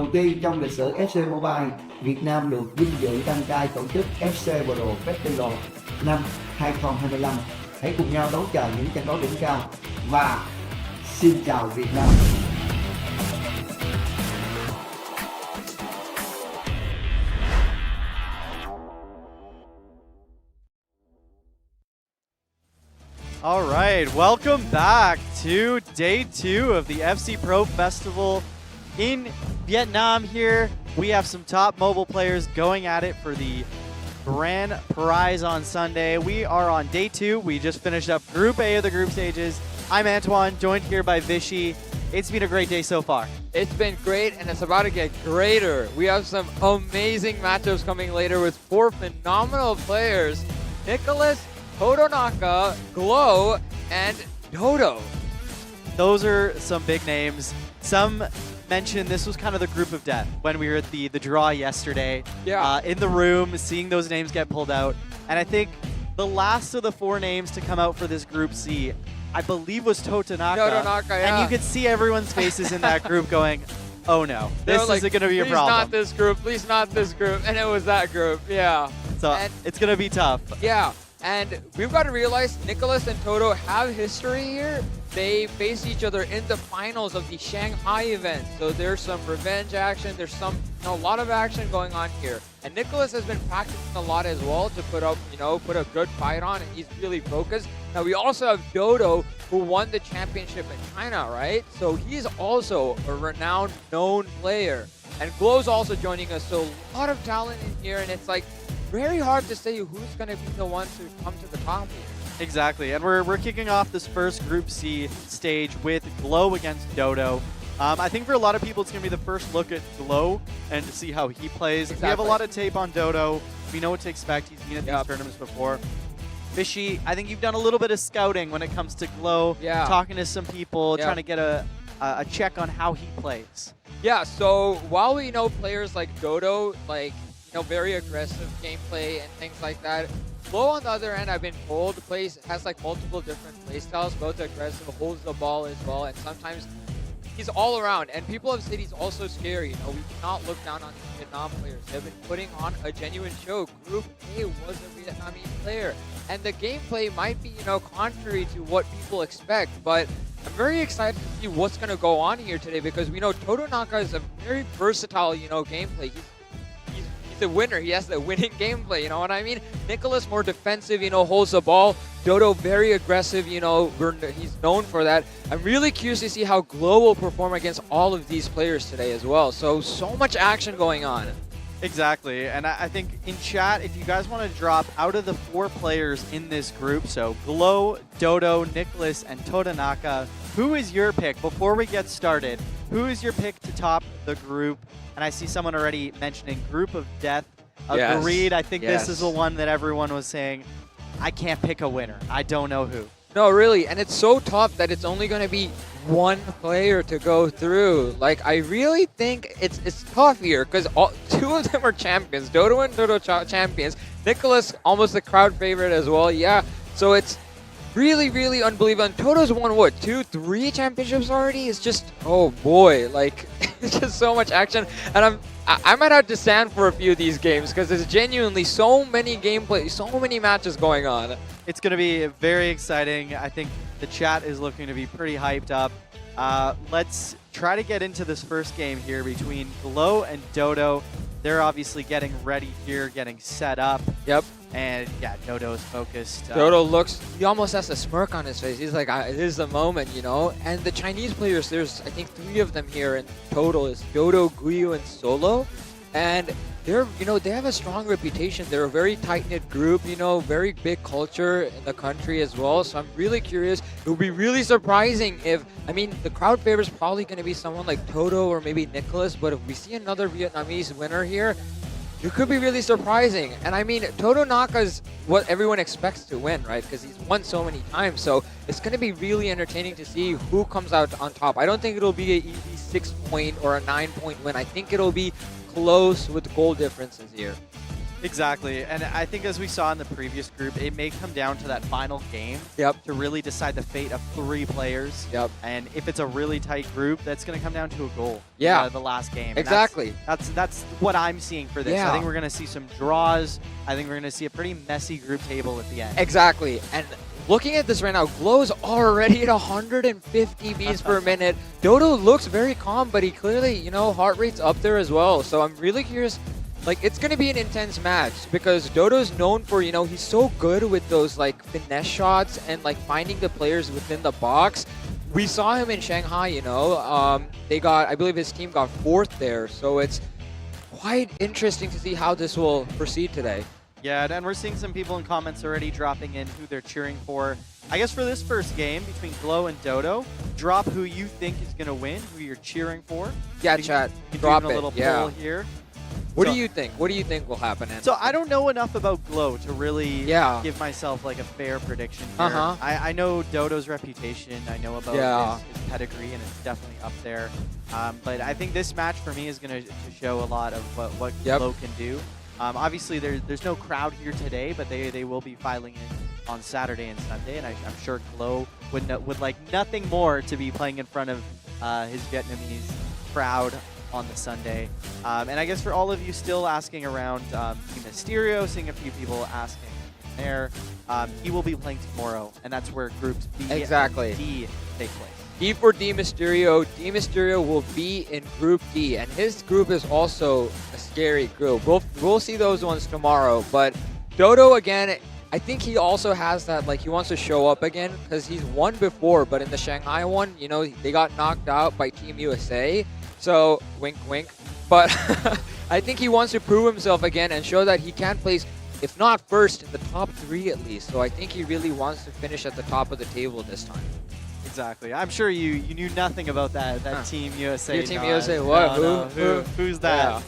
đầu tiên trong lịch sử FC Mobile, Việt Nam được vinh dự đăng cai tổ chức FC Pro Festival năm 2025. Hãy cùng nhau đón chờ những trận đấu đỉnh cao và xin chào Việt Nam. All right, welcome back to day 2 of the FC Pro Festival in Vietnam here. We have some top mobile players going at it for the grand prize on Sunday. We are on day 2. We just finished up Group A of the group stages. I'm Antoine, joined here by Vishy. It's been a great day so far. It's been great, and it's about to get greater. We have some amazing matchups coming later with 4 phenomenal players. Nicholas, Todonaka, Glow, and Dodo. Those are some big names. Some mentioned this was kind of the group of death when we were at the draw yesterday. Yeah. In the room, seeing those names get pulled out. And I think the last of the 4 names to come out for this Group C, I believe, was Todonaka. Todonaka, yeah. And you could see everyone's faces in that group going, oh no, this isn't going to be a problem. Please not this group, please not this group. And it was that group, yeah. So it's going to be tough. Yeah. And we've got to realize Nicholas and Toto have history here. They face each other in the finals of the Shanghai event. So there's some revenge action. There's a lot of action going on here. And Nicholas has been practicing a lot as well to put a good fight on, and he's really focused. Now we also have Dodo, who won the championship in China, right? So he's also a renowned, known player. And Glow's also joining us. So a lot of talent in here, and it's like very hard to say who's going to be the one to come to the top here. Exactly, and we're kicking off this first Group C stage with Glow against Dodo. I think for a lot of people, it's going to be the first look at Glow and to see how he plays. Exactly. We have a lot of tape on Dodo. We know what to expect. He's been at these tournaments before. Vishy, I think you've done a little bit of scouting when it comes to Glow, talking to some people, trying to get a check on how he plays. Yeah, so while we know players like Dodo, very aggressive gameplay and things like that, Glow on the other end, I've been told, has multiple different play styles, both aggressive, holds the ball as well, and sometimes he's all around. And people have said he's also scary. We cannot look down on these Vietnam players. They've been putting on a genuine show. Group A was a Vietnamese player, and the gameplay might be, contrary to what people expect, but I'm very excited to see what's going to go on here today, because we know Todonaka is a very versatile, gameplay. He's a winner. He has the winning gameplay, you know what I mean? Nicholas more defensive, holds the ball. Dodo very aggressive, he's known for that. I'm really curious to see how Glow will perform against all of these players today as well. So much action going on. Exactly, and I think in chat, if you guys want to drop out of the 4 players in this group, so Glow, Dodo, Nicholas, and Todonaka, who is your pick before we get started? Who is your pick to top the group? And I see someone already mentioning Group of Death. Agreed. I think this is the one that everyone was saying, I can't pick a winner. I don't know who. No, really, and it's so tough that it's only going to be one player to go through. I really think it's tough here, because 2 of them are champions. Dodo and Dodo champions. Nicholas, almost the crowd favorite as well. Yeah, so it's really, really unbelievable. And Toto's won, 2, 3 championships already? It's just, oh boy, it's just so much action. And I might have to stand for a few of these games, because there's genuinely so many gameplay, so many matches going on. It's going to be very exciting. I think the chat is looking to be pretty hyped up. Let's try to get into this first game here between Glow and Dodo. They're obviously getting ready here, getting set up. Yep. And yeah, Dodo's focused. Dodo he almost has a smirk on his face. He's like, this is the moment, And the Chinese players, there's, I think, 3 of them here in total. Is Dodo, Guiyu, and Solo. And they're, they have a strong reputation. They're a very tight-knit group, very big culture in the country as well. So I'm really curious. It would be really surprising if, the crowd favor is probably going to be someone like Toto or maybe Nicholas. But if we see another Vietnamese winner here, it could be really surprising. And Todonaka's what everyone expects to win, right? Because he's won so many times. So it's going to be really entertaining to see who comes out on top. I don't think it'll be an easy 6-point or a 9-point win. I think it'll be close with goal differences here. Exactly, and I think as we saw in the previous group, it may come down to that final game to really decide the fate of 3 players. And if it's a really tight group, that's going to come down to a goal. Yeah. The last game. And Exactly. That's what I'm seeing for this. Yeah. I think we're going to see some draws. I think we're going to see a pretty messy group table at the end. Exactly. And looking at this right now, Glow's already at 150 beats per minute. Dodo looks very calm, but he clearly, you know, heart rate's up there as well. So I'm really curious. Like, it's going to be an intense match because Dodo's known for, you know, he's so good with those, like, finesse shots and, like, finding the players within the box. We saw him in Shanghai, you know. They got, I believe his team got 4th there. So it's quite interesting to see how this will proceed today. Yeah, and we're seeing some people in comments already dropping in who they're cheering for. I guess for this first game between Glow and Dodo, drop who you think is going to win, who you're cheering for. Yeah, chat. Drop Drop a it. little Yeah. poll here. What So- do you think? What do you think will happen? So I don't know enough about Glow to really give myself like a fair prediction here. Uh-huh. I know Dodo's reputation. I know about his pedigree, and it's definitely up there. But I think this match for me is going to show a lot of what Glow can do. Obviously, there's no crowd here today, but they will be filing in on Saturday and Sunday, and I'm sure Glow would like nothing more to be playing in front of his Vietnamese crowd on the Sunday. And I guess for all of you still asking around Team Mysterio, seeing a few people asking there, he will be playing tomorrow, and that's where groups B Exactly. and D take place. D for D Mysterio. D Mysterio will be in Group D, and his group is also a scary group. We'll see those ones tomorrow. But Dodo, again, I think he also has that, like, he wants to show up again because he's won before, but in the Shanghai one, you know, they got knocked out by Team USA. So, wink, wink. But I think he wants to prove himself again and show that he can place, if not first, in the top 3 at least. So I think he really wants to finish at the top of the table this time. Exactly. I'm sure you knew nothing about that Team USA. Your Team nod. USA, what? No, Who? Who's that?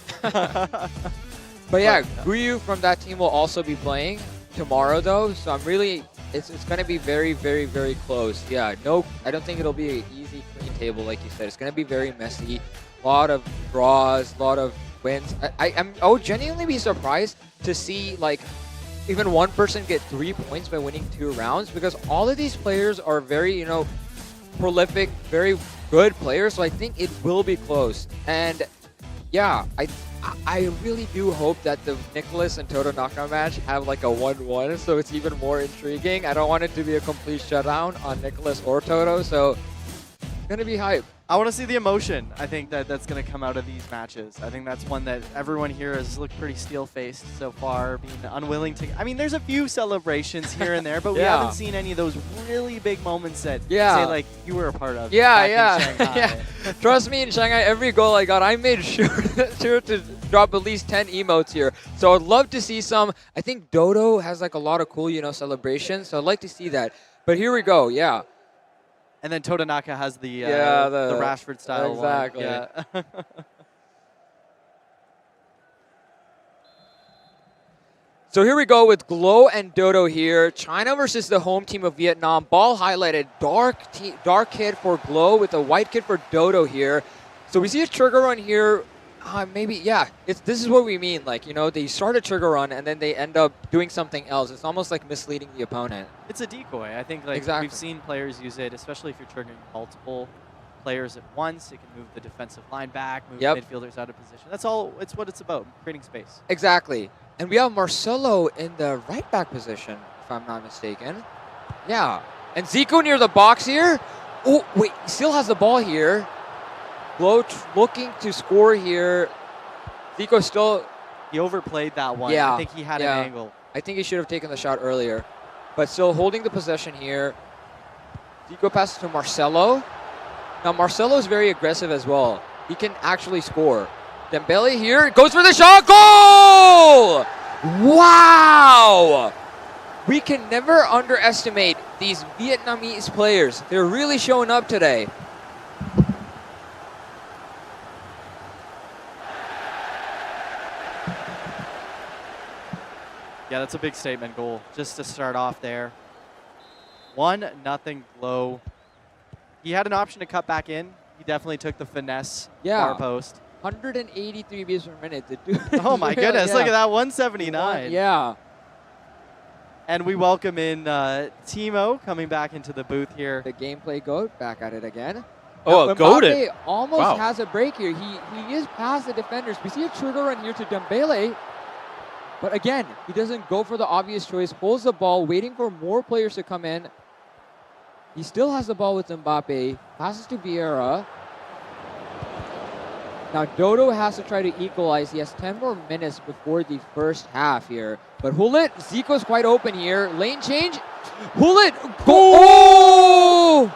But yeah, Guyu from that team will also be playing tomorrow though. So I'm really, it's going to be very, very, very close. Yeah, no, I don't think it'll be an easy, clean table like you said. It's going to be very messy. A lot of draws, a lot of wins. I would genuinely be surprised to see like even one person get 3 points by winning 2 rounds because all of these players are very, you know, prolific, very good players. So I think it will be close. And yeah, I really do hope that the Nicholas and Toto knockout match have like a 1-1, so it's even more intriguing. I don't want it to be a complete shutdown on Nicholas or Toto, so it's gonna be hype. I want to see the emotion. I think that's going to come out of these matches. I think that's one that everyone here has looked pretty steel-faced so far, being unwilling to. I mean, there's a few celebrations here and there, but we haven't seen any of those really big moments that say like you were a part of. back in Shanghai. Yeah. Trust me, in Shanghai, every goal I got, I made sure to drop at least 10 emotes here. So I'd love to see some. I think Dodo has like a lot of cool, you know, celebrations. So I'd like to see that. But here we go. Yeah. And then Todanaka has the Rashford style exactly. one. Yeah. So here we go with Glow and Dodo here. China versus the home team of Vietnam. Ball highlighted, dark kit for Glow with a white kit for Dodo here. So we see a trigger run here. Maybe, yeah, this is what we mean. Like, you know, they start a trigger run and then they end up doing something else. It's almost like misleading the opponent. It's a decoy. I think like we've seen players use it, especially if you're triggering multiple players at once. It can move the defensive line back, move midfielders out of position. That's all. It's what it's about, creating space. Exactly. And we have Marcelo in the right back position, if I'm not mistaken. Yeah. And Zico near the box here. Oh, wait, he still has the ball here. Glow looking to score here. Zico still... He overplayed that one. Yeah. I think he had an angle. I think he should have taken the shot earlier. But still holding the possession here. Zico passes to Marcelo. Now Marcelo is very aggressive as well. He can actually score. Dembele here goes for the shot. Goal! Wow! We can never underestimate these Vietnamese players. They're really showing up today. Yeah, that's a big statement goal just to start off there. 1-0 Glow. He had an option to cut back in. He definitely took the finesse far post. 183 beats per minute. The dude Oh my goodness, yeah. look at that, 179. Yeah. And we welcome in Timo coming back into the booth here. The gameplay goat back at it again. Oh, Now, goated. Mbappe almost Wow. has a break here. He is past the defenders. We see a trigger run here to Dembele. But again, he doesn't go for the obvious choice. Holds the ball, waiting for more players to come in. He still has the ball with Mbappe. Passes to Vieira. Now Dodo has to try to equalize. He has 10 more minutes before the first half here. But Hullet, Zico's quite open here. Lane change. Hullet, oh!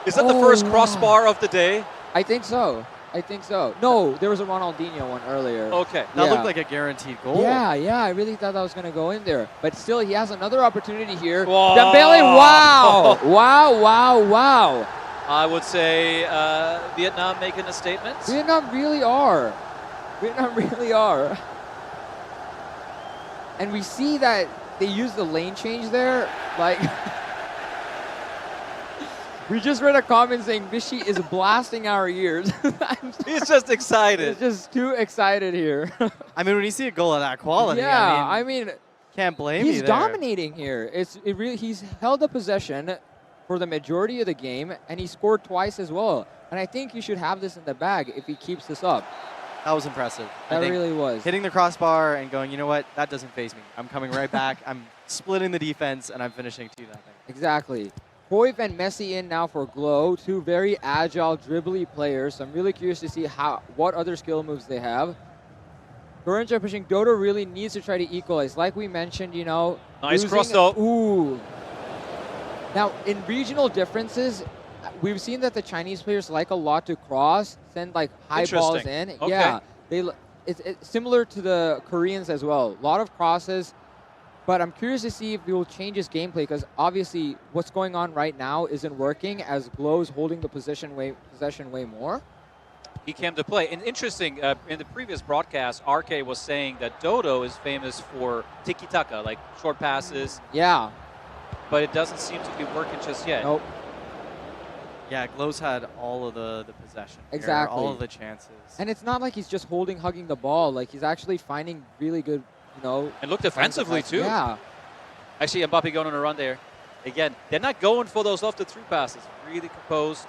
Is that the first crossbar of the day? I think so. I think so. No, there was a Ronaldinho one earlier. Okay. That Yeah. looked like a guaranteed goal. Yeah, I really thought that was going to go in there. But still, he has another opportunity here. Whoa. Dembele, wow! wow. I would say Vietnam making a statement. Vietnam really are. And we see that they use the lane change there. Like, we just read a comment saying Vichy is blasting our ears. He's just excited. He's just too excited here. I mean, when you see a goal of that quality, Yeah, I mean, can't blame he's you there. dominating here. He's held the possession for the majority of the game, and he scored twice as well. And I think he should have this in the bag if he keeps this up. That was impressive. I That think really was. Hitting the crossbar and going, you know what, that doesn't faze me. I'm coming right back. I'm splitting the defense, and I'm finishing 2-0. Exactly. Cruyff and Messi in now for Glow, two very agile, dribbly players. So I'm really curious to see what other skill moves they have. Orange are pushing. Dodo really needs to try to equalize. Like we mentioned, you know. Nice cross though. Ooh. Now, in regional differences, we've seen that the Chinese players like a lot to cross, send like high balls in. Interesting. Okay. Yeah. It's similar to the Koreans as well. A lot of crosses. But I'm curious to see if he will change his gameplay, because obviously what's going on right now isn't working as Glow's holding the possession way more. He came to play. And interesting, in the previous broadcast, RK was saying that Dodo is famous for tiki-taka, like short passes. Yeah. But it doesn't seem to be working just yet. Nope. Yeah, Glow's had all of the possession. here, Exactly. all of the chances. And it's not like he's just hugging the ball. Like, he's actually finding really good, you know. And look defensively, too. Yeah. Actually, Mbappe going on a run there. Again, they're not going for those off-the-through passes. Really composed.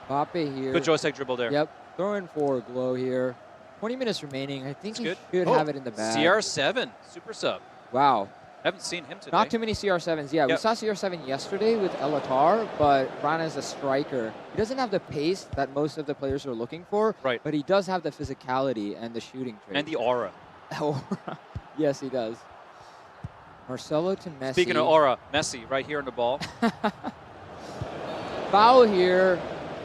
Mbappe here. Good joystick dribble there. Yep. Throwing for Glow here. 20 minutes remaining. I think he Good. should have it in the bag. CR7, super sub. Wow. Haven't seen him today. Not too many CR7s. Yeah, we Yep. saw CR7 yesterday with Elatar, but Rana is a striker. He doesn't have the pace that most of the players are looking for, right? But he does have the physicality and the shooting trait. And the aura. Yes, he does. Marcelo to Messi. Speaking of aura, Messi right here on the ball. Foul here.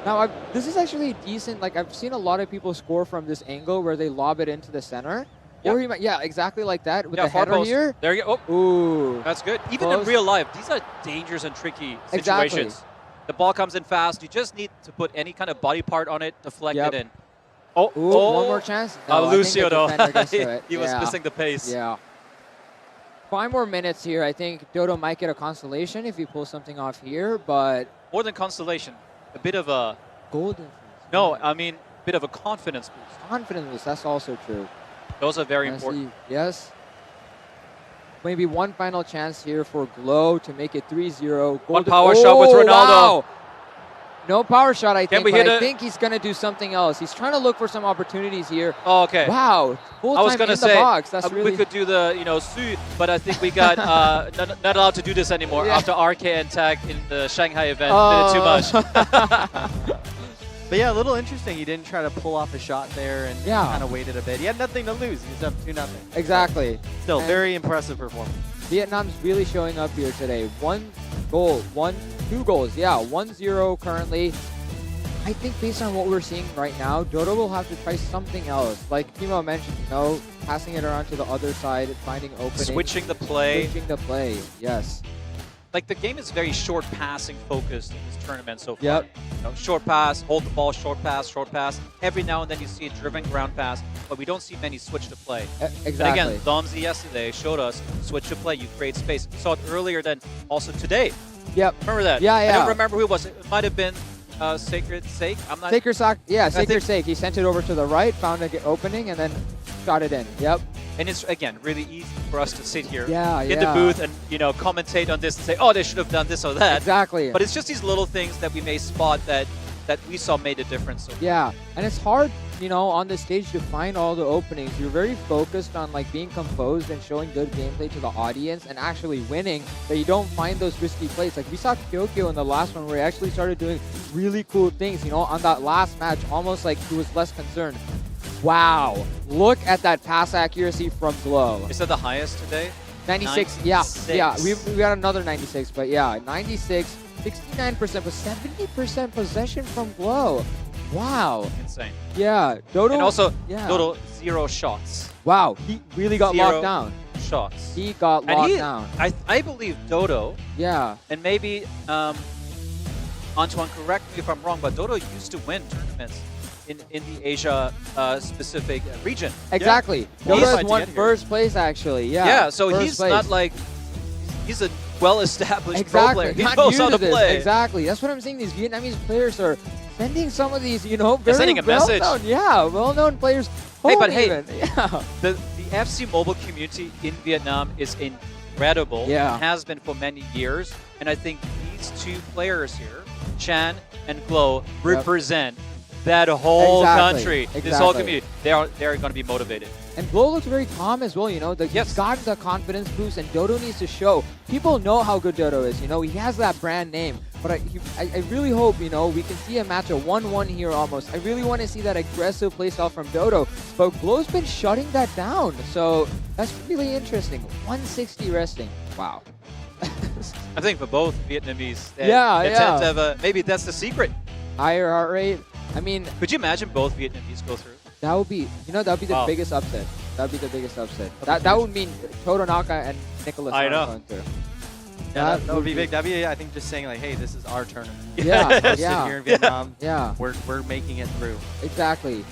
Now, this is actually decent. Like, I've seen a lot of people score from this angle where they lob it into the center. Or he might, yeah, exactly like that with the far header post. here. There you go. Oh. Ooh. That's good. Even Close. in real life, these are dangerous and tricky Exactly. situations. The ball comes in fast. You just need to put any kind of body part on it, deflect Yep. it in. Oh, Ooh, one more chance. No, I think Lucio, the though. defender gets to it. He was Yeah. missing the pace. Yeah. 5 more minutes here. I think Dodo might get a consolation if he pulls something off here, but More than consolation, a bit of a... goal difference. No, I mean, a bit of a confidence boost. Confidence boost, that's also true. Those are very Messi, important. Yes. Maybe one final chance here for Glow to make it 3-0. One power shot with Ronaldo. Wow. No power shot, I Can think, we but hit I it? think he's going to do something else. He's trying to look for some opportunities here. Oh, okay. Wow. Full I was time going to in say, the box. That's really... we could do the, Su, but I think we got not allowed to do this anymore Yeah. after RK and Tag in the Shanghai event Oh. did it too much. But yeah, a little interesting. He didn't try to pull off a shot there and Yeah. kind of waited a bit. He had nothing to lose. He was up 2-0. Exactly. Still, And very impressive performance. Vietnam's really showing up here today. 1 goal, 2 goals. Yeah, 1-0 currently. I think based on what we're seeing right now, Dodo will have to try something else. Like Timo mentioned, passing it around to the other side, finding openings. Switching the play. Switching the play, yes. Like, the game is very short passing focused in this tournament so far. Yep. Short pass, hold the ball, short pass, short pass. Every now and then you see a driven ground pass, but we don't see many switch to play. Exactly. And again, Domzi yesterday showed us switch to play. You create space. We saw it earlier than also today. Yep. Remember that? Yeah, I yeah. don't remember who it was. It might have been Sacred Sake. I'm not. Sacred Sock, yeah, I Sacred think- Sake. He sent it over to the right, found an opening, and then shot it in. Yep. And it's again really easy for us to sit here Yeah, in the yeah. booth and commentate on this and say, oh, they should have done this or that. Exactly. But it's just these little things that we may spot that we saw made a difference. So Yeah, and it's hard, on the stage to find all the openings. You're very focused on like being composed and showing good gameplay to the audience and actually winning, that you don't find those risky plays. Like we saw Kyokyo in the last one where he actually started doing really cool things, on that last match, almost like he was less concerned. Wow, look at that pass accuracy from Glow. Is that the highest today? 96, yeah, we got another 96, but yeah, 96, 69%, but 70% possession from Glow. Wow. Insane. Yeah, Dodo. And also, yeah. Dodo 0 shots. Wow, he really got 0 locked down. shots. He got And locked down. I believe Dodo. Yeah. And maybe Antoine, correct me if I'm wrong, but Dodo used to win tournaments in the Asia specific region. Exactly. Yeah. Dodo He's- has won first place actually. Yeah. Yeah, so first he's place. not like he's a well-established pro Exactly. player. He Not knows new how to to this. play. Exactly. That's what I'm saying. These Vietnamese players are sending some of these, very sending a message. well-known, yeah, well-known players. Hey, but home hey, even. Yeah. the FC mobile community in Vietnam is incredible. Yeah. And has been for many years. And I think these two players here, Chan and Glow, represent that whole country, this whole Exactly. community. They're going to be motivated. And Glow looks very calm as well, He's got the confidence boost, and Dodo needs to show. People know how good Dodo is, He has that brand name. But I really hope, we can see a match, a 1-1 here almost. I really want to see that aggressive playstyle from Dodo. But Glow's been shutting that down. So that's really interesting. 160 resting. Wow. I think for both Vietnamese, they Yeah. tend to have maybe that's the secret. Higher heart rate. I mean, could you imagine both Vietnamese go through? That would be, that would be the Wow. biggest upset. That would be the biggest upset. That would mean Totonaka and Nicholas I are know. going through. Yeah, that would be big. That'd be, I think, just saying like, hey, this is our tournament. Yeah, Us yeah. here in Vietnam. Yeah. We're making it through. Exactly.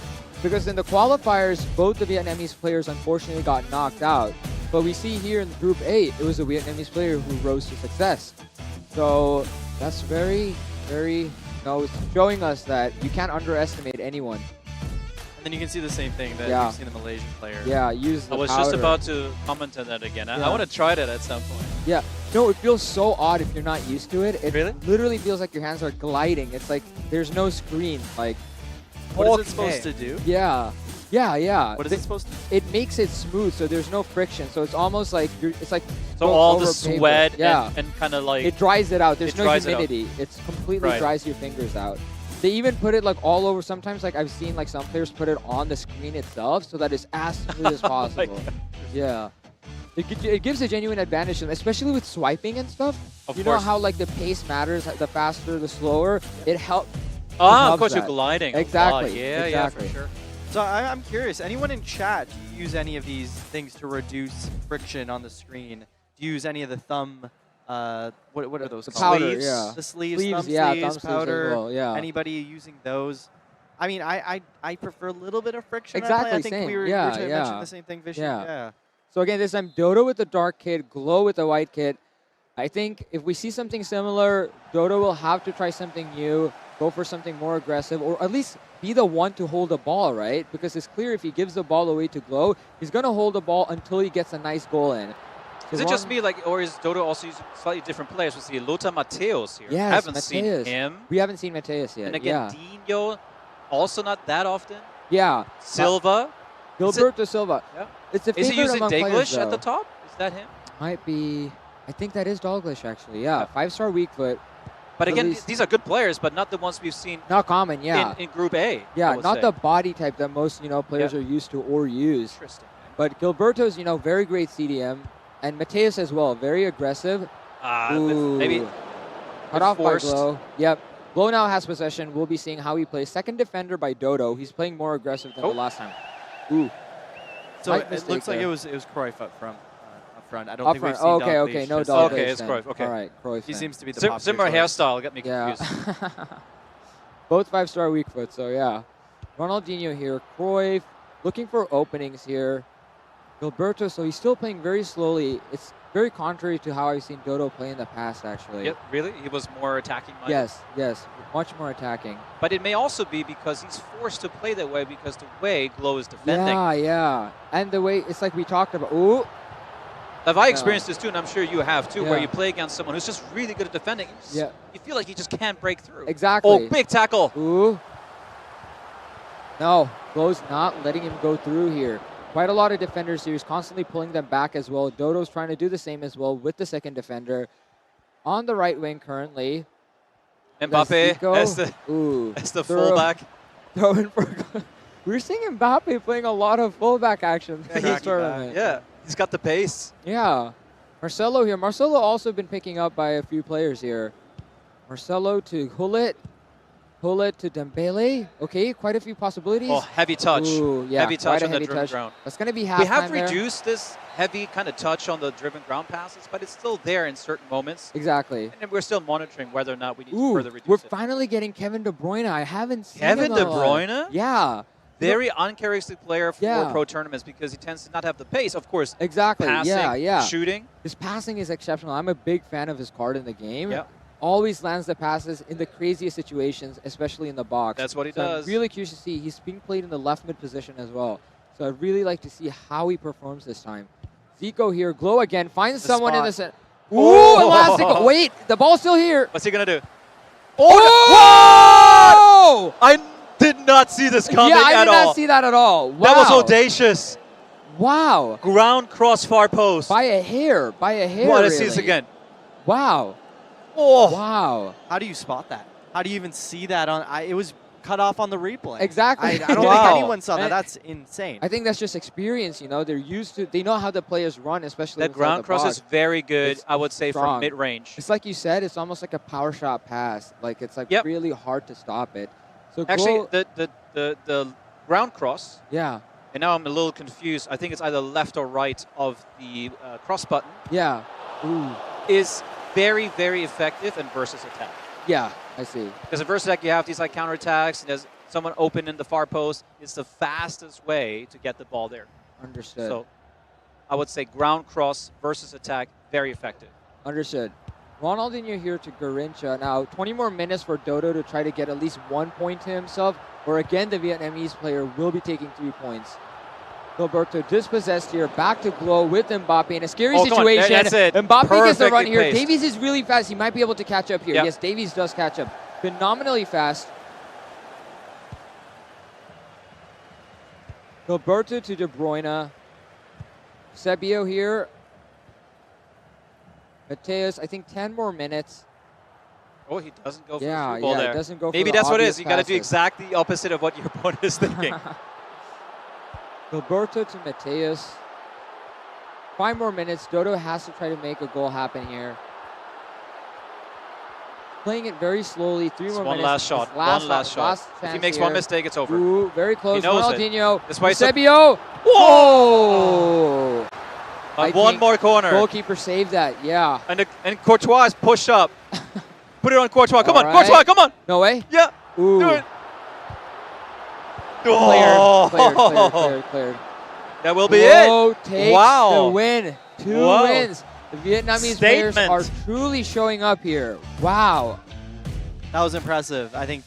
Because in the qualifiers, both the Vietnamese players unfortunately got knocked out. But we see here in Group 8, it was a Vietnamese player who rose to success. So that's very, very, it's showing us that you can't underestimate anyone. And then you can see the same thing that Yeah. we've seen the Malaysian player. Yeah, use the I was just powder. about to comment on that again. I Yeah. want to try that at some point. Yeah. No, it feels so odd if you're not used to it. It Really? literally feels like your hands are gliding. It's like there's no screen. Like, What is it okay. supposed to do? Yeah. Yeah, yeah. What is it supposed to do? It makes it smooth, so there's no friction. So it's almost like it's like So going all the over paper. sweat yeah. and kind of like it dries it out. There's it no dries it out. humidity. It's completely Right. dries your fingers out. They even put it like all over. Sometimes like I've seen like some players put it on the screen itself so that it's as smooth as possible. Yeah. It gives a genuine advantage to them, especially with swiping and stuff. Of you know course. how like the pace matters, the faster, the slower. It helps. of course you're gliding. Exactly. Oh, yeah, exactly. yeah, for sure. So I'm curious, anyone in chat, do you use any of these things to reduce friction on the screen? Do you use any of the thumb, what are those The called? powder, Sleeves? yeah. The sleeves, Sleeves, thumb yeah, sleeves, thumb sleeves as powder. well, yeah. Anybody using those? I mean, I prefer a little bit of friction. Exactly, I think same. we were Yeah, mentioning yeah. the same thing, Vishy. Yeah. Yeah. So again, this time Dodo with the dark kit, Glow with the white kit. I think if we see something similar, Dodo will have to try something new, go for something more aggressive, or at least be the one to hold the ball, right? Because it's clear if he gives the ball away to Glow, he's going to hold the ball until he gets a nice goal in. Is it just me, or is Dodo also using slightly different players? We see Lothar Matthäus here. Yes, haven't Matthäus. seen him. We haven't seen Matthäus yet. And again, Dino, also not that often. Yeah. Silva. Gilberto Silva. Yeah. It's a Is he favorite using among players, Daglish at the though. top? Is that him? Might be. I think that is Dalglish, actually. Yeah, 5-star weak foot. But At again, least- these are good players, but not the ones we've seen Not common, yeah. in Group A. Yeah, I would not say. the body type that most players Yeah. are used to or use. Interesting. But Gilberto's very great CDM, and Matthäus as well, very aggressive. Maybe cut off by forced. Glow. Yep. Glow now has possession. We'll be seeing how he plays. Second defender by Dodo. He's playing more aggressive than the last time. Ooh. So Slight it mistake looks like there. it was Cruyff up front. I don't Up think we've front. seen Okay, Dalglish okay, no just Dalglish Okay, it's then. Cruyff. Okay. All right, Cruyff He then. seems to be the Similar popular hairstyle. Got me Yeah. confused. Both 5-star weak foot, so yeah. Ronaldinho here. Cruyff looking for openings here. Gilberto, so he's still playing very slowly. It's very contrary to how I've seen Dodo play in the past, actually. Yep, really? He was more attacking minded? Yes, much more attacking. But it may also be because he's forced to play that way because the way Glow is defending. Yeah. And the way, it's like we talked about. Ooh. Have I experienced this too, and I'm sure you have too, where Yeah. you play against someone who's just really good at defending. You feel like you just can't break through. Exactly. Oh, big tackle. Ooh. No, Glow's not letting him go through here. Quite a lot of defenders here. He's constantly pulling them back as well. Dodo's trying to do the same as well with the second defender. On the right wing currently. Mbappe Ooh, as the fullback. Throwing for. We're seeing Mbappe playing a lot of fullback action in this tournament. Yeah, he's got the pace. Yeah. Marcelo here. Marcelo also been picking up by a few players here. Marcelo to Hullet. Hullet to Dembele. Okay, quite a few possibilities. Oh, heavy touch. Ooh, yeah, heavy touch quite a on the heavy driven touch. ground. That's going to be halftime We have there. reduced this heavy kind of touch on the driven ground passes, but it's still there in certain moments. Exactly. And we're still monitoring whether or not we need to Ooh, further reduce we're it. finally getting Kevin De Bruyne. I haven't seen Kevin him De a lot. Bruyne? Yeah. Very uncharacteristic player for Yeah. pro tournaments because he tends to not have the pace. Of course, Exactly. passing, shooting. His passing is exceptional. I'm a big fan of his card in the game. Yeah. Always lands the passes in the craziest situations, especially in the box. That's what he So does. I'm really curious to see. He's being played in the left mid position as well. So I'd really like to see how he performs this time. Zico here, Glow again, finds someone in the center. Ooh, Oh! elastic. Wait, the ball's still here. What's he going to do? Oh! I did not see this coming Yeah, I at did all. not see that at all. Wow. That was audacious. Wow. Ground cross far post. By a hair. Want to see this really. again? Wow. Oh. Wow. How do you spot that? How do you even see that on? It was cut off on the replay. Exactly. I don't think anyone saw that. And That's insane. I think that's just experience, you know. They're used to, they know how the players run, especially That inside ground the cross box. is very good, It's I would say, strong. from mid-range. It's like you said, it's almost like a power shot pass. Like, it's like really hard to stop it. So Actually, Glow, the ground cross, yeah, and now I'm a little confused. I think it's either left or right of the cross button, yeah. Ooh. is very, very effective in versus attack. Yeah, I see. Because in versus attack, you have these like counterattacks, and there's someone open in the far post. It's the fastest way to get the ball there. Understood. So I would say ground cross versus attack, very effective. Understood. Ronaldinho here to Garincha. Now, 20 more minutes for Dodo to try to get at least 1 point to himself, or again, the Vietnamese player will be taking 3 points. Gilberto dispossessed here, back to Glow with Mbappe in a scary Oh, come on. situation. That's it. Mbappe gets the run Perfectly here. paced. Davies is really fast. He might be able to catch up here. Yep. Yes, Davies does catch up. Phenomenally fast. Gilberto to De Bruyne. Sebio here. Mateus, I think 10 more minutes. Oh, he doesn't go for Yeah, the through ball yeah, there. he doesn't go for Maybe the that's what it obvious is. You got to do passes. exactly the opposite of what your opponent is thinking. Gilberto to Mateus. 5 more minutes. Dodo has to try to make a goal happen here. Playing it very slowly. 3 more one minutes. last shot. His One last shot. If he chance makes here. one mistake, it's over. Ooh, very close. He knows Ronaldinho. it. That's why it's a- Eusebio. Whoa! But one think more corner. Goalkeeper saved that. Yeah. And Courtois is pushed up. Put it on Courtois. Come on, All right. Courtois, come on. No way? Yeah. Ooh. Do it. Cleared. That will be Glow it. takes Wow. the win. 2 Wow. wins. The Vietnamese players Statement. are truly showing up here. Wow. That was impressive. I think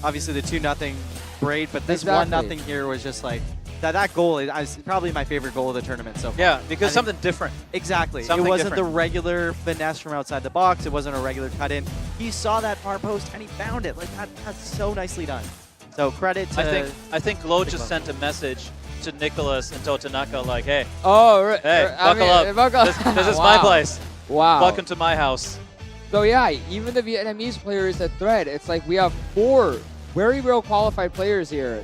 obviously the 2-0 great, but this Exactly. 1-0 here was just like that goal is probably my favorite goal of the tournament so far. Yeah, because I think- something different. Exactly. Something it wasn't different. the regular finesse from outside the box. It wasn't a regular cut in. He saw that far post and he found it. Like that's so nicely done. So credit to I think Glow just sent a message to Nicholas and Totanaka like, hey, Oh, right. hey, I buckle mean, up. buckle- This is my Wow. place. Wow. Welcome to my house. So yeah, even the Vietnamese player is a threat. It's like we have 4 very well qualified players here.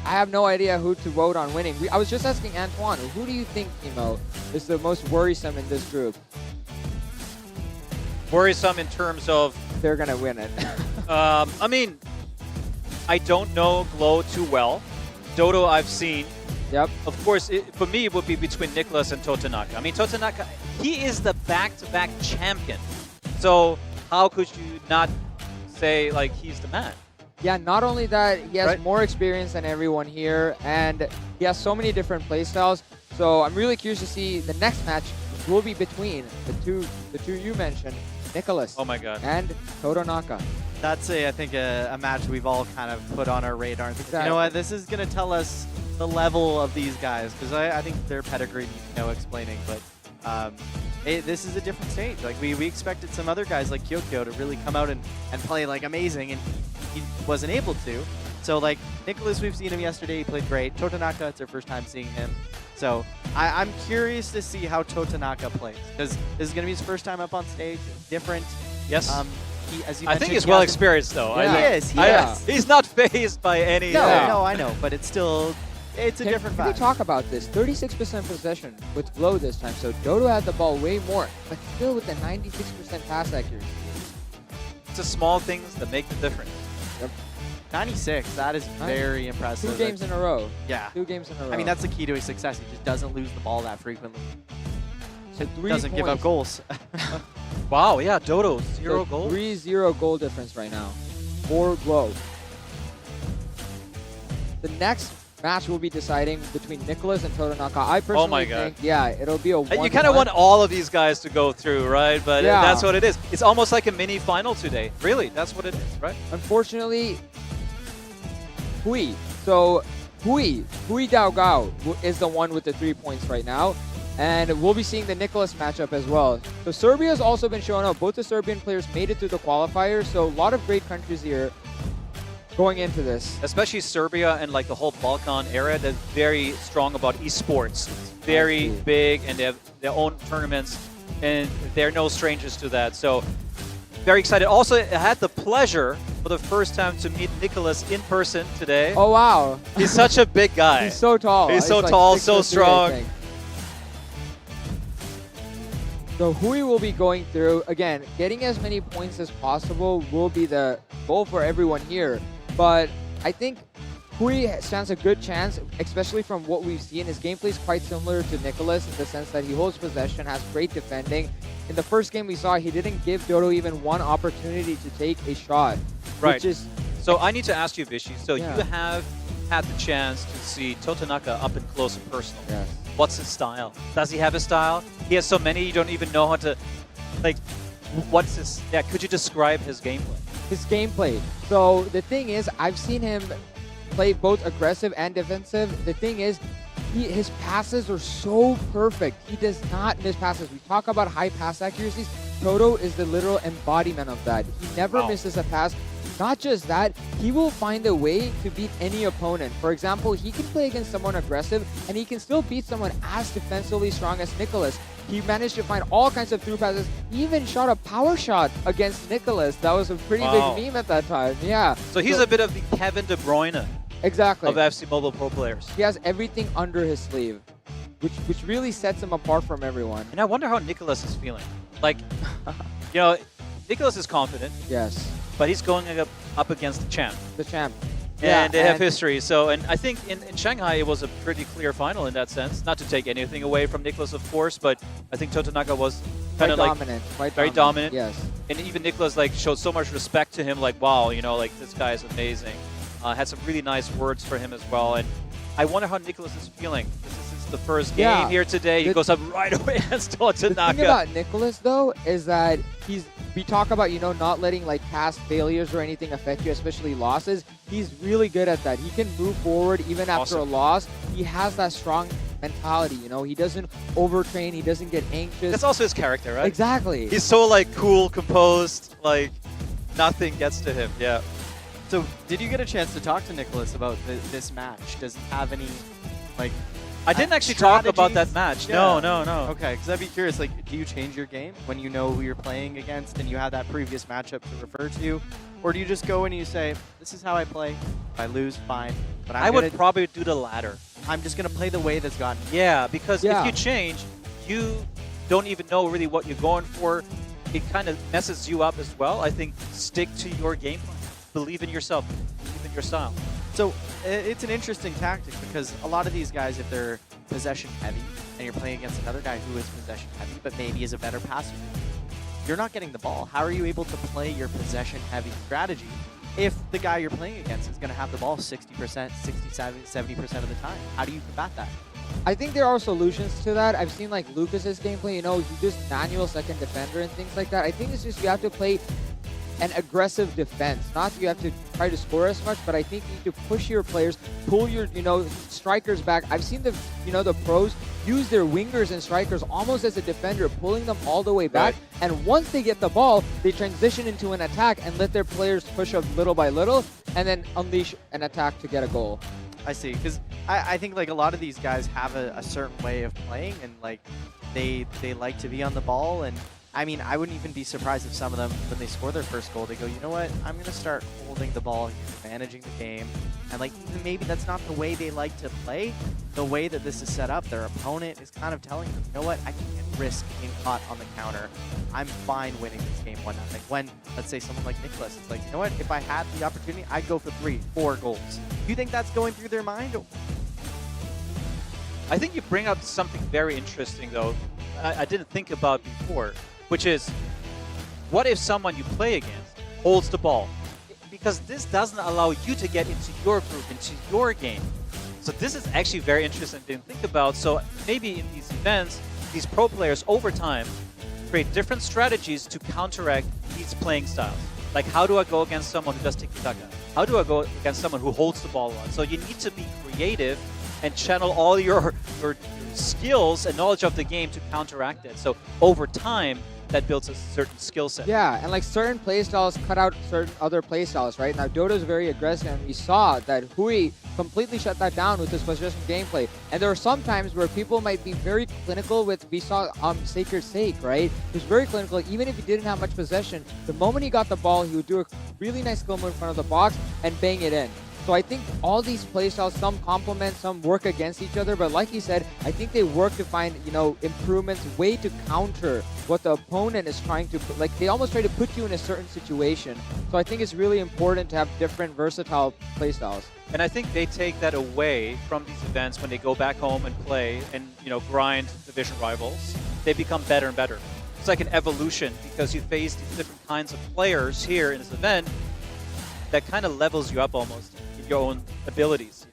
I have no idea who to vote on winning. I was just asking Antoine, who do you think, is the most worrisome in this group? Worrisome in terms of they're gonna win it. I mean, I don't know Glow too well. Dodo I've seen. Yep. Of course, for me, it would be between Nicholas and Totanaka. I mean, Totanaka, he is the back-to-back champion. So how could you not say, like, he's the man? Yeah, not only that, he has Right. more experience than everyone here, and he has so many different playstyles. So I'm really curious to see the next match. will be between the two you mentioned, Nicholas. Oh my God. And Totonaka. That's I think a match we've all kind of put on our radar. You know what? This is going to tell us the level of these guys, because I think their pedigree needs no explaining. But this is a different stage. Like we expected some other guys like Kyokyo to really come out and play like amazing, and he wasn't able to. So like Nicholas, we've seen him yesterday. He played great. Totonaka, it's our first time seeing him. So I'm curious to see how Totonaka plays, because this is going to be his first time up on stage. Different. Yes. As you I think mentioned, he's he well hasn't- experienced, though. Yeah. He is. He's not phased by any. No, I know, but it's still, it's a different Can we vibe. talk about this? 36% possession with Glow this time. So Dodo had the ball way more, but still with the 96% pass accuracy. It's the small things that make the difference. 96, that is very impressive. 2 games in a row. Yeah. 2 games in a row. I mean, that's the key to his success. He just doesn't lose the ball that frequently. So 3 doesn't give up points. goals. Wow, yeah, Dodo, 0 So goals. 3-0 goal difference right now for Glow. The next match will be deciding between Nicholas and Totonaka. I personally Oh my God. think, yeah, it'll be a 1-1. You kind of want all of these guys to go through, right? But Yeah. that's what it is. It's almost like a mini final today. Really, that's what it is, right? Unfortunately, Hui. So Hui Dao Gao is the one with the 3 points right now. And we'll be seeing the Nicholas matchup as well. So Serbia has also been showing up. Both the Serbian players made it through the qualifiers. So a lot of great countries here going into this. Especially Serbia and like the whole Balkan area, they're very strong about esports. It's very big, and they have their own tournaments, and they're no strangers to that. So very excited. Also, I had the pleasure for the first time to meet Nicholas in person today. Oh, wow. He's such a big guy. He's so tall. He's so like tall, 6'3", so I strong. think. So Hui will be going through. Again, getting as many points as possible will be the goal for everyone here. But I think Hui stands a good chance, especially from what we've seen. His gameplay is quite similar to Nicholas in the sense that he holds possession, has great defending. In the first game we saw, he didn't give Dodo even one opportunity to take a shot. Right. Which is, So I need to ask you, Vichy. So Yeah. you have had the chance to see Totonaka up and close and personal. Yes. What's his style? Does he have a style? He has so many, you don't even know how to, like, what's his, yeah, could you describe his gameplay? his gameplay. So the thing is, I've seen him play both aggressive and defensive. The thing is, his passes are so perfect. He does not miss passes. We talk about high pass accuracies. Toto is the literal embodiment of that. He never misses a pass. Not just that, he will find a way to beat any opponent. For example, he can play against someone aggressive, and he can still beat someone as defensively strong as Nicholas. He managed to find all kinds of through passes. He even shot a power shot against Nicholas. That was a pretty big meme at that time. Yeah. So he's a bit of the Kevin De Bruyne Exactly. of FC Mobile Pro players. He has everything under his sleeve, which really sets him apart from everyone. And I wonder how Nicholas is feeling. Like, you know, Nicholas is confident. Yes. But he's going up against the champ. The champ. And Yeah, they have and- history. So, and I think in Shanghai, it was a pretty clear final in that sense. Not to take anything away from Nicholas, of course, but I think Totonaka was kind of like dominant. Quite very dominant. Yes. And even Nicholas like showed so much respect to him, like, wow, you know, like this guy is amazing. Had some really nice words for him as well. And I wonder how Nicholas is feeling. This is the first game Yeah. here today. He goes up right away against Totonaka. The thing about Nicholas, though, is that we talk about, you know, not letting like past failures or anything affect you, especially losses. He's really good at that. He can move forward even after a loss. He has that strong mentality, you know. He doesn't overtrain. He doesn't get anxious. That's also his character, right? Exactly. He's so like cool, composed, like nothing gets to him. Yeah. So, did you get a chance to talk to Nicholas about this match? Does he have any, like... I didn't actually talk about that strategies? match. No, no, no. Okay, because I'd be curious, like, do you change your game when you know who you're playing against and you have that previous matchup to refer to? Or do you just go in and you say, this is how I play. If I lose, fine. But I would probably do the latter. I'm just going to play the way that's gotten me. Yeah, because if you change, you don't even know really what you're going for. It kind of messes you up as well. I think stick to your game plan. Believe in yourself. Believe in your style. So it's an interesting tactic because a lot of these guys, if they're possession heavy and you're playing against another guy who is possession heavy but maybe is a better passer, you're not getting the ball. How are you able to play your possession heavy strategy if the guy you're playing against is going to have the ball 60%, 70% of the time? How do you combat that? I think there are solutions to that. I've seen like Lucas's gameplay, he just manual second defender and things like that. I think it's just you have to play an aggressive defense. Not that you have to try to score as much, but I think you need to push your players, pull your, strikers back. I've seen the, the pros use their wingers and strikers almost as a defender, pulling them all the way back. Right. And once they get the ball, they transition into an attack and let their players push up little by little and then unleash an attack to get a goal. I see, because I think like a lot of these guys have a certain way of playing, and like they like to be on the ball. And I mean, I wouldn't even be surprised if some of them, when they score their first goal, they go, you know what, I'm going to start holding the ball here, managing the game. And like, even maybe that's not the way they like to play. The way that this is set up, their opponent is kind of telling them, you know what, I can't risk being caught on the counter. I'm fine winning this game 1-0. When, let's say, someone like Nicholas, it's like, you know what, if I had the opportunity, I'd go for 3, 4 goals. Do you think that's going through their mind? I think you bring up something very interesting, though, I didn't think about before, which is, what if someone you play against holds the ball? Because this doesn't allow you to get into your group, into your game. So this is actually very interesting to think about. So maybe in these events, these pro players over time create different strategies to counteract these playing styles. Like, how do I go against someone who does tiki-taka? How do I go against someone who holds the ball a lot? So you need to be creative and channel all your skills and knowledge of the game to counteract it. So over time, that builds a certain skill set. Yeah, and like certain playstyles cut out certain other playstyles, right? Now Dodo's very aggressive, and we saw that Hui completely shut that down with his possession gameplay. And there are some times where people might be very clinical with, we saw Sacred Sake, right? He was very clinical, even if he didn't have much possession. The moment he got the ball, he would do a really nice skill move in front of the box and bang it in. So I think all these playstyles, some complement, some work against each other. But like you said, I think they work to find, improvements, way to counter what the opponent is trying to put. Like, they almost try to put you in a certain situation. So I think it's really important to have different versatile playstyles. And I think they take that away from these events when they go back home and play and, grind division rivals. They become better and better. It's like an evolution, because you face these different kinds of players here in this event that kind of levels you up almost in your own abilities.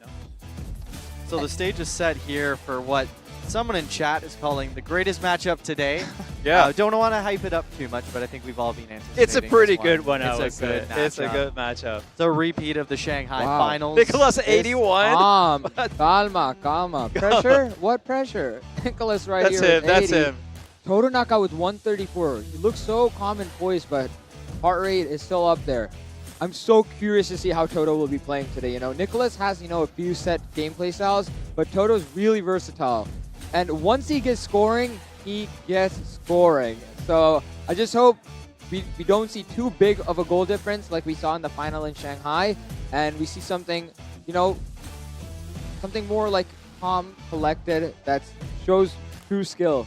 So the stage is set here for what someone in chat is calling the greatest matchup today. Yeah. Don't want to hype it up too much, but I think we've all been anticipating. It's a pretty this good one, I would It's a good say. matchup. It's a good matchup. It's a repeat of the Shanghai Wow. finals. Nicholas 81. Calma. Pressure? What pressure? Nicholas right That's here. him. That's 80. him. Toto Naka with 134. He looks so calm and poised, but heart rate is still up there. I'm so curious to see how Toto will be playing today. Nicholas has, a few set gameplay styles, but Toto's really versatile. And once he gets scoring, he gets scoring. So I just hope we don't see too big of a goal difference like we saw in the final in Shanghai, and we see something, something more like calm, collected, that shows true skill.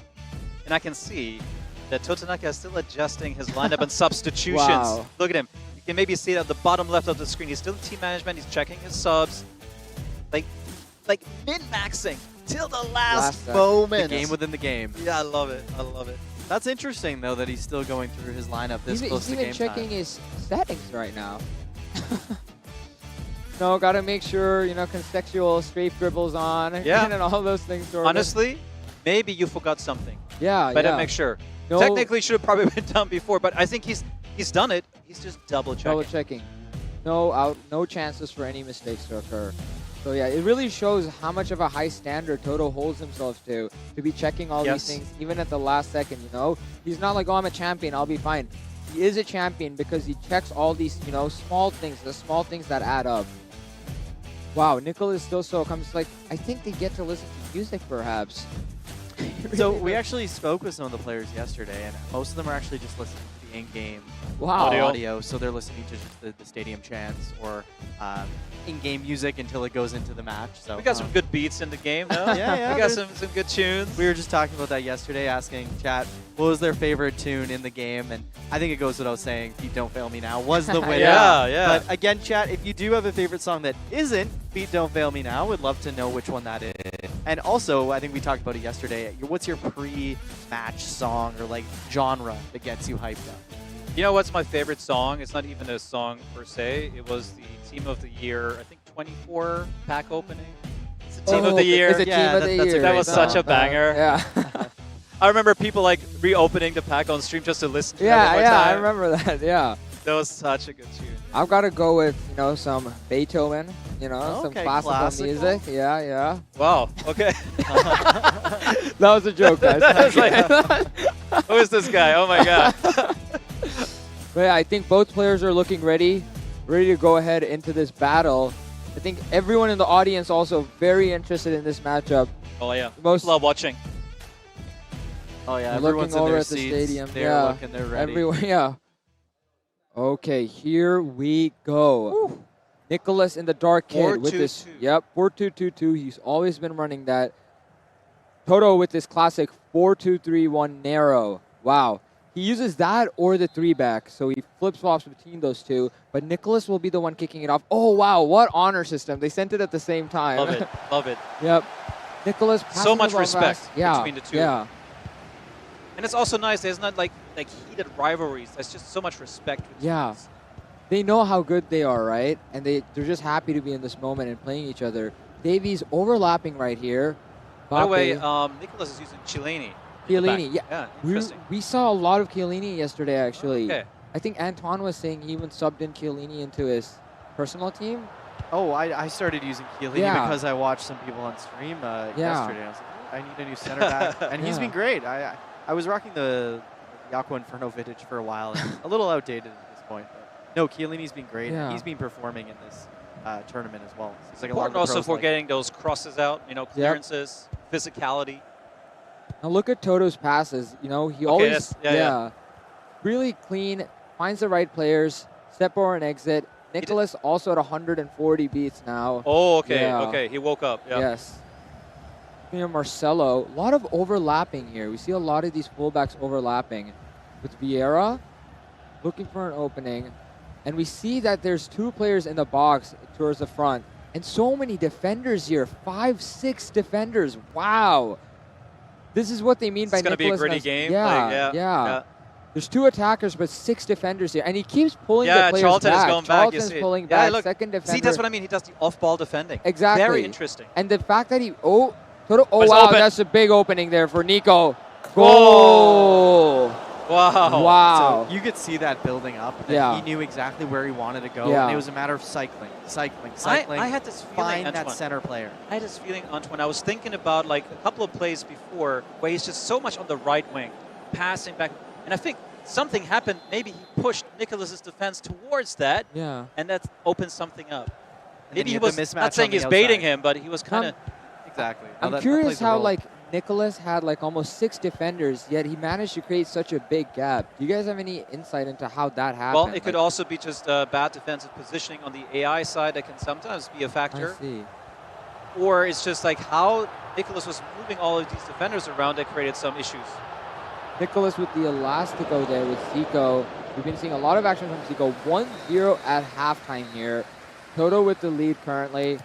And I can see that Totonaka is still adjusting his lineup and substitutions. Wow. Look at him. You can maybe see it at the bottom left of the screen. He's still in team management. He's checking his subs. Like min-maxing till the last moment. The game within the game. Yeah, I love it. I love it. That's interesting, though, that he's still going through his lineup this close to He's game even checking time. his settings right now. No, gotta make sure, contextual strafe dribbles on. Yeah. And all those things. Sorted. Honestly, maybe you forgot something. Yeah, Better make sure. No, Technically, should have probably been done before, but I think he's done it. He's just double checking. No chances for any mistakes to occur. So yeah, it really shows how much of a high standard Toto holds himself to be checking all these things, even at the last second, He's not like, oh, I'm a champion, I'll be fine. He is a champion because he checks all these, small things, the small things that add up. Wow, Nicholas still so comes like, I think they get to listen to music perhaps. So we actually spoke with some of the players yesterday, and most of them are actually just listening to the in-game Wow. audio. So they're listening to just the stadium chants or in-game music until it goes into the match. So We got some good beats in the game, though. Yeah, We got some good tunes. We were just talking about that yesterday, asking chat what was their favorite tune in the game, and I think it goes without saying, Beat Don't Fail Me Now was the winner. Yeah. But again, chat, if you do have a favorite song that isn't Beat Don't Fail Me Now, we'd love to know which one that is. And also, I think we talked about it yesterday, what's your pre-match song or like genre that gets you hyped up? You know what's my favorite song? It's not even a song per se. It was the Team of the Year, I think 24 pack opening. It's the Team of the Year. It's a Team of the Year. That was such a banger. Yeah. I remember people like reopening the pack on stream just to listen to it Yeah, one more yeah, I time. remember that. Yeah. That was such a good tune. I've got to go with, you know, some Beethoven, you know, some Okay, classical music. Yeah, yeah. Wow. Okay. That was a joke, guys. That was like, who is this guy? Oh my god. But yeah, I think both players are looking ready to go ahead into this battle. I think everyone in the audience also very interested in this matchup. Oh yeah. Most love watching. Oh yeah, We're everyone's looking in over their at the seats. stadium. They're Yeah. looking, they're ready. Everyone, yeah. Okay, here we go. Nicholas in the dark kid with this. 4-2-2. Yep, 4-2-2-2. He's always been running that. Toto with this classic 4-2-3-1 narrow. Wow. He uses that or the 3-back, so he flip-flops between those two. But Nicholas will be the one kicking it off. Oh, wow, what honor system. They sent it at the same time. Love it. Love it. Yep. Nicholas passing So much the ball respect fast. Yeah, between the two. yeah. And it's also nice. There's not like heated rivalries. There's just so much respect. Between Yeah. us. They know how good they are, right? And they're just happy to be in this moment and playing each other. Davies overlapping right here. By the way, Bape. Nicholas is using Chiellini. Chiellini, yeah. Yeah, interesting. We saw a lot of Chiellini yesterday, actually. Okay. I think Antoine was saying he even subbed in Chiellini into his personal team. Oh, I started using Chiellini Yeah. because I watched some people on stream yesterday. I was like, I need a new center back, and he's Yeah. been great. I was rocking the Aqua Inferno vintage for a while, and a little outdated at this point. But no, Chiellini's been great. Yeah. He's been performing in this tournament as well. It's like a lot of Important the also pros for like. getting those crosses out, you know, clearances, physicality. Now look at Toto's passes. You know, he Okay, always, that's- yeah. really clean, finds the right players, step over and exit. Nicholas also at 140 beats now. Oh, okay, Yeah. okay. He woke up. Yeah. Yes. Here, Marcelo, a lot of overlapping here. We see a lot of these fullbacks overlapping with Vieira, looking for an opening. And we see that there's two players in the box towards the front. And so many defenders here, 5, 6 defenders. Wow. This is what they mean by It's gonna be a Nicholas. gritty Nas- game. Yeah, Like, yeah. There's 2 attackers, but 6 defenders here. And he keeps pulling the Yeah, players Charlton back. is going back. You Charlton's see. pulling Yeah, back. look. Second defender. See, that's what I mean. He does the off-ball defending. Exactly. Very interesting. And the fact that he, Toto, oh it's wow, open. that's a big opening there for Nico. Goal! Wow. Wow. So you could see that building up. And Yeah. He knew exactly where he wanted to go. Yeah. And it was a matter of cycling. I had this feeling, Find that Antoine. center player. I had this feeling, Antoine. I was thinking about like a couple of plays before where he's just so much on the right wing, passing back. And I think something happened. Maybe he pushed Nicholas's defense towards that. Yeah. And that opened something up. And then Maybe you he had the was mismatch not saying on the he's baiting outside. him, but he was kind of. Exactly. I'm curious how like Nicholas had like almost 6 defenders, yet he managed to create such a big gap. Do you guys have any insight into how that happened? Well, it could also be just bad defensive positioning on the AI side that can sometimes be a factor. I see. Or it's just like how Nicholas was moving all of these defenders around that created some issues. Nicholas with the Elastico there with Zico. We've been seeing a lot of action from Zico. 1-0 at halftime here. Toto with the lead currently.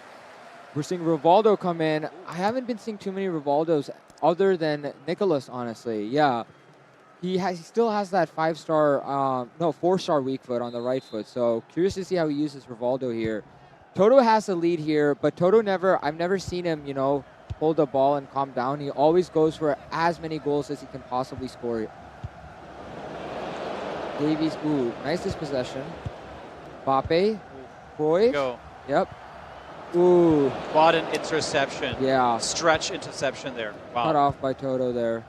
We're seeing Rivaldo come in. I haven't been seeing too many Rivaldos other than Nicholas, honestly. Yeah. He still has that 4-star weak foot on the right foot. So curious to see how he uses Rivaldo here. Toto has the lead here, but Toto I've never seen him, you know, hold the ball and calm down. He always goes for as many goals as he can possibly score. Davies, ooh, nice dispossession. Bape, Cruyff. Go. Yep. Ooh. What an interception. Yeah. Stretch interception there. Wow. Cut off by Toto there.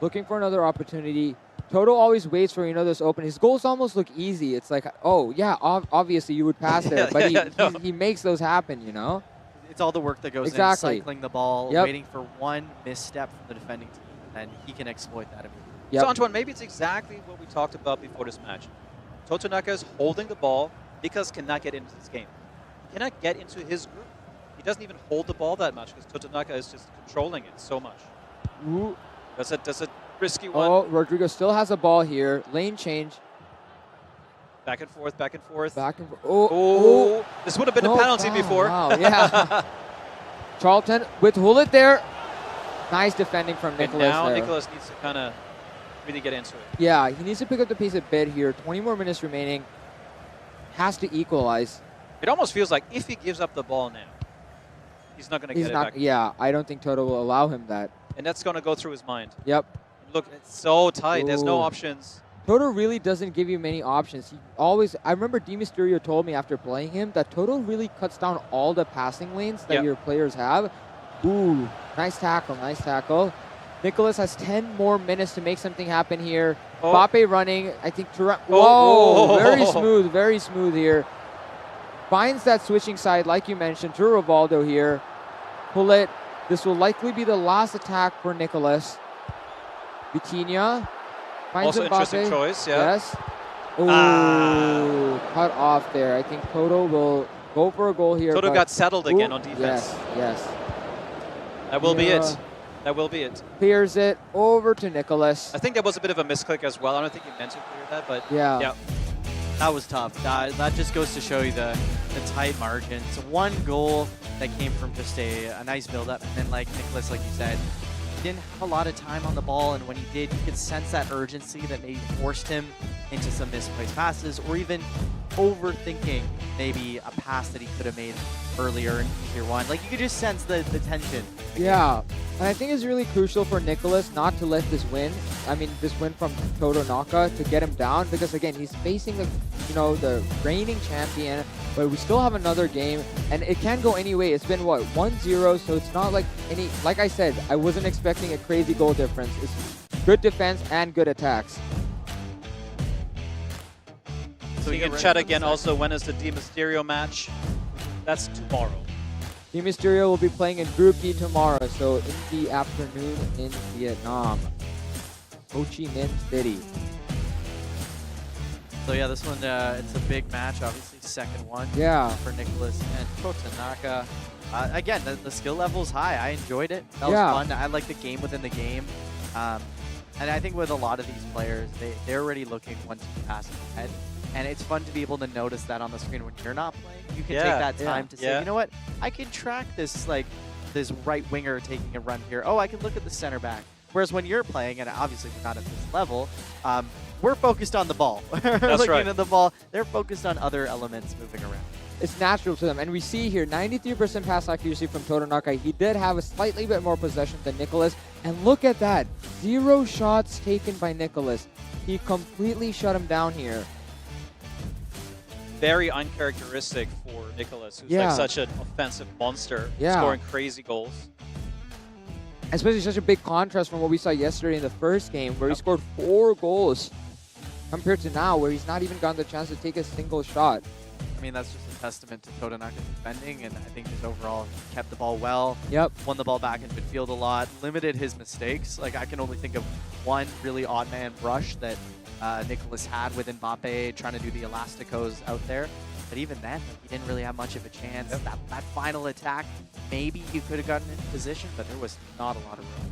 Looking for another opportunity. Toto always waits for, you know, this open. His goals almost look easy. It's like, oh, yeah, obviously you would pass there. But he makes those happen, you know? It's all the work that goes Exactly. in cycling the ball, Yep. waiting for one misstep from the defending team, and he can exploit that immediately. Yep. So, Antoine, maybe it's exactly what we talked about before this match. Totonaka is holding the ball because cannot get into this game. He cannot get into his group. He doesn't even hold the ball that much because Totonaka is just controlling it so much. Ooh. That's a risky one. Oh, Rodrigo still has a ball here. Lane change. Back and forth, back and forth. Back and forth. Oh, this would have been No a penalty foul. before. Wow, yeah. Charlton with Hullet there. Nice defending from And Nicholas now there. Nicholas needs to kind of really get into it. Yeah, he needs to pick up the pace a bit here. 20 more minutes remaining. Has to equalize. It almost feels like if he gives up the ball now, he's not going to get it back. Yeah, I don't think Toto will allow him that. And that's going to go through his mind. Yep. Look, it's so tight. There's no Ooh. options. Toto really doesn't give you many options. He always, I remember D Mysterio told me after playing him that Toto really cuts down all the passing lanes that your players have. Ooh, nice tackle, nice tackle. Nicholas has 10 more minutes to make something happen here. Mbappe running, I think, whoa, very smooth here. Finds that switching side, like you mentioned, to Rivaldo here. Pull it. This will likely be the last attack for Nicholas. Vitinha finds Also Mbappe. interesting choice, yeah. Yes. Ooh, cut off there. I think Toto will go for a goal here. Toto but- got settled again on defense. Yes, yes. That will be it. That will be it. Clears it over to Nicholas. I think that was a bit of a misclick as well. I don't think he meant to clear that, but Yeah. That was tough. That just goes to show you the tight margins. One goal that came from just a nice build-up, and then like Nicholas, like you said, he didn't have a lot of time on the ball, and when he did, you could sense that urgency that maybe forced him into some misplaced passes, or even overthinking maybe a pass that he could have made earlier in tier one. Like you could just sense the tension. Yeah, and I think it's really crucial for Nicholas not to let this win. I mean, this win from Toto Naka to get him down, because again, he's facing the reigning champion, but we still have another game, and it can go any way. It's been what, 1-0, so it's not like any. Like I said, I wasn't expecting a crazy goal difference. It's good defense and good attacks. So we can chat again also, when is the D Mysterio match? That's tomorrow. D Mysterio will be playing in Group D tomorrow, so in the afternoon in Vietnam. Ho Chi Minh City. So yeah, this one, it's a big match, obviously, second one for Nicholas and Totanaka. Again, the skill level is high. I enjoyed it. That was fun. I like the game within the game. And I think with a lot of these players, they're already looking one team pass ahead. And it's fun to be able to notice that on the screen when you're not playing. You can take that time to say, you know what, I can track this this right winger taking a run here. Oh, I can look at the center back. Whereas when you're playing, and obviously we're not at this level, we're focused on the ball. We're looking at the ball. They're focused on other elements moving around. It's natural to them. And we see here 93% pass accuracy from Totanaka. He did have a slightly bit more possession than Nicholas. And look at that. 0 shots taken by Nicholas. He completely shut him down here. Very uncharacteristic for Nicholas, who's like such an offensive monster, scoring crazy goals. Especially such a big contrast from what we saw yesterday in the first game, where he scored 4 goals, compared to now, where he's not even gotten the chance to take a single shot. I mean, that's just a testament to Totanaka's defending, and I think just overall kept the ball well. Won the ball back in midfield a lot, limited his mistakes. Like, I can only think of one really odd man rush that Nicholas had with Mbappe trying to do the elasticos out there. But even then, he didn't really have much of a chance. That final attack, maybe you could have gotten into position, but there was not a lot of room.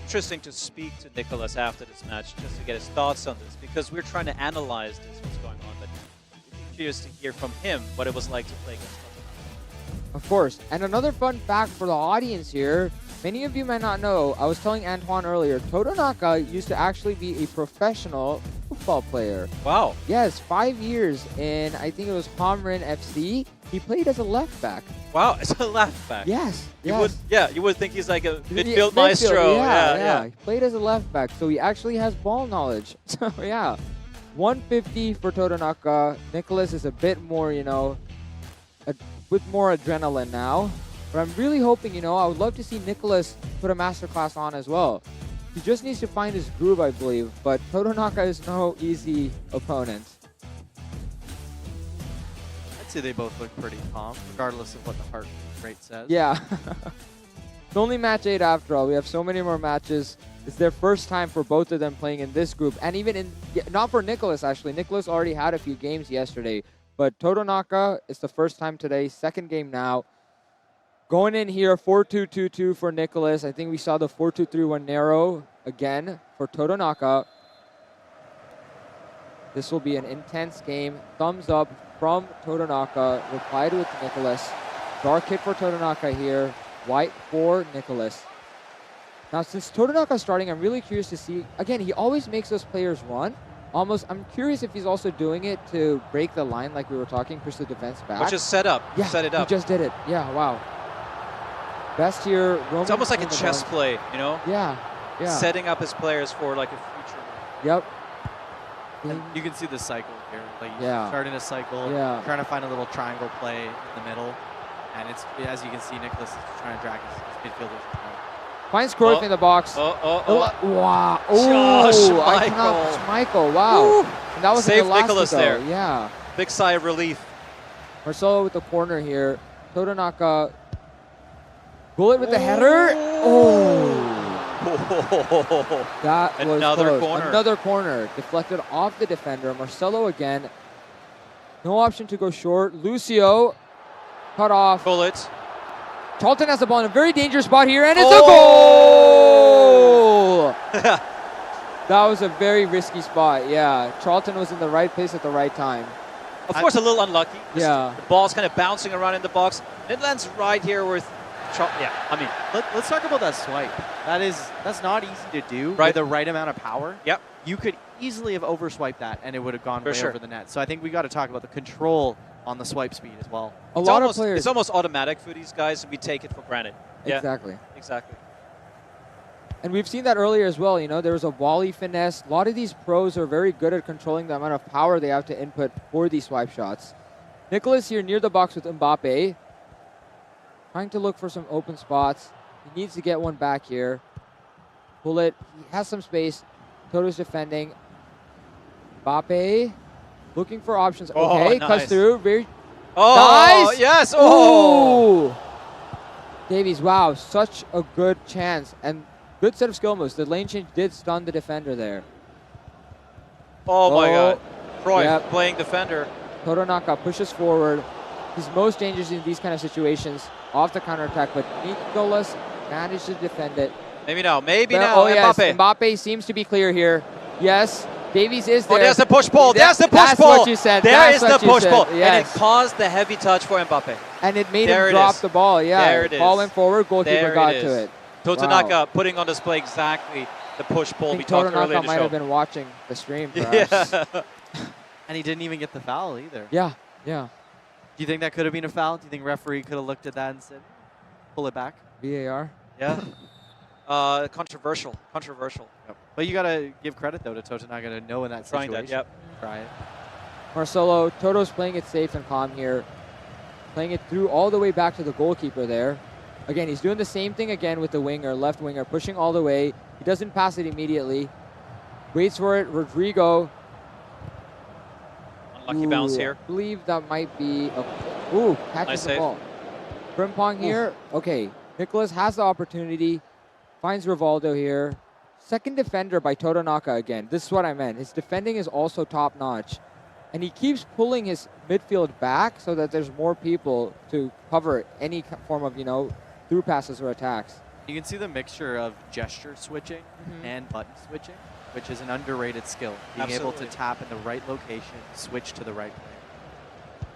Interesting to speak to Nicholas after this match, just to get his thoughts on this, because we're trying to analyze this, what's going on, but we'd be curious to hear from him what it was like to play against Totanaka. Of course. And another fun fact for the audience here, many of you might not know, I was telling Antoine earlier, Totanaka used to actually be a professional football player. Wow. Yes, 5 years in, I think it was Hamrin FC. He played as a left back. Wow, as a left back. Yes. You would think he's like a midfield maestro. Yeah. He played as a left back, so he actually has ball knowledge. So yeah, 150 for Totanaka. Nicholas is a bit more, with more adrenaline now. But I'm really hoping, I would love to see Nicholas put a masterclass on as well. He just needs to find his groove, I believe. But Totanaka is no easy opponent. I'd say they both look pretty calm, regardless of what the heart rate says. Yeah. It's only match 8 after all. We have so many more matches. It's their first time for both of them playing in this group. And even not for Nicholas, actually. Nicholas already had a few games yesterday. But Totanaka, it's the first time today. Second game now. Going in here, 4-2-2-2 for Nicholas. I think we saw the 4-2-3-1 narrow again for Totanaka. This will be an intense game. Thumbs up from Totanaka. Replied with Nicholas. Dark hit for Totanaka here. White for Nicholas. Now, since Totonaka is starting, I'm really curious to see. Again, he always makes those players run. Almost, I'm curious if he's also doing it to break the line, like we were talking, push the defense back. Or just set up. Yeah, set it up. He just did it. Yeah, wow. Best here. It's almost like a chess play, you know? Yeah, yeah. Setting up his players for like a future. Yep. And you can see the cycle here. Like Yeah. starting a cycle, Yeah. trying to find a little triangle play in the middle. And it's, as you can see, Nicholas is just trying to drag his midfielders. Finds Cruyff in the box. Wow. Josh Oh, I Michael. cannot. Michael, wow. Woo. And that was Saved an Elastico. Nicholas there. Yeah. Big sigh of relief. Marcelo with the corner here. Totonaka. Bullet with the header. Oh. That was Another close. corner. Another corner. Deflected off the defender. Marcelo again. No option to go short. Lucio. Cut off. Bullet. Charlton has the ball in a very dangerous spot here, and it's a goal! That was a very risky spot, yeah. Charlton was in the right place at the right time. Of course, a little unlucky. Yeah. The ball's kind of bouncing around in the box. It lands right here with... Yeah, I mean... Let's talk about that swipe. That's not easy to do Right. with the right amount of power. Yep. You could easily have overswiped that, and it would have gone For way sure. over the net. So I think we got to talk about the control on the swipe speed as well. A lot of players... It's almost automatic for these guys, and we take it for granted. Yeah, Exactly. exactly. And we've seen that earlier as well, you know, there was a volley finesse. A lot of these pros are very good at controlling the amount of power they have to input for these swipe shots. Nicholas here near the box with Mbappe. Trying to look for some open spots. He needs to get one back here. Bullet, he has some space. Toto's defending. Mbappe looking for options. Okay, nice. cuts through. Very Oh, nice. yes. Oh. Ooh. Davies, wow, such a good chance. And good set of skill moves. The lane change did stun the defender there. Oh, my God. Cruyff Yep. playing defender. Totonaka pushes forward. He's most dangerous in these kind of situations. Off the counterattack, but Nicholas managed to defend it. Maybe now. Maybe Well, now. oh, yes, Mbappe. Mbappe seems to be clear here. Yes, Davies is there. Oh, there's the push ball. There's the push That's ball. what you said. There That's is the what you push said. ball. And Yes. it caused the heavy touch for Mbappe. And it made There him it drop is. the ball. Yeah, There it ball is. went forward. Goalkeeper There got it to is. it. Totonaka Wow. putting on display exactly the push ball I we think talked earlier in Totonaka the might show. have been watching the stream, perhaps. Yeah. And he didn't even get the foul either. Yeah, yeah. Do you think that could have been a foul? Do you think referee could have looked at that and said, pull it back? VAR. Yeah. Controversial. Controversial. Yep. But you got to give credit, though, to Totonaka to know in that Trying situation. that, yep. Try it. Marcelo, Toto's playing it safe and calm here. Playing it through all the way back to the goalkeeper there. Again, he's doing the same thing again with the winger, left winger, pushing all the way. He doesn't pass it immediately. Waits for it. Rodrigo. Unlucky bounce here. I believe that might be a... Ooh, catches Nice the save. ball. Frimpong here. Okay, Nicholas has the opportunity. Finds Rivaldo here. Second defender by Totonaka again. This is what I meant. His defending is also top-notch. And he keeps pulling his midfield back so that there's more people to cover any form of, you know, through passes or attacks. You can see the mixture of gesture switching and button switching, which is an underrated skill. Being able Absolutely. to tap in the right location, switch to the right player.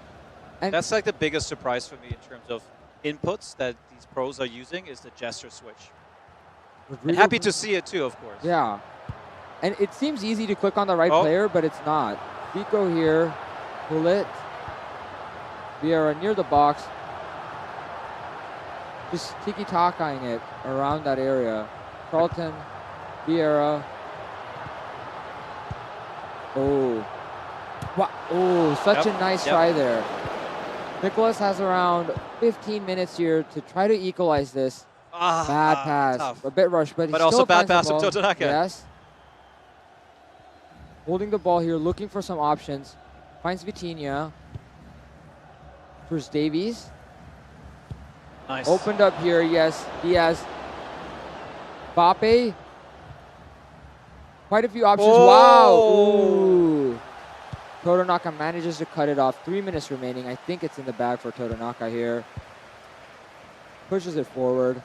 And That's like the biggest surprise for me in terms of inputs that these pros are using is the gesture switch. And Rodrigo- happy to see it too, of course. Yeah. And it seems easy to click on the right Oh. player, but it's not. Vico here. Bullet. Vieira near the box. Just tiki-takaing it around that area. Charlton. Vieira. Oh. Wow. Oh, such Yep, a nice yep. try there. Nicholas has around 15 minutes here to try to equalize this. Bad pass. tough. A bit rushed, but he But still also bad finds the pass from ball. Totonaka. Yes. Holding the ball here, looking for some options. Finds Vitinha. Towards Davies. Nice. Opened up here, yes. Diaz. Mbappe. Quite a few options. Wow. Ooh. Totonaka manages to cut it off. 3 minutes remaining. I think it's in the bag for Totonaka here. Pushes it forward.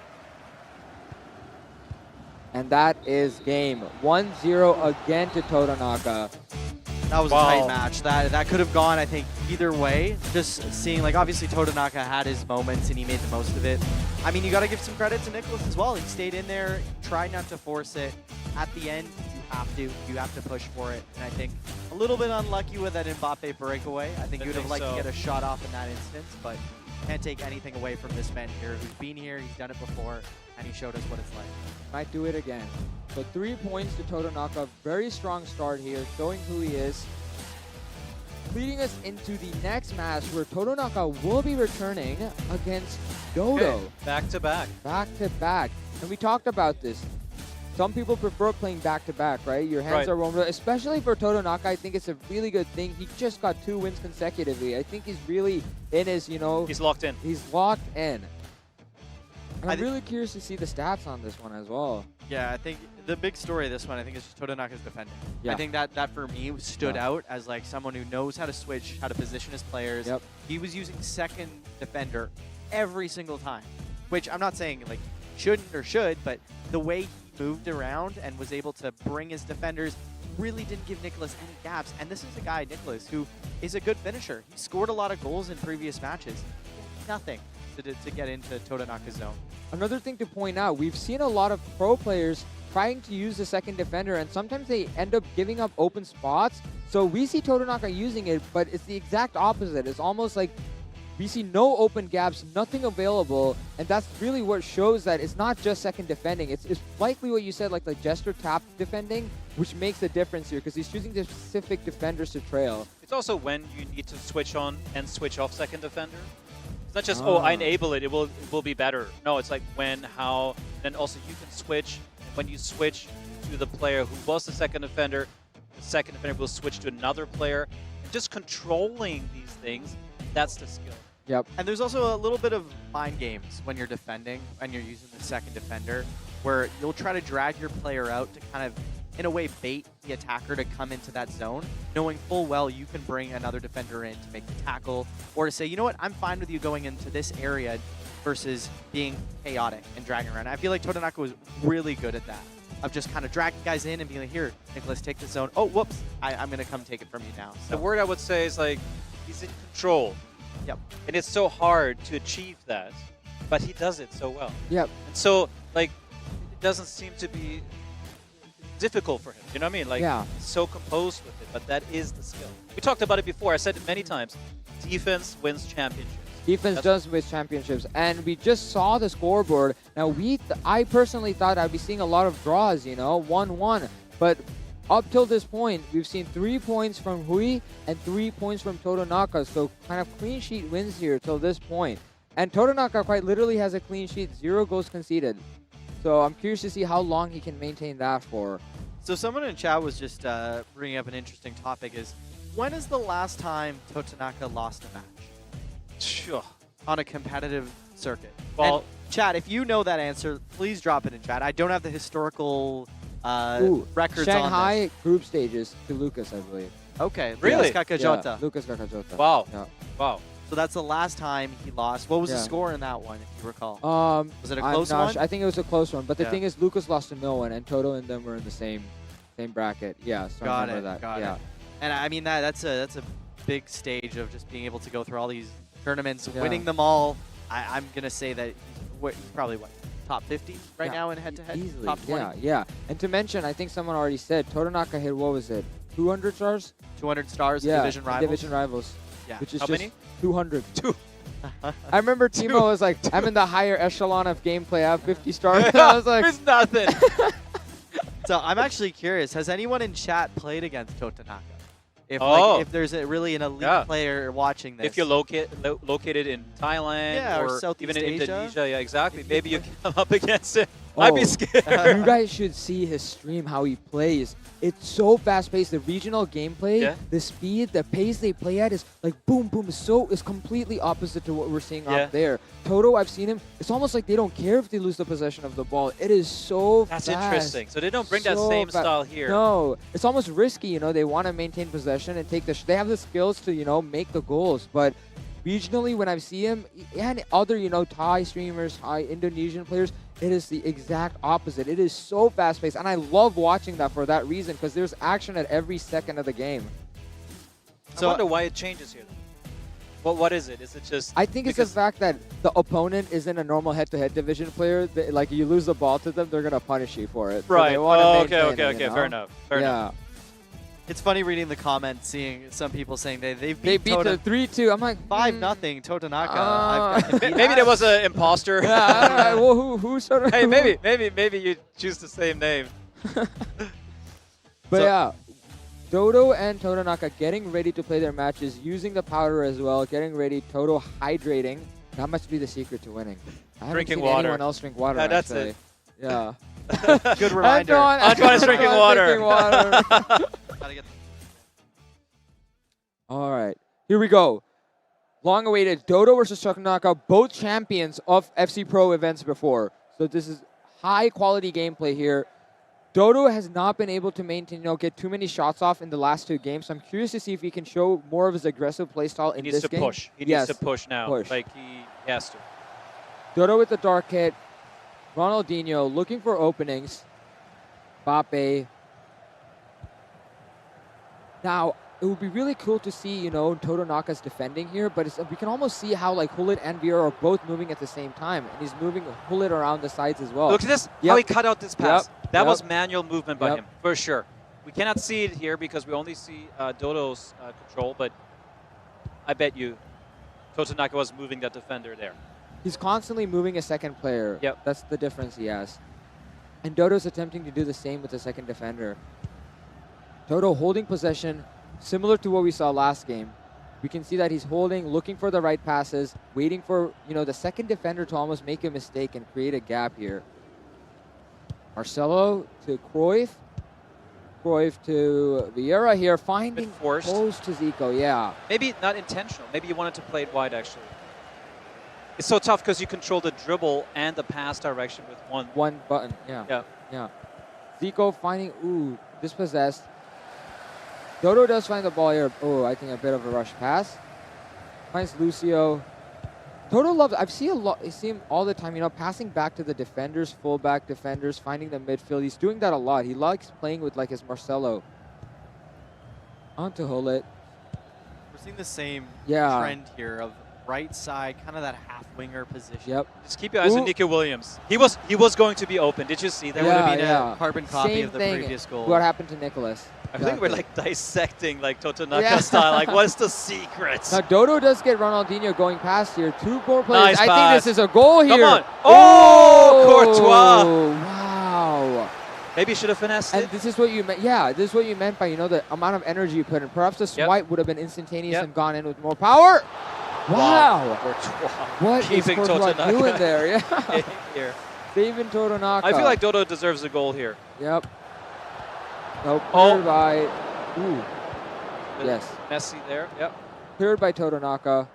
And that is game. 1-0 again to Totonaka. That was a tight match. That could have gone, I think, either way. Just seeing, like, obviously Totanaka had his moments and he made the most of it. I mean, you got to give some credit to Nicholas as well. He stayed in there, tried not to force it. At the end, you have to push for it. And I think a little bit unlucky with that Mbappe breakaway. I think you would have liked to get a shot off in that instance, but can't take anything away from this man here who's been here, he's done it before, and he showed us what it's like. Might do it again. So 3 points to Totanaka. Very strong start here, showing who he is. Leading us into the next match where Totanaka will be returning against Dodo. Okay. Back to back. Back to back. And we talked about this. Some people prefer playing back to back, right? Your hands are warm. Especially for Totanaka, I think it's a really good thing. He just got 2 wins consecutively. I think he's really in his, He's locked in. He's locked in. And I'm really curious to see the stats on this one as well. Yeah, I think the big story of this one, I think, is just Totanaka's defending. Yeah. I think that for me stood out as like someone who knows how to switch, how to position his players. Yep. He was using second defender every single time, which I'm not saying like shouldn't or should, but the way he moved around and was able to bring his defenders really didn't give Nicholas any gaps. And this is a guy, Nicholas, who is a good finisher. He scored a lot of goals in previous matches. Nothing to get into Totanaka's zone. Another thing to point out, we've seen a lot of pro players trying to use the second defender, and sometimes they end up giving up open spots. So we see Totanaka using it, but it's the exact opposite. It's almost like we see no open gaps, nothing available, and that's really what shows that it's not just second defending. It's likely what you said, like the gesture tap defending, which makes a difference here because he's choosing the specific defenders to trail. It's also when you need to switch on and switch off second defender. It's not just, oh, I enable it, it will be better. No, it's like when, how, then also you can switch. When you switch to the player who was the second defender will switch to another player. And just controlling these things, that's the skill. Yep. And there's also a little bit of mind games when you're defending and you're using the second defender, where you'll try to drag your player out to kind of, in a way, bait the attacker to come into that zone, knowing full well you can bring another defender in to make the tackle, or to say, you know what, I'm fine with you going into this area versus being chaotic and dragging around. I feel like Totanaka was really good at that, of just kind of dragging guys in and being like, here, Nicholas, take the zone. Oh, whoops, I'm going to come take it from you now. So. The word I would say is like, he's in control. Yep. And it's so hard to achieve that, but he does it so well. Yep. And so, like, it doesn't seem to be difficult for him. You know what I mean? Like, he's so composed with it, but that is the skill. We talked about it before. I said it many times. Defense wins championships. Defense does win championships, and we just saw the scoreboard. Now, I personally thought I'd be seeing a lot of draws, 1-1, but up till this point, we've seen 3 points from Hui and 3 points from Totanaka, so kind of clean sheet wins here till this point. And Totanaka quite literally has a clean sheet, 0 goals conceded. So I'm curious to see how long he can maintain that for. So someone in chat was just bringing up an interesting topic is, when is the last time Totanaka lost a match? Sure. On a competitive circuit. Well, and chat, if you know that answer, please drop it in chat. I don't have the historical records Shanghai on this. group stages to Lucas, I believe. Okay, really? Lucas Kakajota. Yeah, Lucas Kakajota. Wow. Yeah. Wow. So that's the last time he lost. What was the score in that one, if you recall? Was it a I'm close not one? sure. I think it was a close one. But the Yeah. thing is, Lucas lost to no one, and Toto and them were in the same bracket. Yeah, so I Got remember it. that. Got yeah. it. And I mean that's a big stage of just being able to go through all these tournaments, winning them all. I'm gonna say that he's probably top 50 right now in head-to-head. Easily. Top 20. Yeah. And to mention, I think someone already said Totanaka hit, what was it? 200 stars? 200 stars in Yeah, Division Rivals. Division Rivals. Yeah. Which is How just many? 200. I remember Timo was like, I'm in the higher echelon of gameplay. I have 50 stars. I was like, it's nothing. So I'm actually curious, has anyone in chat played against Totanaka? If there's really an elite player watching this. If you're located in Thailand or or Southeast even in Asia. Indonesia, yeah, exactly. Maybe you can come up against it. I'd be scared. You guys should see his stream, how he plays. It's so fast-paced. The regional gameplay, the speed, the pace they play at is like boom, boom. It's completely opposite to what we're seeing up there. Toto, I've seen him. It's almost like they don't care if they lose the possession of the ball. It is so That's fast. interesting. So they don't bring that So same fa- style here. No, it's almost risky. They want to maintain possession and take they have the skills to make the goals, but regionally, when I see him and other Thai streamers, Thai Indonesian players, it is the exact opposite. It is so fast-paced, and I love watching that for that reason, because there's action at every second of the game. I wonder why it changes here. What is it? Is it just? I think it's the fact that the opponent isn't a normal head-to-head division player. Like you lose the ball to them, they're gonna punish you for it. So Right. they wanna maintain Okay. it, you know? Fair enough. Fair enough. It's funny reading the comments, seeing some people saying they They beat the 3-2. I'm like 5-0 Totonaka. Maybe there was an imposter. Yeah, I don't know. Well, who sort of? Hey, maybe you choose the same name. But yeah, Dodo and Totonaka getting ready to play their matches, using the powder as well, getting ready. Toto hydrating. That must be the secret to winning. I haven't Drinking seen water. anyone else drink water. That's actually. it. Yeah. Good reminder. Antoine is drinking water. All right, here we go. Long awaited Dodo versus Totonaka, both champions of FC Pro events before. So this is high quality gameplay here. Dodo has not been able to maintain, get too many shots off in the last 2 games. So I'm curious to see if he can show more of his aggressive playstyle in this game. He needs to push now. Like he has to. Dodo with the dark hit. Ronaldinho looking for openings. Mbappe. Now, it would be really cool to see, Totonaka's defending here, but we can almost see how Hullet and Vieira are both moving at the same time, and he's moving Hullet around the sides as well. Look at this, how he cut out this pass. That was Yep. manual movement by him, for sure. We cannot see it here because we only see Dodo's control, but I bet you Totonaka was moving that defender there. He's constantly moving a second player. Yep. That's the difference he has. And Dodo's attempting to do the same with the second defender. Dodo holding possession, similar to what we saw last game. We can see that he's holding, looking for the right passes, waiting for, the second defender to almost make a mistake and create a gap here. Marcelo to Cruyff. Cruyff to Vieira here, finding close to Zico, yeah. Maybe not intentional. Maybe you wanted to play it wide, actually. It's so tough because you control the dribble and the pass direction with one button, yeah. Yeah. Zico finding, dispossessed. Dodo does find the ball here. I think a bit of a rush pass. Finds Lucio. Dodo loves, I see him all the time, passing back to the defenders, fullback defenders, finding the midfield. He's doing that a lot. He likes playing with his Marcelo. On to Hullet. We're seeing the same Yeah. trend here of right side, kind of that half winger position. Yep. Just keep your eyes on Nico Williams. He was going to be open. Did you see that? That would have been a carbon copy Same of the thing. previous goal. What happened to Nicholas? I think we're dissecting Totonaka style. What's the secret? Now Dodo does get Ronaldinho going past here. 2 more players. Nice I pass. think this is a goal here. Come on. Oh, Courtois. Wow. Maybe you should have finessed And it. this is what you meant. Yeah, this is what you meant by the amount of energy you put in. Perhaps the swipe would have been instantaneous and gone in with more power. Wow. Courtois. What is Keeping Courtois Totonaka doing there? Yeah. here. Saving Totonaka. I feel like Dodo deserves a goal here. Yep. No, cleared by. Ooh. Yes. Messi there. Yep. Cleared by Totonaka.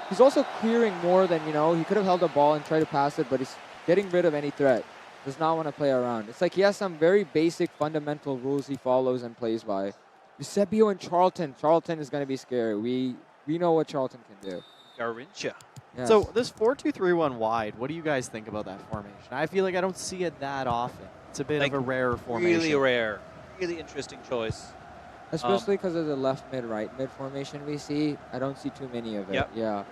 He's also clearing more than, he could have held the ball and tried to pass it, but he's getting rid of any threat. Does not want to play around. It's like he has some very basic fundamental rules he follows and plays by. Eusebio and Charlton. Charlton is going to be scary. We know what Charlton can do. Garincha. Yes. So this 4-2-3-1 wide, what do you guys think about that formation? I feel like I don't see it that often. It's a bit of a rare formation. Really rare. Really interesting choice. Especially because of the left mid, right mid formation we see. I don't see too many of it. Yep. Yeah.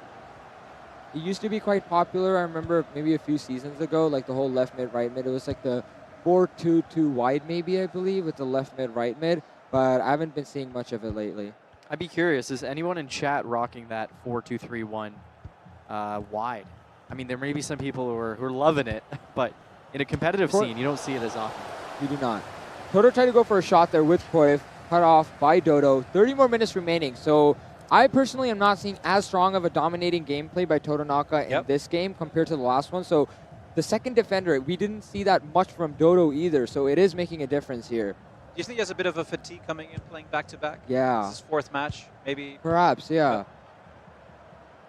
It used to be quite popular. I remember maybe a few seasons ago, the whole left mid, right mid. It was the 4-2-2 wide, maybe, I believe, with the left mid, right mid. But I haven't been seeing much of it lately. I'd be curious, is anyone in chat rocking that 4-2-3-1 wide? I mean, there may be some people who are loving it, but in a competitive scene, you don't see it as often. You do not. Toto tried to go for a shot there with Cruyff, cut off by Dodo. 30 more minutes remaining. So I personally am not seeing as strong of a dominating gameplay by Totonaka in this game compared to the last one. So the second defender, we didn't see that much from Dodo either. So it is making a difference here. Do you think he has a bit of a fatigue coming in, playing back-to-back? Yeah. This is his 4th match, maybe? Perhaps, yeah.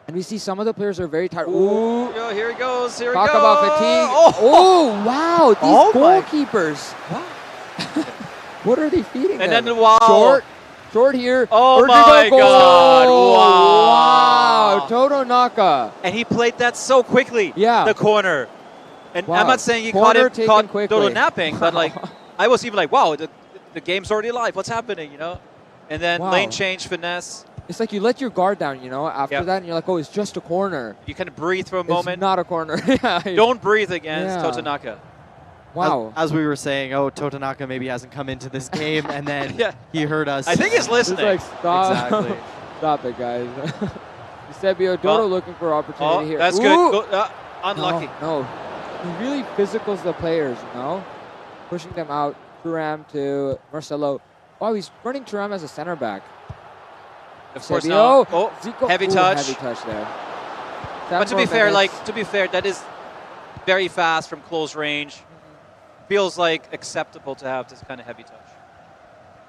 And we see some of the players are very tired. Ooh. Yo, here he goes. Here Talk he goes. about fatigue. Oh, wow. These goalkeepers. What are they feeding And them? then, wow. Short here. Oh, Vertigo my goal. God. Wow. Totonaka. And he played that so quickly. Yeah. The corner. And Wow. I'm not saying he Corner caught taken quickly. Dodo napping, but I was even like, wow, the game's already live. What's happening, And then Wow. lane change finesse. It's like you let your guard down, you know, after Yep. that, and you're like, oh, it's just a corner. You kind of breathe for a It's moment. not a corner. Yeah. Don't breathe against Yeah. Totonaka. Wow. As we were saying, oh, Totonaka maybe hasn't come into this game, and then he heard us. I think he's listening. It's like, stop. Exactly. Stop it, guys. Eusebio, Dodo looking for opportunity here. That's Ooh! good. Unlucky. No. He really physicals the players, you know? Pushing them out. Turam to Marcelo. Wow, he's running Turam as a center back. Of course Eusebio. not. Oh, Zico. heavy Ooh, touch. Heavy touch there. But to be fair, that is very fast from close range. Feels like acceptable to have this kind of heavy touch.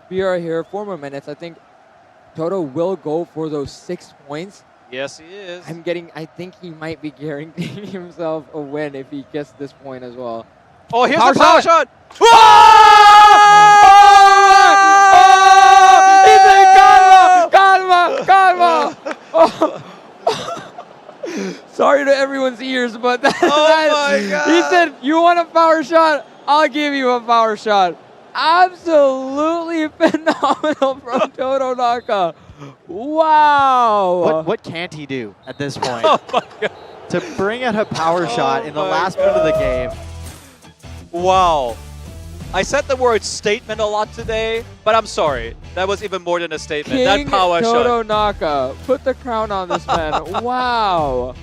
We are here 4 more minutes. I think Toto will go for those 6 points. Yes, he is. I think he might be guaranteeing himself a win if he gets this point as well. Oh, here's the power shot. He said, calma, calma, calma. Oh. Sorry to everyone's ears, but my God. He said, you want a power shot? I'll give you a power shot. Absolutely phenomenal from Totonaka. Wow. What can't he do at this point? Oh my God. To bring out a power shot in the last minute of the game. Wow. I said the word statement a lot today, but I'm sorry. That was even more than a statement. King That power shot. Totonaka. Put the crown on this man. Wow.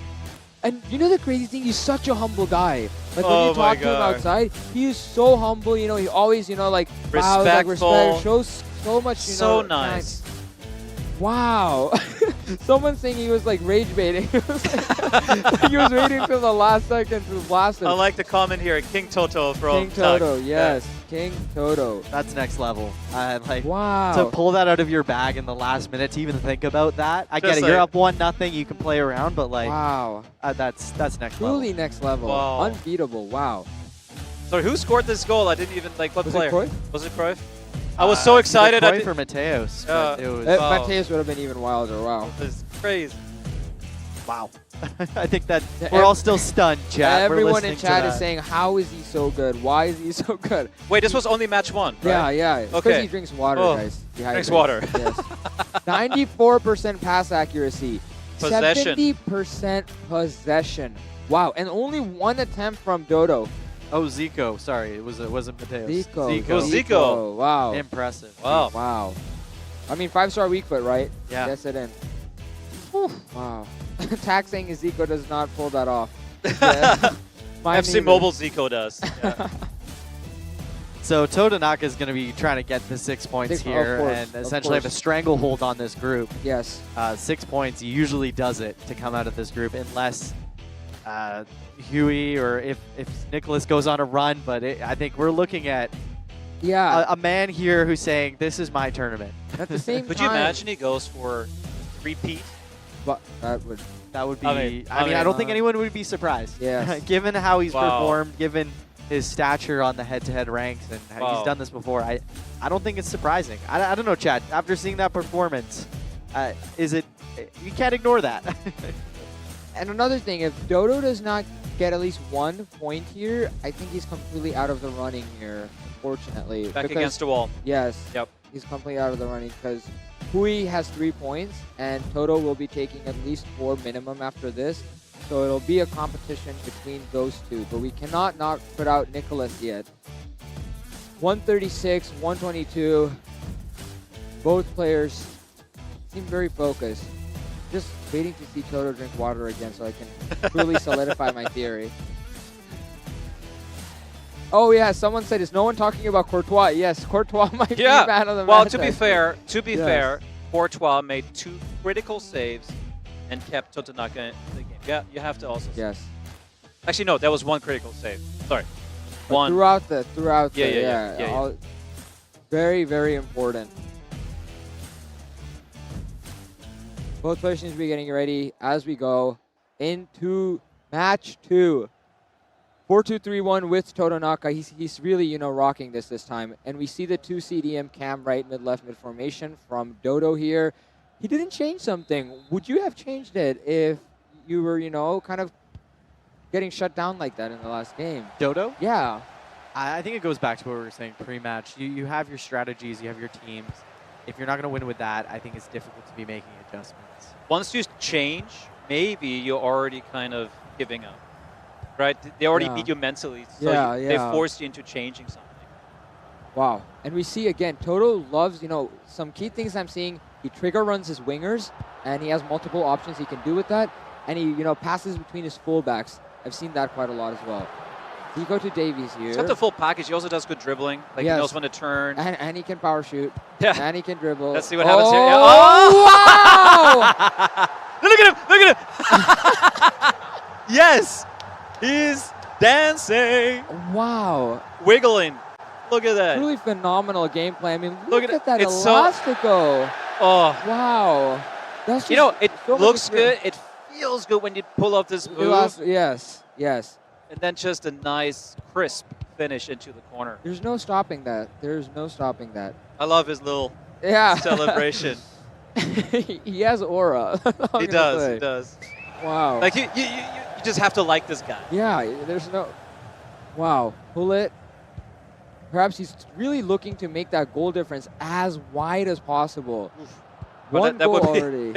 And you know the crazy thing? He's such a humble guy. Like when Oh you my talk to him God. outside, he is so humble. You know, he always, you know, like bows, like Respectful. respect, shows so much, you So know. nice. Wow. Someone's saying he was like rage baiting. He was waiting till the last second to blast him. I like the comment here, King Toto from King Toto, Tug. yes. King Toto. That's next level. Like Wow. to pull that out of your bag in the last minute to even think about that. I get Just it. You're like- up 1-0. You can play around, but like, Wow. That's next level. Truly next level. Wow. Unbeatable. Wow. Sorry, who scored this goal? I didn't even like what Was it player. Cruyff? Was it Cruyff? I was so excited. I Cruyff did- or Mateos. Yeah. but it was, Wow. Mateus would have been even wilder. Wow. It's crazy. wow. I think that we're all still stunned, chat. We're Everyone in listening to chat is that. saying, how is he so good? Why is he so good? Wait, this was only match 1, right? Yeah, yeah. It's because Okay. he drinks water, Oh, guys. He drinks hydrates. water. Yes. 94% pass accuracy. Possession. 70% possession. Wow. And only 1 attempt from Dodo. Oh, Zico. Sorry, it wasn't Mateos. Zico. Oh, Zico. Wow. Impressive. Wow. Wow. I mean, 5-star weak foot, right? Yeah. Yes, it in. Wow. Tax saying Zico does not pull that off. Mine FC neither. Mobile Zico does. Yeah. So Totonaka is going to be trying to get the 6 points 6 here of course, and of essentially have a course. stranglehold on this group. Yes. 6 points usually does it to come out of this group unless Huey or if Nicholas goes on a run. But I think we're looking at a man here who's saying, this is my tournament. At the same Could time. you imagine he goes for repeat? But that would. That would be. I mean, I don't think anyone would be surprised. Yes. Given how he's Wow. performed, given his stature on the head-to-head ranks, and how Wow. he's done this before, I don't think it's surprising. I don't know, Chad. After seeing that performance, is it? You can't ignore that. And another thing, if Dodo does not get at least 1 point here, I think he's completely out of the running here, unfortunately. Back because- against the wall. Yes. Yep. He's completely out of the running because Hui has 3 points, and Toto will be taking at least 4 minimum after this. So it'll be a competition between those two, but we cannot put out Nicholas yet. 136, 122. Both players seem very focused. Just waiting to see Toto drink water again so I can truly solidify my theory. Oh yeah, someone said, is no one talking about Courtois? Yes, Courtois might be man of the Well, match. to be actually. fair, Courtois made 2 critical saves and kept Totonaka in the game. Yeah, you have to also. Yes. Actually, no, that was 1 critical save. Sorry. But 1. throughout Yeah, the, yeah, yeah. all- very, very important. Both players seem to be getting ready as we go into match 2. 4-2-3-1 with Totonaka. He's really, you know, rocking this time. And we see the 2 CDM cam right, mid, left, mid formation from Dodo here. He didn't change something. Would you have changed it if you were, you know, kind of getting shut down like that in the last game? Dodo? Yeah. I think it goes back to what we were saying pre-match. You have your strategies, you have your teams. if you're not going to win with that, I think it's difficult to be making adjustments. Once you change, maybe you're already kind of giving up, right? They already Yeah. beat you mentally, so Yeah, they yeah. forced you into changing something. Wow. And we see again, Toto loves, some key things I'm seeing. He trigger runs his wingers, and he has multiple options he can do with that. And he, passes between his fullbacks. I've seen that quite a lot as well. Zico to Davies here. He's got the full package. He also does good dribbling. Like Yes. he knows when to turn. And he can power shoot. Yeah. And he can dribble. Let's see what happens here. Oh, wow! Look at him! Look at him! Yes! He's dancing. Wow. Wiggling. Look at that. Truly phenomenal gameplay. I mean, Look look at at that it. It's so- Elastico. Oh. Wow. That's just It so much looks experience. good. It feels good when you pull off this move. Yes, yes. And then just a nice, crisp finish into the corner. There's no stopping that. There's no stopping that. I love his little Yeah. celebration. He has aura. He does. He does. Wow. Like you just have to like this guy. Yeah, there's no... Wow. Pull it. Perhaps he's really looking to make that goal difference as wide as possible. But One that goal would be- already.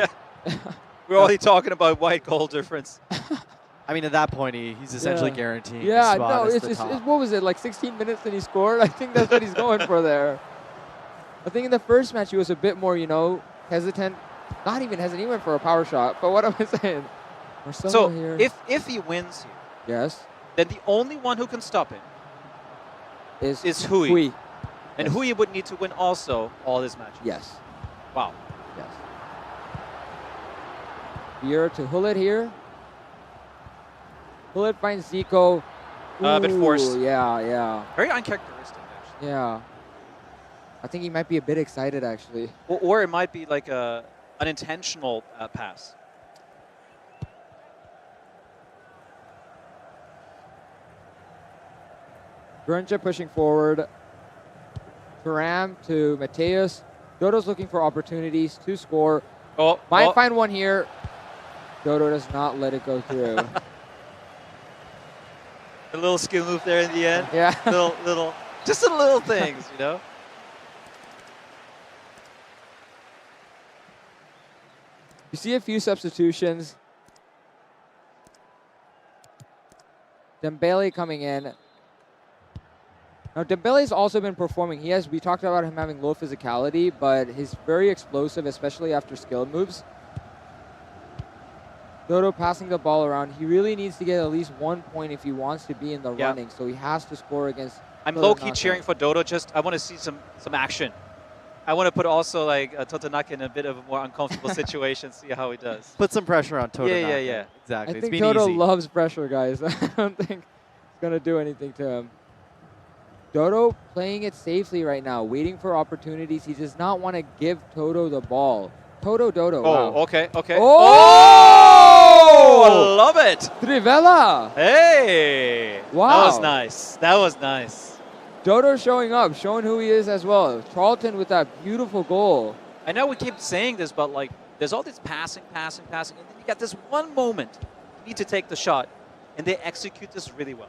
We're already talking about white goal difference. I mean, at that point, he's essentially guaranteeing his Yeah, spot no, as it's, the it's, top. what was it, like 16 minutes and he scored? I think that's what he's going for there. I think in the first match he was a bit more, hesitant. Not even hesitant, he went for a power shot. But what am I saying? Marcelo So here. if he wins here, Yes. then the only one who can stop him is Hui. Hui. And Yes. Hui would need to win also all his matches. Yes. Wow. Yes. Here to Hullet here. Hullet finds Zico. A bit forced. Yeah, yeah. Very uncharacteristic, actually. Yeah. I think he might be a bit excited, actually. Or it might be like a unintentional pass. Gruncha pushing forward. Turam to Mateus. Dodo's looking for opportunities to score. Might find one here. Dodo does not let it go through. A little skill move there in the end. Yeah. little, just the little things, You see a few substitutions. Dembele coming in. Now, Dembele's also been performing. We talked about him having low physicality, but he's very explosive, especially after skill moves. Dodo passing the ball around. He really needs to get at least 1 point if he wants to be in the running, so he has to score against... I'm low-key cheering for Dodo. I want to see some action. I want to put also like Totonak in a bit of a more uncomfortable situation, see how he does. Put some pressure on Toto. Yeah. Exactly. I It's think been Dodo easy. loves pressure, guys. I don't think it's going to do anything to him. Dodo playing it safely right now, waiting for opportunities. He does not want to give Toto the ball. Dodo. Oh, Wow. okay. Oh! I love it. Trivela. Hey. Wow. That was nice. Dodo showing up, showing who he is as well. Charlton with that beautiful goal. I know we keep saying this, but like there's all this passing, and then you got this one moment you need to take the shot, and they execute this really well.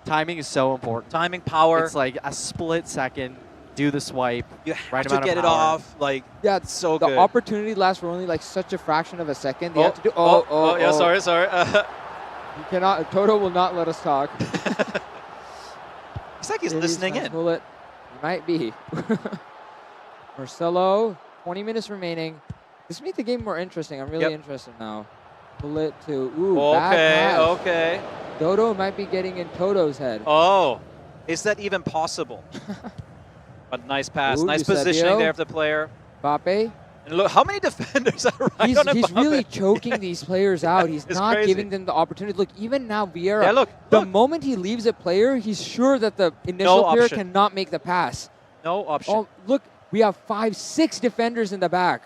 Timing is so important. Timing, power. It's like a split second. Do the swipe. You have right to amount get of it power. off. Like it's so the good. opportunity lasts for only like such a fraction of a second. They have to do. Yeah, sorry. You cannot. Toto will not let us talk. It's like he's listening in. It might be. Marcelo, 20 minutes remaining. This makes the game more interesting. I'm really interested now. Bullet to bad pass. Okay. Dodo might be getting in Toto's head. Oh, is that even possible? But nice pass, nice Eusebio. positioning there of the player. Mbappe. And look, how many defenders are right on He's Mbappe? really choking these players out. He's It's not crazy. giving them the opportunity. Look, even now Vieira. Yeah, look. The moment he leaves a player, he's sure that the initial player option. cannot make the pass. No option. Oh, look, we have 5-6 defenders in the back.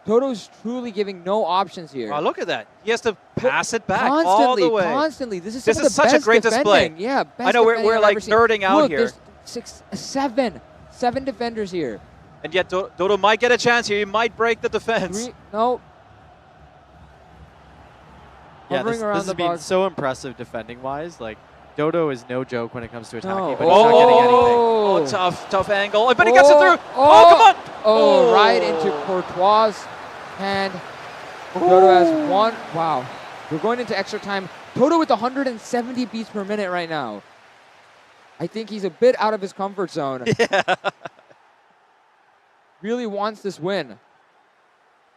Toto's truly giving no options here. Oh, look at that. He has to pass it back Constantly, all the way. constantly. This is This some is of the such a best great defending. display. Yeah, best I know we're defending I've like ever seen. nerding out Look, here. There's seven defenders here. And yet Dodo might get a chance here. He might break the defense. No. Yeah, Hovering this around has the been box. so impressive defending-wise. Like, Dodo is no joke when it comes to attacking, No. but he's not getting anything. Oh, tough angle. But he gets it through. Oh, come on. Oh, right into Courtois' hand. Dodo has one. Wow. We're going into extra time. Toto with 170 beats per minute right now. I think he's a bit out of his comfort zone. Yeah. Really wants this win.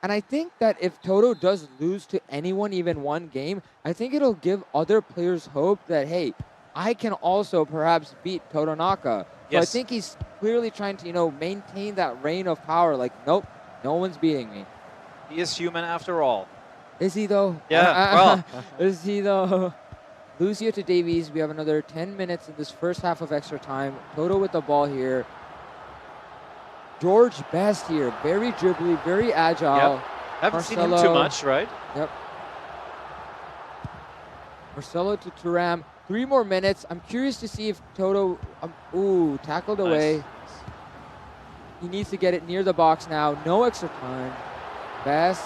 And I think that if Toto does lose to anyone even one game, I think it'll give other players hope that, hey, I can also perhaps beat Toto Naka. So I Yes. think he's clearly trying to, maintain that reign of power. Like, nope, no one's beating me. He is human after all. Is he, though? Yeah, well. Is he, though? Lucio to Davies. We have another 10 minutes in this first half of extra time. Toto with the ball here. George Best here. Very dribbly, very agile. Yep. Haven't seen him too much, right? Yep. Marcelo to Thuram. 3 more minutes. I'm curious to see if Toto... tackled away. Nice. He needs to get it near the box now. No extra time. Best.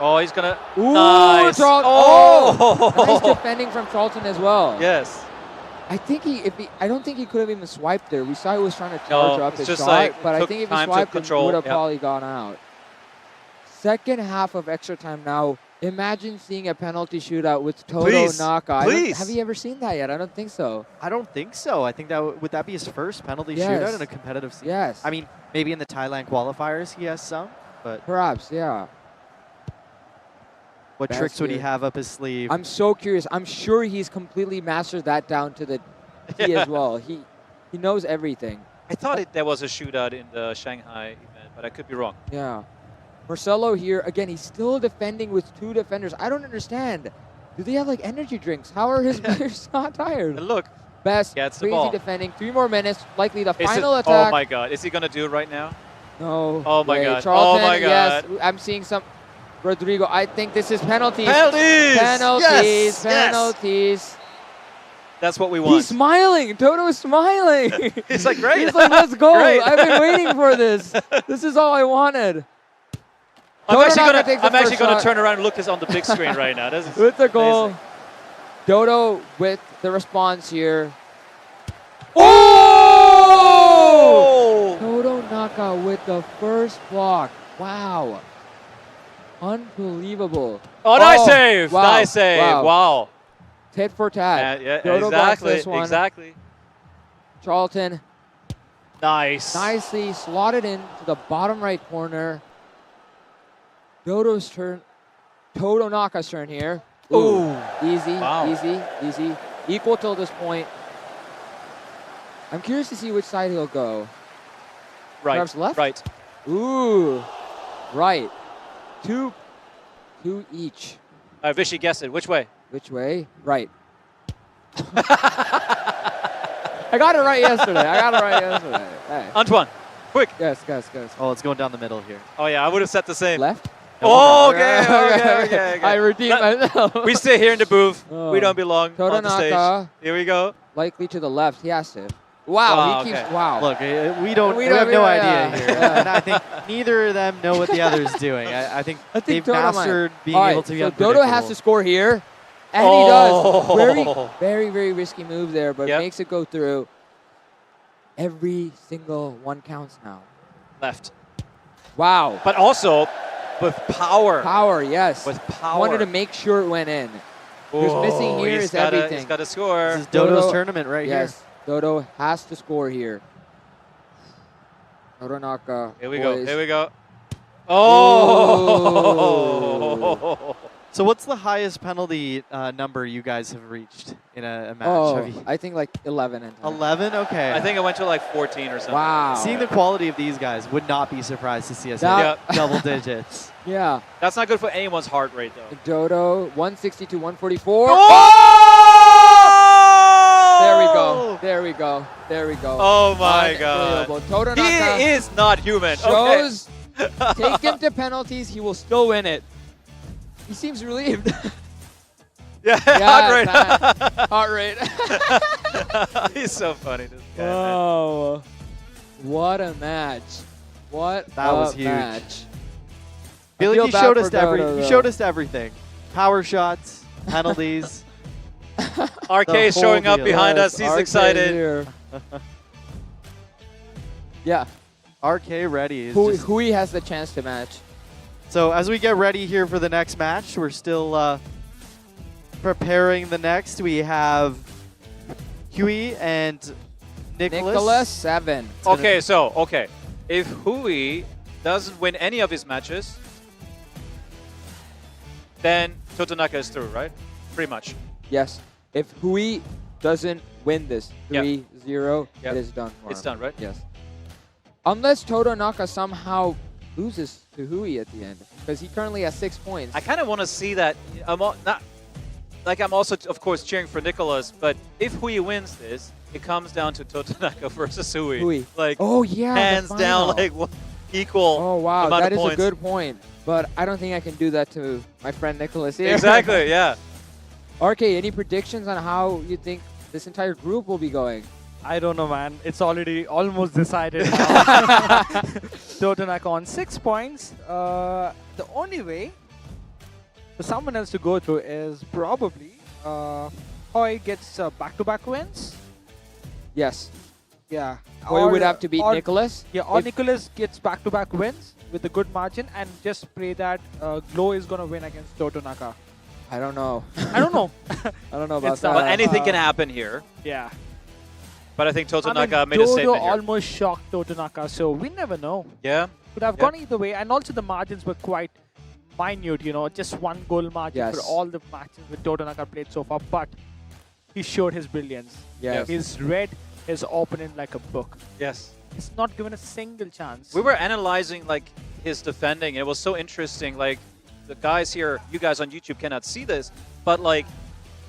Oh, he's going to... Ooh, Nice. Nice defending from Charlton as well. Yes. I think I don't think he could have even swiped there. We saw he was trying to charge up it's his just shot, like but I took think if he time to swiped, it control, would have yep. probably gone out. Second half of extra time now. Imagine seeing a penalty shootout with Toto Please, Naka. please. Have you ever seen that yet? I don't think so. I don't think so. I think that would that be his first penalty Yes. shootout in a competitive scene? Yes. I mean, maybe in the Thailand qualifiers he has some, but Perhaps, yeah. what Best tricks would he here. have up his sleeve? I'm so curious. I'm sure he's completely mastered that down to the T as well. He knows everything. I thought there was a shootout in the Shanghai event, but I could be wrong. Yeah. Marcelo here, again, he's still defending with 2 defenders. I don't understand. Do they have, like, energy drinks? How are his players not tired? And look. Best, Gets the crazy ball. defending. 3 more minutes, likely the Is final it, attack. Oh, my God. Is he going to do it right now? No. Oh, my way. God. Charlton, Oh, my God. yes. I'm seeing some. Rodrigo, I think this is penalties. Penalties! Penalties. Yes! Penalties. That's what we want. He's smiling. Toto is smiling. He's like, great. He's like, let's go. Great. I've been waiting for this. This is all I wanted. I'm Toto actually Naka going takes to the first turn shot. around and look this on the big screen right now. This is With the goal. amazing. Dodo with the response here. Oh! Toto Naka with the first block. Wow. Unbelievable. Oh, nice save. Wow. Nice save. Wow. Tit for tat. Yeah, Dodo blocks exactly. this one. Exactly. Charlton Nice. nicely slotted in to the bottom right corner. Dodo's turn. Toto Naka's turn here. Ooh. Easy, Wow. easy. Equal till this point. I'm curious to see which side he'll go. Right. Perhaps left? Right. Ooh. Right. Two each. Vishy, guess it. Which way? Which way? Right. I got it right yesterday. Hey. Antoine, quick. Yes. Oh, it's going down the middle here. Oh, yeah, I would have said the same. Left? Oh, okay. I redeemed myself. We stay here in the booth. Oh. We don't belong Toto on the stage. Naka. Here we go. Likely to the left. He has to. Wow, he keeps. okay. Wow. Look, we have no idea here. Yeah. And I think neither of them know what the other's doing. I think they've Toto might. mastered being All able right, to be so unpredictable. Dodo has to score here, and he does. Very risky move there, but makes it go through. Every single one counts now. Left. Wow. But also with power. Power, yes. With power. Wanted to make sure it went in. What's missing here is everything. He's got to score. This is Dodo's tournament right here. Yes, Dodo has to score here. Toto Naka. Here we boys. go. Oh! So what's the highest penalty number you guys have reached in a match? Oh, Have you- I think like 11 and 10. 11? Okay. I think it went to like 14 or something. Wow. Seeing the quality of these guys, would not be surprised to see us That- hit double digits. Yeah. That's not good for anyone's heart rate, though. Dodo, 160 to 144. Oh! There we go. Oh my God. Unbelievable. Toto Naka He is not human. shows, take him to penalties, he will still win it. He seems relieved. Yeah, Heart rate. He's so funny, this guy. man. Oh, what a match. What That a was huge. match. I feel I like you bad showed for us Dodo, you though. showed us everything. Power shots, penalties. RK showing up behind us. He's RK excited. Here. Yeah. RK ready. Hui has the chance to match. So as we get ready here for the next match, we're still preparing the next. We have Hui and Nicholas. 7. Okay, if Hui doesn't win any of his matches, then Totonaka is through, right? Pretty much. Yes. If Hui doesn't win this 3-0, Yep. it is done for It's him. done, right? Yes. Unless Totonaka somehow loses to Hui at the end, because he currently has 6 points. I kind of want to see that. I'm also, of course, cheering for Nicholas, but if Hui wins this, it comes down to Totonaka versus Hui. Hui. Like, oh yeah, the hands down, final. like equal. Oh wow, amount that of is points. a good point. But I don't think I can do that to my friend Nicholas here. Exactly, yeah. RK, any predictions on how you think this entire group will be going? I don't know, man. It's already almost decided now. Totonaka on 6 points. The only way for someone else to go through is probably Hoi gets back-to-back wins. Yes. Yeah. Hoi would have to beat Nicholas. Yeah, or If- Nicholas gets back-to-back wins with a good margin, and just pray that Glow is going to win against Totonaka. I don't know. I don't know. I don't know about It's that. But anything can happen here. Yeah. But I think Totonaka I mean, made a Dodo statement here. almost shocked Totonaka, so we never know. Yeah. Could have Yeah. gone either way, and also the margins were quite minute, you know, just 1 goal margin for Yes. all the matches with Totonaka played so far, but he showed his brilliance. Yes. He's read his opponent like a book. Yes. He's not given a single chance. We were analyzing like his defending. It was so interesting. Like the guys here, you guys on YouTube cannot see this, but like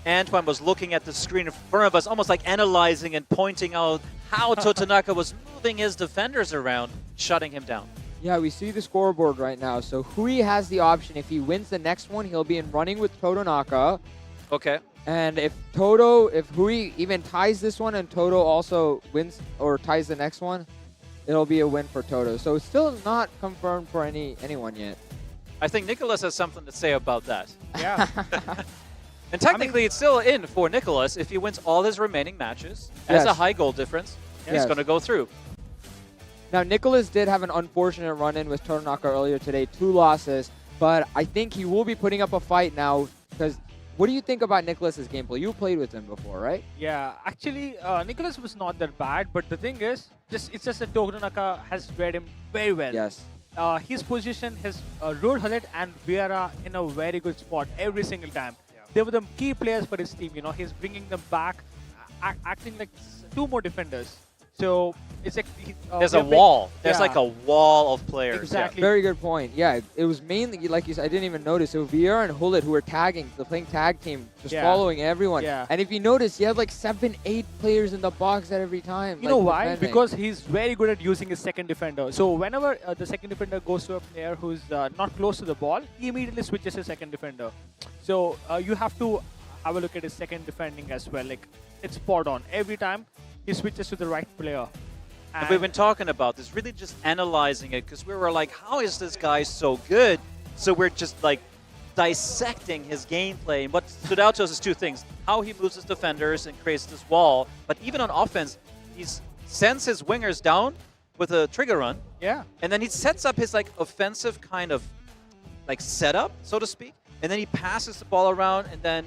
Antoine was looking at the screen in front of us, almost like analyzing and pointing out how Totonaka was moving his defenders around, shutting him down. Yeah, we see the scoreboard right now. So Hui has the option. If he wins the next one, he'll be in running with Totonaka. Okay. And if Hui even ties this one and Toto also wins or ties the next one, it'll be a win for Toto. So it's still not confirmed for anyone yet. I think Nicholas has something to say about that. Yeah. And technically, it's still in for Nicholas if he wins all his remaining matches. Has a Yes. high goal difference. He's Yes. going to go through. Now, Nicholas did have an unfortunate run-in with Totonaka earlier today, 2 losses, but I think he will be putting up a fight now because what do you think about Nicholas's gameplay? You played with him before, right? Yeah, actually, Nicholas was not that bad, but the thing is, it's just that Totonaka has read him very well. Yes. His position, his Road Hullet and Vieira in a very good spot every single time. They were the key players for his team, you know. He's bringing them back, acting like 2 more defenders. So it's like There's a wall. There's like a wall of players. Exactly. Very good point. Yeah, it was mainly, like you said, I didn't even notice. It was Vieira and Hullet who were tagging, the playing tag team, just Yeah. following everyone. Yeah. And if you notice, you have like 7, 8 players in the box at every time. You know like, why? defending. Because he's very good at using his second defender. So whenever the second defender goes to a player who's not close to the ball, he immediately switches his second defender. So you have to have a look at his second defending as well. Like, it's spot on. Every time he switches to the right player. And we've been talking about this, really just analyzing it, because we were like, how is this guy so good? So we're just like dissecting his gameplay. And what stood out to us is 2 things. How he moves his defenders and creates this wall. But even on offense, he sends his wingers down with a trigger run. Yeah. And then he sets up his like offensive kind of like setup, so to speak. And then he passes the ball around and then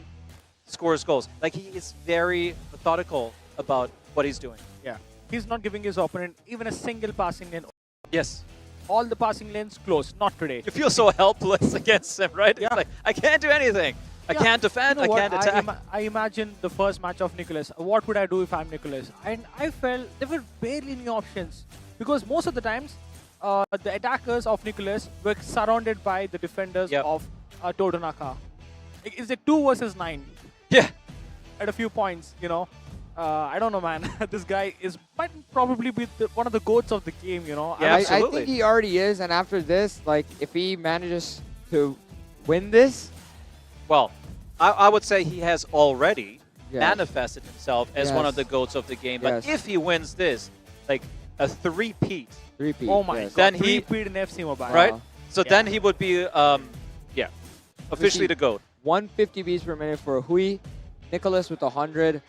scores goals. Like, he is very methodical about what he's doing. Yeah. He's not giving his opponent even a single passing lane. Yes. All the passing lanes closed. Not today. You feel so helpless against him, right? Yeah. It's like, I can't do anything. I can't defend. You know I can't what? attack. I imagine the first match of Nicholas. What would I do if I'm Nicholas? And I felt there were barely any options. Because most of the times, the attackers of Nicholas were surrounded by the defenders of Totonaka. It's like 2 versus 9. Yeah. At a few points, you know. I don't know, man. This guy might probably be one of the goats of the game, you know. I think he already is, and after this, like, if he manages to win this... Well, I would say he has already Yes. manifested himself as one of the Yes. goats of the game. But Yes. if he wins this, like a three-peat, Oh my god. then he... 3-peat in FC Mobile. Right? So Yeah. then he would be, officially the GOAT. 150 beats per minute for Hui, Nicholas with 100.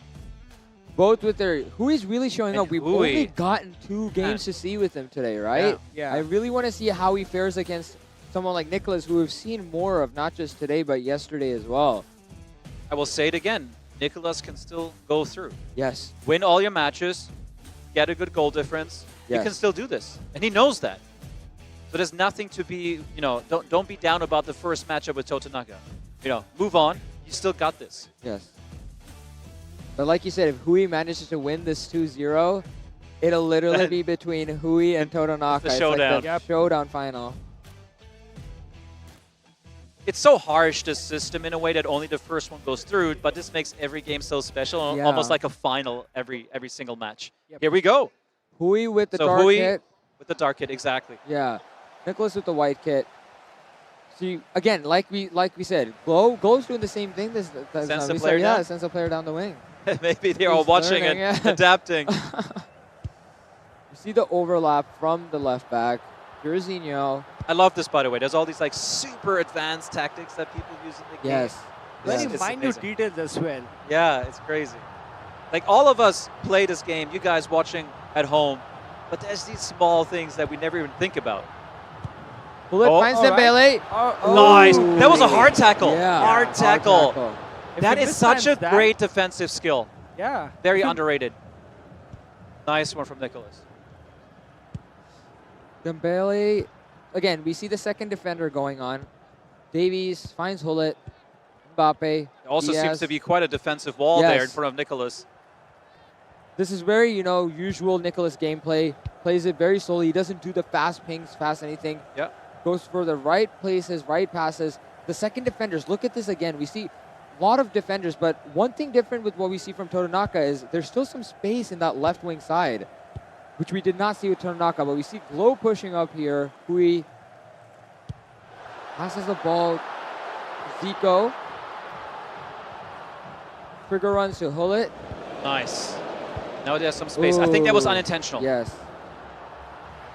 Both with their Hui's really showing And up. We've Hui. only gotten 2 games to see with him today, right? Yeah. I really want to see how he fares against someone like Nicholas, who we've seen more of, not just today, but yesterday as well. I will say it again. Nicholas can still go through. Yes. Win all your matches, get a good goal difference. He Yes. can still do this, and he knows that. So there's nothing to be, don't be down about the first matchup with Totanaka. Move on. You still got this. Yes. But like you said, if Hui manages to win this 2-0, it'll literally be between Hui and Totanaka. The showdown. It's like the showdown final. It's so harsh, this system, in a way that only the first one goes through, but this makes every game so special, Yeah. almost like a final every single match. Here we go. Hui with the So dark Hui hit. with the dark hit, exactly. Yeah. Nicholas with the white kit. See, again, like we said, Glow's doing the same thing this time. Sense the We player said, yeah, down? sense the player down the wing. Maybe they're all He's watching learning, and yeah. adapting. You see the overlap from the left back. Jorginho. I love this, by the way. There's all these like super advanced tactics that people use in the game. Yes. Very It's minute amazing. details as well. Yeah, it's crazy. Like all of us play this game, you guys watching at home, but there's these small things that we never even think about. Bullet finds Dembele. Nice. That was a hard tackle. Yeah. Hard tackle. If That he is such a mistimes that- great defensive skill. Yeah. Very underrated. Nice one from Nicholas. Dembele. Again, we see the second defender going on. Davies finds Hullet. Mbappe. Also seems Diaz. to be quite a defensive wall there in Yes. front of Nicholas. This is very, usual Nicholas gameplay. Plays it very slowly. He doesn't do the fast pings, fast anything. Yeah. Goes for the right places, right passes. The second defenders, look at this again. We see a lot of defenders, but one thing different with what we see from Totanaka is there's still some space in that left wing side, which we did not see with Totanaka, but we see Glow pushing up here. Hui passes the ball to Zico. Trigger runs to Hullet. Nice. Now there's some space. I think that was Ooh. unintentional. Yes.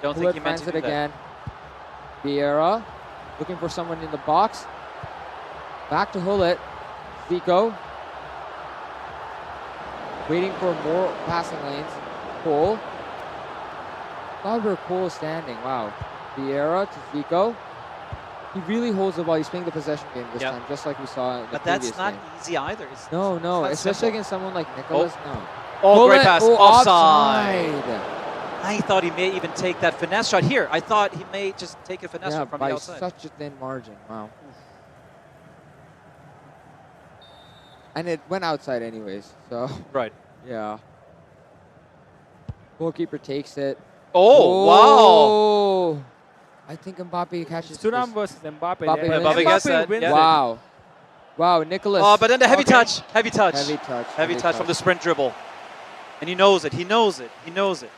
Don't think Hullet he meant finds to it do that. again. Vieira looking for someone in the box. Back to Hullet. Zico. Waiting for more passing lanes. Cole. Thought we were Cole standing. Wow. Vieira to Zico. He really holds the ball. He's playing the possession game this time, just like we saw in the But previous that's not game. easy either. It's No, it's not especially simple. against someone like Nicholas. No. Oh, great Hullet, pass. oh, Offside. offside. I thought he may even take that finesse shot here. I thought he may just take a finesse Yeah, shot from by the outside. such a thin margin. Wow. And it went outside anyways, so. Right. Yeah. Goalkeeper takes it. Oh, wow. I think Mbappe catches Thuram this. versus Mbappe. Mbappe there. wins Mbappe it. gets that, yeah. Wow. Wow, Nicholas. Oh, but then the heavy touch. Heavy touch. Heavy touch. Heavy touch from the sprint dribble. And he knows it. He knows it. He knows it.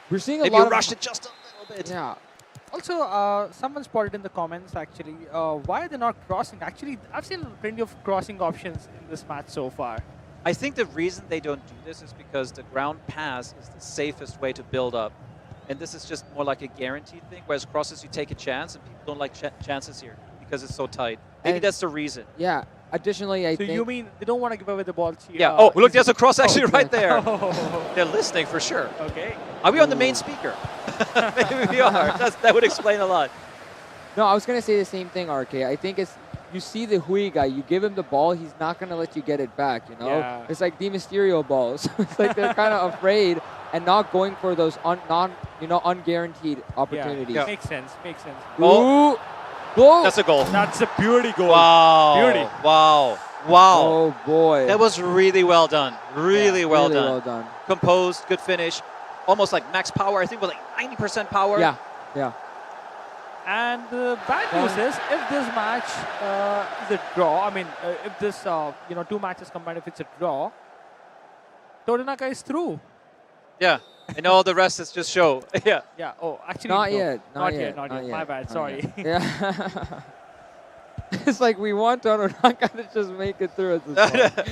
We're seeing a Maybe lot you of rushed it just a little bit. Yeah. Also, someone spotted in the comments actually, why are they not crossing? Actually, I've seen plenty of crossing options in this match so far. I think the reason they don't do this is because the ground pass is the safest way to build up. And this is just more like a guaranteed thing, whereas crosses you take a chance, and people don't like chances here because it's so tight. Maybe And- that's the reason. Yeah. Additionally, I So think. you mean they don't want to give away the ball to you? Yeah. Oh, look, there's a cross actually right there. Oh. They're listening for sure. Okay. Are we on the main speaker? Maybe we are. That would explain a lot. No, I was going to say the same thing, RK. I think it's, you see the Hui guy, you give him the ball, he's not going to let you get it back, you know? Yeah. It's like the Mysterio balls. It's like they're kind of afraid and not going for those unguaranteed opportunities. Yeah. Makes sense. Makes sense. Ooh. Goal. That's a goal. That's a beauty goal. Wow. Beauty. Wow. Wow. Oh, boy. That was really well done. Really well really done. well done. Composed, good finish. Almost like max power. I think with like 90% power. Yeah. Yeah. And the bad news is, if this match is a draw, I mean, if this, 2 matches combined, if it's a draw, Totanaka is through. Yeah. And all the rest is just show. Yeah. Yeah. Oh, actually, Not no. yet. Not yet. My bad. Not Sorry. yet. Yeah. It's like we want Totanaka to just make it through at this point.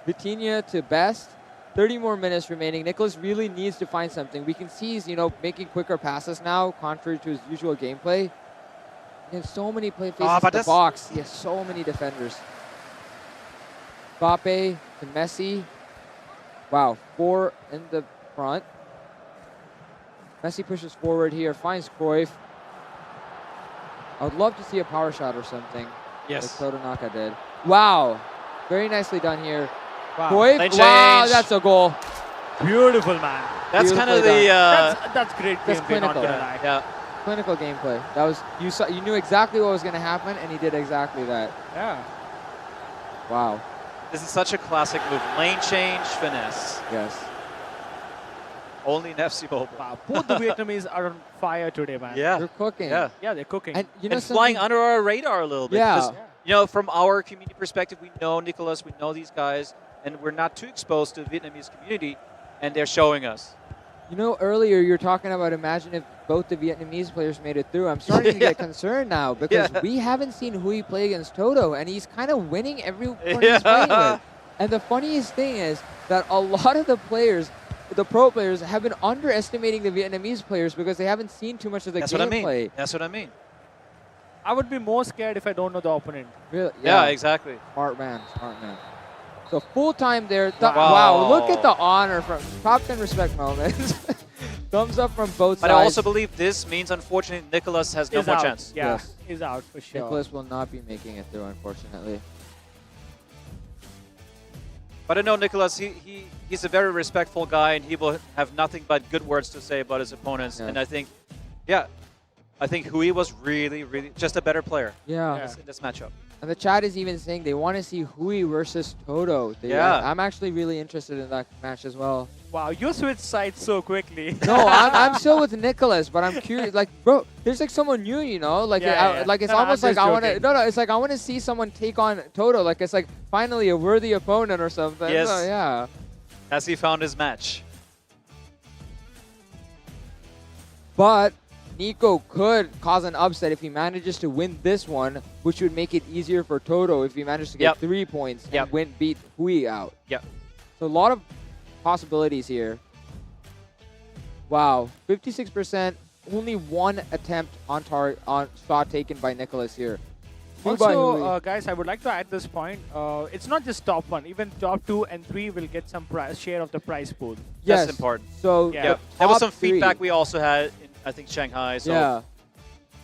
Vitinha to Best. 30 more minutes remaining. Nicholas really needs to find something. We can see he's, making quicker passes now, contrary to his usual gameplay. He has so many play faces in the box. He has so many defenders. Mbappe to Messi. Wow, 4 in the front. Messi pushes forward here, finds Cruyff. I would love to see a power shot or something. Yes. Like Todonaka did. Wow. Very nicely done here. Wow. Cruyff, Lane wow, change. that's a goal. Beautiful, man. That's kind of Beautifully the That's great That's gameplay, not clinical. gonna lie. yeah. Clinical gameplay. That was you knew exactly what was going to happen, and he did exactly that. Yeah. Wow. This is such a classic move. Lane change, finesse. Yes. Only in FC Mobile. Wow. Both the Vietnamese are on fire today, man. Yeah. They're cooking. Yeah. Yeah, they're cooking. And you know And flying something- under our radar a little bit. Yeah. because, you know, from our community perspective, we know Nicholas, we know these guys, and we're not too exposed to the Vietnamese community, and they're showing us. You know, earlier you were talking about imagine if both the Vietnamese players made it through. I'm starting to get concerned now because we haven't seen Hui play against Toto, and he's kind of winning everyone he's playing with. And the funniest thing is that a lot of the players, the pro players, have been underestimating the Vietnamese players because they haven't seen too much of the That's what I mean. gameplay. That's what I mean. I would be more scared if I don't know the opponent. Really? Yeah, exactly. Smart man, smart man. So full time there. Wow. Look at the honor from top 10 respect moments. Thumbs up from both But sides. I also believe this means, unfortunately, Nicholas has no Is more out. chance. Yeah, Yes. is out for sure. Nicholas will not be making it through, unfortunately. But I know Nicholas, he's a very respectful guy, and he will have nothing but good words to say about his opponents. Yeah. And I think, I think Hui was really, really just a better player Yeah. in this matchup. And the chat is even saying they want to see Hui versus Toto. I'm actually really interested in that match as well. Wow, you switched sides so quickly. No, I'm still with Nicholas, but I'm curious. Like, bro, there's like someone new, you know? Like, like it's No, I'm almost like just I want to. joking. No, it's like I want to see someone take on Toto. Like it's like finally a worthy opponent or something. Yes. So, yeah. Has he found his match? But Nico could cause an upset if he manages to win this one, which would make it easier for Toto if he manages to get 3 points and beat Hui out. Yep. So a lot of possibilities here. Wow, 56%, only 1 attempt on shot taken by Nicholas here. Two by Hui. Also, guys, I would like to add this point. It's not just top 1. Even top 2 and 3 will get some share of the prize pool. Yes. That's important. So Yeah. There was some feedback we also had in, I think, Shanghai. So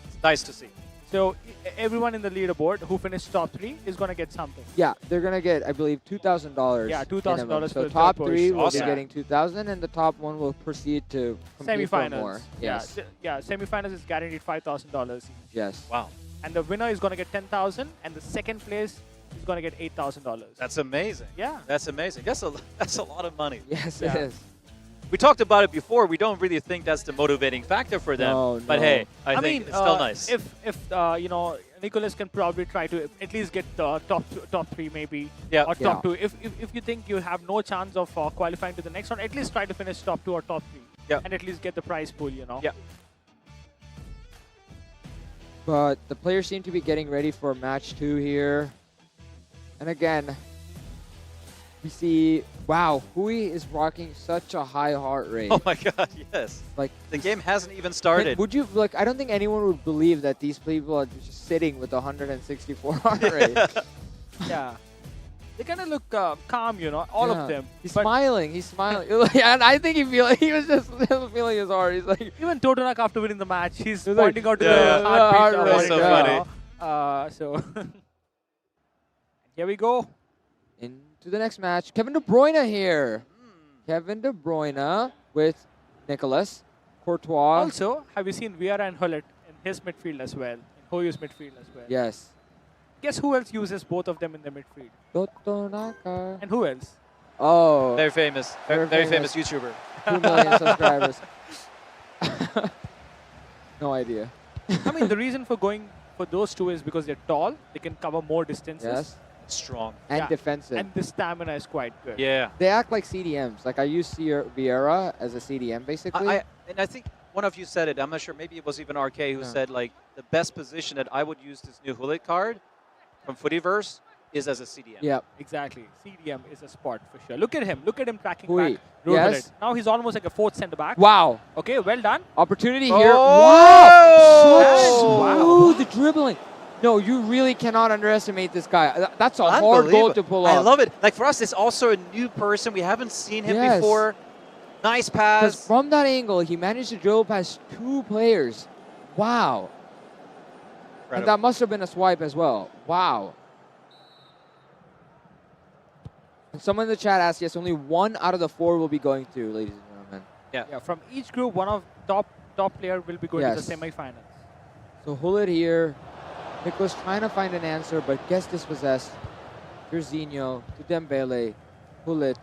it's nice to see. So everyone in the leaderboard who finished top 3 is going to get something. Yeah, they're gonna get, I believe, $2,000. Yeah, $2,000 minimum. for So the top third 3 position. will Awesome. be getting 2,000, and the top 1 will proceed to compete for more. Semi-finals. Yes. Yeah, semi-finals is guaranteed $5,000. Yes. Wow. And the winner is going to get 10,000, and the second place is going to get $8,000. That's amazing. Yeah. That's amazing. That's a lot of money. Yes, Yeah. it is. We talked about it before. We don't really think that's the motivating factor for them. No, but no. hey, I think mean, it's still nice. If you know, Nicholas can probably try to at least get the top 3 maybe, Yeah. or top 2. If you think you have no chance of qualifying to the next round, at least try to finish top 2 or top 3. Yeah. And at least get the prize pool, you know. Yeah. But the players seem to be getting ready for match 2 here. And again, we see, wow, Hui is rocking such a high heart rate. Oh my God, yes. Like The game hasn't even started. Would you, like, I don't think anyone would believe that these people are just sitting with 164 heart rate. Yeah. They kind of look calm, you know, all Yeah. of them. He's But smiling. He's smiling. And I think he was just feeling his heart. He's like, even Totonak after winning the match, he's He's like, pointing out to yeah. the heartbeat. Heart rate, so yeah. funny. So here we go. Into the next match. Kevin De Bruyne here. Kevin De Bruyne with Nicholas. Courtois. Also, have you seen Vieira and Hullet in his midfield as well? In Hoyu's midfield as well. Yes. Guess who else uses both of them in the midfield? Totonaka. And who else? Oh. Very famous. Very famous YouTuber. 2 million subscribers. No idea. I mean, the reason for going for those two is because they're tall. They can cover more distances. Yes. Strong. And defensive. And the stamina is quite good. Yeah. They act like CDMs. Like I use Vieira as a CDM basically. And I think one of you said it. I'm not sure. Maybe it was even RK who said like the best position that I would use this new Hullet card from Footyverse is as a CDM. Yep. Exactly. CDM is a spot for sure. Look at him. Look at him tracking Hui. back. Road Yes. Hullet. Now he's almost like a 4th centre back. Wow. Okay, well done. Opportunity here. Oh! Wow. So Wow. smooth. The dribbling. No, you really cannot underestimate this guy. That's a hard goal to pull off. I love it. Like for us, it's also a new person. We haven't seen him Yes. before. Nice Because pass. from that angle, he managed to dribble past 2 players. Wow. And that must have been a swipe as well. Wow. And someone in the chat asked, yes, only 1 out of the 4 will be going through, ladies and gentlemen. Yeah, from each group, one of top player will be going to the Yes. semi-finals. So Hullet here. Nicholas trying to find an answer, but gets dispossessed. Jorginho to Dembele. Hullet.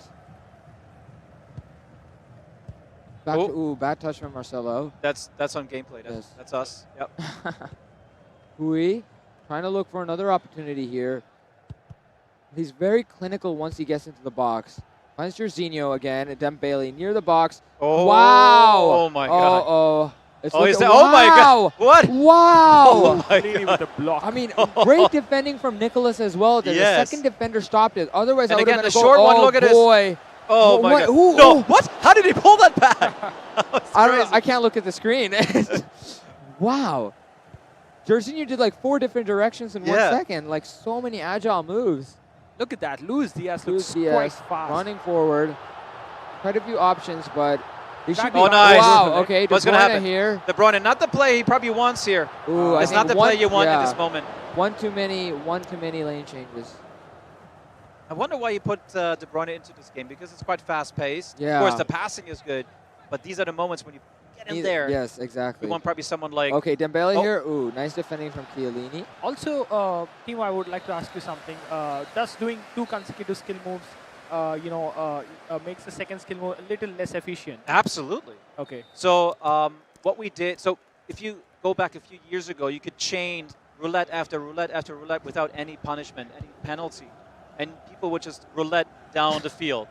Back to, ooh, bad touch from Marcelo. That's on gameplay. That's us. Yep. Hui trying to look for another opportunity here. He's very clinical once he gets into the box. Finds Jorginho again, and Dembele near the box. Oh, wow! oh my God. Oh, it's Oh, looking- oh my God. What? Wow! Oh my Really God. with the block. I mean, great defending from Nicholas as well. The Yes. second defender stopped it. Otherwise, And I would again, have the been a goal. short one, Oh, look at this. boy. Oh my What- God. who- no, oh. what? How did he pull that back? I don't know. I can't look at the screen. Wow. Jorginho did like 4 different directions in 1 Yeah. second. Like so many agile moves. Look at that. Luis Diaz Luis looks quite Diaz fast. running forward. Quite a few options, but he should be. Oh, nice. Wow. Okay. What's De going to Bruyne happen? here. De Bruyne, not the play he probably wants here. Ooh, I it's not think the one- play you want at yeah. this moment. One too many lane changes. I wonder why you put De Bruyne into this game, because it's quite fast-paced. Yeah. Of course, the passing is good, but these are the moments when you get in there. Yes, exactly. We want probably someone like... Okay, Dembele Oh. here. Ooh, nice defending from Chiellini. Also, Team, I would like to ask you something. Does doing 2 consecutive skill moves, makes the second skill move a little less efficient? Absolutely. Okay. So what we did, so if you go back a few years ago, you could chain roulette after roulette after roulette without any punishment, any penalty. And people would just roulette down the field.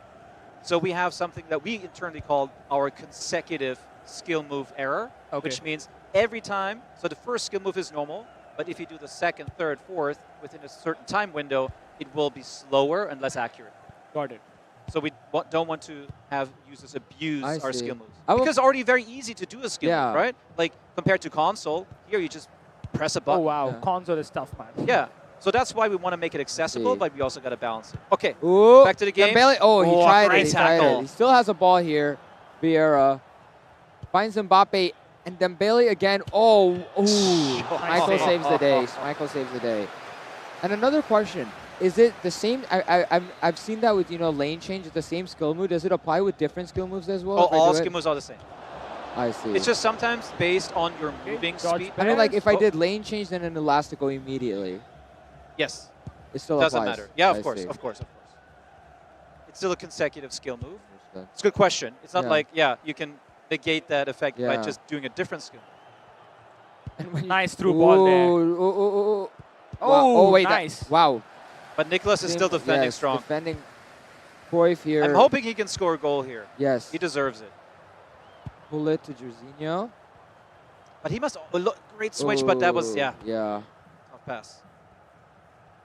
So we have something that we internally call our consecutive skill move error, which means every time, so the first skill move is normal, but if you do the second, third, fourth within a certain time window, it will be slower and less accurate. Got it. So we don't want to have users abuse I our see. skill moves. I will- Because it's already very easy to do a skill Yeah. move, right? Like compared to console, here you just press a Oh, button. wow. Yeah. Console is tough, man. Yeah. So that's why we want to make it accessible, See. but we also got to balance it. Okay. Ooh, Back to the game. Dembele. Oh, he tried great it. He tried tackle. it. He still has a ball here. Vieira finds Mbappe and Dembele again. Oh, ooh. Michael saves the day. Michael saves the day. And another question: is it the same? I've seen that with lane change. It's the same skill move. Does it apply with different skill moves as well? Oh, if I all do it? skill moves are the same. I see. It's just sometimes based on your moving dodge speed. I mean, like if I Oh, did lane change, then an elastico immediately. Yes. It still Doesn't applies. matter. Yeah, I of course, see. of course, of course. It's still a consecutive skill move. Understood. It's a good question. It's not Yeah. like, you can negate that effect by Yeah. just doing a different skill. Nice through ball there. Ooh, ooh, ooh, ooh. Oh, Wow. Oh, wait. nice. Wow. But Nicholas is still defending Yes, strong. Defending Cruyff here. I'm hoping he can score a goal here. Yes. He deserves it. Pull it to Jorginho. But he must look great switch, but that was Ooh, yeah. tough pass.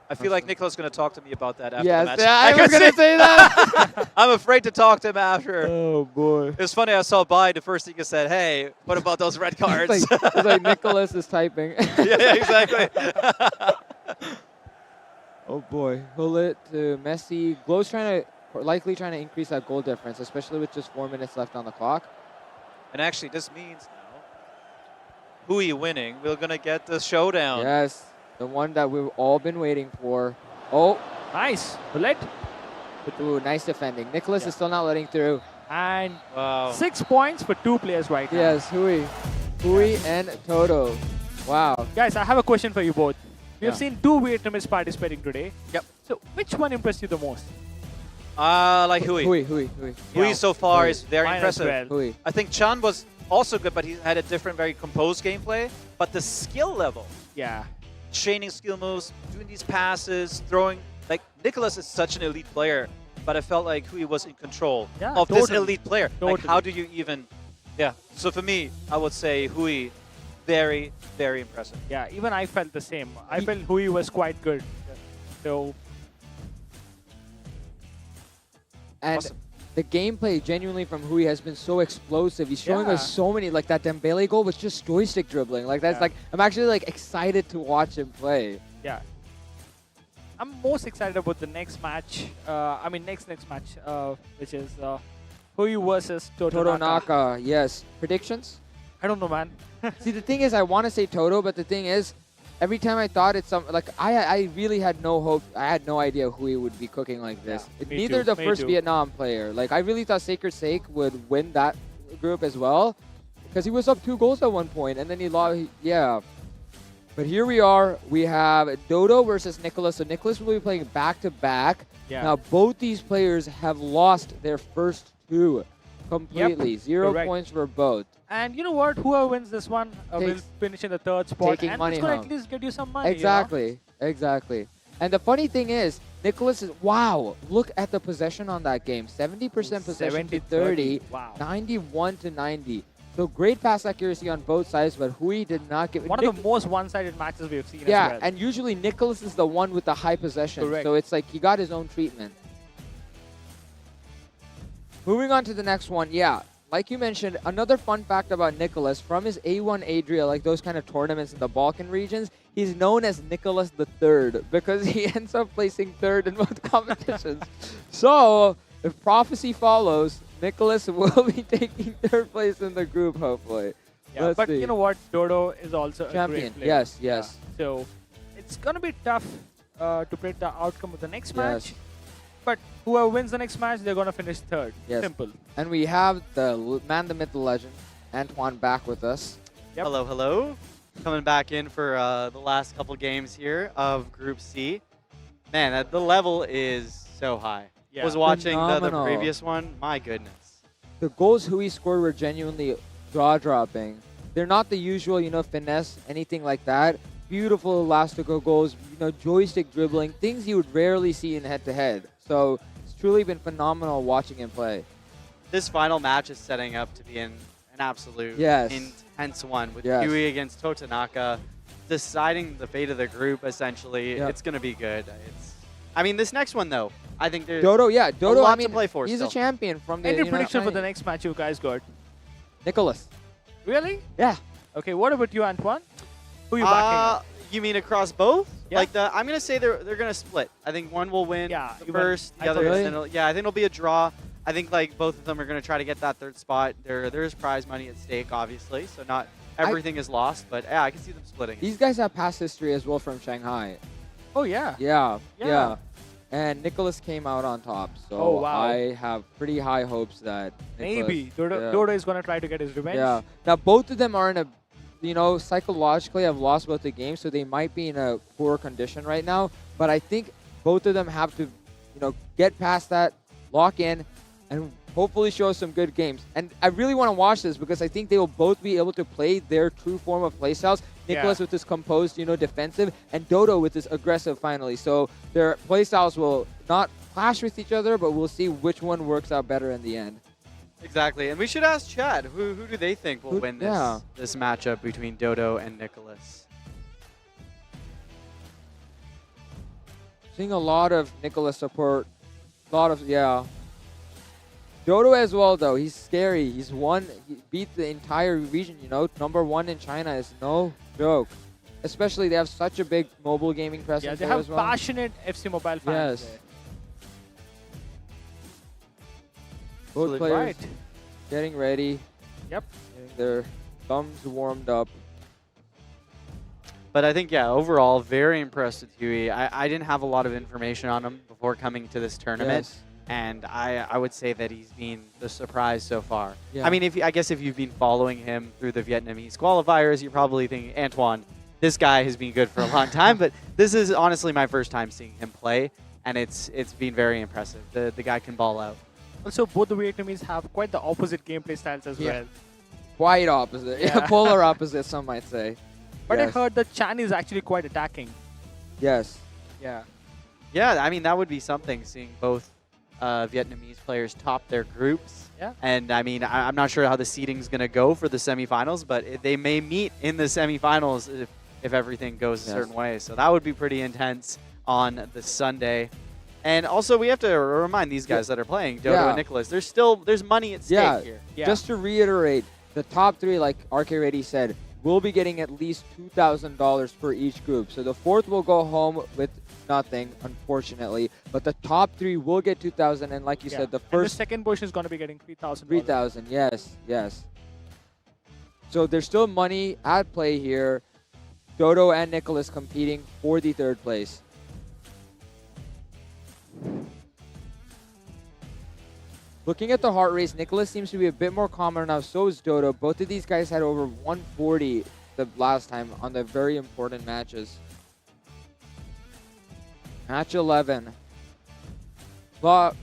I feel like Nicholas is going to talk to me about that after Yes, the match. yeah, I was can gonna see- say that. I'm afraid to talk to him after. Oh boy. It was funny. I saw Bai. The first thing he said, "Hey, what about those red cards?" It's like Nicholas is typing. yeah, exactly. Oh boy. Pull it to Messi. Glo's likely trying to increase that goal difference, especially with just 4 minutes left on the clock. And actually, this means now, Hui winning, we're going to get the showdown. Yes. The one that we've all been waiting for. Oh. Nice. Bullet. Ooh, nice defending. Nicholas is still not letting through. And Wow. 6 points for 2 players right now. Yes, Hui. Hui and Toto. Wow. Guys, I have a question for you both. We have Yeah. seen 2 Vietnamese participating today. Yep. So, which one impressed you the most? Like Hui. Hui. Hui Yeah. so far Hui. is very Mine as impressive. well. Hui. I think Chan was also good, but he had a different, very composed gameplay. But the skill level, Yeah. chaining skill moves, doing these passes, throwing, like Nicholas is such an elite player, but I felt like Hui was in control Yeah, of this totally. elite player. Like, Totally. how do you even, So for me, I would say Hui, very, very impressive. Yeah, even I felt the same. I felt Hui was quite good. So, And Awesome. the gameplay genuinely from Hui has been so explosive. He's showing us so many, like that Dembele goal was just joystick dribbling. Like that's like, I'm actually like excited to watch him play. Yeah. I'm most excited about the next match. Next match, which is Hui versus Toto Naka, yes. Predictions? I don't know, man. See, the thing is, I want to say Toto, but the thing is, every time I thought it's I really had no hope. I had no idea Hui would be cooking like this. Neither the first Vietnam player. Like, I really thought Sacred Sake would win that group as well, because he was up 2 goals at one point, and then he lost. Yeah. But here we are. We have Dodo versus Nicholas. So Nicholas will be playing back-to-back. Yeah. Now, both these players have lost their first 2 completely. 0 points for both. And you know what? Whoever wins this one will finish in the 3rd spot. Taking and money it's going to home. at least get you some money. Exactly. Exactly. And the funny thing is, Nicholas is, wow, look at the possession on that game. 70% possession to 30, wow. 91 to 90. So great pass accuracy on both sides, but Hui did not get... One of the most one-sided matches we've seen Yeah, as well. and usually Nicholas is the one with the high possession. Correct. So it's like he got his own treatment. Moving on to the next one, yeah. Like you mentioned, another fun fact about Nicholas, from his A1 Adria, like those kind of tournaments in the Balkan regions, he's known as Nicholas III because he ends up placing 3rd in both competitions. So, if prophecy follows, Nicholas will be taking 3rd place in the group, hopefully. Yeah, Let's but see. you know what? Dodo is also a Champion. great player. Yes, yes. Yeah. So, it's going to be tough to predict the outcome of the next match. Yes. But whoever wins the next match, they're going to finish 3rd. Yes. Simple. And we have the man, the myth, the legend, Antoine back with us. Yep. Hello, hello. Coming back in for the last couple games here of Group C. Man, the level is so high. Yeah. Was watching the Phenomenal. previous one. My goodness. The goals Hui scored were genuinely jaw-dropping. They're not the usual, finesse, anything like that. Beautiful elastical goals, joystick dribbling, things you would rarely see in head-to-head. So it's truly been phenomenal watching him play. This final match is setting up to be an absolute intense one with Huey against Totanaka, deciding the fate of the group, essentially. Yep. It's going to be good. This next one, though, I think there's Dodo, a lot to play for he's still. a champion from the Any prediction for the next match you guys got? Nicholas. Really? Yeah. Okay, what about you, Antoine? Who are you backing? You mean across both? Yeah. I'm gonna say they're gonna split. I think one will win the first, the I other. thought- And I think it'll be a draw. I think both of them are gonna try to get that 3rd spot. There is prize money at stake, obviously, so not everything is lost. But yeah, I can see them splitting. These guys have past history as well from Shanghai. Oh, yeah. Yeah. And Nicholas came out on top. So Oh, wow. I have pretty high hopes that Maybe. Nicholas, Dodo is going to try to get his revenge. Yeah. Now, both of them are in a, psychologically have lost both the games, so they might be in a poor condition right now. But I think both of them have to, get past that, lock in, and hopefully show some good games. And I really want to watch this because I think they will both be able to play their true form of play styles. Nicholas with his composed, defensive, and Dodo with his aggressive finally. So their play styles will not clash with each other, but we'll see which one works out better in the end. Exactly, and we should ask Chad. Who do they think will win this matchup between Dodo and Nicholas? Seeing a lot of Nicholas support, Dodo as well, though. He's scary. He beat the entire region, Number 1 in China is no joke. Especially they have such a big mobile gaming presence Yeah, they there have as well. passionate FC Mobile fans. Yes. There. Both Absolutely players right. getting ready. Yep. Getting their thumbs warmed up. But I think, overall, very impressed with Huey. I didn't have a lot of information on him before coming to this tournament. Yes. And I would say that he's been the surprise so far. Yeah. I guess if you've been following him through the Vietnamese qualifiers, you're probably thinking, Antoine, this guy has been good for a long time. But this is honestly my first time seeing him play, and it's been very impressive. The guy can ball out. Also, both the Vietnamese have quite the opposite gameplay styles as well. Quite opposite. Yeah. Polar opposite, some might say. But Yes. I heard that Chan is actually quite attacking. Yes. Yeah. Yeah, that would be something, seeing both Vietnamese players top their groups. Yeah. And I'm not sure how the seeding's going to go for the semifinals, but they may meet in the semifinals if everything goes a certain way. So that would be pretty intense on the Sunday. And also, we have to remind these guys that are playing, Dodo and Nicholas, there's money at stake here. Just to reiterate, the top three, like RK Ready said, will be getting at least $2,000 for each group. So the fourth will go home with nothing, unfortunately. But the top three will get 2,000, and like you said, the first, the second position is going to be getting 3,000. 3,000. Yes, yes. So there's still money at play here. Dodo and Nicholas competing for the third place. Looking at the heart race, Nicholas seems to be a bit more calmer now. So is Dodo. Both of these guys had over 140 the last time on the very important matches. Match 11. But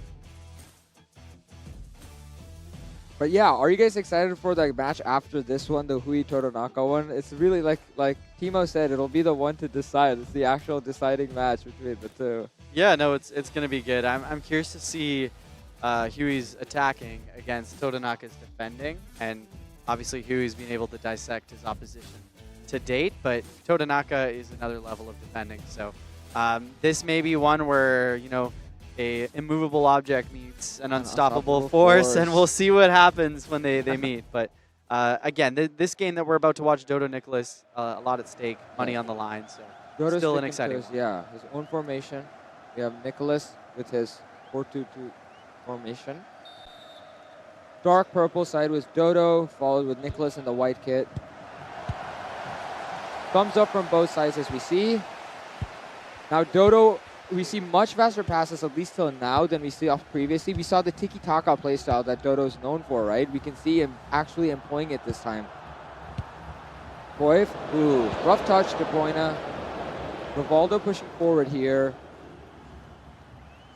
yeah, are you guys excited for the match after this one, the Hui Toronaka one? It's really like Timo said, it'll be the one to decide. It's the actual deciding match between the two. Yeah, no, it's going to be good. I'm curious to see Huey's attacking against Totonaka's defending, and obviously Huey's been able to dissect his opposition to date, but Totonaka is another level of defending. So this may be one where, you know, a immovable object meets an unstoppable force, and we'll see what happens when they meet. But again, this game that we're about to watch, Dodo Nicholas, a lot at stake, money on the line, so Dodo's still an sticking exciting to his own formation. We have Nicholas with his 4-2-2 formation. Dark purple side was Dodo, followed with Nicholas in the white kit. Thumbs up from both sides as we see. Now Dodo, we see much faster passes, at least till now, than we saw previously. We saw the tiki-taka playstyle that Dodo's known for, right? We can see him actually employing it this time. Cruyff, rough touch to Boyna. Rivaldo pushing forward here.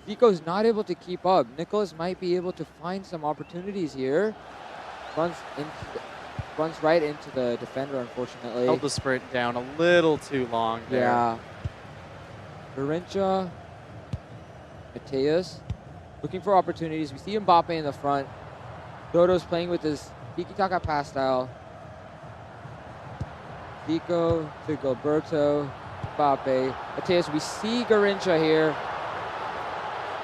Zico's not able to keep up. Nicholas might be able to find some opportunities here. Runs right into the defender, unfortunately. Held the sprint down a little too long there. Yeah. Garincha, Mateus, looking for opportunities. We see Mbappe in the front. Dodo's playing with his tiki-taka pass style. Zico to Gilberto, Mbappe, Mateus. We see Garincha here.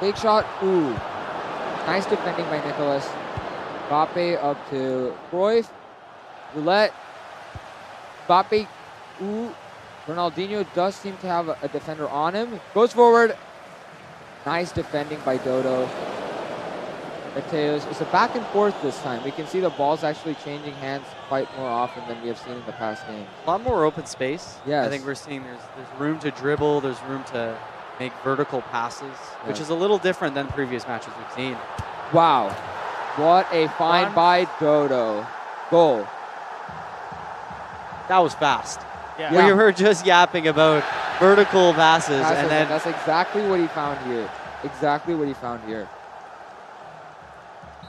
Big shot, nice defending by Nicholas. Mbappe up to Cruyff. Roulette. Mbappe, Ronaldinho does seem to have a defender on him. Goes forward. Nice defending by Dodo. Mateus. It's a back and forth this time. We can see the ball's actually changing hands quite more often than we have seen in the past games. A lot more open space. Yes. I think we're seeing there's room to dribble, there's room to make vertical passes, which is a little different than previous matches we've seen. Wow. What a find by Dodo. Goal. That was fast. Yeah. We were just yapping about vertical passes, and then that's exactly what he found here. Exactly what he found here.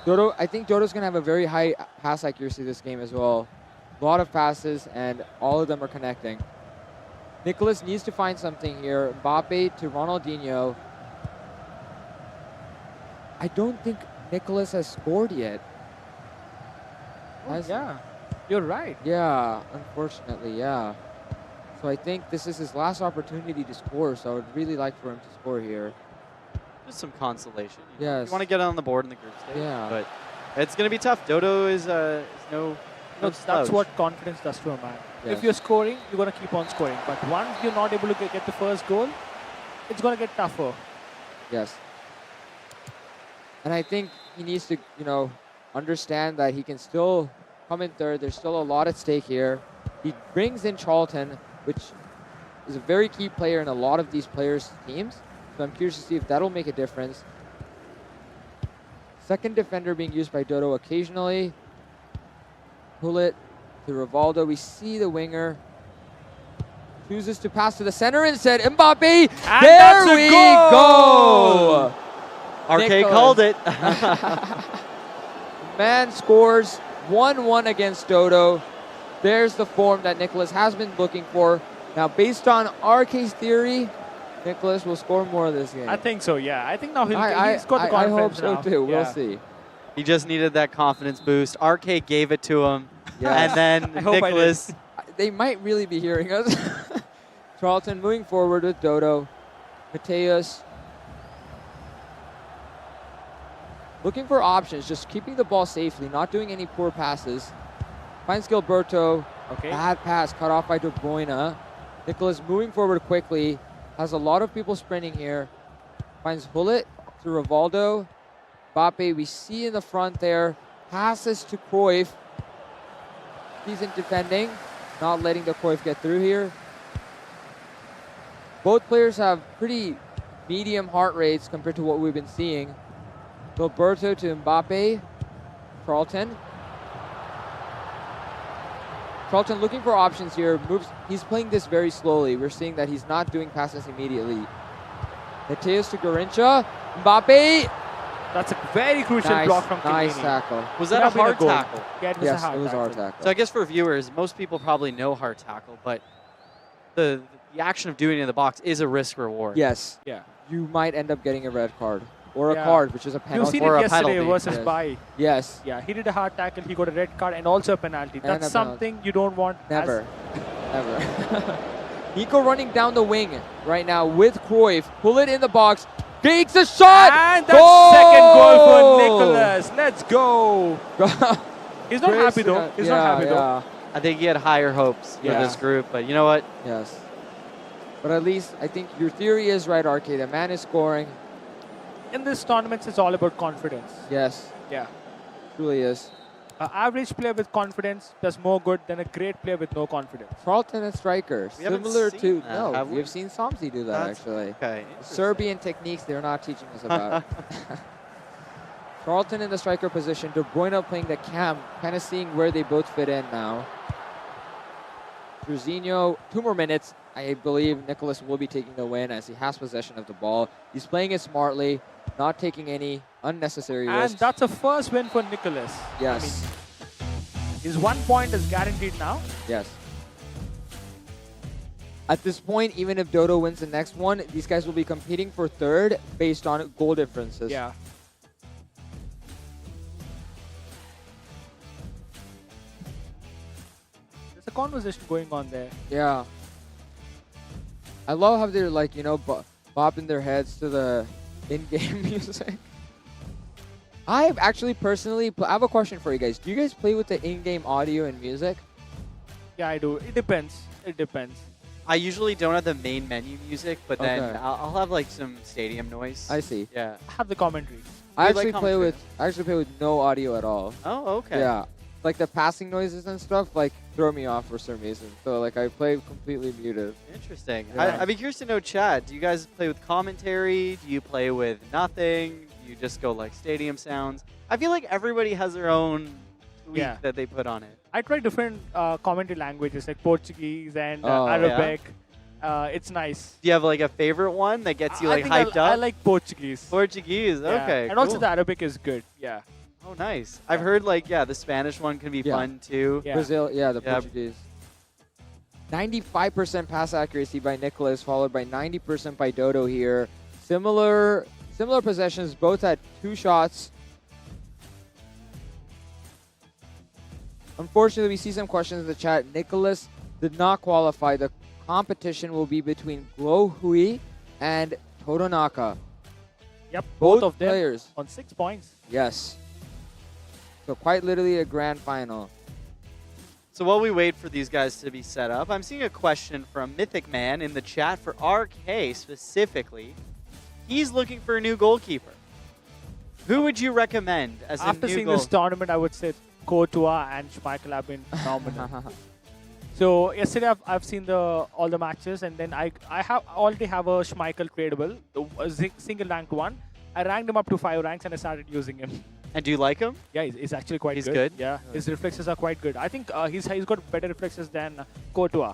Dodo, I think Dodo's going to have a very high pass accuracy this game as well. A lot of passes, and all of them are connecting. Nicholas needs to find something here. Mbappe to Ronaldinho. I don't think Nicholas has scored yet. Yeah, you're right. Yeah, unfortunately, yeah. So I think this is his last opportunity to score, so I would really like for him to score here. just some consolation. Yes. You want to get on the board in the group stage. Yeah. But it's going to be tough. Dodo is no That's slouch. what confidence does to a man. Yes. If you're scoring, you're going to keep on scoring. But once you're not able to get the first goal, it's going to get tougher. Yes. And I think he needs to, understand that he can still come in third. There's still a lot at stake here. He brings in Charlton, which is a very key player in a lot of these players' teams. So I'm curious to see if that'll make a difference. Second defender being used by Dodo occasionally. Pull it to Rivaldo. We see the winger chooses to pass to the center instead. Mbappe. And there that's a we goal! go. RK called it. Man scores 1-1 against Dodo. There's the form that Nicholas has been looking for. Now, based on RK's theory, Nicholas will score more of this game. I think so, yeah. I think now he's got the I confidence hope so now. too. We'll Yeah. see. He just needed that confidence boost. RK gave it to him. Yes. And then I hope I did. Nicholas. They might really be hearing us. Charlton moving forward with Dodo. Mateus. looking for options, just keeping the ball safely, not doing any poor passes. Finds Gilberto. Okay. Bad pass cut off by De Bruyne. Nicholas moving forward quickly. Has a lot of people sprinting here. Finds Hullet to Rivaldo. Mbappe we see in the front there. Passes to Cruyff. Decent defending. Not letting the Cruyff get through here. Both players have pretty medium heart rates compared to what we've been seeing. Gilberto to Mbappe. Charlton. Charlton looking for options here. Moves. He's playing this very slowly. We're seeing that he's not doing passes immediately. Mateus to Garrincha. Mbappe. That's a very crucial Nice, block from nice Chiellini. tackle. Was Could that a have been a hard goal. tackle? Yeah, it was Yes, a hard it was a tackle. hard tackle. So I guess for viewers, most people probably know hard tackle, but the action of doing it in the box is a risk reward. Yes. Yeah. You might end up getting a red card. Or a Yeah. card, which is a You've penalty. seen Or it a yesterday penalty. versus Yes. Bai. Yes. Yeah, he did a hard tackle. He got a red card and also a penalty. And That's a penalty. something you don't want. Never. Never. Nico running down the wing right now with Cruyff. Pull it in the box. Takes a shot. And that's Goal! second goal for Nicholas. Let's go. He's not Crazy. happy though. He's not happy though. I think he had higher hopes for Yeah. this group, but you know what? Yes. But at least I think your theory is right, RK. The man is scoring. In this tournament, it's all about confidence. Yes. Yeah. Truly is. An average player with confidence does more good than a great player with no confidence. Charlton and striker. We haven't Similar seen to... that, No, have we? we've seen Somsi do that, That's- actually. Okay. Serbian techniques they're not teaching us about. Charlton in the striker position. De Bruyne playing the cam. Kind of seeing where they both fit in now. Jorginho, 2 more minutes. I believe Nicholas will be taking the win as he has possession of the ball. He's playing it smartly, not taking any unnecessary And risks. that's a first win for Nicholas. Yes. His 1 point is guaranteed now. Yes. At this point, even if Dodo wins the next one, these guys will be competing for third based on goal differences. Yeah. There's a conversation going on there. Yeah. I love how they're like, bopping their heads to the in-game music. I actually personally, I have a question for you guys. Do you guys play with the in-game audio and music? Yeah, I do. It depends. It depends. I usually don't have the main menu music, but then Okay. I'll have like some stadium noise. I see. Yeah. Have the commentary. I You like actually play commentary? with no audio at all. Oh, okay. Yeah. Like the passing noises and stuff like throw me off for some reason. So like I play completely muted. Interesting. Yeah. I'd be curious to know, Chad, do you guys play with commentary? Do you play with nothing? Do you just go like stadium sounds? I feel like everybody has their own tweak Yeah. that they put on it. I try different commentary languages like Portuguese and Oh, yeah. Arabic. It's nice. Do you have like a favorite one that gets you I like think hyped up? I like Portuguese. Portuguese. Yeah. Okay. And also cool. the Arabic is good. Yeah. Oh, nice. I've heard like the Spanish one can be Yeah. fun too. Yeah. Brazil, the Portuguese. 95% pass accuracy by Nicholas, followed by 90% by Dodo here. Similar possessions, both had 2 shots. Unfortunately, we see some questions in the chat. Nicholas did not qualify. The competition will be between Glow Hui and Todonaka. Yep. Both of them players. on 6 points. Yes. So quite literally a grand final. So while we wait for these guys to be set up, I'm seeing a question from Mythic Man in the chat for RK specifically. He's looking for a new goalkeeper. Who would you recommend as After a new seeing goal? this tournament, I would say Courtois and Schmeichel have been phenomenal. So yesterday I've seen all the matches, and then I already have a Schmeichel tradable, single ranked one. I ranked him up to 5 ranks and I started using him. And do you like him? Yeah, he's actually quite He's good. good? Yeah, his reflexes are quite good. I think he's got better reflexes than Courtois.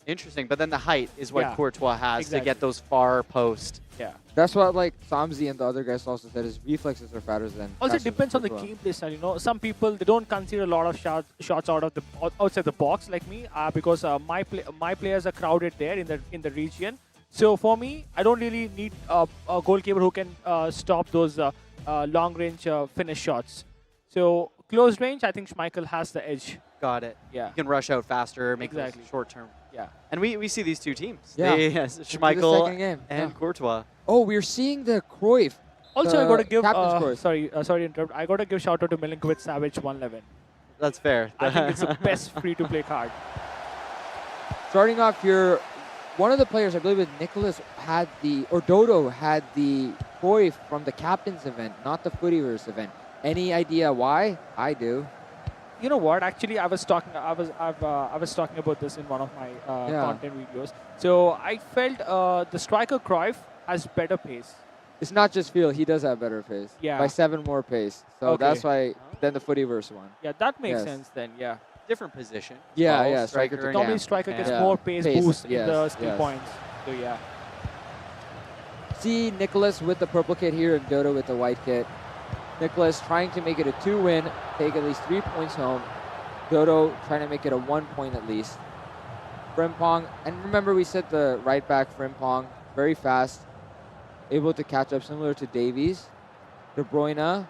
Interesting, but then the height is what Yeah, Courtois has exactly. to get those far posts. Yeah. That's what like Samzi and the other guys also said. His reflexes are fatter than. Also, it faster depends than on the Courtois. gameplay style. Some people they don't consider a lot of shots out of the outside the box like me, because my players are crowded there in the region. So for me, I don't really need a goalkeeper who can stop those long range finish shots. So close range, I think Schmeichel has the edge. Got it. Yeah. You can rush out faster, make Exactly. those short term. Yeah. And we see these two teams. Yeah. Yes, It's the Schmeichel second game. and Yeah. Courtois. Oh, we're seeing the Cruyff Also, I got to give. captain scores. Sorry to interrupt. I got to give shout out to Milinkovic Savage 111. That's fair. I think it's the best free-to-play card. Starting off here, one of the players, I believe it was Nicholas, Dodo had the Cruyff from the captain's event, not the Footyverse event. Any idea why? I do. You know what? Actually, I was talking about this in one of my content videos. So I felt the striker Cruyff has better pace. It's not just feel, he does have better pace. Yeah. By 7 more pace. So that's why, than the Footyverse one. Yeah, that makes sense then, yeah. Different position. Yeah, well, yeah. Striker. Normally, striker gets more pace boost in the skill points. So, yeah. See Nicholas with the purple kit here and Dodo with the white kit. Nicholas trying to make it a 2-win, take at least 3 points home. Dodo trying to make it a 1 point at least. Frimpong, and remember we said the right back Frimpong, very fast, able to catch up similar to Davies. De Bruyne,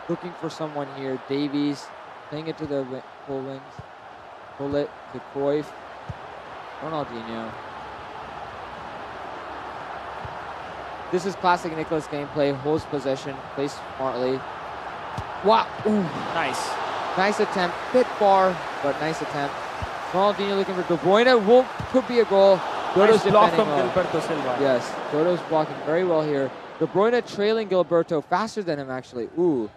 looking for someone here. Davies, playing it to the full wings. Pull it to Cruyff. Ronaldinho. This is classic Nicholas gameplay. Holds possession, plays smartly. Wow. Ooh. Nice. Nice attempt. Bit far, but nice attempt. Ronaldinho looking for De Bruyne. Could be a goal. Dodo's Nice block defending from well. Gilberto Silva. Yes, Dodo's blocking very well here. De Bruyne trailing Gilberto faster than him actually. Ooh.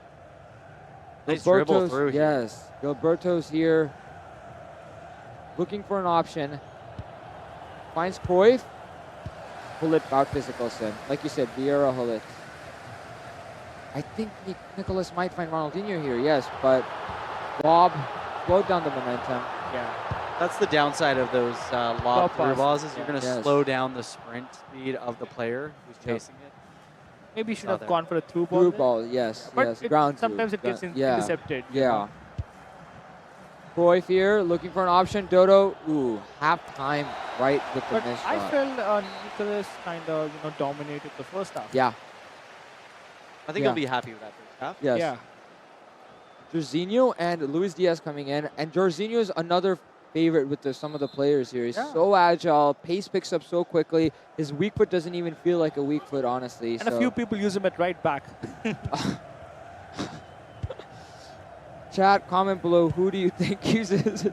Nice dribble Gilberto's, through here. yes, Gilberto's here. Looking for an option. Finds Cruyff. Hullet out physical sim. Like you said, Vieira Hullet. I think Nicholas might find Ronaldinho here, yes, but Bob slowed down the momentum. Yeah. That's the downside of those lob through pass. balls is you're going to Yes. slow down the sprint speed of the player who's chasing it. Maybe you should Saw have there. gone for a through ball. Through then. ball, yes, But yes. it- Ground sometimes through. it gets Yeah. intercepted. you Yeah. know. Cruyff here, looking for an option. Dodo, ooh, half time right with the But missed I shot. felt Nicholas kind of dominated the first half. Yeah. I think Yeah. he'll be happy with that first half. Yes. Yeah. Jorginho and Luis Diaz coming in. And Jorginho is another favorite with some of the players here. He's so agile, pace picks up so quickly. His weak foot doesn't even feel like a weak foot, honestly. And a few people use him at right back. Chat, comment below, who do you think uses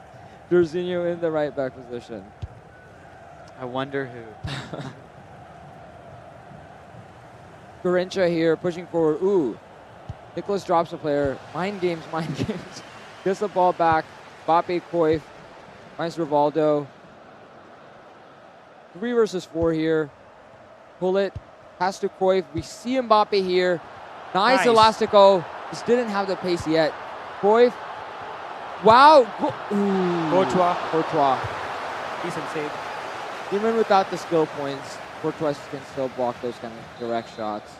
Jorginho in the right back position? I wonder who. Garincha here, pushing forward. Ooh. Nicholas drops a player. Mind games, mind games. Gets the ball back. Mbappe, Cruyff. Finds Rivaldo. 3 versus 4 here. Pull it. Pass to Cruyff. We see Mbappe here. Nice elastico. Just didn't have the pace yet. Cruyff. Wow. Ooh. Courtois. Decent save. Even without the skill points, Courtois can still block those kind of direct shots.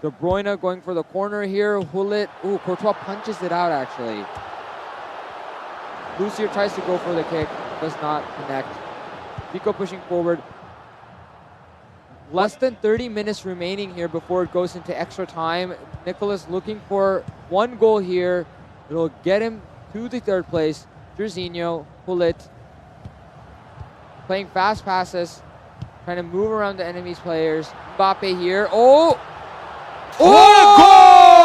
De Bruyne going for the corner here. Hullet. Ooh, Courtois punches it out actually. Lucier tries to go for the kick. Does not connect. Pico pushing forward. Less than 30 minutes remaining here before it goes into extra time. Nicholas looking for 1 goal here. It'll get him to the 3rd place. Jorginho, Hullet. Playing fast passes. Trying to move around the enemy's players. Mbappe here. Oh!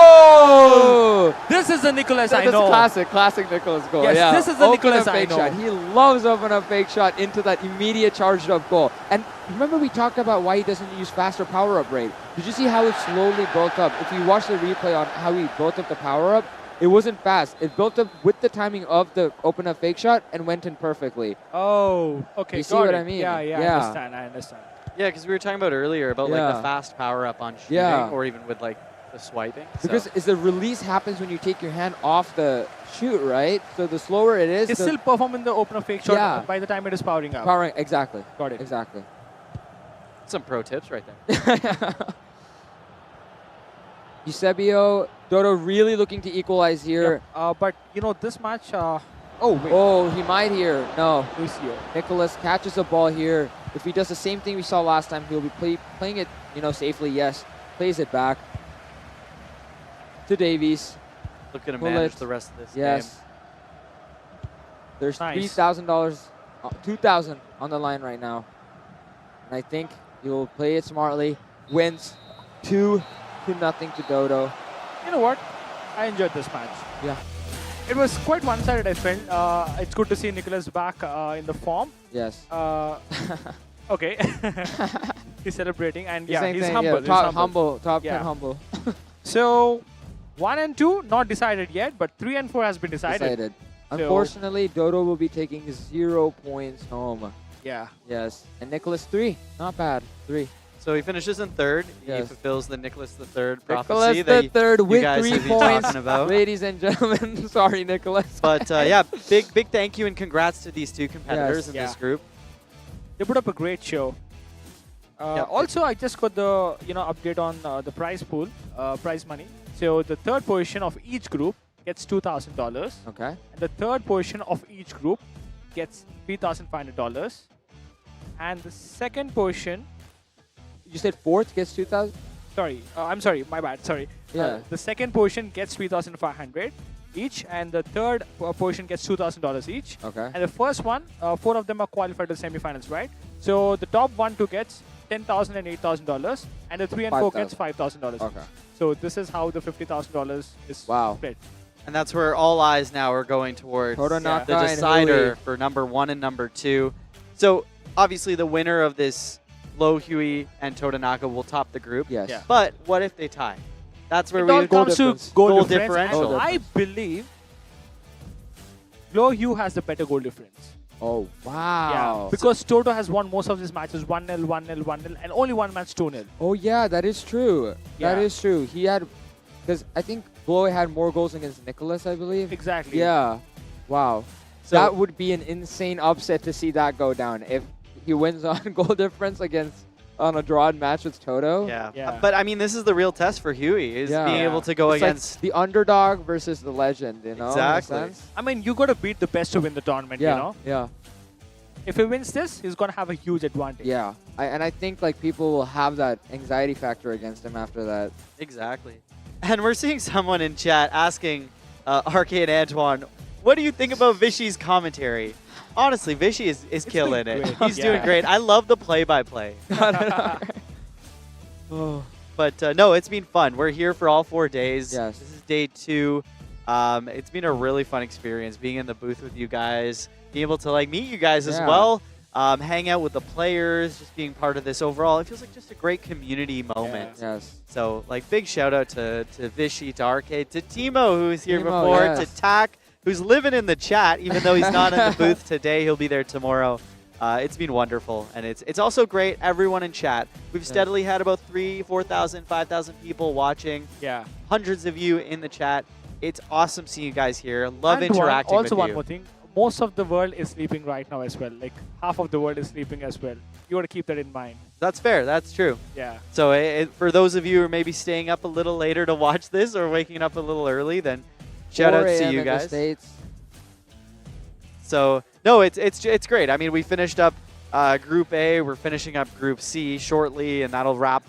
Oh! This is the Nicholas I know. That's classic Nicholas goal. Yes, yeah. this is the Open Nicholas up I fake know. shot. He loves open up fake shot into that immediate charged up goal. And remember we talked about why he doesn't use faster power up rate. Did you see how it slowly built up? If you watch the replay on how he built up the power up, it wasn't fast. It built up with the timing of the open up fake shot and went in perfectly. Oh, okay. You see got what it. I mean? Yeah, Yeah. I understand. Yeah, because we were talking about earlier about like Yeah. the fast power up on shooting Yeah. or even with like the swiping. Because the release happens when you take your hand off the shoot, right? So the slower it is, It's the still performing the open fake shot Yeah. by the time it is powering up. powering. Exactly. Got it. Exactly. Some pro tips right there. Eusebio, Dodo really looking to equalize here. But this match. Oh wait. Oh, he might here. No. Lucio. Nicholas catches the ball here. If he does the same thing we saw last time, he'll be playing it, safely. Yes, plays it back to Davies. Looking to Pull manage it. the rest of this Yes. game. There's Nice. $3,000, $2,000 on the line right now, and I think He will play it smartly. Wins 2-0 to Dodo. You know what? I enjoyed this match. Yeah. It was quite one-sided, I felt. It's good to see Nicholas back in the form. Yes. Okay. He's celebrating, and He's he's saying, humble. top, He's humble. Top 10 Yeah. humble. So, 1 and 2 not decided yet, but 3 and 4 has been decided. So- Unfortunately, Dodo will be taking 0 points home. Yeah. Yes. And Nicholas 3. Not bad. 3. So he finishes in third. He Yes. fulfills the Nicholas III prophecy Nicholas that the third you with guys 3 have been points, talking about. ladies and gentlemen. Sorry, Nicholas. But yeah, big thank you and congrats to these two competitors Yes. in this group. They put up a great show. Also, I just got the update on the prize pool, prize money. So the third position of each group gets $2,000. Okay. And the third position of each group gets $3,500. And the second position. You said fourth gets 2,000? Sorry, I'm sorry, my bad. Sorry. Yeah. The second position gets 3,500 each, and the third position gets $2,000 each. Okay. And the first one, 4 of them are qualified to the semifinals, right? So the top 1, 2 gets $10,000 and $8,000, and the 3 and 4 gets $5,000. Okay. So this is how the $50,000 is split. And that's where all eyes now are going towards Toronaka the and decider Hui. for number 1 and number 2. So obviously the winner of this Low Huey and Totanaka will top the group. Yes. Yeah. But what if they tie? That's where It all we comes to difference. goal differential. And I believe Low Hugh has the better goal difference. Oh, wow. Yeah, because Toto has won most of his matches 1-0, 1-0, 1-0, and only one match 2-0. Oh, yeah, that is true. That Yeah. is true. He had, because I think Chloe had more goals against Nicholas, I believe. Exactly. Yeah. Wow. So- that would be an insane upset to see that go down. If he wins on goal difference on a drawn match with Toto. Yeah. But I mean, this is the real test for Huey, is being able to go It's like against the underdog versus the legend, you know? in a Exactly. sense. I mean, you got to beat the best to win the tournament, Yeah. you know? Yeah. If he wins this, he's going to have a huge advantage. Yeah. And I think like people will have that anxiety factor against him after that. Exactly. And we're seeing someone in chat asking RK and Antoine, what do you think about Vishy's commentary? Honestly, Vishy is killing it. great. He's doing Yeah. great. I love the play-by-play. But no, it's been fun. We're here for all 4 days. Yes. This is day 2. It's been a really fun experience being in the booth with you guys, being able to like meet you guys as Yeah. well, hang out with the players, just being part of this overall. It feels like just a great community moment. Yes. So like big shout out to Vishy, to Arcade, to Timo, who was here Timo, before, yes. to Tak, who's living in the chat, even though he's not in the booth today. He'll be there tomorrow. It's been wonderful, and it's also great. Everyone in chat, we've steadily had about 3,000, 4,000, 5,000 people watching. Yeah. Hundreds of you in the chat. It's awesome seeing you guys here. Love And interacting also with one you. more thing. Most of the world is sleeping right now as well. Like half of the world is sleeping as well. You got to keep that in mind. That's fair. That's true. Yeah. So for those of you who are maybe staying up a little later to watch this or waking up a little early, then shout 4 out to a.m. you in the guys. States. So no, it's great. I mean, we finished up Group A. We're finishing up Group C shortly, and that'll wrap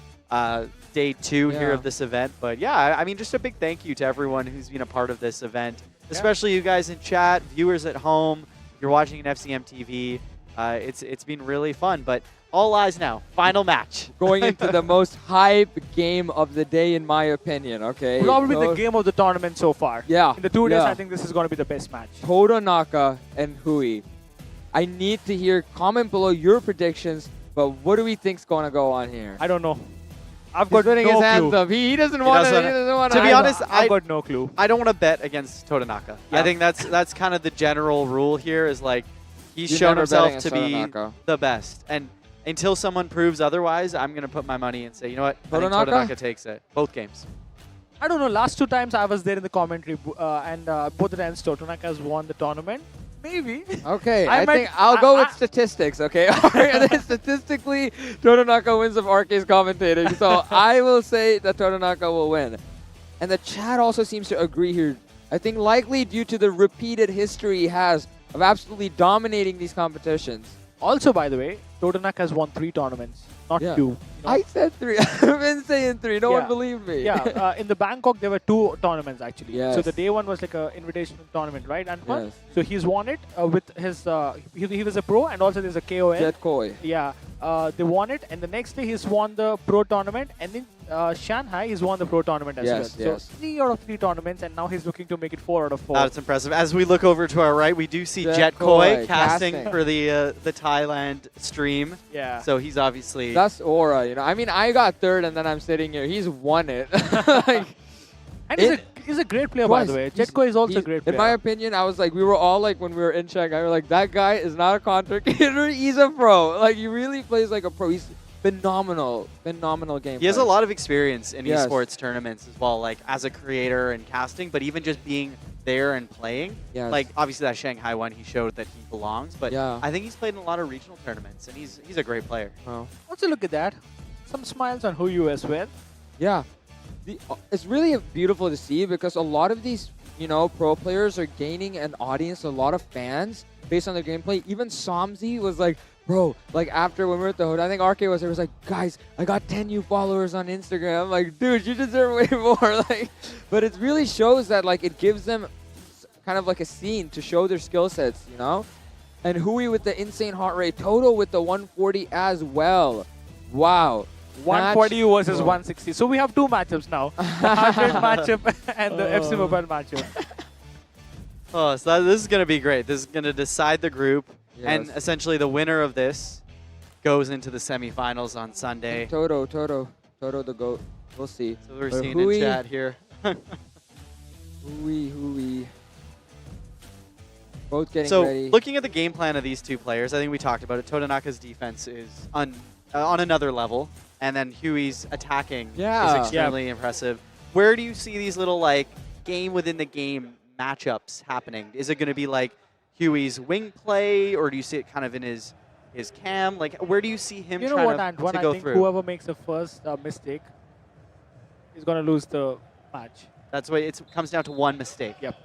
day 2 here Yeah. of this event. But yeah, I mean, just a big thank you to everyone who's been a part of this event, especially you guys in chat, viewers at home. If you're watching an FCM TV, it's been really fun. But all eyes now. Final match. Going into the most hype game of the day, in my opinion, okay? Probably the Go- game of the tournament so far. Yeah. In the 2 days, yeah. I think this is going to be the best match. Totanaka and Hui. I need to hear, comment below your predictions, but what do we think's going to go on here? I don't know. I've He's got putting no his hands clue. up. He doesn't want to. To be honest, I've got no clue. I don't want to bet against Totanaka. Yeah. I think that's kind of the general rule here. Is like he's You're shown never himself betting to be against Totanaka. the best, and until someone proves otherwise, I'm gonna put my money and say, you know what, I think Totanaka? Totanaka takes it. Both games. I don't know. Last 2 times I was there in the commentary, and both the times Totanaka has won the tournament. Maybe. Okay, I I, might- think I'll go with I- statistics, okay? Statistically, Totanaka wins of RK's commentating, so I will say that Totanaka will win. And the chat also seems to agree here. I think likely due to the repeated history he has of absolutely dominating these competitions. Also, by the way, Totanaka has won 3 tournaments, not 2. You know? I said 3. I've been saying 3. No one Yeah. believed me. Yeah, in the Bangkok, there were 2 tournaments actually. So Yes. the day 1 was like an invitational tournament, right? And Yes. so he's won it with his. He was a pro, and also there's a KON. Jet Koi. Yeah, they won it, and the next day he's won the pro tournament, and in Shanghai he's won the pro tournament as well. So 3 out of 3 tournaments, and now he's looking to make it 4 out of 4. That's impressive. As we look over to our right, we do see Jet Koi casting for the Thailand stream. Yeah. So he's obviously... That's aura, you know. I mean, I got third, and then I'm sitting here. He's won it. Like, and he's a great player, by the way. Jet Koi is also a great player. In my opinion, I was like, we were all like, when we were in Shanghai, we were like, that guy is not a content creator. He's a pro. Like, he really plays like a pro. He's phenomenal game. He has a lot of experience in esports tournaments as well, like as a creator and casting, but even just being there and playing. Yes. Like, obviously that Shanghai one, he showed that he belongs, but I think he's played in a lot of regional tournaments, and he's a great player. Wow. Let's look at that. Some smiles on Huyu as well. Yeah. It's really beautiful to see because a lot of these, you know, pro players are gaining an audience, a lot of fans based on their gameplay. Even Somzi was like, bro, like after when we were at the hood, I think RK was there, was like, guys, I got 10 new followers on Instagram. I'm like, dude, you deserve way more. Like, but it really shows that like it gives them kind of like a scene to show their skill sets, you know? And Hui with the insane heart rate, Toto with the 140 as well. Wow. 140 versus 160. So we have 2 matchups now. The heart rate matchup and the FC Mobile matchup. Oh, so this is going to be great. This is going to decide the group. And essentially the winner of this goes into the semifinals on Sunday. And Toto the GOAT. We'll see. So we're seeing in chat here. Hui. Both getting ready. So looking at the game plan of these two players, I think we talked about it. Todanaka's defense is on another level. And then Huey's attacking is extremely impressive. Where do you see these little like game within the game matchups happening? Is it going to be like Huey's wing play, or do you see it kind of in his cam? Like, where do you see him you know trying what, to Antoine, go I think through? whoever makes the first mistake is going to lose the match. That's why it comes down to one mistake. Yep.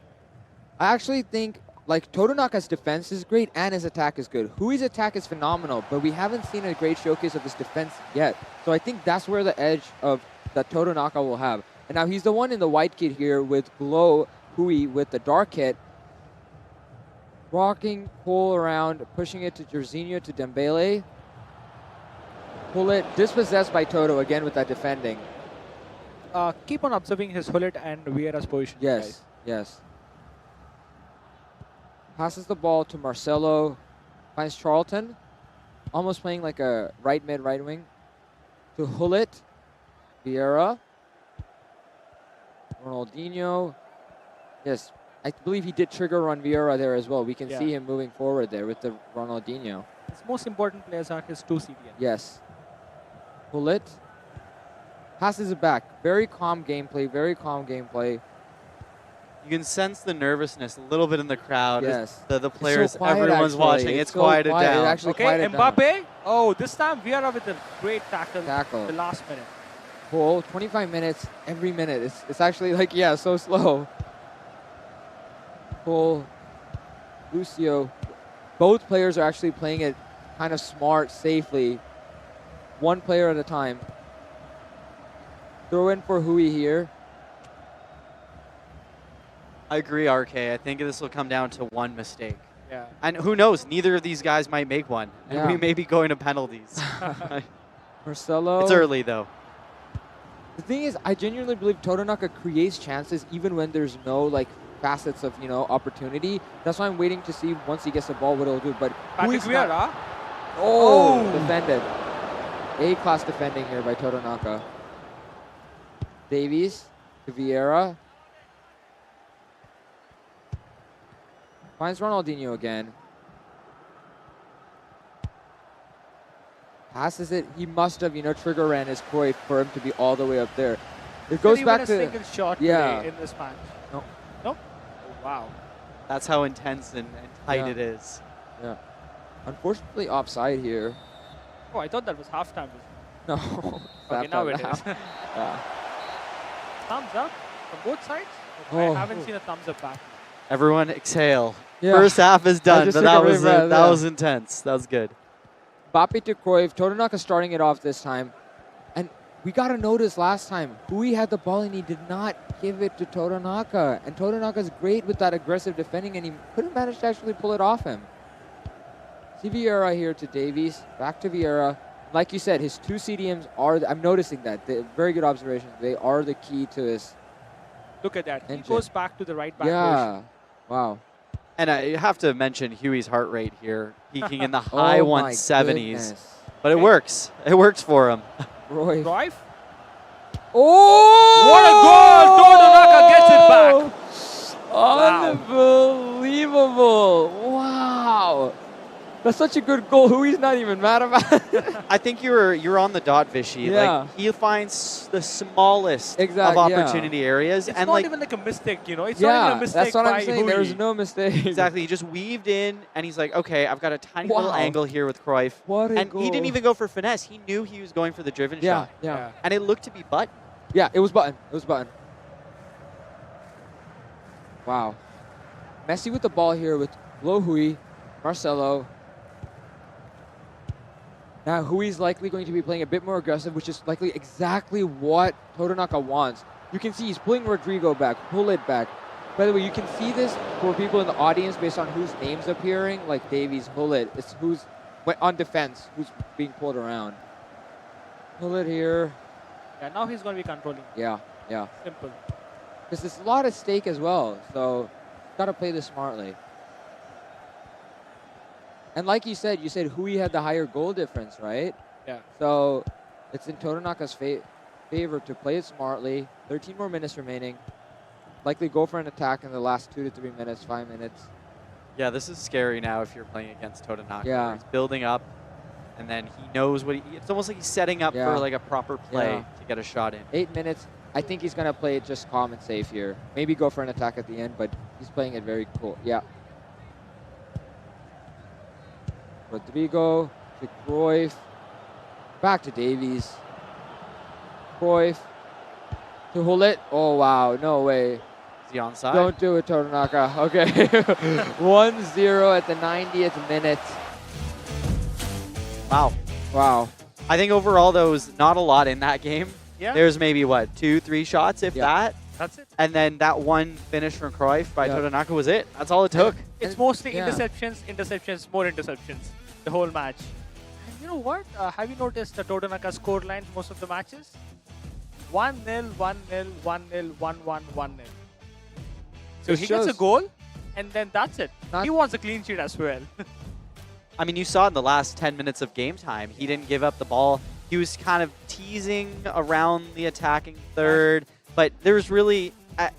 I actually think like Todanaka's defense is great and his attack is good. Hui's attack is phenomenal, but we haven't seen a great showcase of his defense yet. So I think that's where the edge of that Todanaka will have. And now he's the one in the white kit here with Glow, Hui with the dark kit. Rocking, pull around, pushing it to Jorginho, to Dembele. Pull it, dispossessed by Toto again with that defending. Keep on observing his Hullet and Vieira's position. Yes, yes. Passes the ball to Marcelo, finds Charlton, almost playing like a right mid, right wing. To Hullet, Vieira, Ronaldinho. Yes, I believe he did trigger run Vieira there as well. We can see him moving forward there with the Ronaldinho. His most important players are his 2 CDN. Yes. Hullet passes it back. Very calm gameplay, very calm gameplay. You can sense the nervousness a little bit in the crowd. Yes. The players, so quiet, everyone's actually. watching. It's quieted down. Okay, Mbappe. Oh, this time Vieira with a great tackle. The last minute. Cool. 25 minutes, every minute. It's actually like, yeah, so slow. Cool. Lucio. Both players are actually playing it kind of smart, safely. One player at a time. Throw in for Hui here. I agree, RK. I think this will come down to one mistake. Yeah. And who knows? Neither of these guys might make one. And Yeah. we may be going to penalties. Marcelo. It's early, though. The thing is, I genuinely believe Todanaka creates chances even when there's no like facets of, you know, opportunity. That's why I'm waiting to see once he gets the ball what he'll do. But Patrick Vieira. Oh, defended. A-class defending here by Todanaka. Davies to Vieira. Finds Ronaldinho again. Passes it. He must have, you know, trigger ran his Cruyff for him to be all the way up there. It goes back to a single shot yeah. in this match. No. No? Oh, wow. That's how intense and tight it is. Yeah. Unfortunately, offside here. Oh, I thought that was halftime. No. Okay, now it is. Yeah. Thumbs up from both sides? Oh. I haven't seen a thumbs up back. Everyone exhale. Yeah. First half is done, just but took a that really was bad, that yeah. was intense. That was good. Bappe to Cruyff. Todanaka starting it off this time. And we got to notice last time, Hui had the ball and he did not give it to Todanaka. And Todanaka's great with that aggressive defending and he couldn't manage to actually pull it off him. See Vieira here to Davies. Back to Vieira. Like you said, his two CDMs are, I'm noticing that. Very good observation. They are the key to his Look at that. engine. He goes back to the right back Yeah. position. Wow. And I have to mention Huey's heart rate here, peaking in the high Oh my 170s. goodness. But it works. It works for him. Roy. Cruyff. Oh! What a goal! Todonaka gets it back. Unbelievable. Wow. That's such a good goal. Hui's not even mad about it. I think you're on the dot, Vishy. Yeah. Like he finds the smallest of yeah. opportunity areas, It's and not like even like a mistake, you know. It's Yeah, not even a mistake that's what I'm by saying. There's Hui. no mistake. exactly, he just weaved in, and he's like, okay, I've got a tiny little Wow. angle here with Cruyff, What a and he didn't goal. even go for finesse. He knew he was going for the driven Yeah, shot, yeah. and it looked to be button. Yeah, it was button. It was button. Wow. Messi with the ball here with Lo Hui, Marcelo. Now Hui's likely going to be playing a bit more aggressive, which is likely exactly what Todonaka wants. You can see he's pulling Rodrigo back, pull it back. By the way, you can see this for people in the audience based on whose name's appearing, like Davies, Hullet. It's who's on defense, who's being pulled around. Hullet here. Yeah, now he's going to be controlling. Yeah, yeah. Simple. Because there's a lot at stake as well, so got to play this smartly. And like you said Hui had the higher goal difference, right? Yeah. So it's in Todonaka's favor to play it smartly. 13 more minutes remaining. Likely go for an attack in the last 2 to 3 minutes, 5 minutes. Yeah, this is scary now if you're playing against Todonaka. Yeah. He's building up, and then he knows what it's almost like he's setting up for like a proper play to get a shot in. 8 minutes. I think he's going to play it just calm and safe here. Maybe go for an attack at the end, but he's playing it very cool. Yeah. Rodrigo to Cruyff. Back to Davies. Cruyff to Hullet. Oh, wow. No way. Is he onside? Don't do it, Todonaka. Okay. 1-0 at the 90th minute. Wow. Wow. I think overall there was not a lot in that game. Yeah. There's maybe, what, 2-3 shots, if that? That's it. And then that one finish from Cruyff by Todonaka was it. That's all it took. It's mostly interceptions, more interceptions, the whole match. And you know what? Have you noticed the Todonaka score lines most of the matches? 1-0, 1-0, 1-0, 1-1, 1-0. So It he gets a shows- goal, and then that's it. He wants a clean sheet as well. I mean, you saw in the last 10 minutes of game time, he didn't give up the ball. He was kind of teasing around the attacking third, but there was really,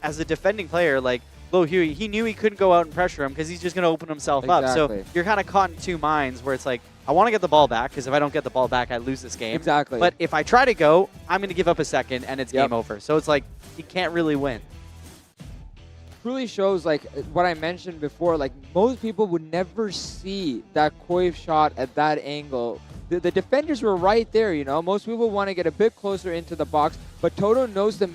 as a defending player, like Lo Hui, he knew he couldn't go out and pressure him because he's just going to open himself up. Exactly. So you're kind of caught in two minds where it's like, I want to get the ball back because if I don't get the ball back, I lose this game. Exactly. But if I try to go, I'm going to give up a second and it's game over. So it's like, you can't really win. Truly shows like what I mentioned before, like most people would never see that Cruyff shot at that angle. The defenders were right there, you know. Most people want to get a bit closer into the box, but Toto knows the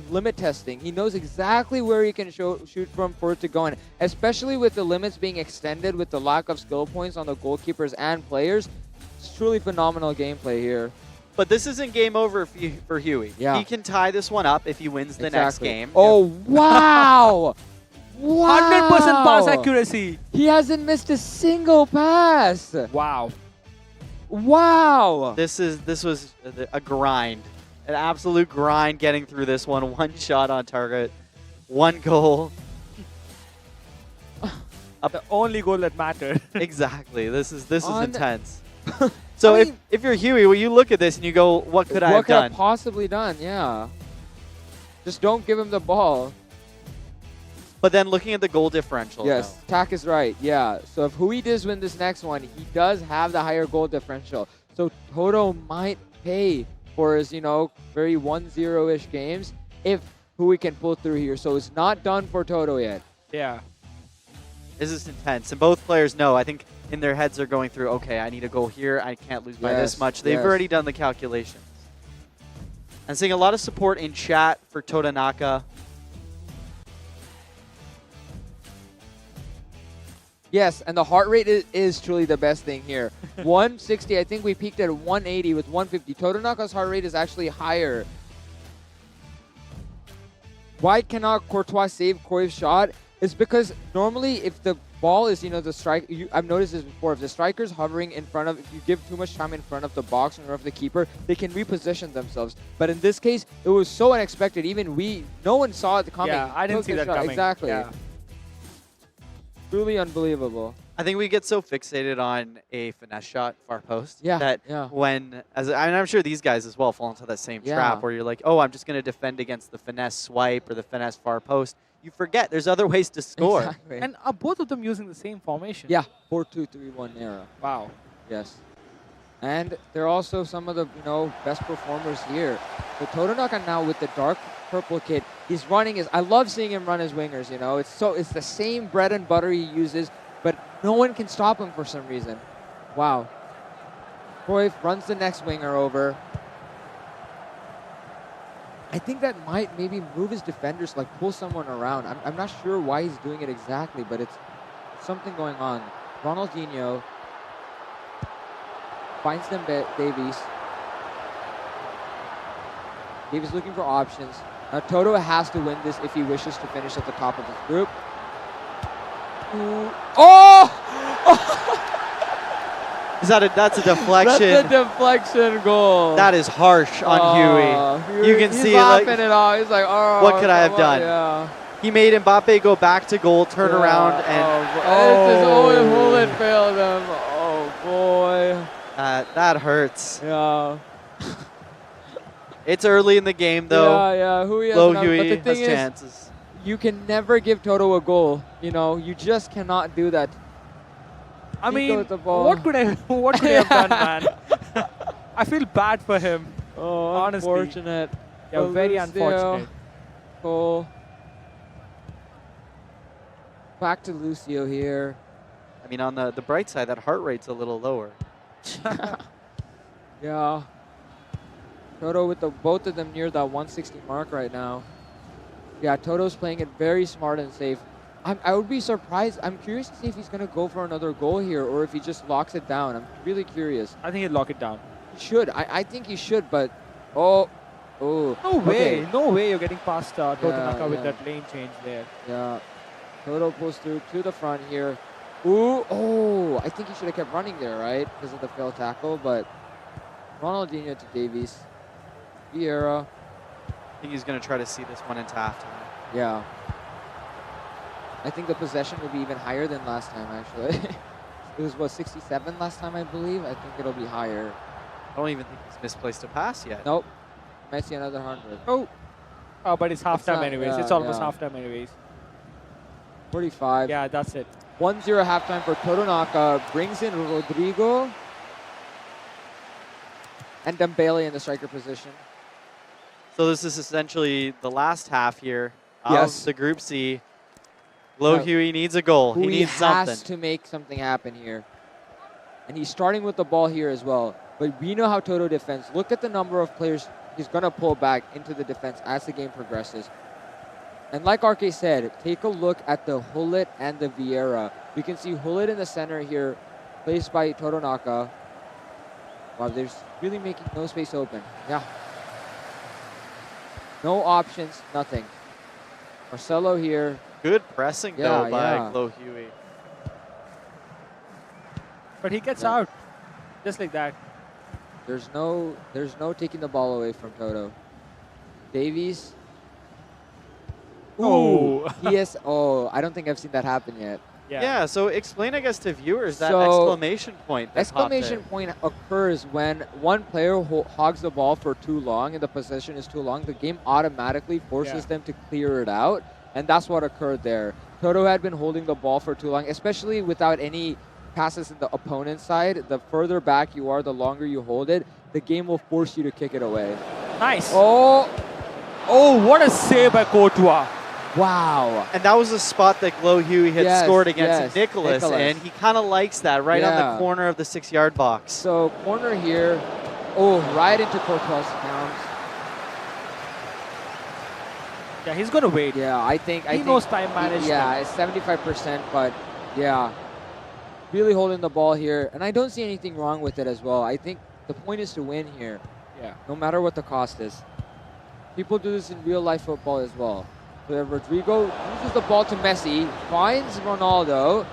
limit testing. He knows exactly where he can shoot from for it to go in, especially with the limits being extended with the lack of skill points on the goalkeepers and players. It's truly phenomenal gameplay here. But this isn't game over for Huey. Yeah. He can tie this one up if he wins the next game. Oh, wow! Wow! 100% pass accuracy. He hasn't missed a single pass. Wow. Wow. This was a grind. An absolute grind getting through this one. One shot on target. One goal. The only goal that mattered. Exactly. This is intense. So if you're Huey, well, you look at this and you go, what could I have What could I done? have possibly done? Yeah. Just don't give him the ball. But then looking at the goal differential. Yes, Tak is right. Yeah. So if Hui does win this next one, he does have the higher goal differential. So Toto might pay for his, very 1-0-ish games if Hui can pull through here. So it's not done for Toto yet. Yeah. This is intense. And both players know, I think in their heads they're going through, okay, I need to go here. I can't lose by this much. They've already done the calculations. I'm seeing a lot of support in chat for Todonaka. Yes, and the heart rate is truly the best thing here. 160, I think we peaked at 180 with 150. Todonaka's heart rate is actually higher. Why cannot Courtois save Cruyff's shot? It's because normally if the ball is, you know, the strike. I've noticed this before. If the striker's hovering in front of, if you give too much time in front of the box in front of the keeper, they can reposition themselves. But in this case, it was so unexpected. Even no one saw it coming. Yeah, I didn't see that coming. Exactly. Yeah. Truly unbelievable. I think we get so fixated on a finesse shot far post that yeah. when, I'm sure these guys as well fall into that same trap where you're like, oh, I'm just going to defend against the finesse swipe or the finesse far post. You forget there's other ways to score. Exactly. And are both of them using the same formation? Yeah, 4-2-3-1 era. Wow. Yes. And they're also some of the, you know, best performers here. So Totonaka now with the dark purple kit, he's running I love seeing him run his wingers, you know. It's the same bread and butter he uses, but no one can stop him for some reason. Wow. Cruyff runs the next winger over. I think that might maybe move his defenders, like pull someone around. I'm not sure why he's doing it exactly, but it's something going on. Ronaldinho finds them Davies. Davies looking for options. Now Toto has to win this if he wishes to finish at the top of his group. Ooh. Oh! That's a deflection. That's a deflection goal. That is harsh on Huey. You can see laughing it off. He's like, oh, what could I have done? Yeah. He made Mbappe go back to goal, turn around, and It's his own bullet failed him. Oh boy. That hurts. Yeah. It's early in the game though. Yeah. Huey Low has Huey but the thing has is, chances. you can never give Toto a goal. You know, you just cannot do that. I mean, with the ball. what could I have done, man? I feel bad for him. Oh, honestly. unfortunate. Yeah, very unfortunate. Cole. Back to Lucio here. I mean, on the bright side, that heart rate's a little lower. Yeah. Toto with both of them near that 160 mark right now. Yeah, Toto's playing it very smart and safe. I would be surprised. I'm curious to see if he's going to go for another goal here or if he just locks it down. I'm really curious. I think he'll lock it down. He should. I think he should, but... Oh. No way. No way you're getting past Totonaka with that lane change there. Yeah. Toto pulls through to the front here. Ooh. Oh. I think he should have kept running there, right? Because of the failed tackle, but... Ronaldinho to Davies. Vieira. I think he's going to try to see this one into halftime. Yeah. I think the possession will be even higher than last time, actually. It was, what, 67 last time, I believe? I think it'll be higher. I don't even think he's misplaced a pass yet. Nope. Might see another 100. Oh, but it's halftime anyways. Yeah, It's almost yeah. halftime anyways. 45. Yeah, that's it. 1-0 halftime for Totonaka. Brings in Rodrigo. And Dembele in the striker position. So this is essentially the last half here of the Group C. Low Huey needs a goal. He needs something. has to make something happen here. And he's starting with the ball here as well. But we know how Toto defends. Look at the number of players he's going to pull back into the defense as the game progresses. And like RK said, take a look at the Hullet and the Vieira. We can see Hullet in the center here, placed by Totonaka. Wow, there's really making no space open. Yeah. No options, nothing. Marcelo here. Good pressing, though, by Low Huey. But he gets out, just like that. There's no taking the ball away from Toto. Davies. Ooh. Yes. Oh, I don't think I've seen that happen yet. Yeah, so explain, I guess, to viewers that So, exclamation point. that popped Exclamation there. point occurs when one player hogs the ball for too long and the possession is too long. The game automatically forces them to clear it out, and that's what occurred there. Toto had been holding the ball for too long, especially without any passes in the opponent's side. The further back you are, the longer you hold it, the game will force you to kick it away. Nice. Oh, what a save by Courtois. Wow. And that was a spot that Low Huey had scored against Nicholas, Nicholas. and he kind of likes that right on the corner of the 6-yard box. So corner here. Oh, right into Courtois' hands. Yeah, he's going to wait. Yeah, I think He knows time management. Yeah, it's 75%, but yeah, really holding the ball here. And I don't see anything wrong with it as well. I think the point is to win here. Yeah. No matter what the cost is. People do this in real life football as well. So Rodrigo uses the ball to Messi, finds Ronaldo,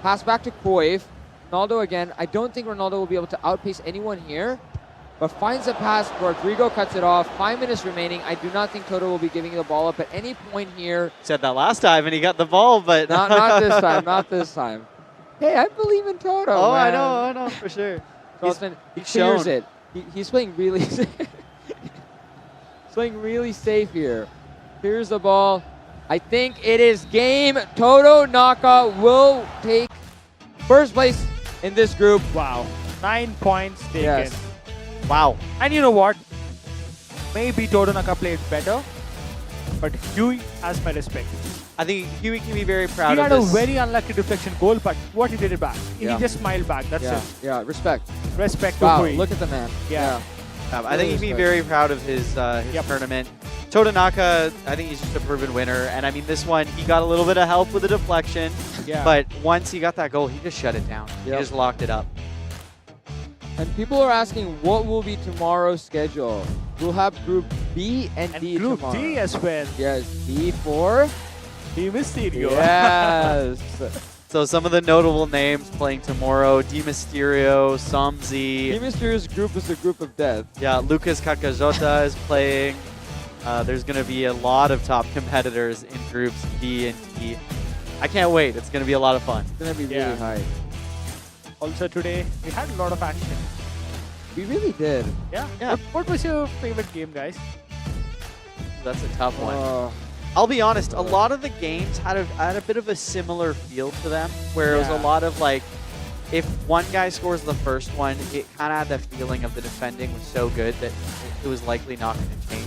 Pass back to Cruyff. Ronaldo again. I don't think Ronaldo will be able to outpace anyone here, but finds a pass. Rodrigo cuts it off. 5 minutes remaining. I do not think Toto will be giving the ball up at any point here. Said that last time and he got the ball, but Not this time. Not this time. Hey, I believe in Toto. Oh, man. I know, for sure. Charlton, he he's clears shown. it. He's playing really he's playing really safe here. Here's the ball. I think it is game. Toto Naka will take first place in this group. Wow. 9 points taken. Yes. Wow. And you know what? Maybe Toto Naka played better, but Huey has my respect. I think Huey can be very proud He of had a this. very unlucky deflection goal, but what he did it back. Yeah. He just smiled back. That's it. Yeah, respect. Respect Wow, to Huey. look at the man. Yeah. I think he'd be very proud of his tournament. Totanaka, I think he's just a proven winner. And I mean, this one, he got a little bit of help with the deflection. Yeah. But once he got that goal, he just shut it down. He just locked it up. And people are asking what will be tomorrow's schedule. We'll have Group B and D Group tomorrow. D as well. Yes, D for Di Mysterio. Yes. So some of the notable names playing tomorrow: Di Mysterio, Somzi. Di Mysterio's group is the group of death. Yeah, Lucas Kakajota is playing. There's going to be a lot of top competitors in groups B and D. I can't wait. It's going to be a lot of fun. It's going to be really high. Also today, we had a lot of action. We really did. Yeah. What was your favorite game, guys? That's a tough one. I'll be honest, a lot of the games had a bit of a similar feel to them, where it was a lot of like, if one guy scores the first one, it kind of had the feeling of the defending was so good that it was likely not going to change.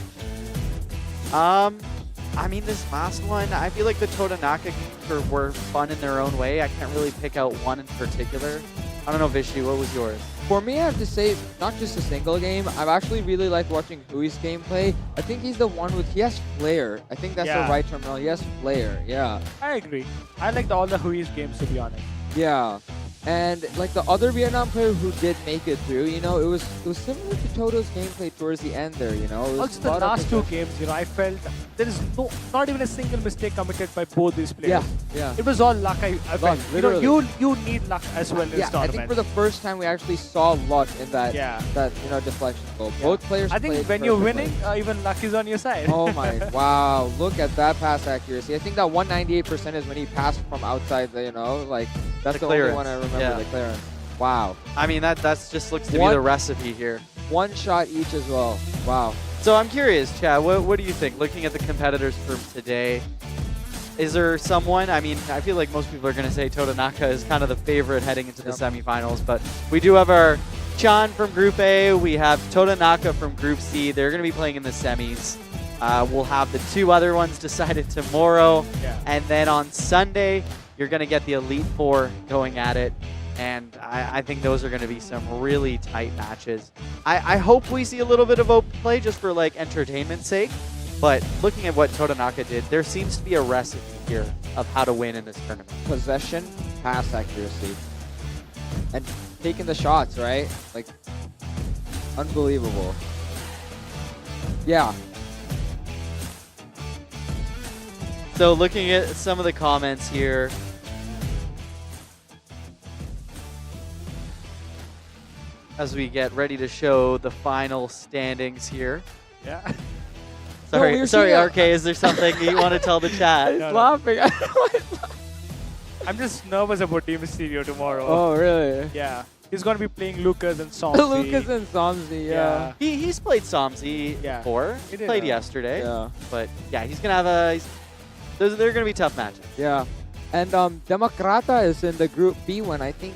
I mean, this last one, I feel like the Totanaka games were fun in their own way. I can't really pick out one in particular. I don't know, Vishy, what was yours? For me, I have to say, not just a single game. I've actually really liked watching Hui's gameplay. I think he's the one with, he has flair. I think that's the right terminology. He has flair, yeah. I agree. I liked all the Hui's games, to be honest. Yeah. And like the other Vietnam player who did make it through, you know, it was similar to Toto's gameplay towards the end there, you know. It was Also, a the lot of last two games, you know, I felt there is not even a single mistake committed by both these players. Yeah. It was all luck. I felt. Literally. You know, you need luck as well in this Yeah, I tournament. think for the first time we actually saw luck in that, that you know, deflection goal. Both players I think played when you're perfectly. winning, even luck is on your side. Oh my, wow, look at that pass accuracy. I think that 198% is when he passed from outside the, you know, like, that's the only one I remember, the clearance. Wow. I mean, that just looks to be the recipe here. One shot each as well. Wow. So I'm curious, Chad, what do you think? Looking at the competitors from today, is there someone, I mean, I feel like most people are going to say Totanaka is kind of the favorite heading into the semifinals, but we do have our Chan from Group A, we have Totanaka from Group C. They're going to be playing in the semis. We'll have the two other ones decided tomorrow, and then on Sunday, you're going to get the Elite Four going at it. And I think those are going to be some really tight matches. I hope we see a little bit of open play just for like entertainment's sake. But looking at what Totanaka did, there seems to be a recipe here of how to win in this tournament. Possession, pass accuracy, and taking the shots, right? Like, unbelievable. Yeah. So looking at some of the comments here, as we get ready to show the final standings here. Yeah. Sorry, RK, is there something you want to tell the chat? He's laughing. I'm just nervous about Di Mysterio tomorrow. Oh, really? Yeah. He's going to be playing Lucas and Somzi. Lucas and Somzi, yeah. He's played Somzi before. He did, played yesterday. Yeah. But yeah, he's going to have they're going to be tough matches. Yeah. And Democrata is in the Group B one. I think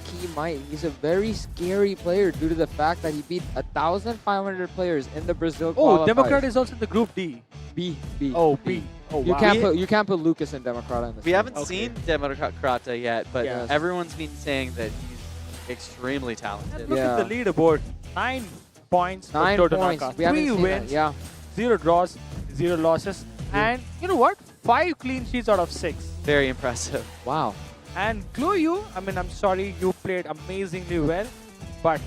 he's a very scary player due to the fact that he beat 1,500 players in the Brazil qualifiers. Oh, Democrat is also in the Group D. B. Oh, B. Oh, You wow. can't put Lucas and Democrata in this. We haven't seen Democrata yet, but Yes. everyone's been saying that he's extremely talented. Look at the leaderboard. 9 points for 9 Totanaka. points. We haven't 3 seen wins, that. Yeah. 0 draws, 0 losses. And you know what? 5 clean sheets out of 6. Very impressive. Wow. And Yu, I mean, I'm sorry, you played amazingly well, but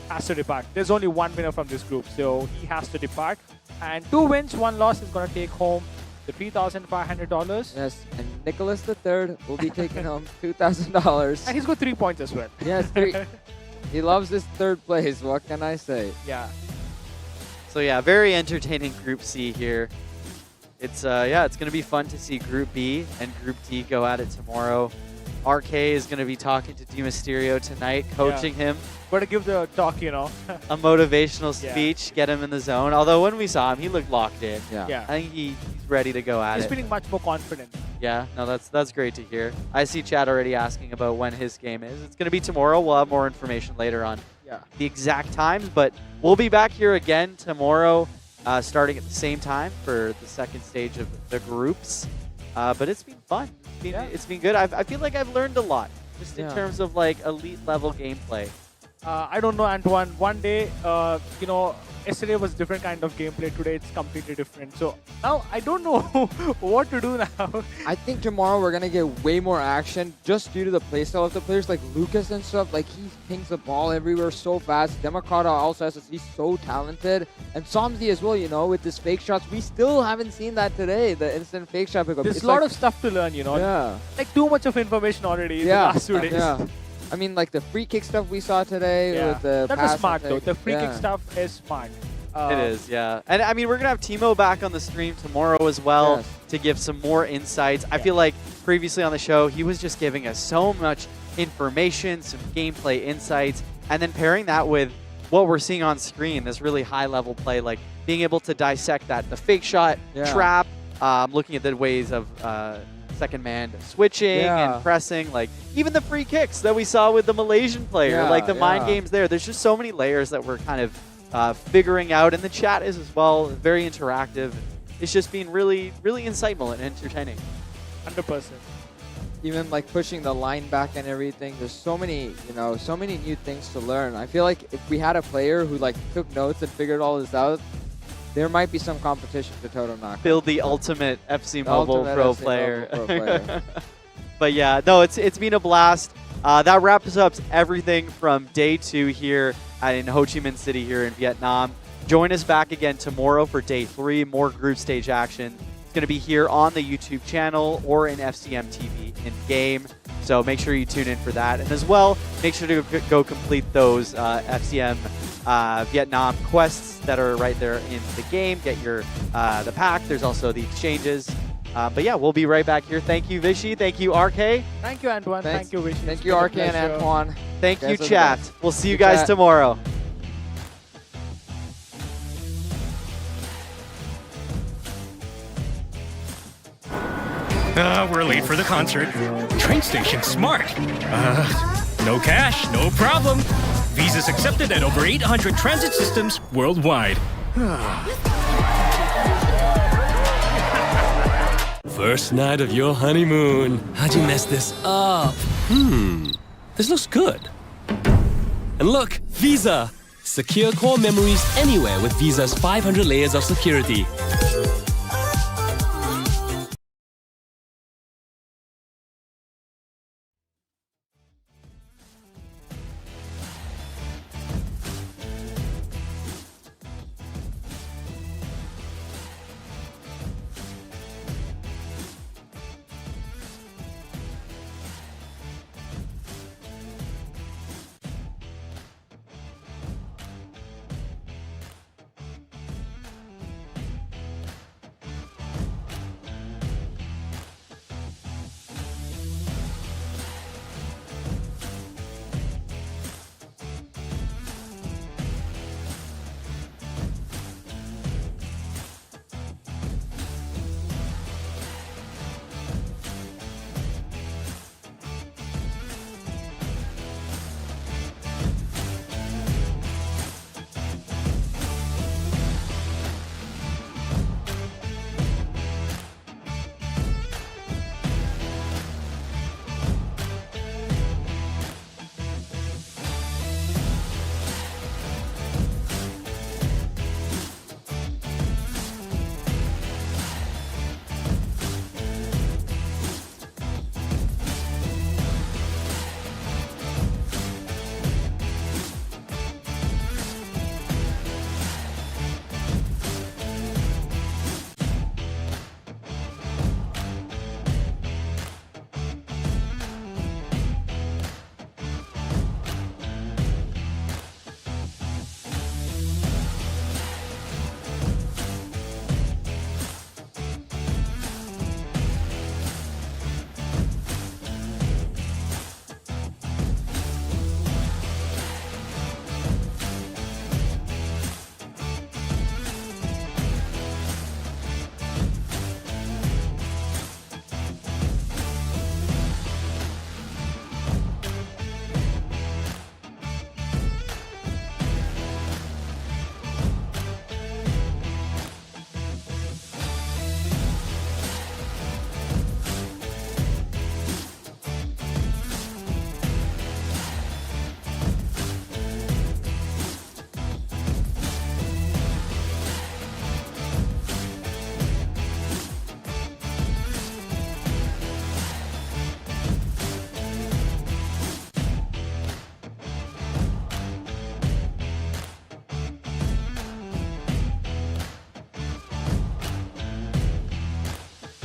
has to depart. There's only one winner from this group, so he has to depart. And 2 wins, 1 loss is going to take home the $3,500. Yes, and Nicholas III will be taking home $2,000. And he's got 3 points as well. Yes, 3. He loves his third place. What can I say? Yeah. So yeah, very entertaining Group C here. It's it's gonna be fun to see Group B and Group D go at it tomorrow. RK is gonna be talking to Di Mysterio tonight, coaching him. Gotta give the talk, A motivational speech, get him in the zone. Although when we saw him, he looked locked in. Yeah. I think he's ready to go at He's it. feeling much more confident. Yeah, no, that's great to hear. I see Chad already asking about when his game is. It's going to be tomorrow. We'll have more information later on the exact times, but we'll be back here again tomorrow, starting at the same time for the second stage of the groups. But it's been fun. It's been good. I feel like I've learned a lot, just in terms of like elite level gameplay. I don't know, Antoine. One day, yesterday was different kind of gameplay. Today it's completely different. So now I don't know what to do now. I think tomorrow we're gonna get way more action just due to the playstyle of the players, like Lucas and stuff. Like he pings the ball everywhere so fast. Democrata also has to be so talented, and Somzi as well. With his fake shots, we still haven't seen that today. The instant fake shot pickup. There's a lot of stuff to learn. Yeah. Like too much of information already in the last 2 days. Yeah. I mean, like the free kick stuff we saw today with the that pass was smart and though. take. The free kick stuff is smart. It is, yeah. And I mean, we're going to have Timo back on the stream tomorrow as well to give some more insights. I feel like previously on the show, he was just giving us so much information, some gameplay insights, and then pairing that with what we're seeing on screen, this really high-level play, like being able to dissect that, the fake shot, trap, looking at the ways of second man switching and pressing, like even the free kicks that we saw with the Malaysian player, like the mind games there. There's just so many layers that we're kind of figuring out, and the chat is as well very interactive. It's just been really, really insightful and entertaining. 100%. Even like pushing the line back and everything. There's so many, so many new things to learn. I feel like if we had a player who like took notes and figured all this out, there might be some competition to Toto Knock. Build the ultimate FC Mobile Pro player. But yeah, no, it's been a blast. That wraps up everything from day 2 here in Ho Chi Minh City here in Vietnam. Join us back again tomorrow for day 3, more group stage action. It's going to be here on the YouTube channel or in FCM TV in-game. So make sure you tune in for that. And as well, make sure to go complete those FCM Vietnam quests that are right there in the game. Get your the pack. There's also the exchanges. But yeah, we'll be right back here. Thank you, Vishy. Thank you, RK. Thank you, Antoine. Thanks. Thank you, Vishy. Thank you, RK and Antoine. Thank you, Guys are the chat. best. We'll see you guys tomorrow. We're late for the concert. Train station, smart. No cash, no problem. Visas accepted at over 800 transit systems worldwide. First night of your honeymoon. How'd you mess this up? This looks good. And look, Visa. Secure core memories anywhere with Visa's 500 layers of security.